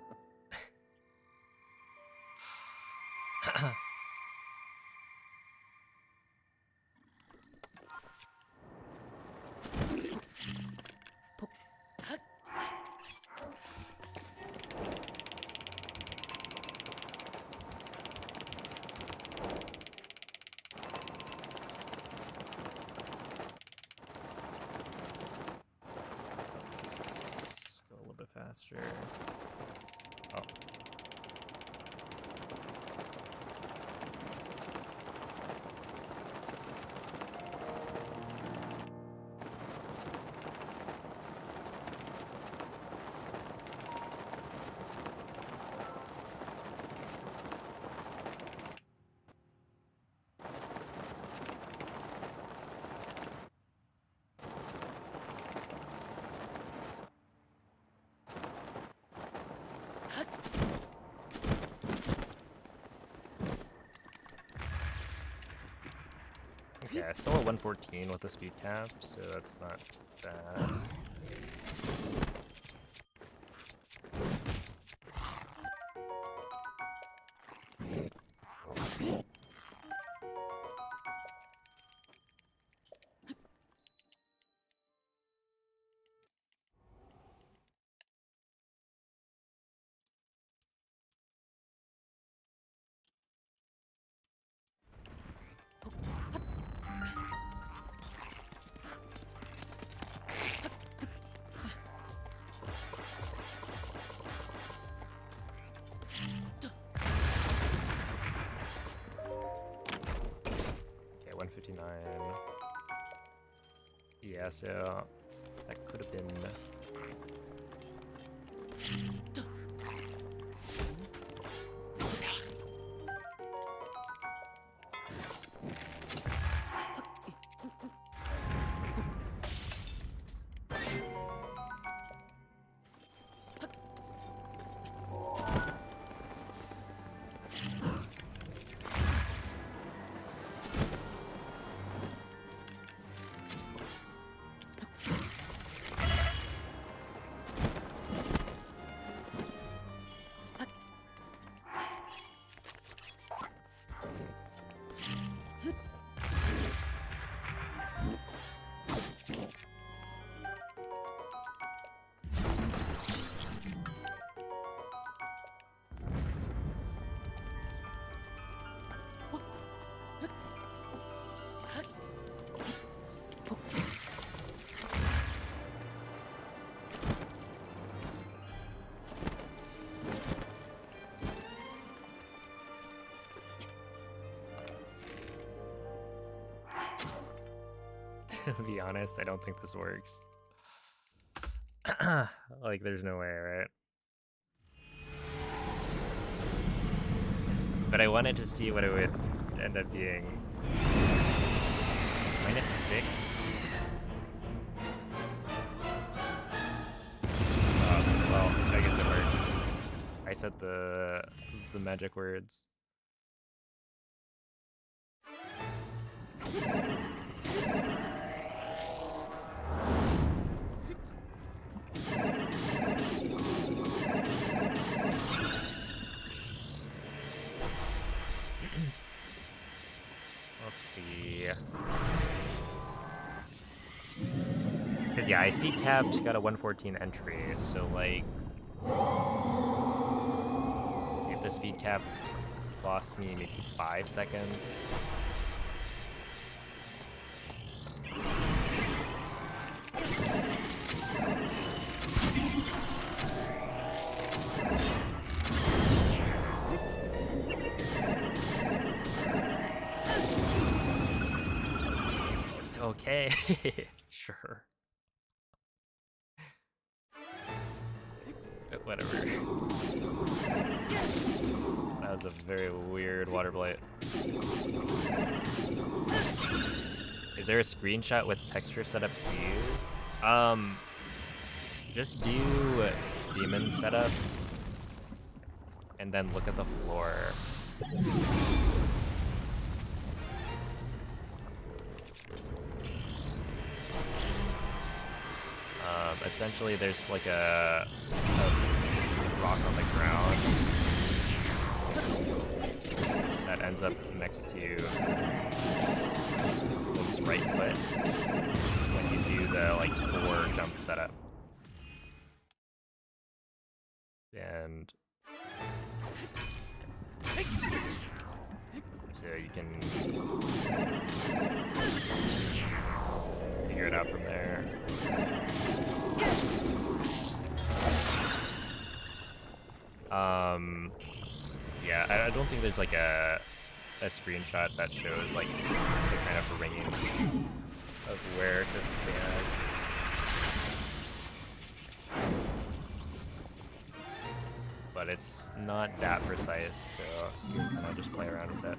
Let's go a little bit faster. Oh. Okay, I still at 114 with the speed cap, so that's not bad. Okay, 159. Yeah, so that could have been. To be honest, I don't think this works. Like, there's no way, right? But I wanted to see what it would end up being. -6? Well, I guess it worked. I said the magic words. Let's see. Because yeah, I speed capped, got a 114 entry, so like, if the speed cap lost me maybe 5 seconds. Okay, sure. Whatever. That was a very weird water blight. Is there a screenshot with texture setup to use? Just do demon setup and then look at the floor. Essentially, there's like a rock on the ground that ends up next to Luke's right foot when you do the like 4 jump setup. And so you can figure it out from there. Yeah, I don't think there's like a screenshot that shows like the kind of range of where to stand. But it's not that precise, so you can kind of just play around with it.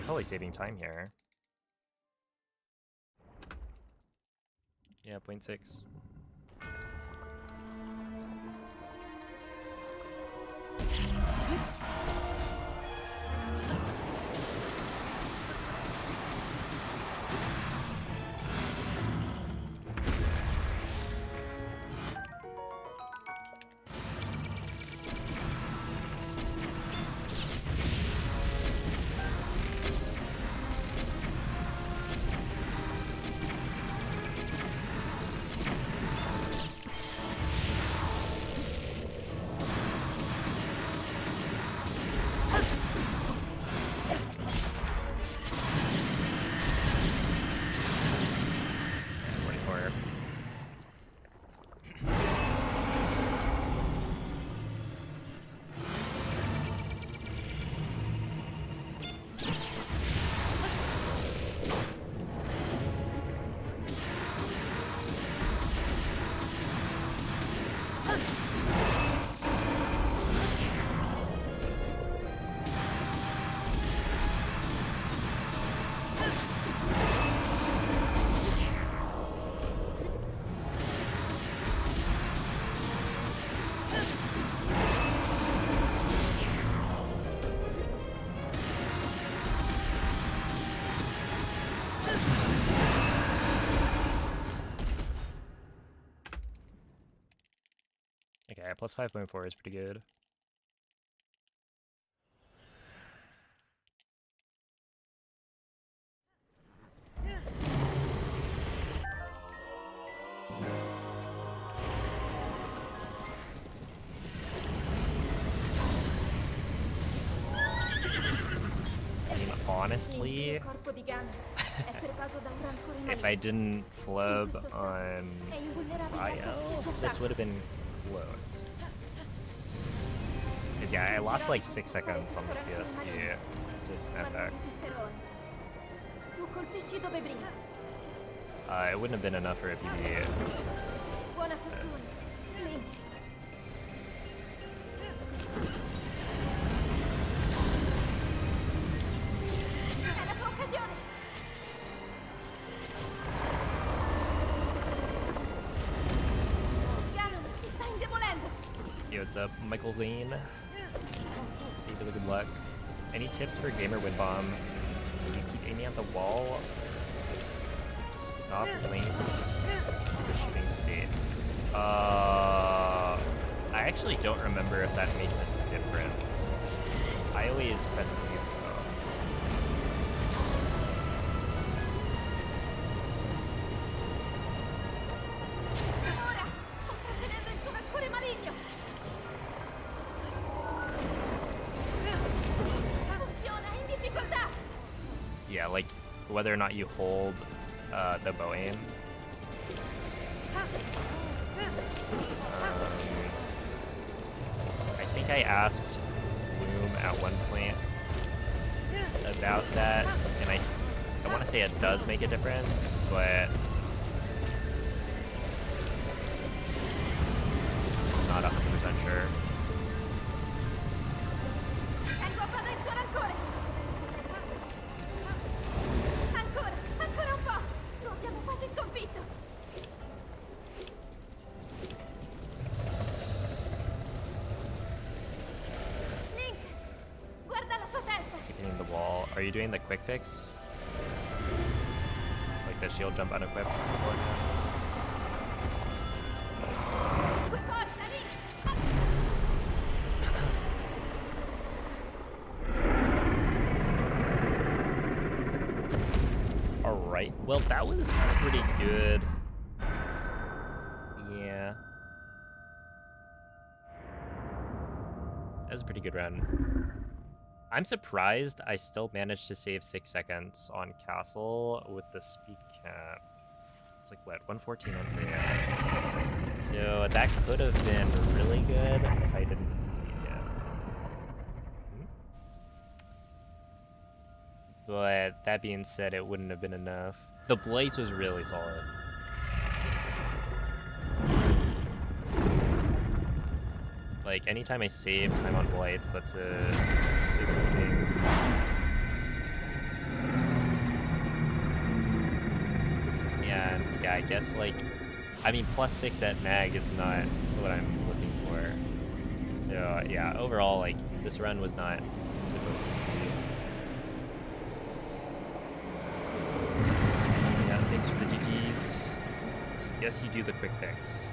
Probably saving time here. Yeah, 0.6. Okay, plus 5.4 is pretty good. I mean, honestly, È pervaso da un rancore If maligno. I didn't flub questo stato on è invulnerabile a bio, qualsiasi this attacco. would have been close. Because yeah, I lost like 6 seconds on the PSC to Ma non snapback. resisterò. Tu colpisci dove brilla. It wouldn't have been enough for a PB. Buona fortuna, Link. È la tua occasione. Ganon si sta indebolendo. Yo, what's up, Michael Zane? Thank you for the good luck. Any tips for gamer win bomb? You keep aiming at the wall. Just stop lane the shooting state. I actually don't remember if that makes a difference. I always press mute though. Ora sto trattenendo il suo rancore maligno. Funziona in difficoltà. Yeah, like whether or not you hold the bow aim. I think I asked Bloom at one point about that, and I want to say it does make a difference, but I'm not 100% sure. Tengo a bada il suo rancore. Ancora un po'. Lo abbiamo quasi sconfitto. Link, guarda la sua testa. Keep hitting the wall. Are you doing the quick fix? Like the shield jump unequipped beforehand? Forza, Link. Alright, well that was pretty good. Yeah. That was a pretty good run. I'm surprised I still managed to save 6 seconds on Castle with the speed cap. It's like, what, 114 entry? So that could have been really good if I didn't speed cap. But that being said, it wouldn't have been enough. The Blades was really solid. Like, anytime I save time on Blights, that's a big thing. And yeah, I guess, like, I mean, +6 at Mag is not what I'm looking for. So yeah, overall, like, this run was not supposed to be. Yeah, thanks for the GGs. So yes, you do the quick fix.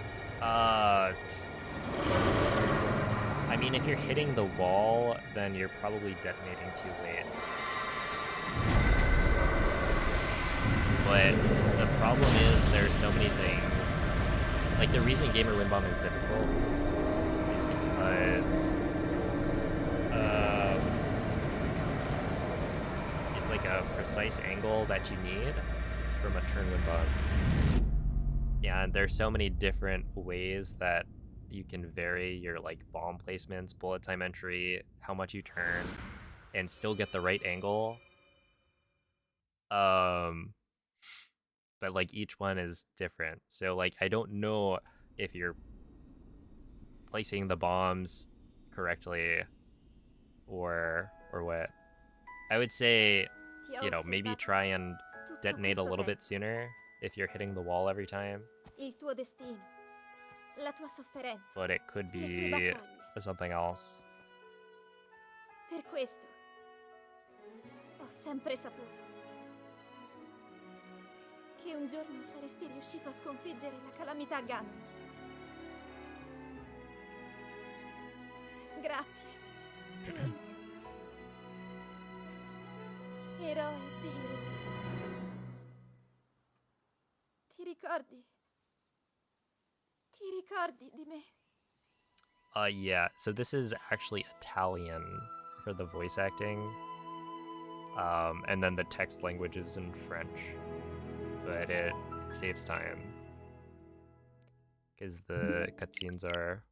I mean, if you're hitting the wall, then you're probably detonating too late. But the problem is there's so many things. Like, the reason Gamer Win Bomb is difficult is because it's like a precise angle that you need from a turn Win Bomb. Yeah, and there's so many different ways that you can vary your, like, bomb placements, bullet time entry, how much you turn, and still get the right angle. But, like, each one is different. So, like, I don't know if you're placing the bombs correctly or what. I would say, you know, maybe try and detonate a little bit sooner if you're hitting the wall every time. Il tuo destino, la tua sofferenza, But it could le tue be battaglie. something else. Per questo ho sempre saputo che un giorno saresti riuscito a sconfiggere la calamità Ganon. Grazie, Link. Eroe di... Ti ricordi? Ti ricordi di me? Yeah, so this is actually Italian for the voice acting. And then the text language is in French, but it saves time because the cutscenes are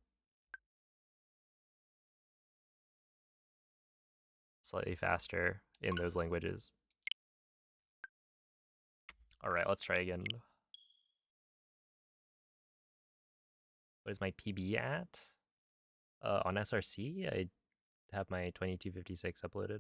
slightly faster in those languages. All right, let's try again. What is my PB at? On SRC, I have my 2256 uploaded.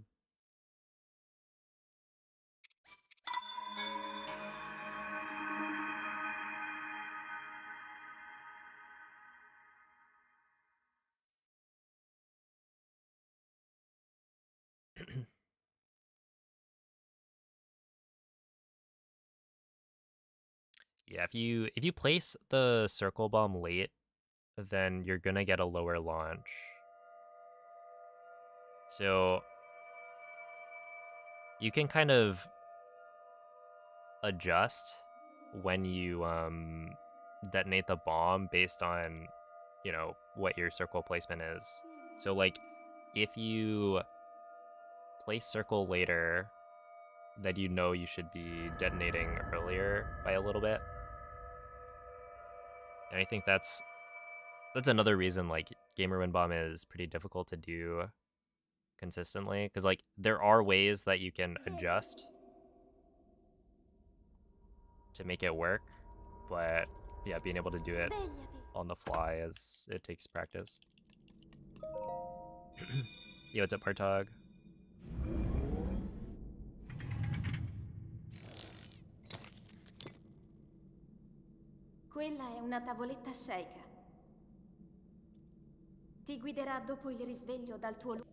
Yeah, if you place the circle bomb late, then you're gonna get a lower launch. So you can kind of adjust when you detonate the bomb based on, you know, what your circle placement is. So like if you place circle later, then you know you should be detonating earlier by a little bit. And I think that's another reason like gamer win bomb is pretty difficult to do consistently, because like there are ways that you can adjust to make it work, but yeah, being able to do it Svegliati. on the fly as it takes practice. Yo, what's up, Partog? Quella è una tavoletta sceicca. Ti guiderà dopo il risveglio dal tuo luogo.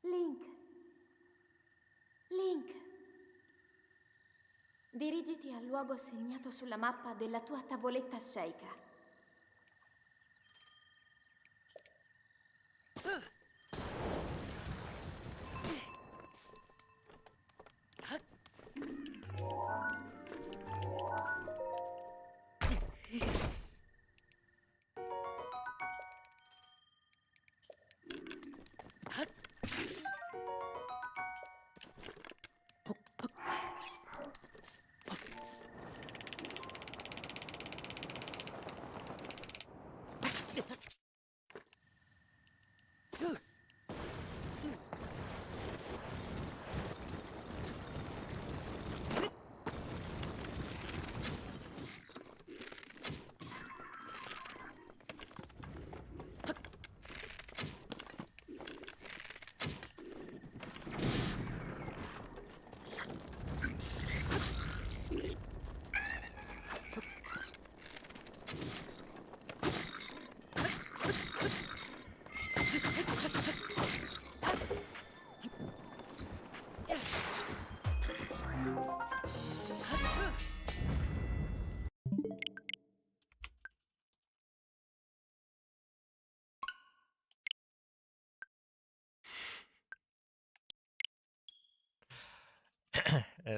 Link. Link. Dirigiti al luogo segnato sulla mappa della tua tavoletta sceicca.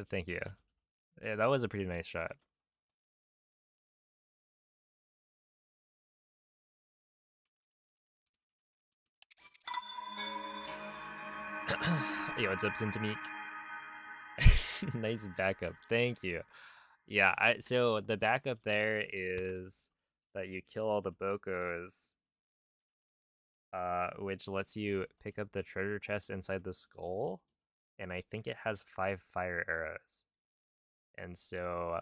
Thank you. Yeah, that was a pretty nice shot. Yo, what's up, Sintamik? Nice backup. Thank you. Yeah, so the backup there is that you kill all the Bokos, which lets you pick up the treasure chest inside the skull, and I think it has 5 fire arrows. And so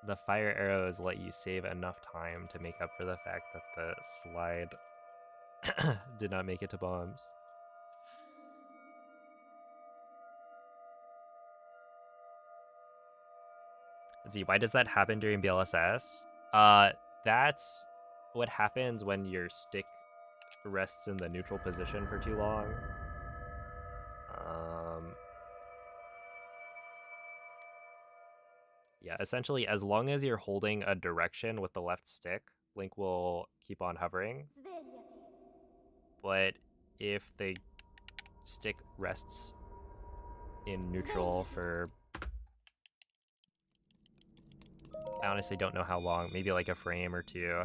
the fire arrows let you save enough time to make up for the fact that the slide did not make it to bombs. Let's see, why does that happen during BLSS? That's what happens when your stick rests in the neutral position for too long. Yeah, essentially, as long as you're holding a direction with the left stick, Link will keep on hovering. But if the stick rests in neutral for... I honestly don't know how long, maybe like a frame or two,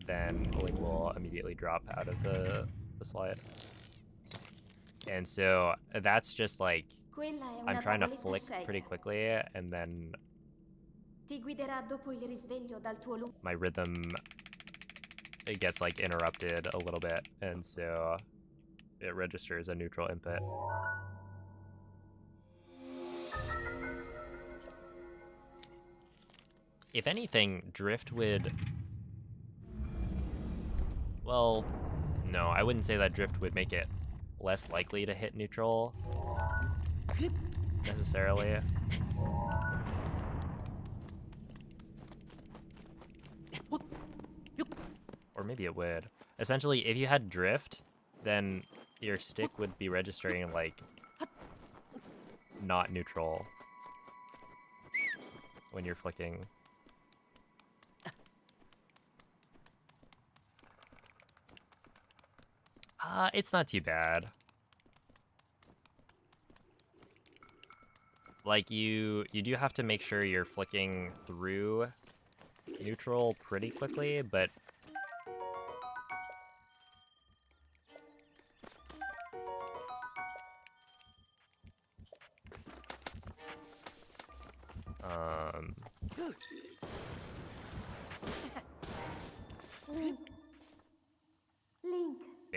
then Link will immediately drop out of the slide. And so that's just like, I'm trying to flick pretty quickly, and then my rhythm, it gets like interrupted a little bit, and so it registers a neutral input. If anything, drift would... Well, no, I wouldn't say that drift would make it less likely to hit neutral, necessarily. Or maybe it would. Essentially, if you had drift, then your stick would be registering, like, not neutral when you're flicking. It's not too bad. Like, you do have to make sure you're flicking through neutral pretty quickly, but Link.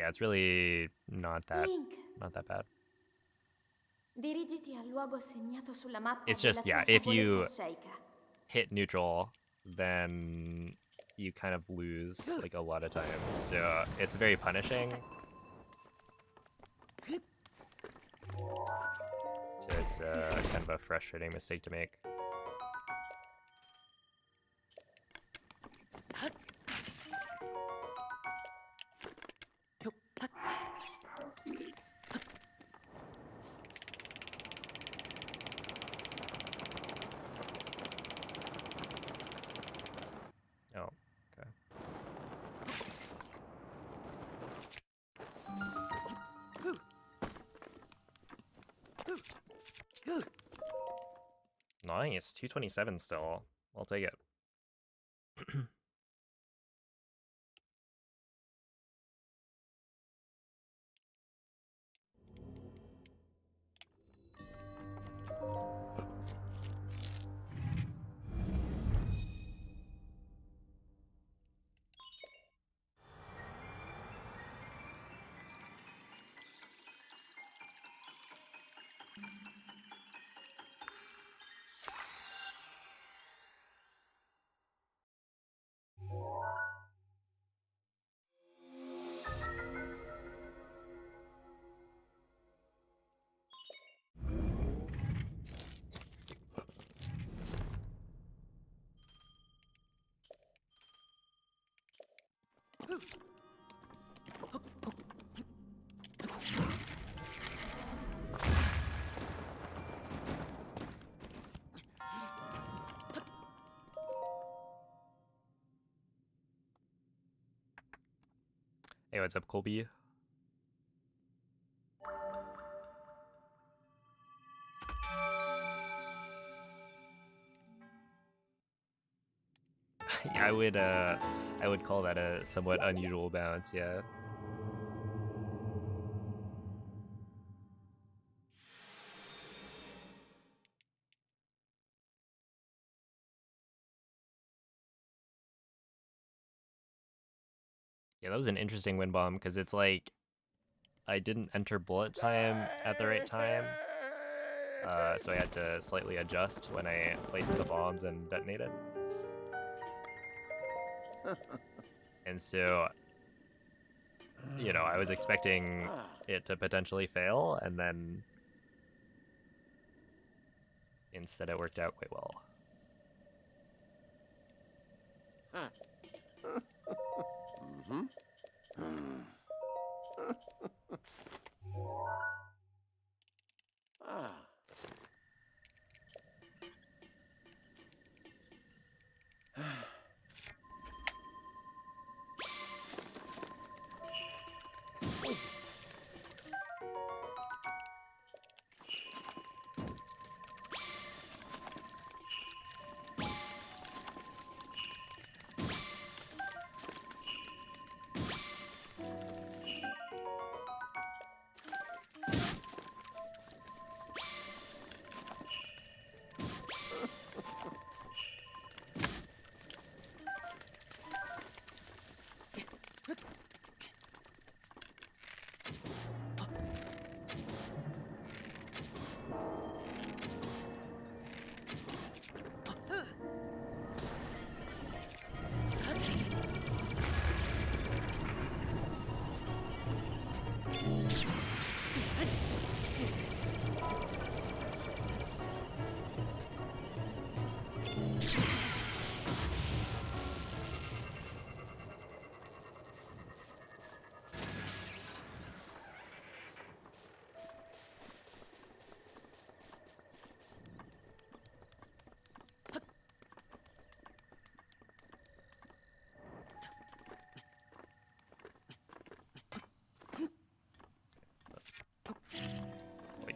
yeah, it's really not that bad. Dirigiti al luogo segnato sulla mappa. It's just, yeah, if you hit neutral, then you kind of lose like a lot of time. So it's very punishing. So it's kind of a frustrating mistake to make. Oh, okay. Nice, 227 still. I'll take it. Hey, what's up, Colby? Yeah, I would call that a somewhat unusual bounce, yeah. Yeah, that was an interesting wind bomb because it's like I didn't enter bullet time at the right time. So I had to slightly adjust when I placed the bombs and detonated. And so, you know, I was expecting it to potentially fail, and then instead it worked out quite well. Wait.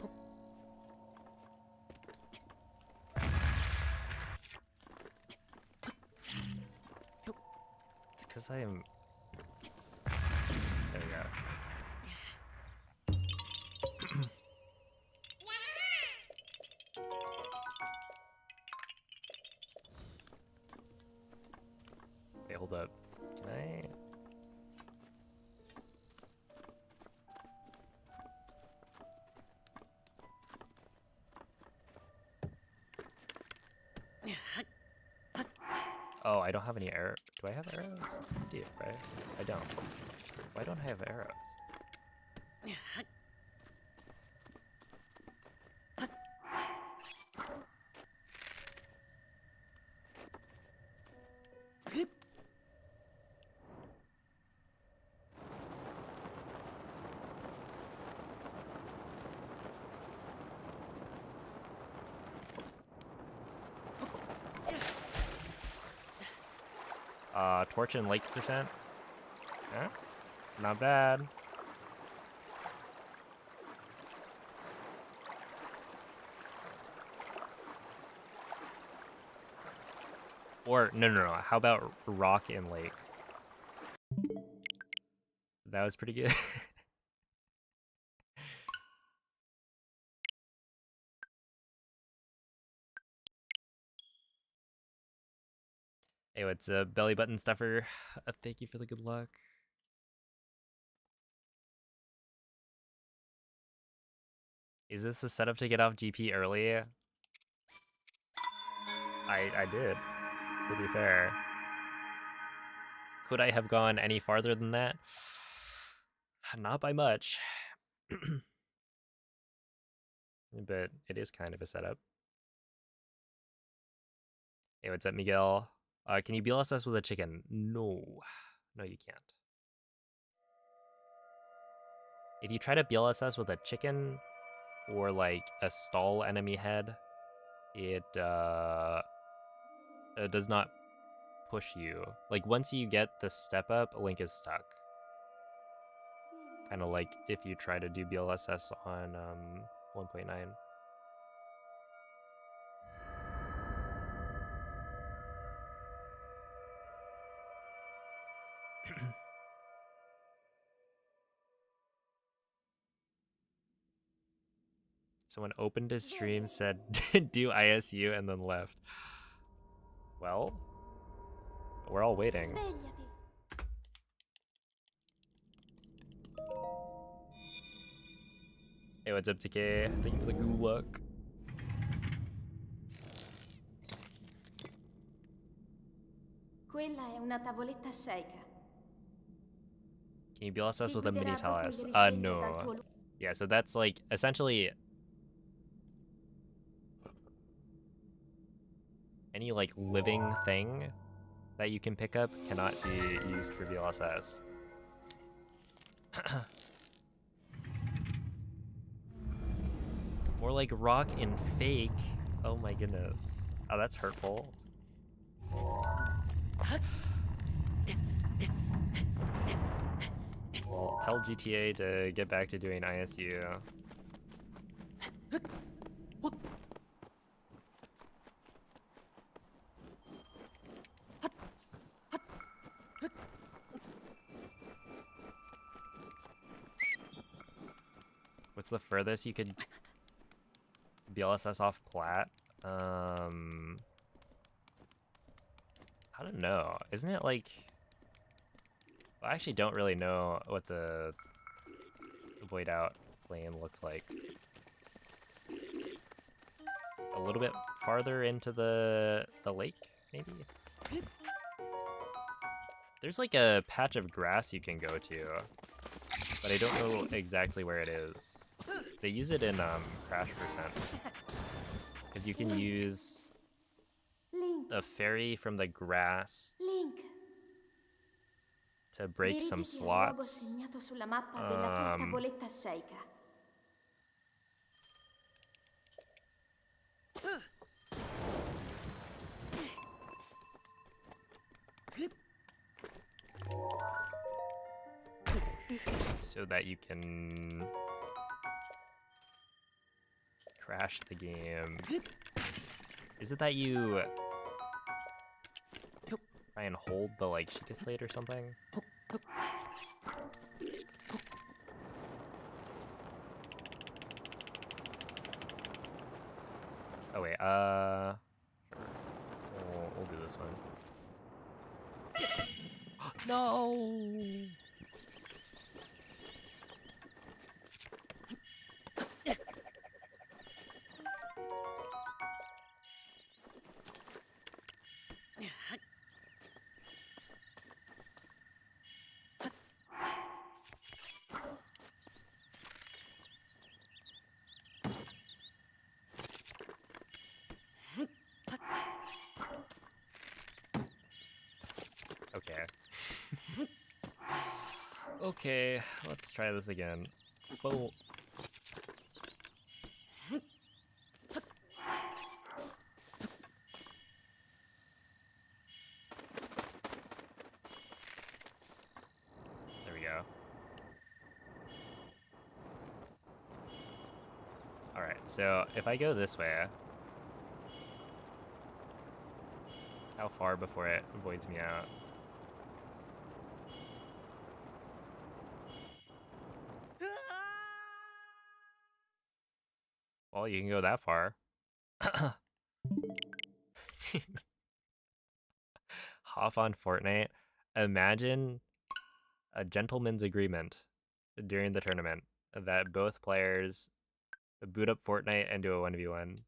It's because I am. There we go. Wait, hold up. Can I? Oh, I don't have any arrows. Do I have arrows? I do, right? I don't. Why don't I have arrows? Torch and lake percent. Yeah, not bad. Or no. How about rock and lake? That was pretty good. Hey, what's a belly button stuffer? Thank you for the good luck. Is this a setup to get off GP early? I did, to be fair. Could I have gone any farther than that? Not by much. But it is kind of a setup. Hey, what's up, Miguel? Can you BLSS with a chicken? No. No, you can't. If you try to BLSS with a chicken or like a stall enemy head, it does not push you. Like once you get the step up, Link is stuck. Kind of like if you try to do BLSS on 1.9. Someone opened his stream, said do ISU, and then left. Well, we're all waiting. Svegliati. Hey, what's up, TK? Thank you for the good luck. Quella è una tavoletta Sheikah. Can you bless us Ti with a mini guiderà dopo il talis? risveglio dal No. tuo Yeah, so that's like essentially any like living thing that you can pick up cannot be used for VLSS. More like rock and fake. Oh my goodness. Oh, that's hurtful. Well, tell GTA to get back to doing ISU. What's the furthest you could BLSS off plat? I don't know. Isn't it like... I actually don't really know what the void out plane looks like. A little bit farther into the lake, maybe? There's like a patch of grass you can go to, but I don't know exactly where it is. They use it in Crash Percent, because you can use Link, a ferry from the grass Link. to break some Dirigiti al luogo slots. segnato sulla mappa della tua tavoletta Sheikah. So that you can crash the game. Is it that you try and hold the like Sheikah Slate or something? Oh wait, sure. We'll do this one. No. Okay. Okay, let's try this again. Boom. There we go. Alright, so if I go this way, how far before it voids me out? Well, you can go that far. Hop on Fortnite. Imagine a gentleman's agreement during the tournament that both players boot up Fortnite and do a 1v1.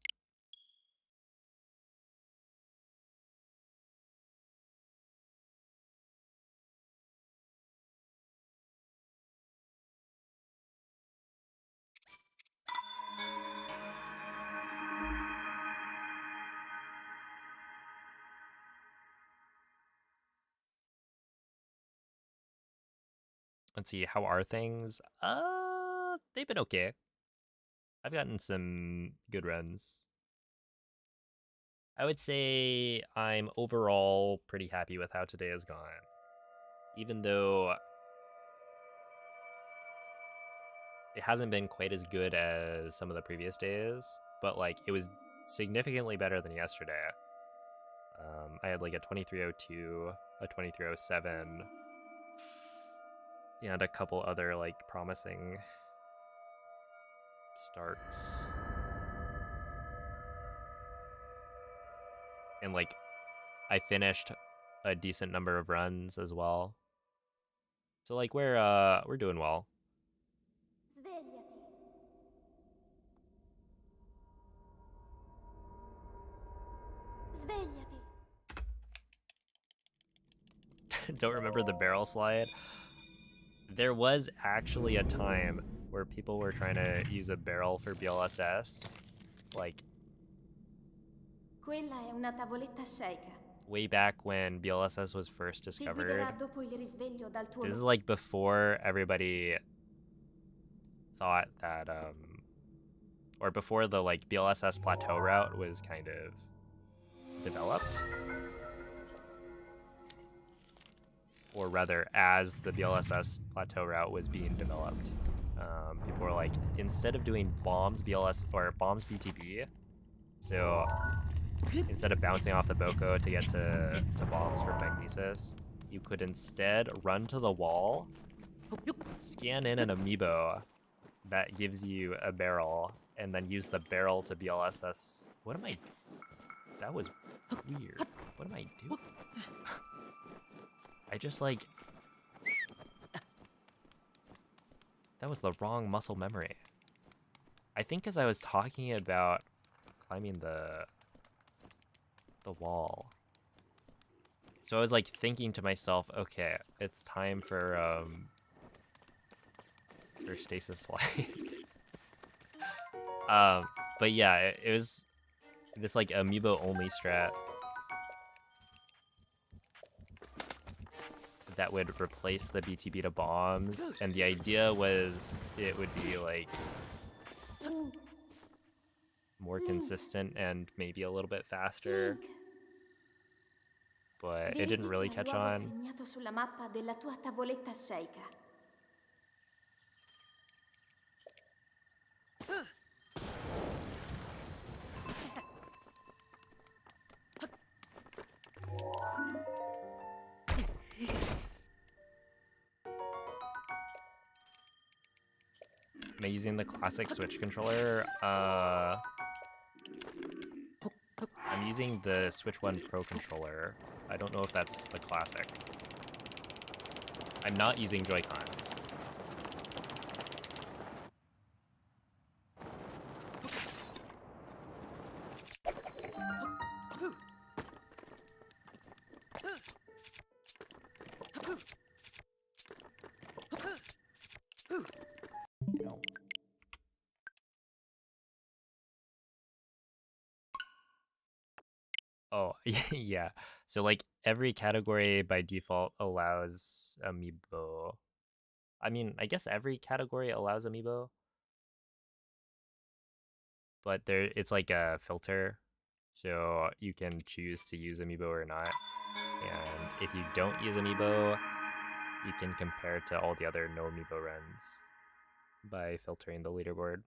Let's see, how are things? They've been okay. I've gotten some good runs. I would say I'm overall pretty happy with how today has gone. Even though it hasn't been quite as good as some of the previous days, but like it was significantly better than yesterday. I had like a 2302, a 2307, and a couple other like promising starts. And like I finished a decent number of runs as well. So like we're doing well. Svegliati. Svegliati. Don't remember the barrel slide? There was actually a time where people were trying to use a barrel for BLSS. Like, Quella è una tavoletta sceicca. way back when BLSS was first Ti discovered. guiderà dopo il risveglio dal tuo This is like before everybody thought that, or before the like BLSS plateau route was kind of developed. Or rather, as the BLSS plateau route was being developed, people were like, instead of doing bombs BLS or bombs BTB, so instead of bouncing off the Boko to get to bombs from Magnesis, you could instead run to the wall, scan in an amiibo that gives you a barrel, and then use the barrel to BLSS. What am I? That was weird. What am I doing? I just like... That was the wrong muscle memory. I think as I was talking about climbing the wall. So I was like thinking to myself, okay, it's time for Stasis slide. But yeah, it was this like amiibo only strat that would replace the BTB to bombs, and the idea was it would be like more consistent and maybe a little bit faster, but it didn't really catch on. segnato sulla mappa della tua tavoletta sceicca. Am I using the classic Switch controller? I'm using the Switch 1 Pro controller. I don't know if that's the classic. I'm not using Joy-Cons. Oh, yeah. So like every category by default allows amiibo. I mean, I guess every category allows amiibo. But it's like a filter. So you can choose to use amiibo or not. And if you don't use amiibo, you can compare it to all the other no amiibo runs by filtering the leaderboard.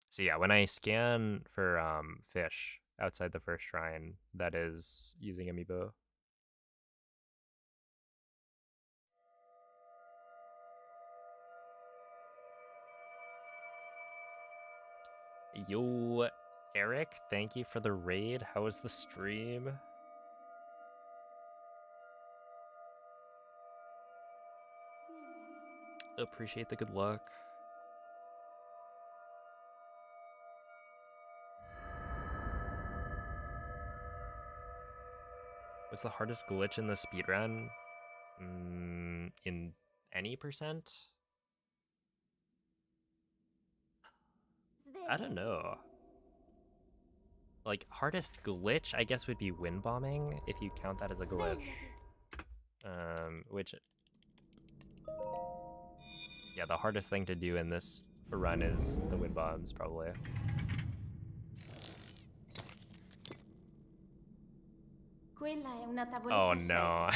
So yeah, when I scan for fish outside the first shrine, that is using amiibo. Yo, Eric, thank you for the raid. How was the stream? Appreciate the good luck. What's the hardest glitch in the speedrun? In any percent? I don't know. Like, hardest glitch, I guess, would be wind bombing, if you count that as a glitch. Which... Yeah, the hardest thing to do in this run is the wind bombs, probably. Quella è una tavoletta Oh no.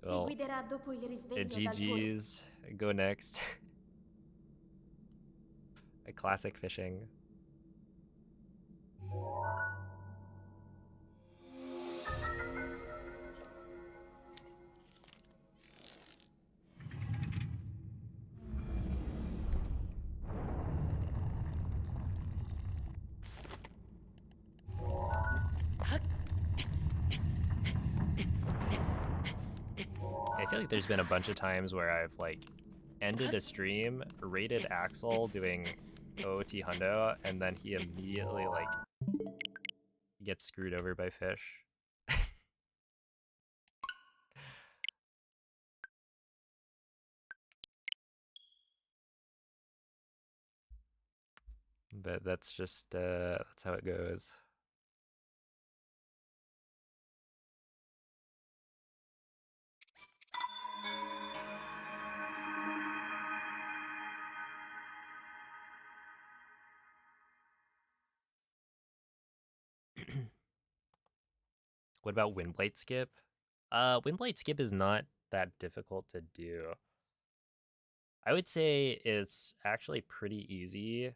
Ti Well, guiderà dopo il risveglio dal tuo GG's. Go next. A classic fishing. I feel like there's been a bunch of times where I've like ended a stream, rated Axel doing OT hundo, and then he immediately like gets screwed over by fish. But that's just that's how it goes. What about Windblade skip? Windblade skip is not that difficult to do. I would say it's actually pretty easy.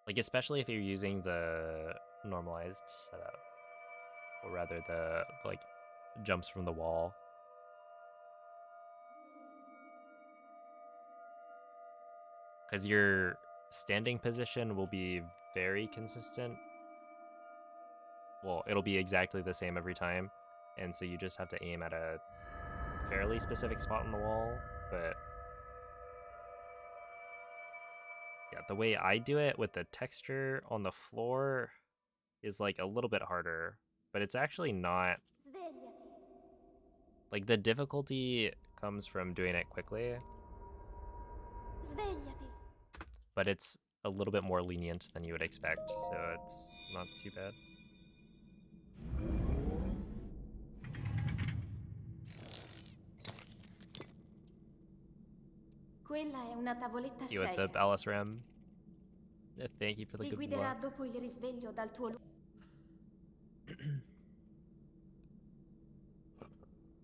Like, especially if you're using the normalized setup. Or rather the, like, jumps from the wall. Because your standing position will be very consistent. Well, it'll be exactly the same every time. And so you just have to aim at a fairly specific spot on the wall. But yeah, the way I do it with the texture on the floor is like a little bit harder. But it's actually not... Like, the difficulty comes from doing it quickly. Svegliati. But it's a little bit more lenient than you would expect, so it's not too bad. Quella è una tavoletta Yo, what's up, scelta. Alice Ram? Thank you for the Ti good guiderà luck. dopo il risveglio dal tuo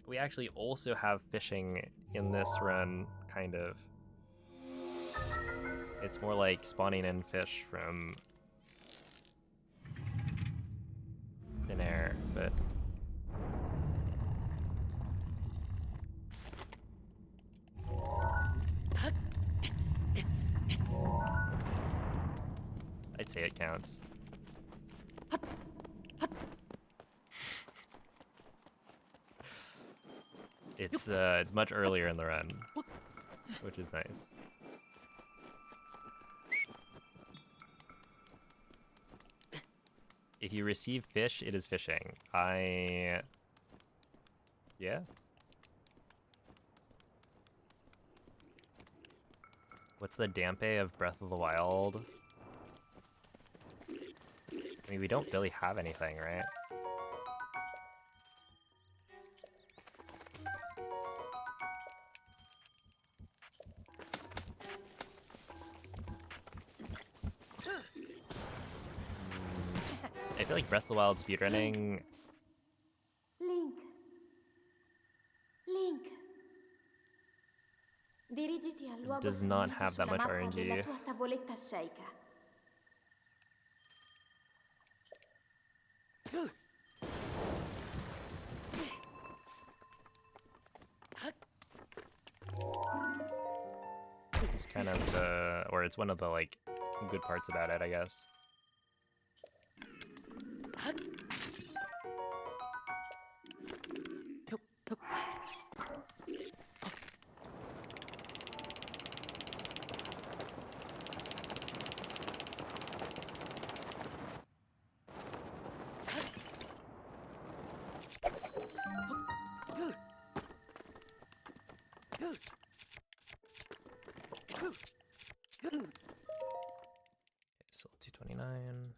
We actually also have fishing in this run, kind of. It's more like spawning in fish from thin air, but... I'd say it counts. It's much earlier in the run, which is nice. If you receive fish, it is fishing. Yeah? What's the Dampe of Breath of the Wild? I mean, we don't really have anything, right? I feel like Breath of the Wild speedrunning... Link. Dirigiti al luogo does not segnato have that sulla much mappa RNG. della tua tavoletta sceicca. It's kind of the... or it's one of the, like, good parts about it, I guess. Still 229.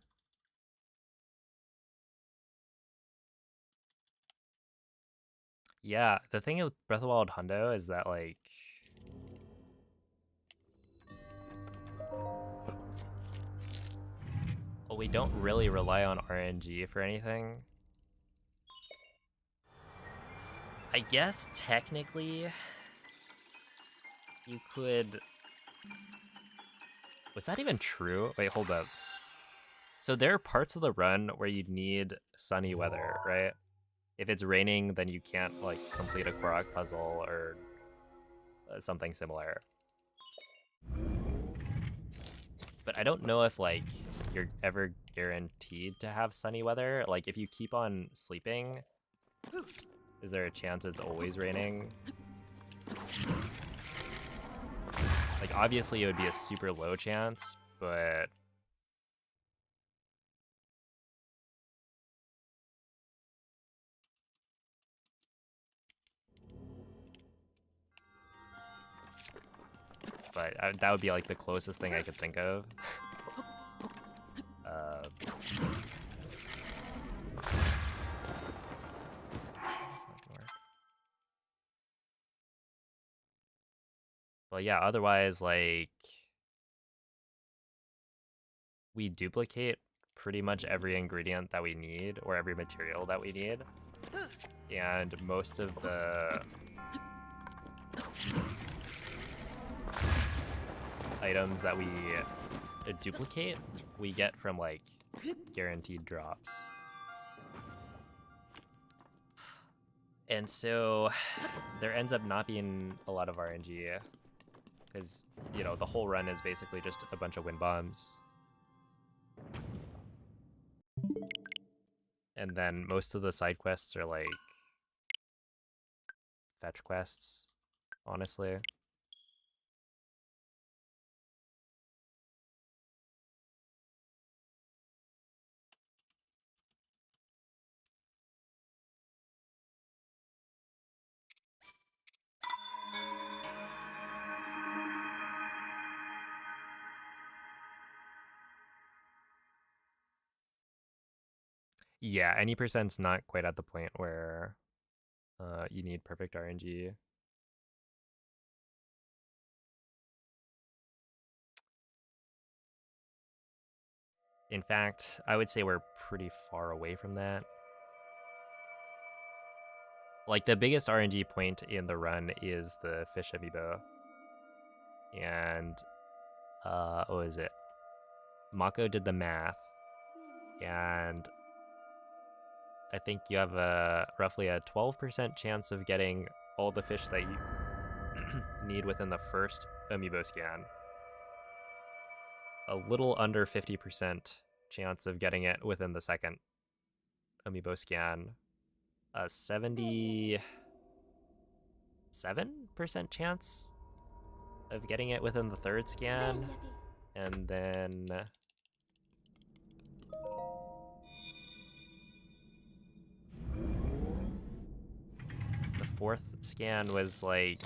Yeah, the thing with Breath of the Wild Hundo is that, like... well, we don't really rely on RNG for anything. I guess, technically, you could... was that even true? Wait, hold up. So there are parts of the run where you need sunny weather, right? If it's raining, then you can't, like, complete a Korok puzzle or something similar. But I don't know if, like, you're ever guaranteed to have sunny weather. Like, if you keep on sleeping, is there a chance it's always raining? Like, obviously it would be a super low chance, but... that would be like the closest thing I could think of. But yeah, otherwise, like, we duplicate pretty much every ingredient that we need, or every material that we need. And most of the items that we duplicate, we get from, like, guaranteed drops. And so there ends up not being a lot of RNG, because, you know, the whole run is basically just a bunch of wind bombs. And then most of the side quests are like fetch quests, honestly. Yeah, any percent's not quite at the point where you need perfect RNG. In fact, I would say we're pretty far away from that. Like, the biggest RNG point in the run is the fish amiibo. And, what is it? Mako did the math, and I think you have roughly a 12% chance of getting all the fish that you need within the first amiibo scan. A little under 50% chance of getting it within the second amiibo scan. A 77% chance of getting it within the third scan. And then the fourth scan was like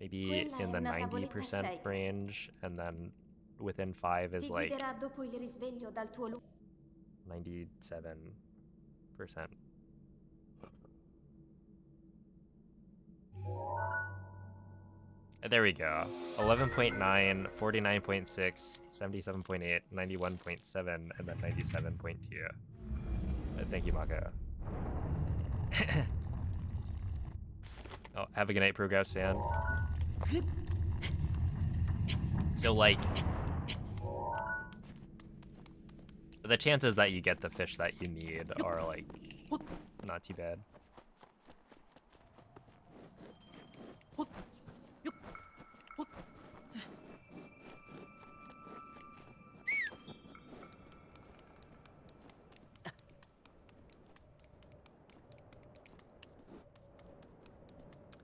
maybe in the 90% range, and then within 5 is like 97%. There we go. 11.9, 49.6, 77.8, 91.7, and then 97.2. Thank you, Mako. Oh, have a good night, Progress fan. So, like, the chances that you get the fish that you need are, like, not too bad.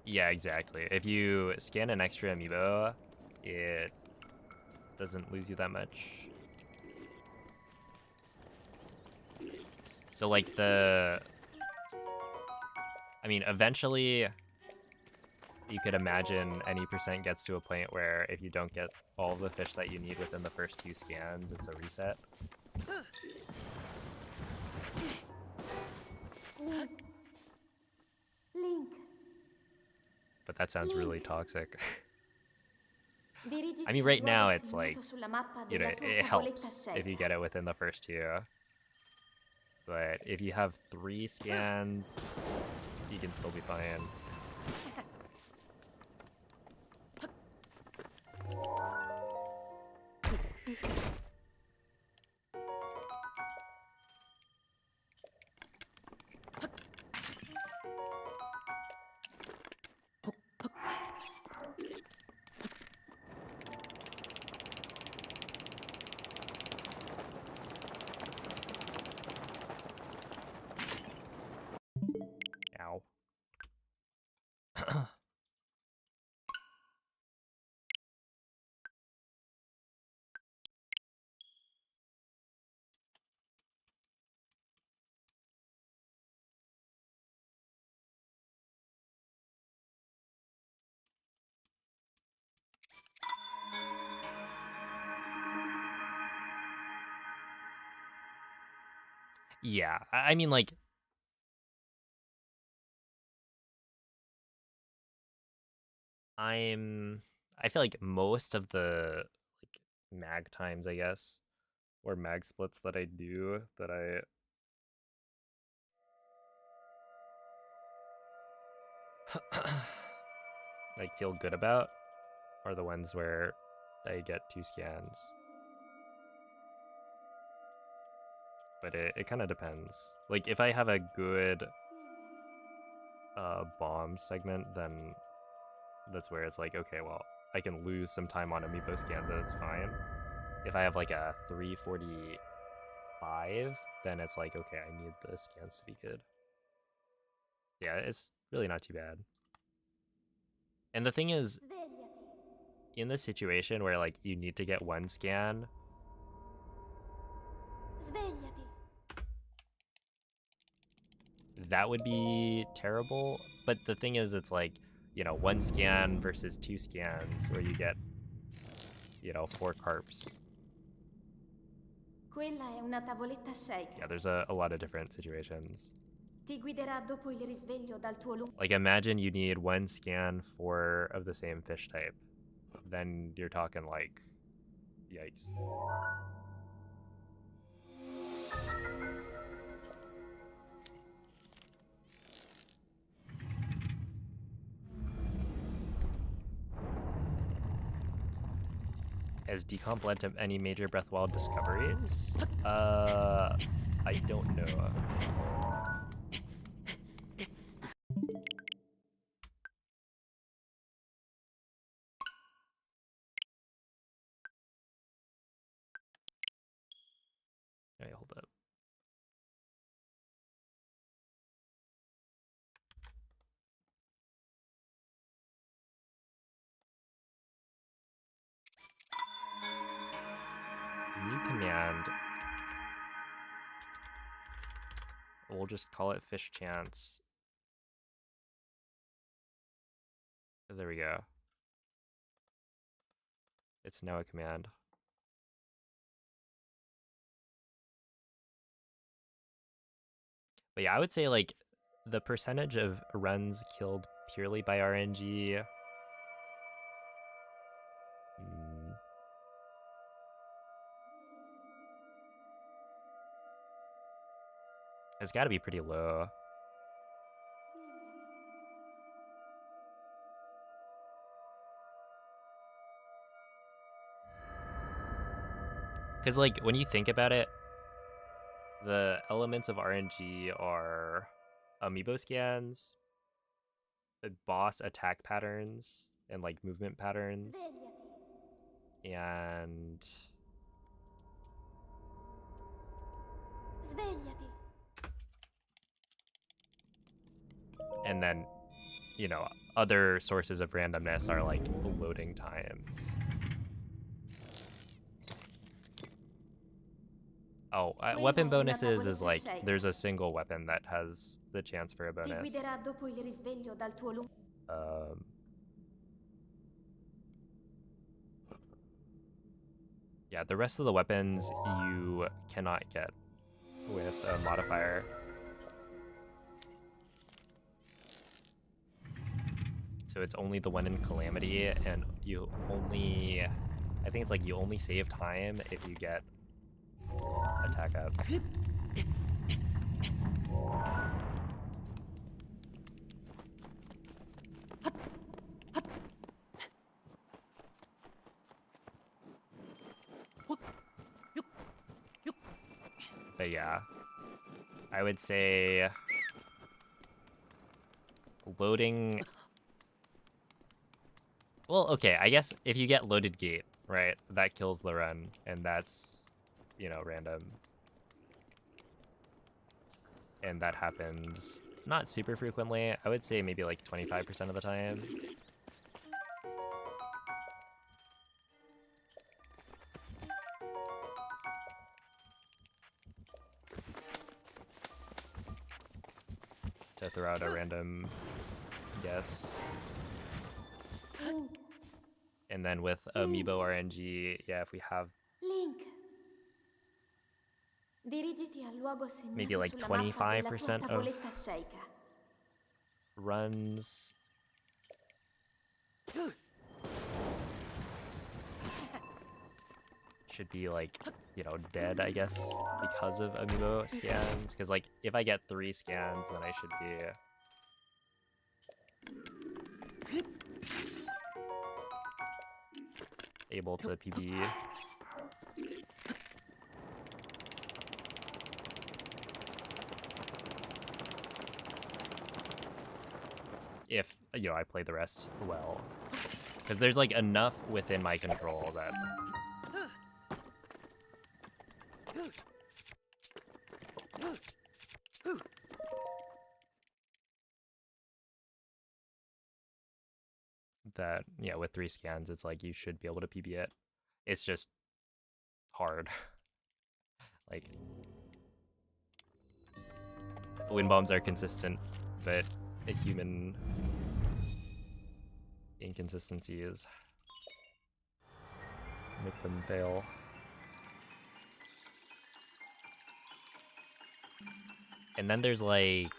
Yeah, exactly. If you scan an extra amiibo, it doesn't lose you that much. So, like, I mean, eventually, you could imagine any percent gets to a point where if you don't get all the fish that you need within the first 2 scans, it's a reset. Link. But that sounds really toxic. I mean, right now it's like, you know, it helps if you get it within the first 2. But if you have 3 scans, you can still be fine. Ow. Yeah, I mean, like, I feel like most of the like mag times, I guess, or mag splits that I do that I like feel good about are the ones where I get 2 scans. But it kind of depends. Like if I have a good bomb segment, then that's where it's like, okay, well, I can lose some time on amiibo scans and it's fine. If I have like a 345, then it's like, okay, I need the scans to be good. Yeah, it's really not too bad. And the thing is, Svegliati. in this situation where like you need to get 1 scan, Svegliati. that would be terrible. But the thing is, it's like, 1 scan versus 2 scans where you get, 4 carps. Quella è una tavoletta shake. Yeah, there's a lot of different situations. Ti guiderà dopo il risveglio dal tuo lungo. Like imagine you need 1 scan, 4 of the same fish type. Then you're talking like, yikes. Has Decomp led to any major Breathwild discoveries? I don't know. Wait, hold up. New command. We'll just call it fish chance. There we go. It's now a command. But yeah, I would say like the percentage of runs killed purely by RNG has got to be pretty low. Because like when you think about it, the elements of RNG are amiibo scans, boss attack patterns, and like movement patterns, Svegliati. and Svegliati. and then other sources of randomness are like loading times. Oh, weapon bonuses is like there's a single weapon that has the chance for a Ti bonus. guiderà dopo il risveglio dal tuo lungo. Yeah, the rest of the weapons you cannot get with a modifier. So it's only the one in Calamity, and you only, I think it's like you only save time if you get attack up. But yeah, I would say loading. Well, okay, I guess if you get loaded gate, right, that kills the run, and that's, random. And that happens not super frequently. I would say maybe like 25% of the time. To throw out a random guess. Link. And then with amiibo RNG, yeah, if we have Link. Dirigiti al luogo segnato maybe like sulla mappa della tua 25% of tavoletta sceicca. runs. Should be like, you know, dead, I guess, because of amiibo scans. Because like, if I get 3 scans, then I should be able to PB. If, you know, I play the rest well. Because there's like enough within my control that yeah, with 3 scans, it's like you should be able to PB it. It's just hard. Like, wind bombs are consistent, but a human inconsistencies make them fail. And then there's like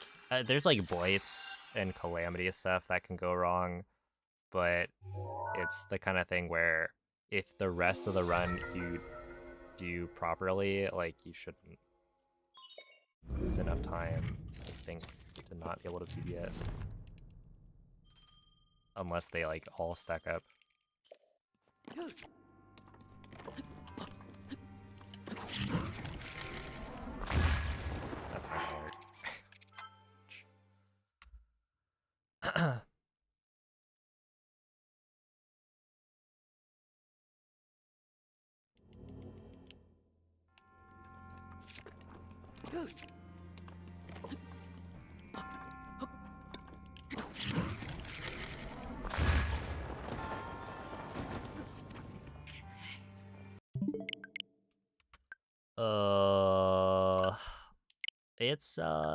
blights and calamity stuff that can go wrong, but it's the kind of thing where if the rest of the run you do properly, like, you shouldn't lose enough time, I think, to not be able to PB it. Unless they like all stack up. That's not hard.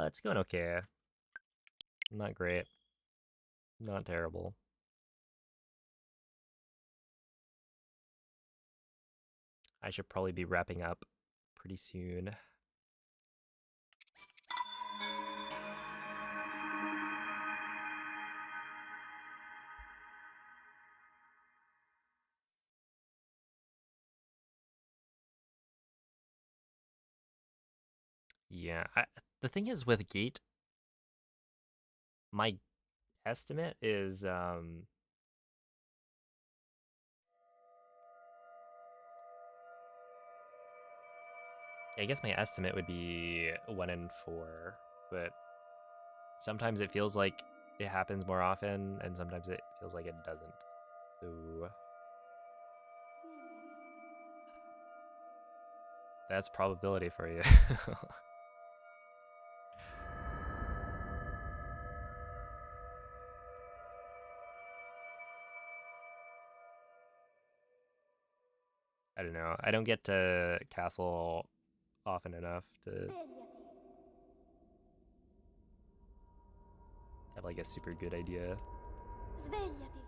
It's going okay. Not great. Not terrible. I should probably be wrapping up pretty soon. Yeah, the thing is with Gate, my estimate is I guess my estimate would be 1 in 4, but sometimes it feels like it happens more often, and sometimes it feels like it doesn't. So that's probability for you. I don't know. I don't get to castle often enough to have like a super good idea. Svegliati.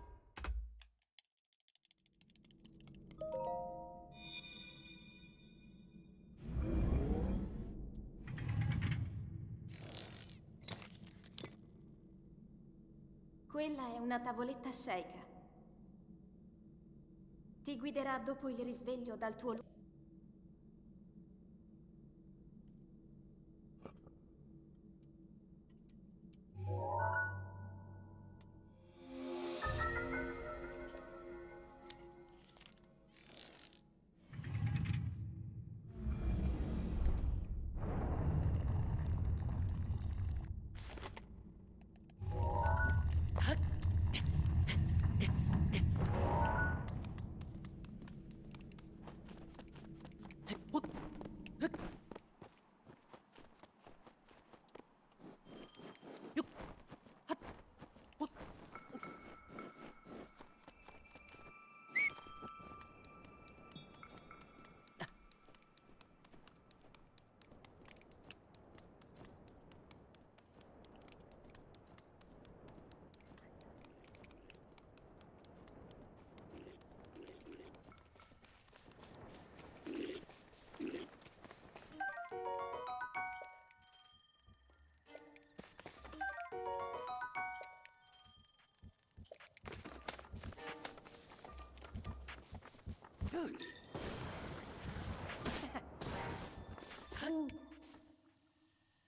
Quella è una tavoletta sceicca. Ti guiderà dopo il risveglio dal tuo luogo.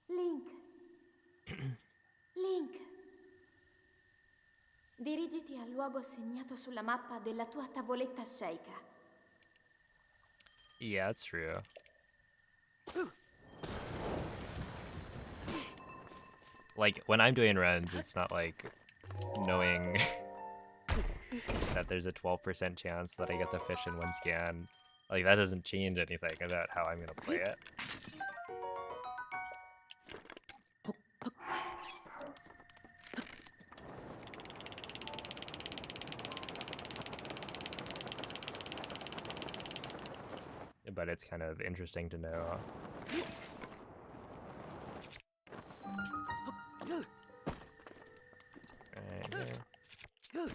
Link. Link. Dirigiti al luogo segnato sulla mappa della tua tavoletta sceicca. Yeah, that's true. Like, when I'm doing runs, it's not like knowing that there's a 12% chance that I get the fish in one scan. Like, that doesn't change anything about how I'm gonna play it. But it's kind of interesting to know. Right here.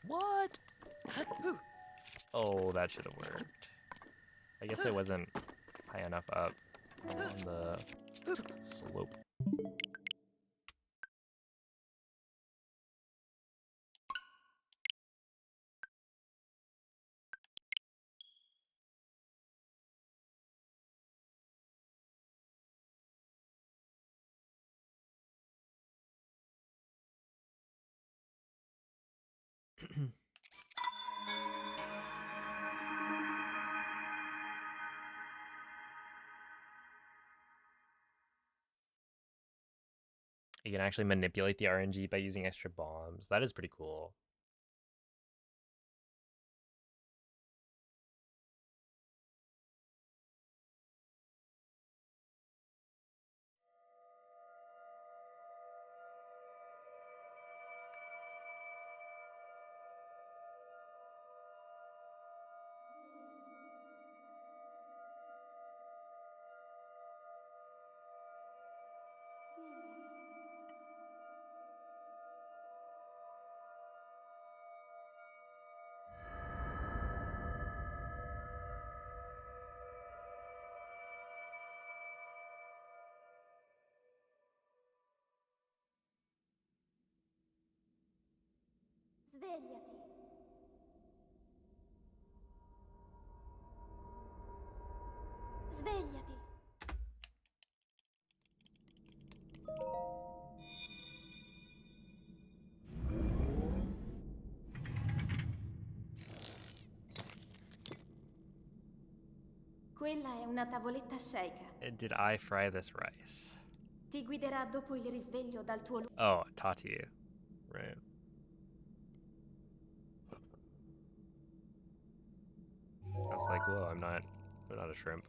What? Oh, that should have worked. I guess it wasn't high enough up on the slope. You can actually manipulate the RNG by using extra bombs. That is pretty cool. Svegliati. Svegliati. Quella è una tavoletta sceicca. Did I fry this rice? Ti guiderà dopo il risveglio dal tuo luogo. Oh, Tati. Right. I was like, whoa, I'm not a shrimp.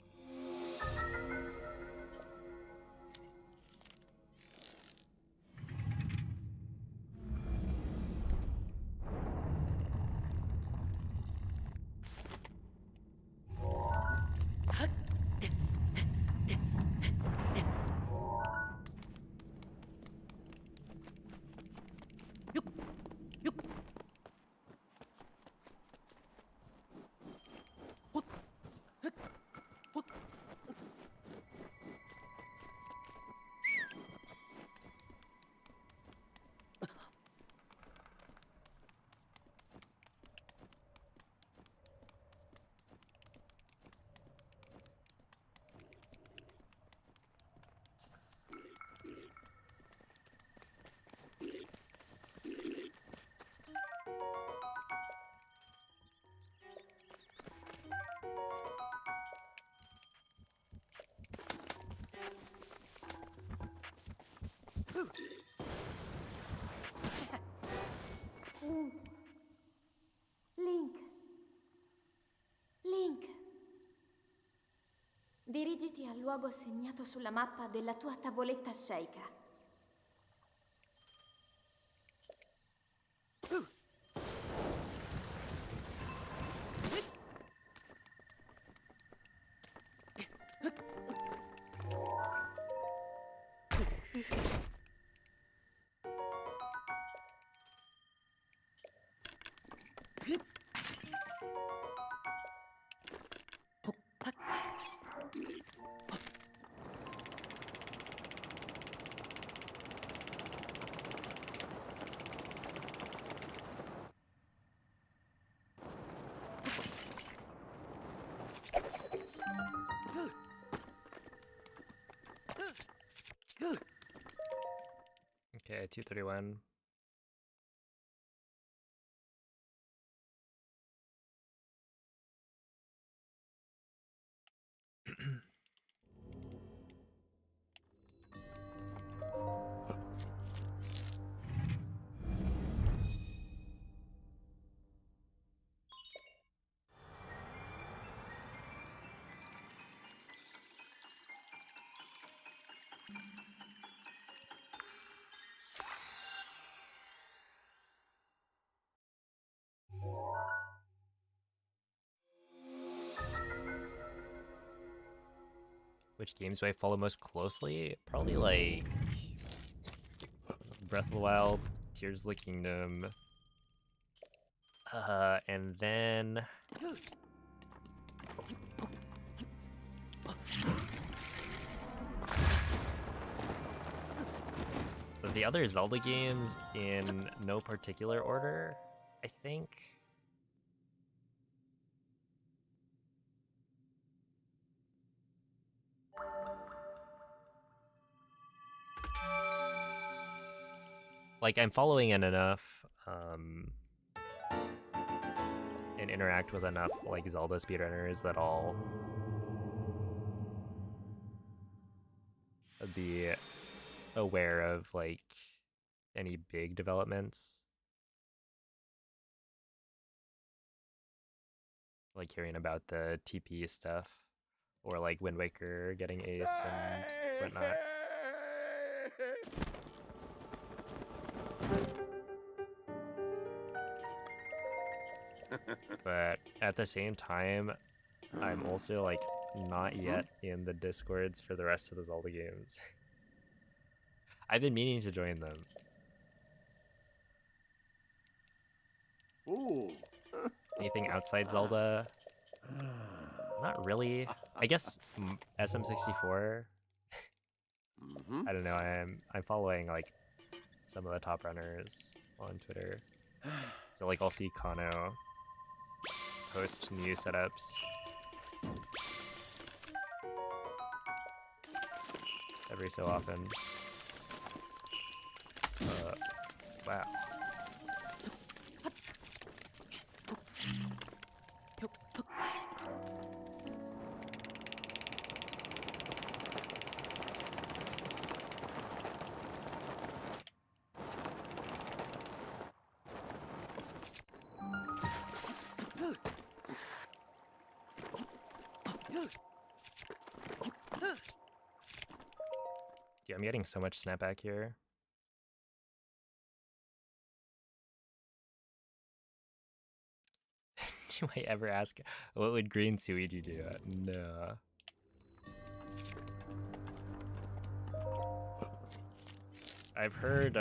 Link. Link. Dirigiti al luogo segnato sulla mappa della tua tavoletta sceicca. Okay, 231. Which games do I follow most closely? Probably like Breath of the Wild, Tears of the Kingdom, and then the other Zelda games in no particular order, I think. Like, I'm following in enough, and interact with enough, like, Zelda speedrunners that I'll be aware of, like, any big developments. Like, hearing about the TP stuff, or, like, Wind Waker getting ace and whatnot. But at the same time, I'm also like not yet in the discords for the rest of the Zelda games. I've been meaning to join them. Ooh. Anything outside Zelda? Not really. I guess SM64. I don't know. I'm following like some of the top runners on Twitter. So like I'll see Kano post new setups every so often. Wow. Dude, I'm getting so much snapback here. Do I ever ask, what would green Suigi do? No. I've heard,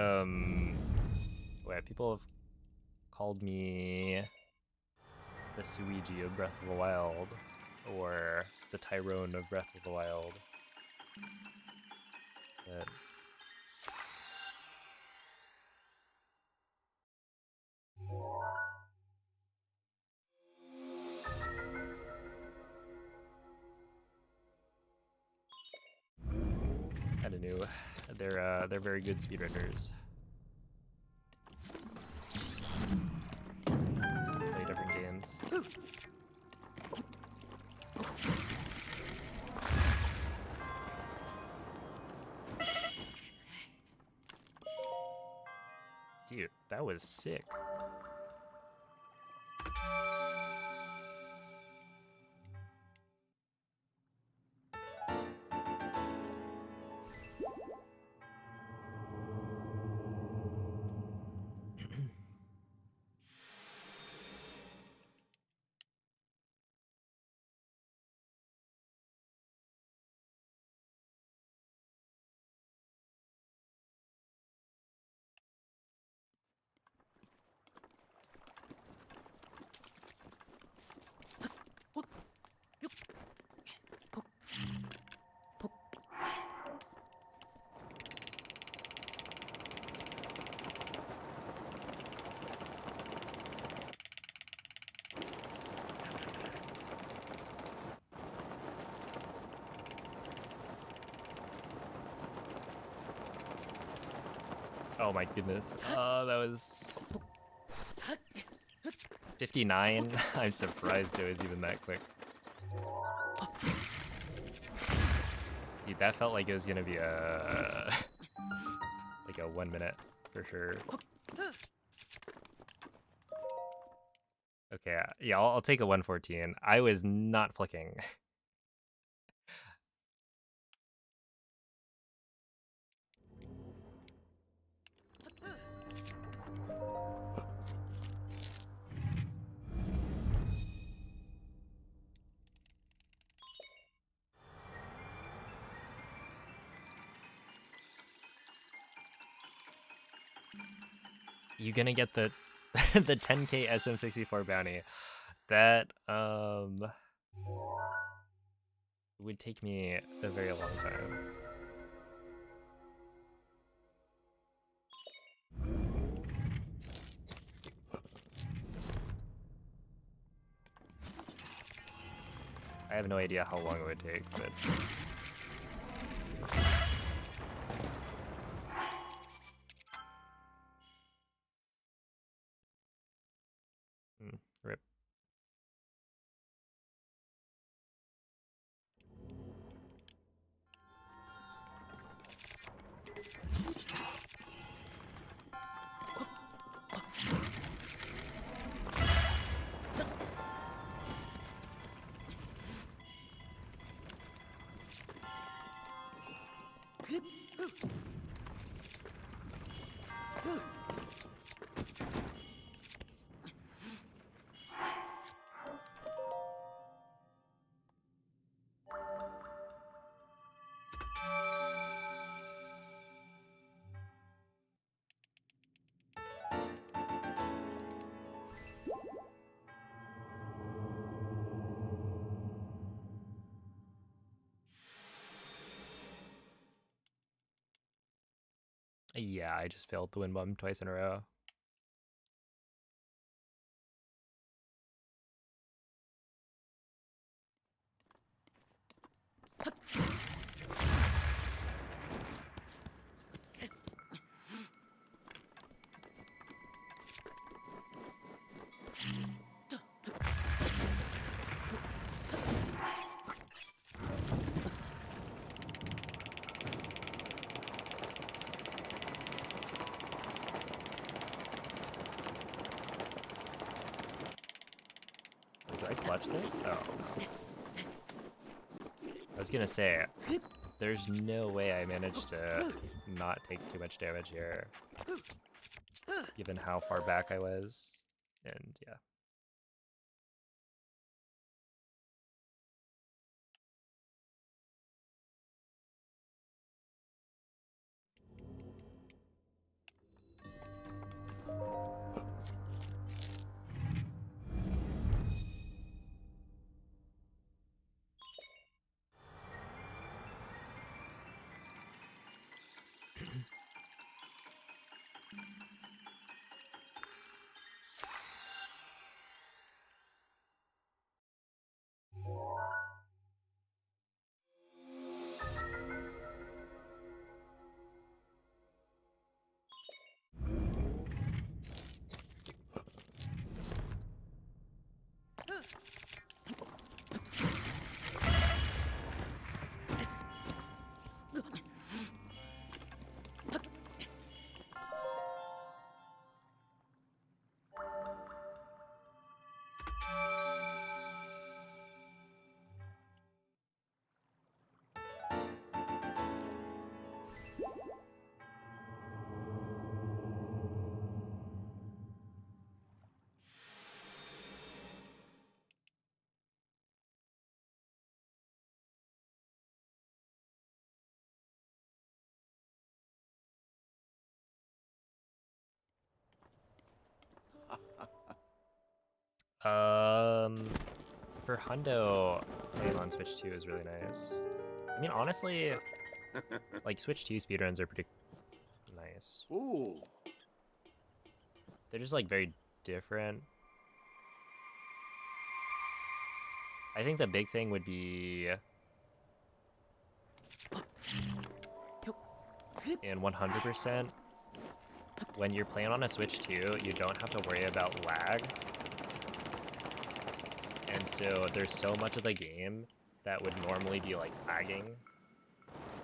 people have called me the Suigi of Breath of the Wild, or the Tyrone of Breath of the Wild. But I don't know. They're very good speedrunners. Play different games. Dude, that was sick. Oh my goodness. That was 59. I'm surprised it was even that quick. Dude, that felt like it was gonna be a like a 1 minute for sure. Okay, yeah, I'll take a 114. I was not flicking. You gonna get the the 10k SM64 bounty? That would take me a very long time. I have no idea how long it would take, but rip. Yeah, I just failed the wind bomb twice in a row. Did I clutch this? Oh, no. I was gonna say, there's no way I managed to not take too much damage here, given how far back I was, and yeah. For Hundo, playing on Switch 2 is really nice. I mean, honestly, like Switch 2 speedruns are pretty nice. Ooh. They're just like very different. I think the big thing would be in 100%. when you're playing on a Switch 2, you don't have to worry about lag. And so there's so much of the game that would normally be like lagging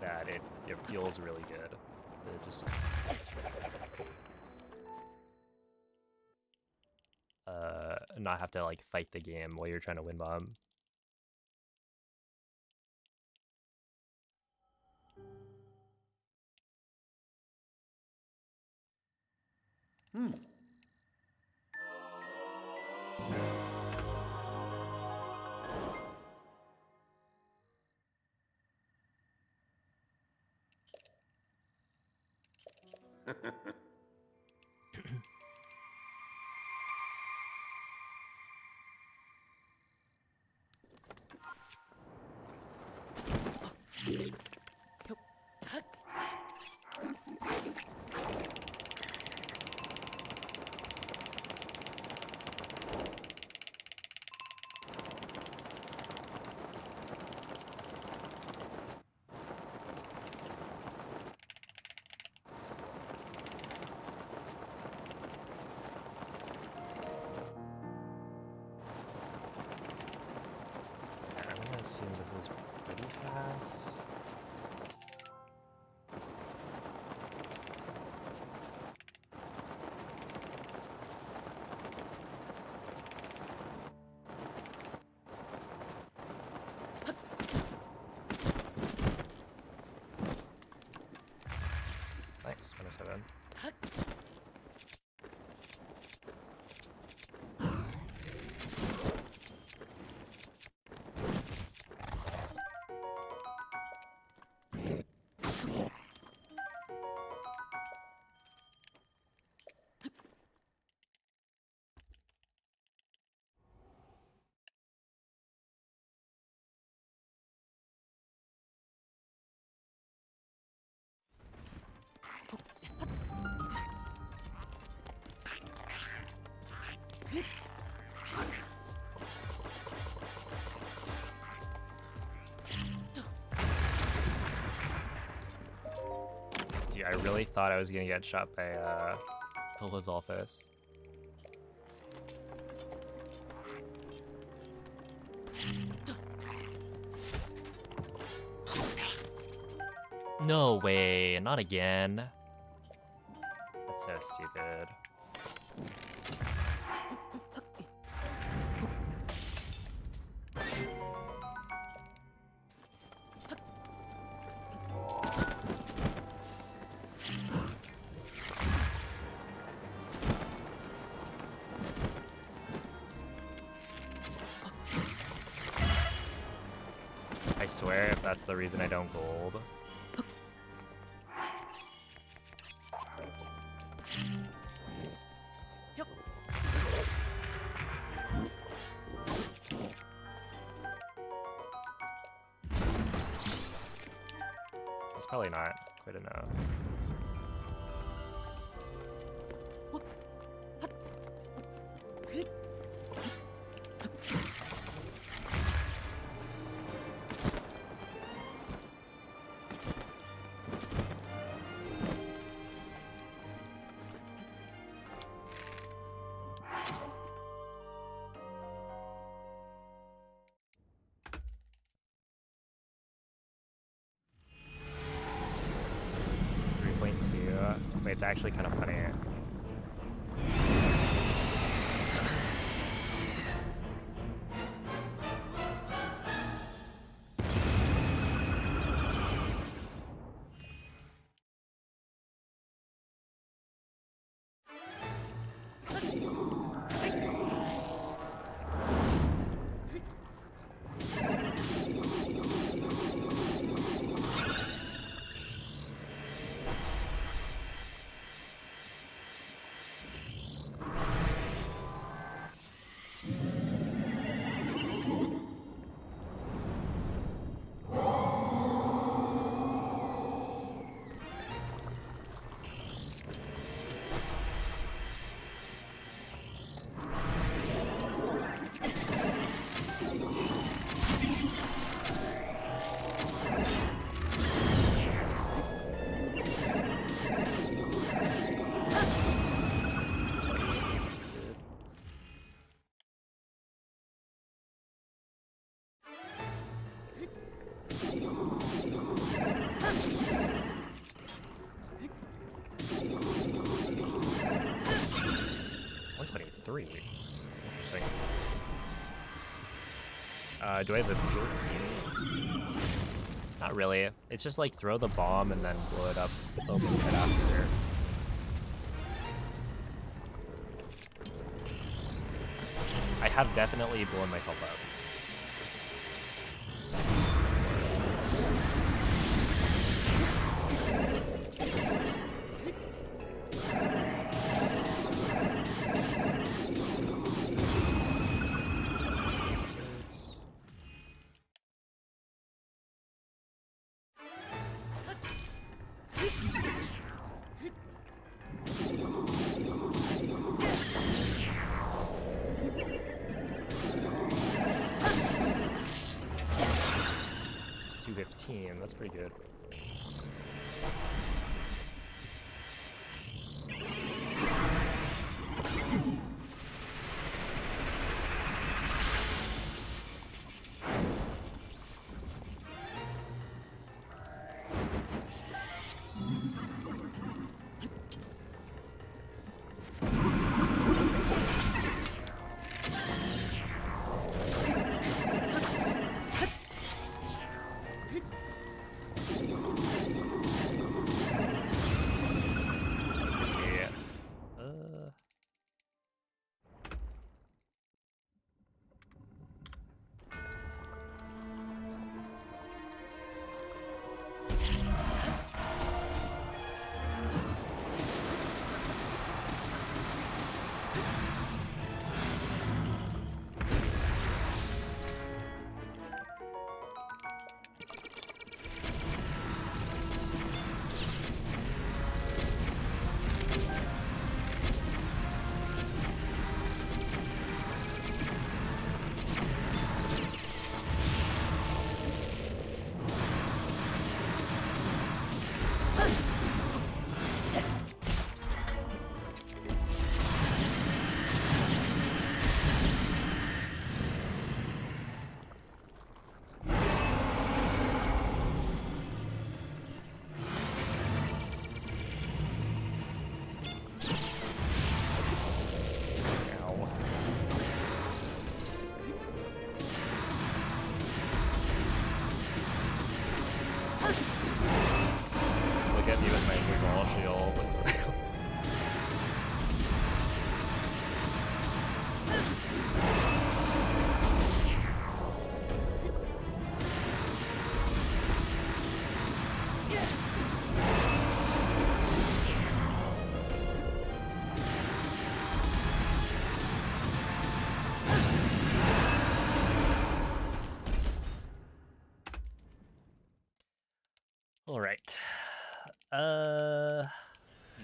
that it feels really good to just not have to like fight the game while you're trying to win bomb. Assume this is pretty fast. Nice, 107. Dude, I really thought I was gonna get shot by the Lizalfos. No way, not again. That's so stupid. I swear if that's the reason I don't gold. It's probably not quite enough. Wait, it's actually kind of funny. 3. Interesting. Do I have a fuel? Not really. It's just like throw the bomb and then blow it up open right after. I have definitely blown myself up. That's pretty good. All right.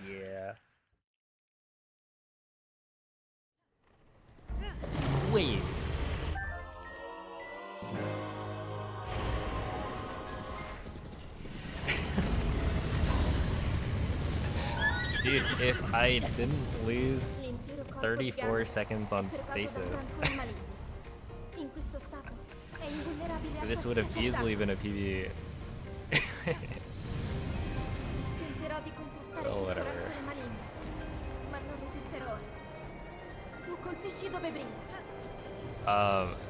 Yeah. Wait. Dude, if I didn't lose 34 seconds on Stasis, this would have easily been a PB. Oh, whatever.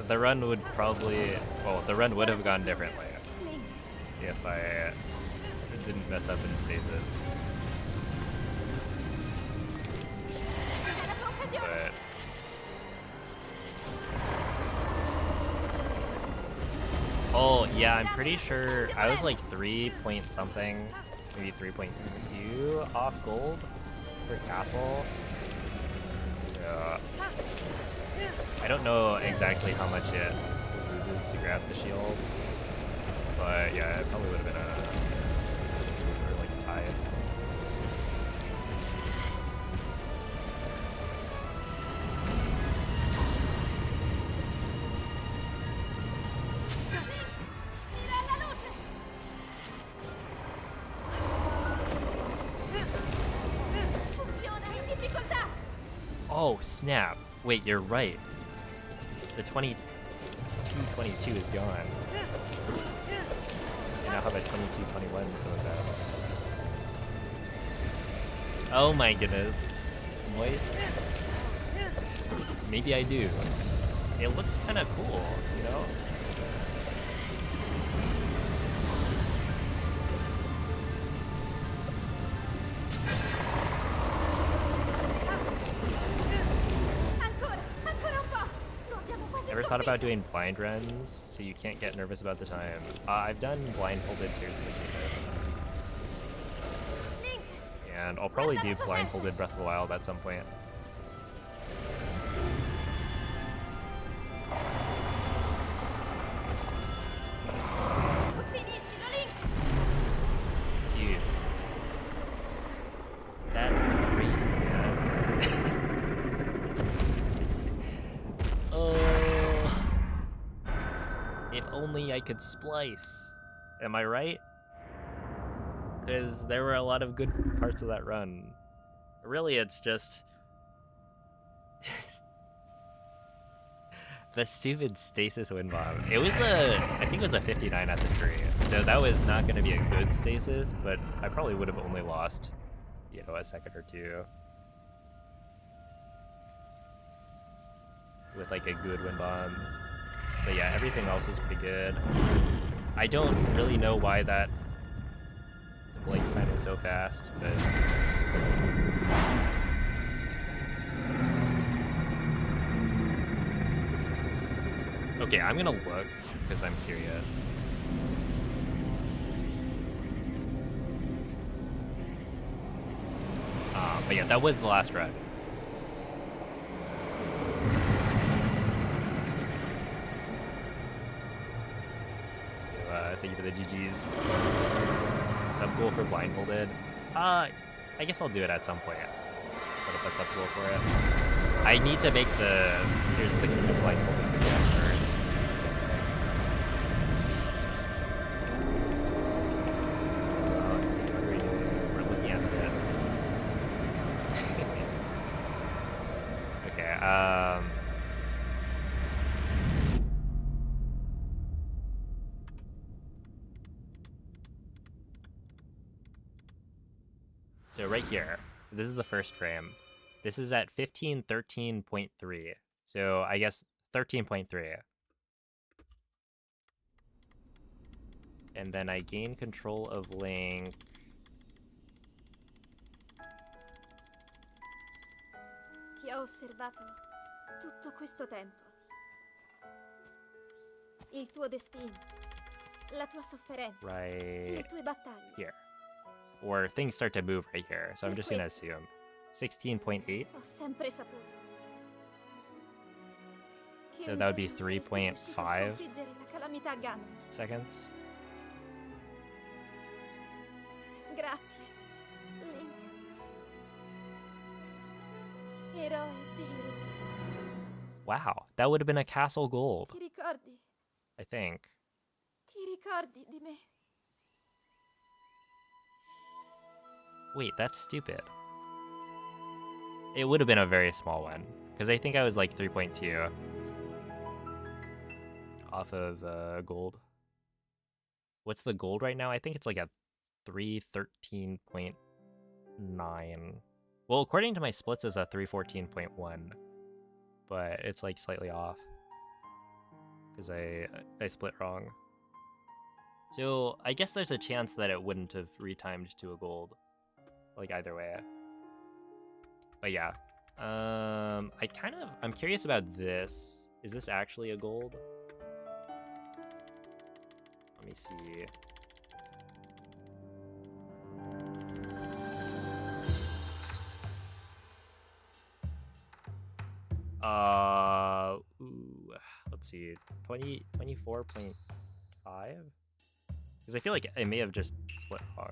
The run would probably, well, the run would have gone differently if I didn't mess up in Stasis. But oh yeah, I'm pretty sure I was like 3 point something, maybe 3.2 off gold for castle. So I don't know exactly how much it loses to grab the shield, but yeah, it probably would have been a or like tied. Oh, snap. Wait, you're right. The 2222 is gone. I now have a 2221 instead of this. Oh my goodness. Moist. Maybe I do. It looks kind of cool, you know? Ancora un po'! Lo abbiamo quasi Ever thought about sconfitto. doing blind runs so you can't get nervous about the time? I've done blindfolded Tears of the Kingdom. Link, And I'll probably guarda do la sua blindfolded testa. Breath of the Wild at some point. Finiscilo, Link! Dude. That's crazy, man. Oh. If only I could splice. Am I right? Because there were a lot of good parts of that run. Really, it's just the stupid stasis wind bomb. It was I think it was a 59 at the tree. So that was not going to be a good stasis, but I probably would have only lost, you know, a second or two. With like a good wind bomb. But yeah, everything else was pretty good. I don't really know why that Blake sign was so fast, but okay, I'm gonna look because I'm curious. But yeah, that was the last run. So thank you for the GGs. Sub goal for blindfolded. I guess I'll do it at some point. Put up a sub goal for it. I need to make the Tears of the Kingdom blindfolded again first. Let's see, what are we doing? We're looking at this. Okay, so right here, this is the first frame. This is at 1513.3. So I guess 13.3. And then I gain control of Link. Ti ho osservato tutto questo tempo. Il tuo destino, la tua sofferenza, Right le tue battaglie. here. Or things start to move right here. So I'm just gonna assume. 16.8. Ho sempre saputo. Che So un that would be giorno saresti riuscito a 3.5 sconfiggere la calamità Ganon. seconds. Grazie, Link. Eroe di Hyrule. Wow, that would have been a castle gold, Ti ricordi? I think. Ti ricordi di me? Wait, that's stupid. It would have been a very small one, because I think I was like 3.2 off of gold. What's the gold right now? I think it's like a 313.9. Well, according to my splits, it's a 314.1, but it's like slightly off because I split wrong. So I guess there's a chance that it wouldn't have retimed to a gold, like either way. But yeah, I'm curious about this. Is this actually a gold? Let me see. Ooh, let's see, 24.5? Because I feel like I may have just split wrong.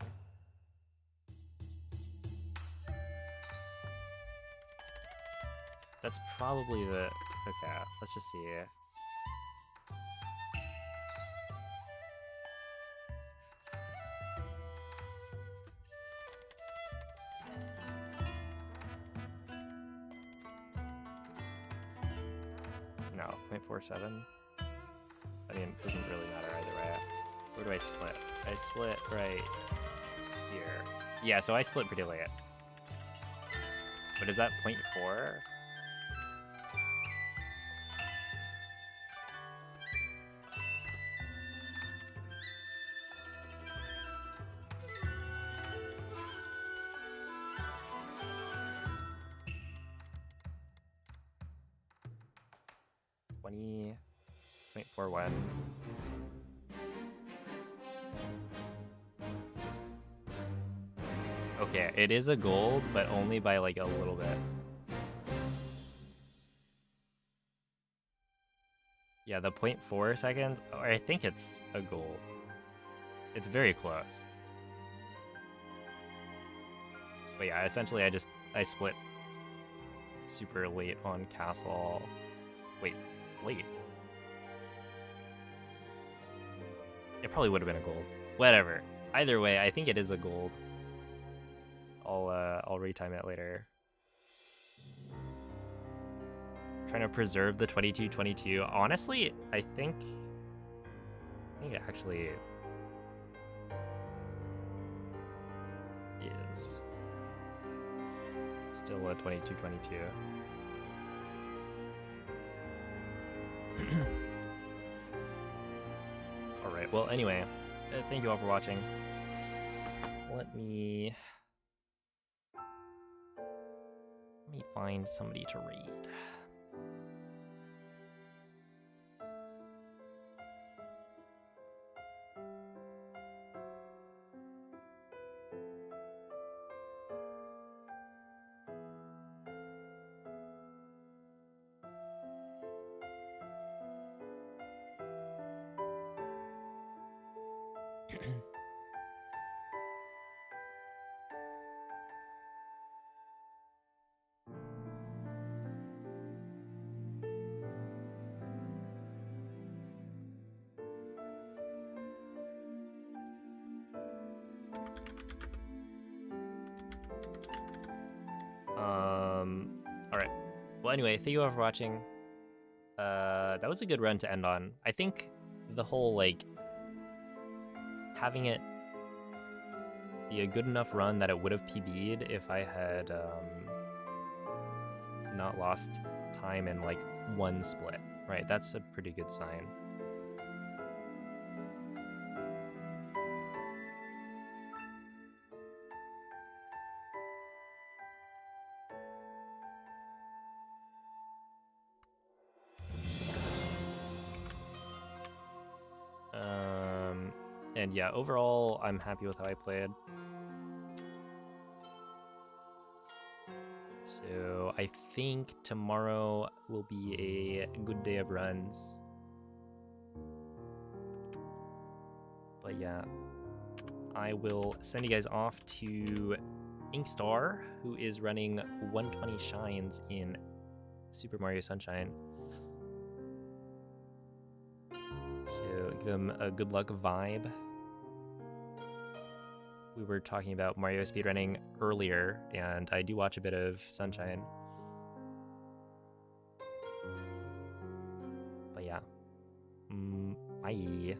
That's probably the, okay, let's just see. No, 0.47. I mean, it doesn't really matter either way. Where do I split? I split right here. Yeah, so I split pretty late. But is that 0.4? 20.41. Okay, it is a gold, but only by like a little bit. Yeah, the 0.4 seconds, or I think it's a gold. It's very close. But yeah, essentially I split super late on castle. Wait, late? It probably would have been a gold. Whatever. Either way, I think it is a gold. I'll retime it later. Trying to preserve the 22-22. Honestly, I think it actually is still a 22-22. All right. Well, anyway, thank you all for watching. Let me find somebody to read. All right. Well, anyway, thank you all for watching. That was a good run to end on. I think the whole, like, having it be a good enough run that it would have PB'd if I had not lost time in, like, one split, right? That's a pretty good sign. And yeah, overall, I'm happy with how I played. So I think tomorrow will be a good day of runs. But yeah, I will send you guys off to Inkstar, who is running 120 shines in Super Mario Sunshine. So give them a good luck vibe. We were talking about Mario speedrunning earlier, and I do watch a bit of Sunshine. But yeah, bye.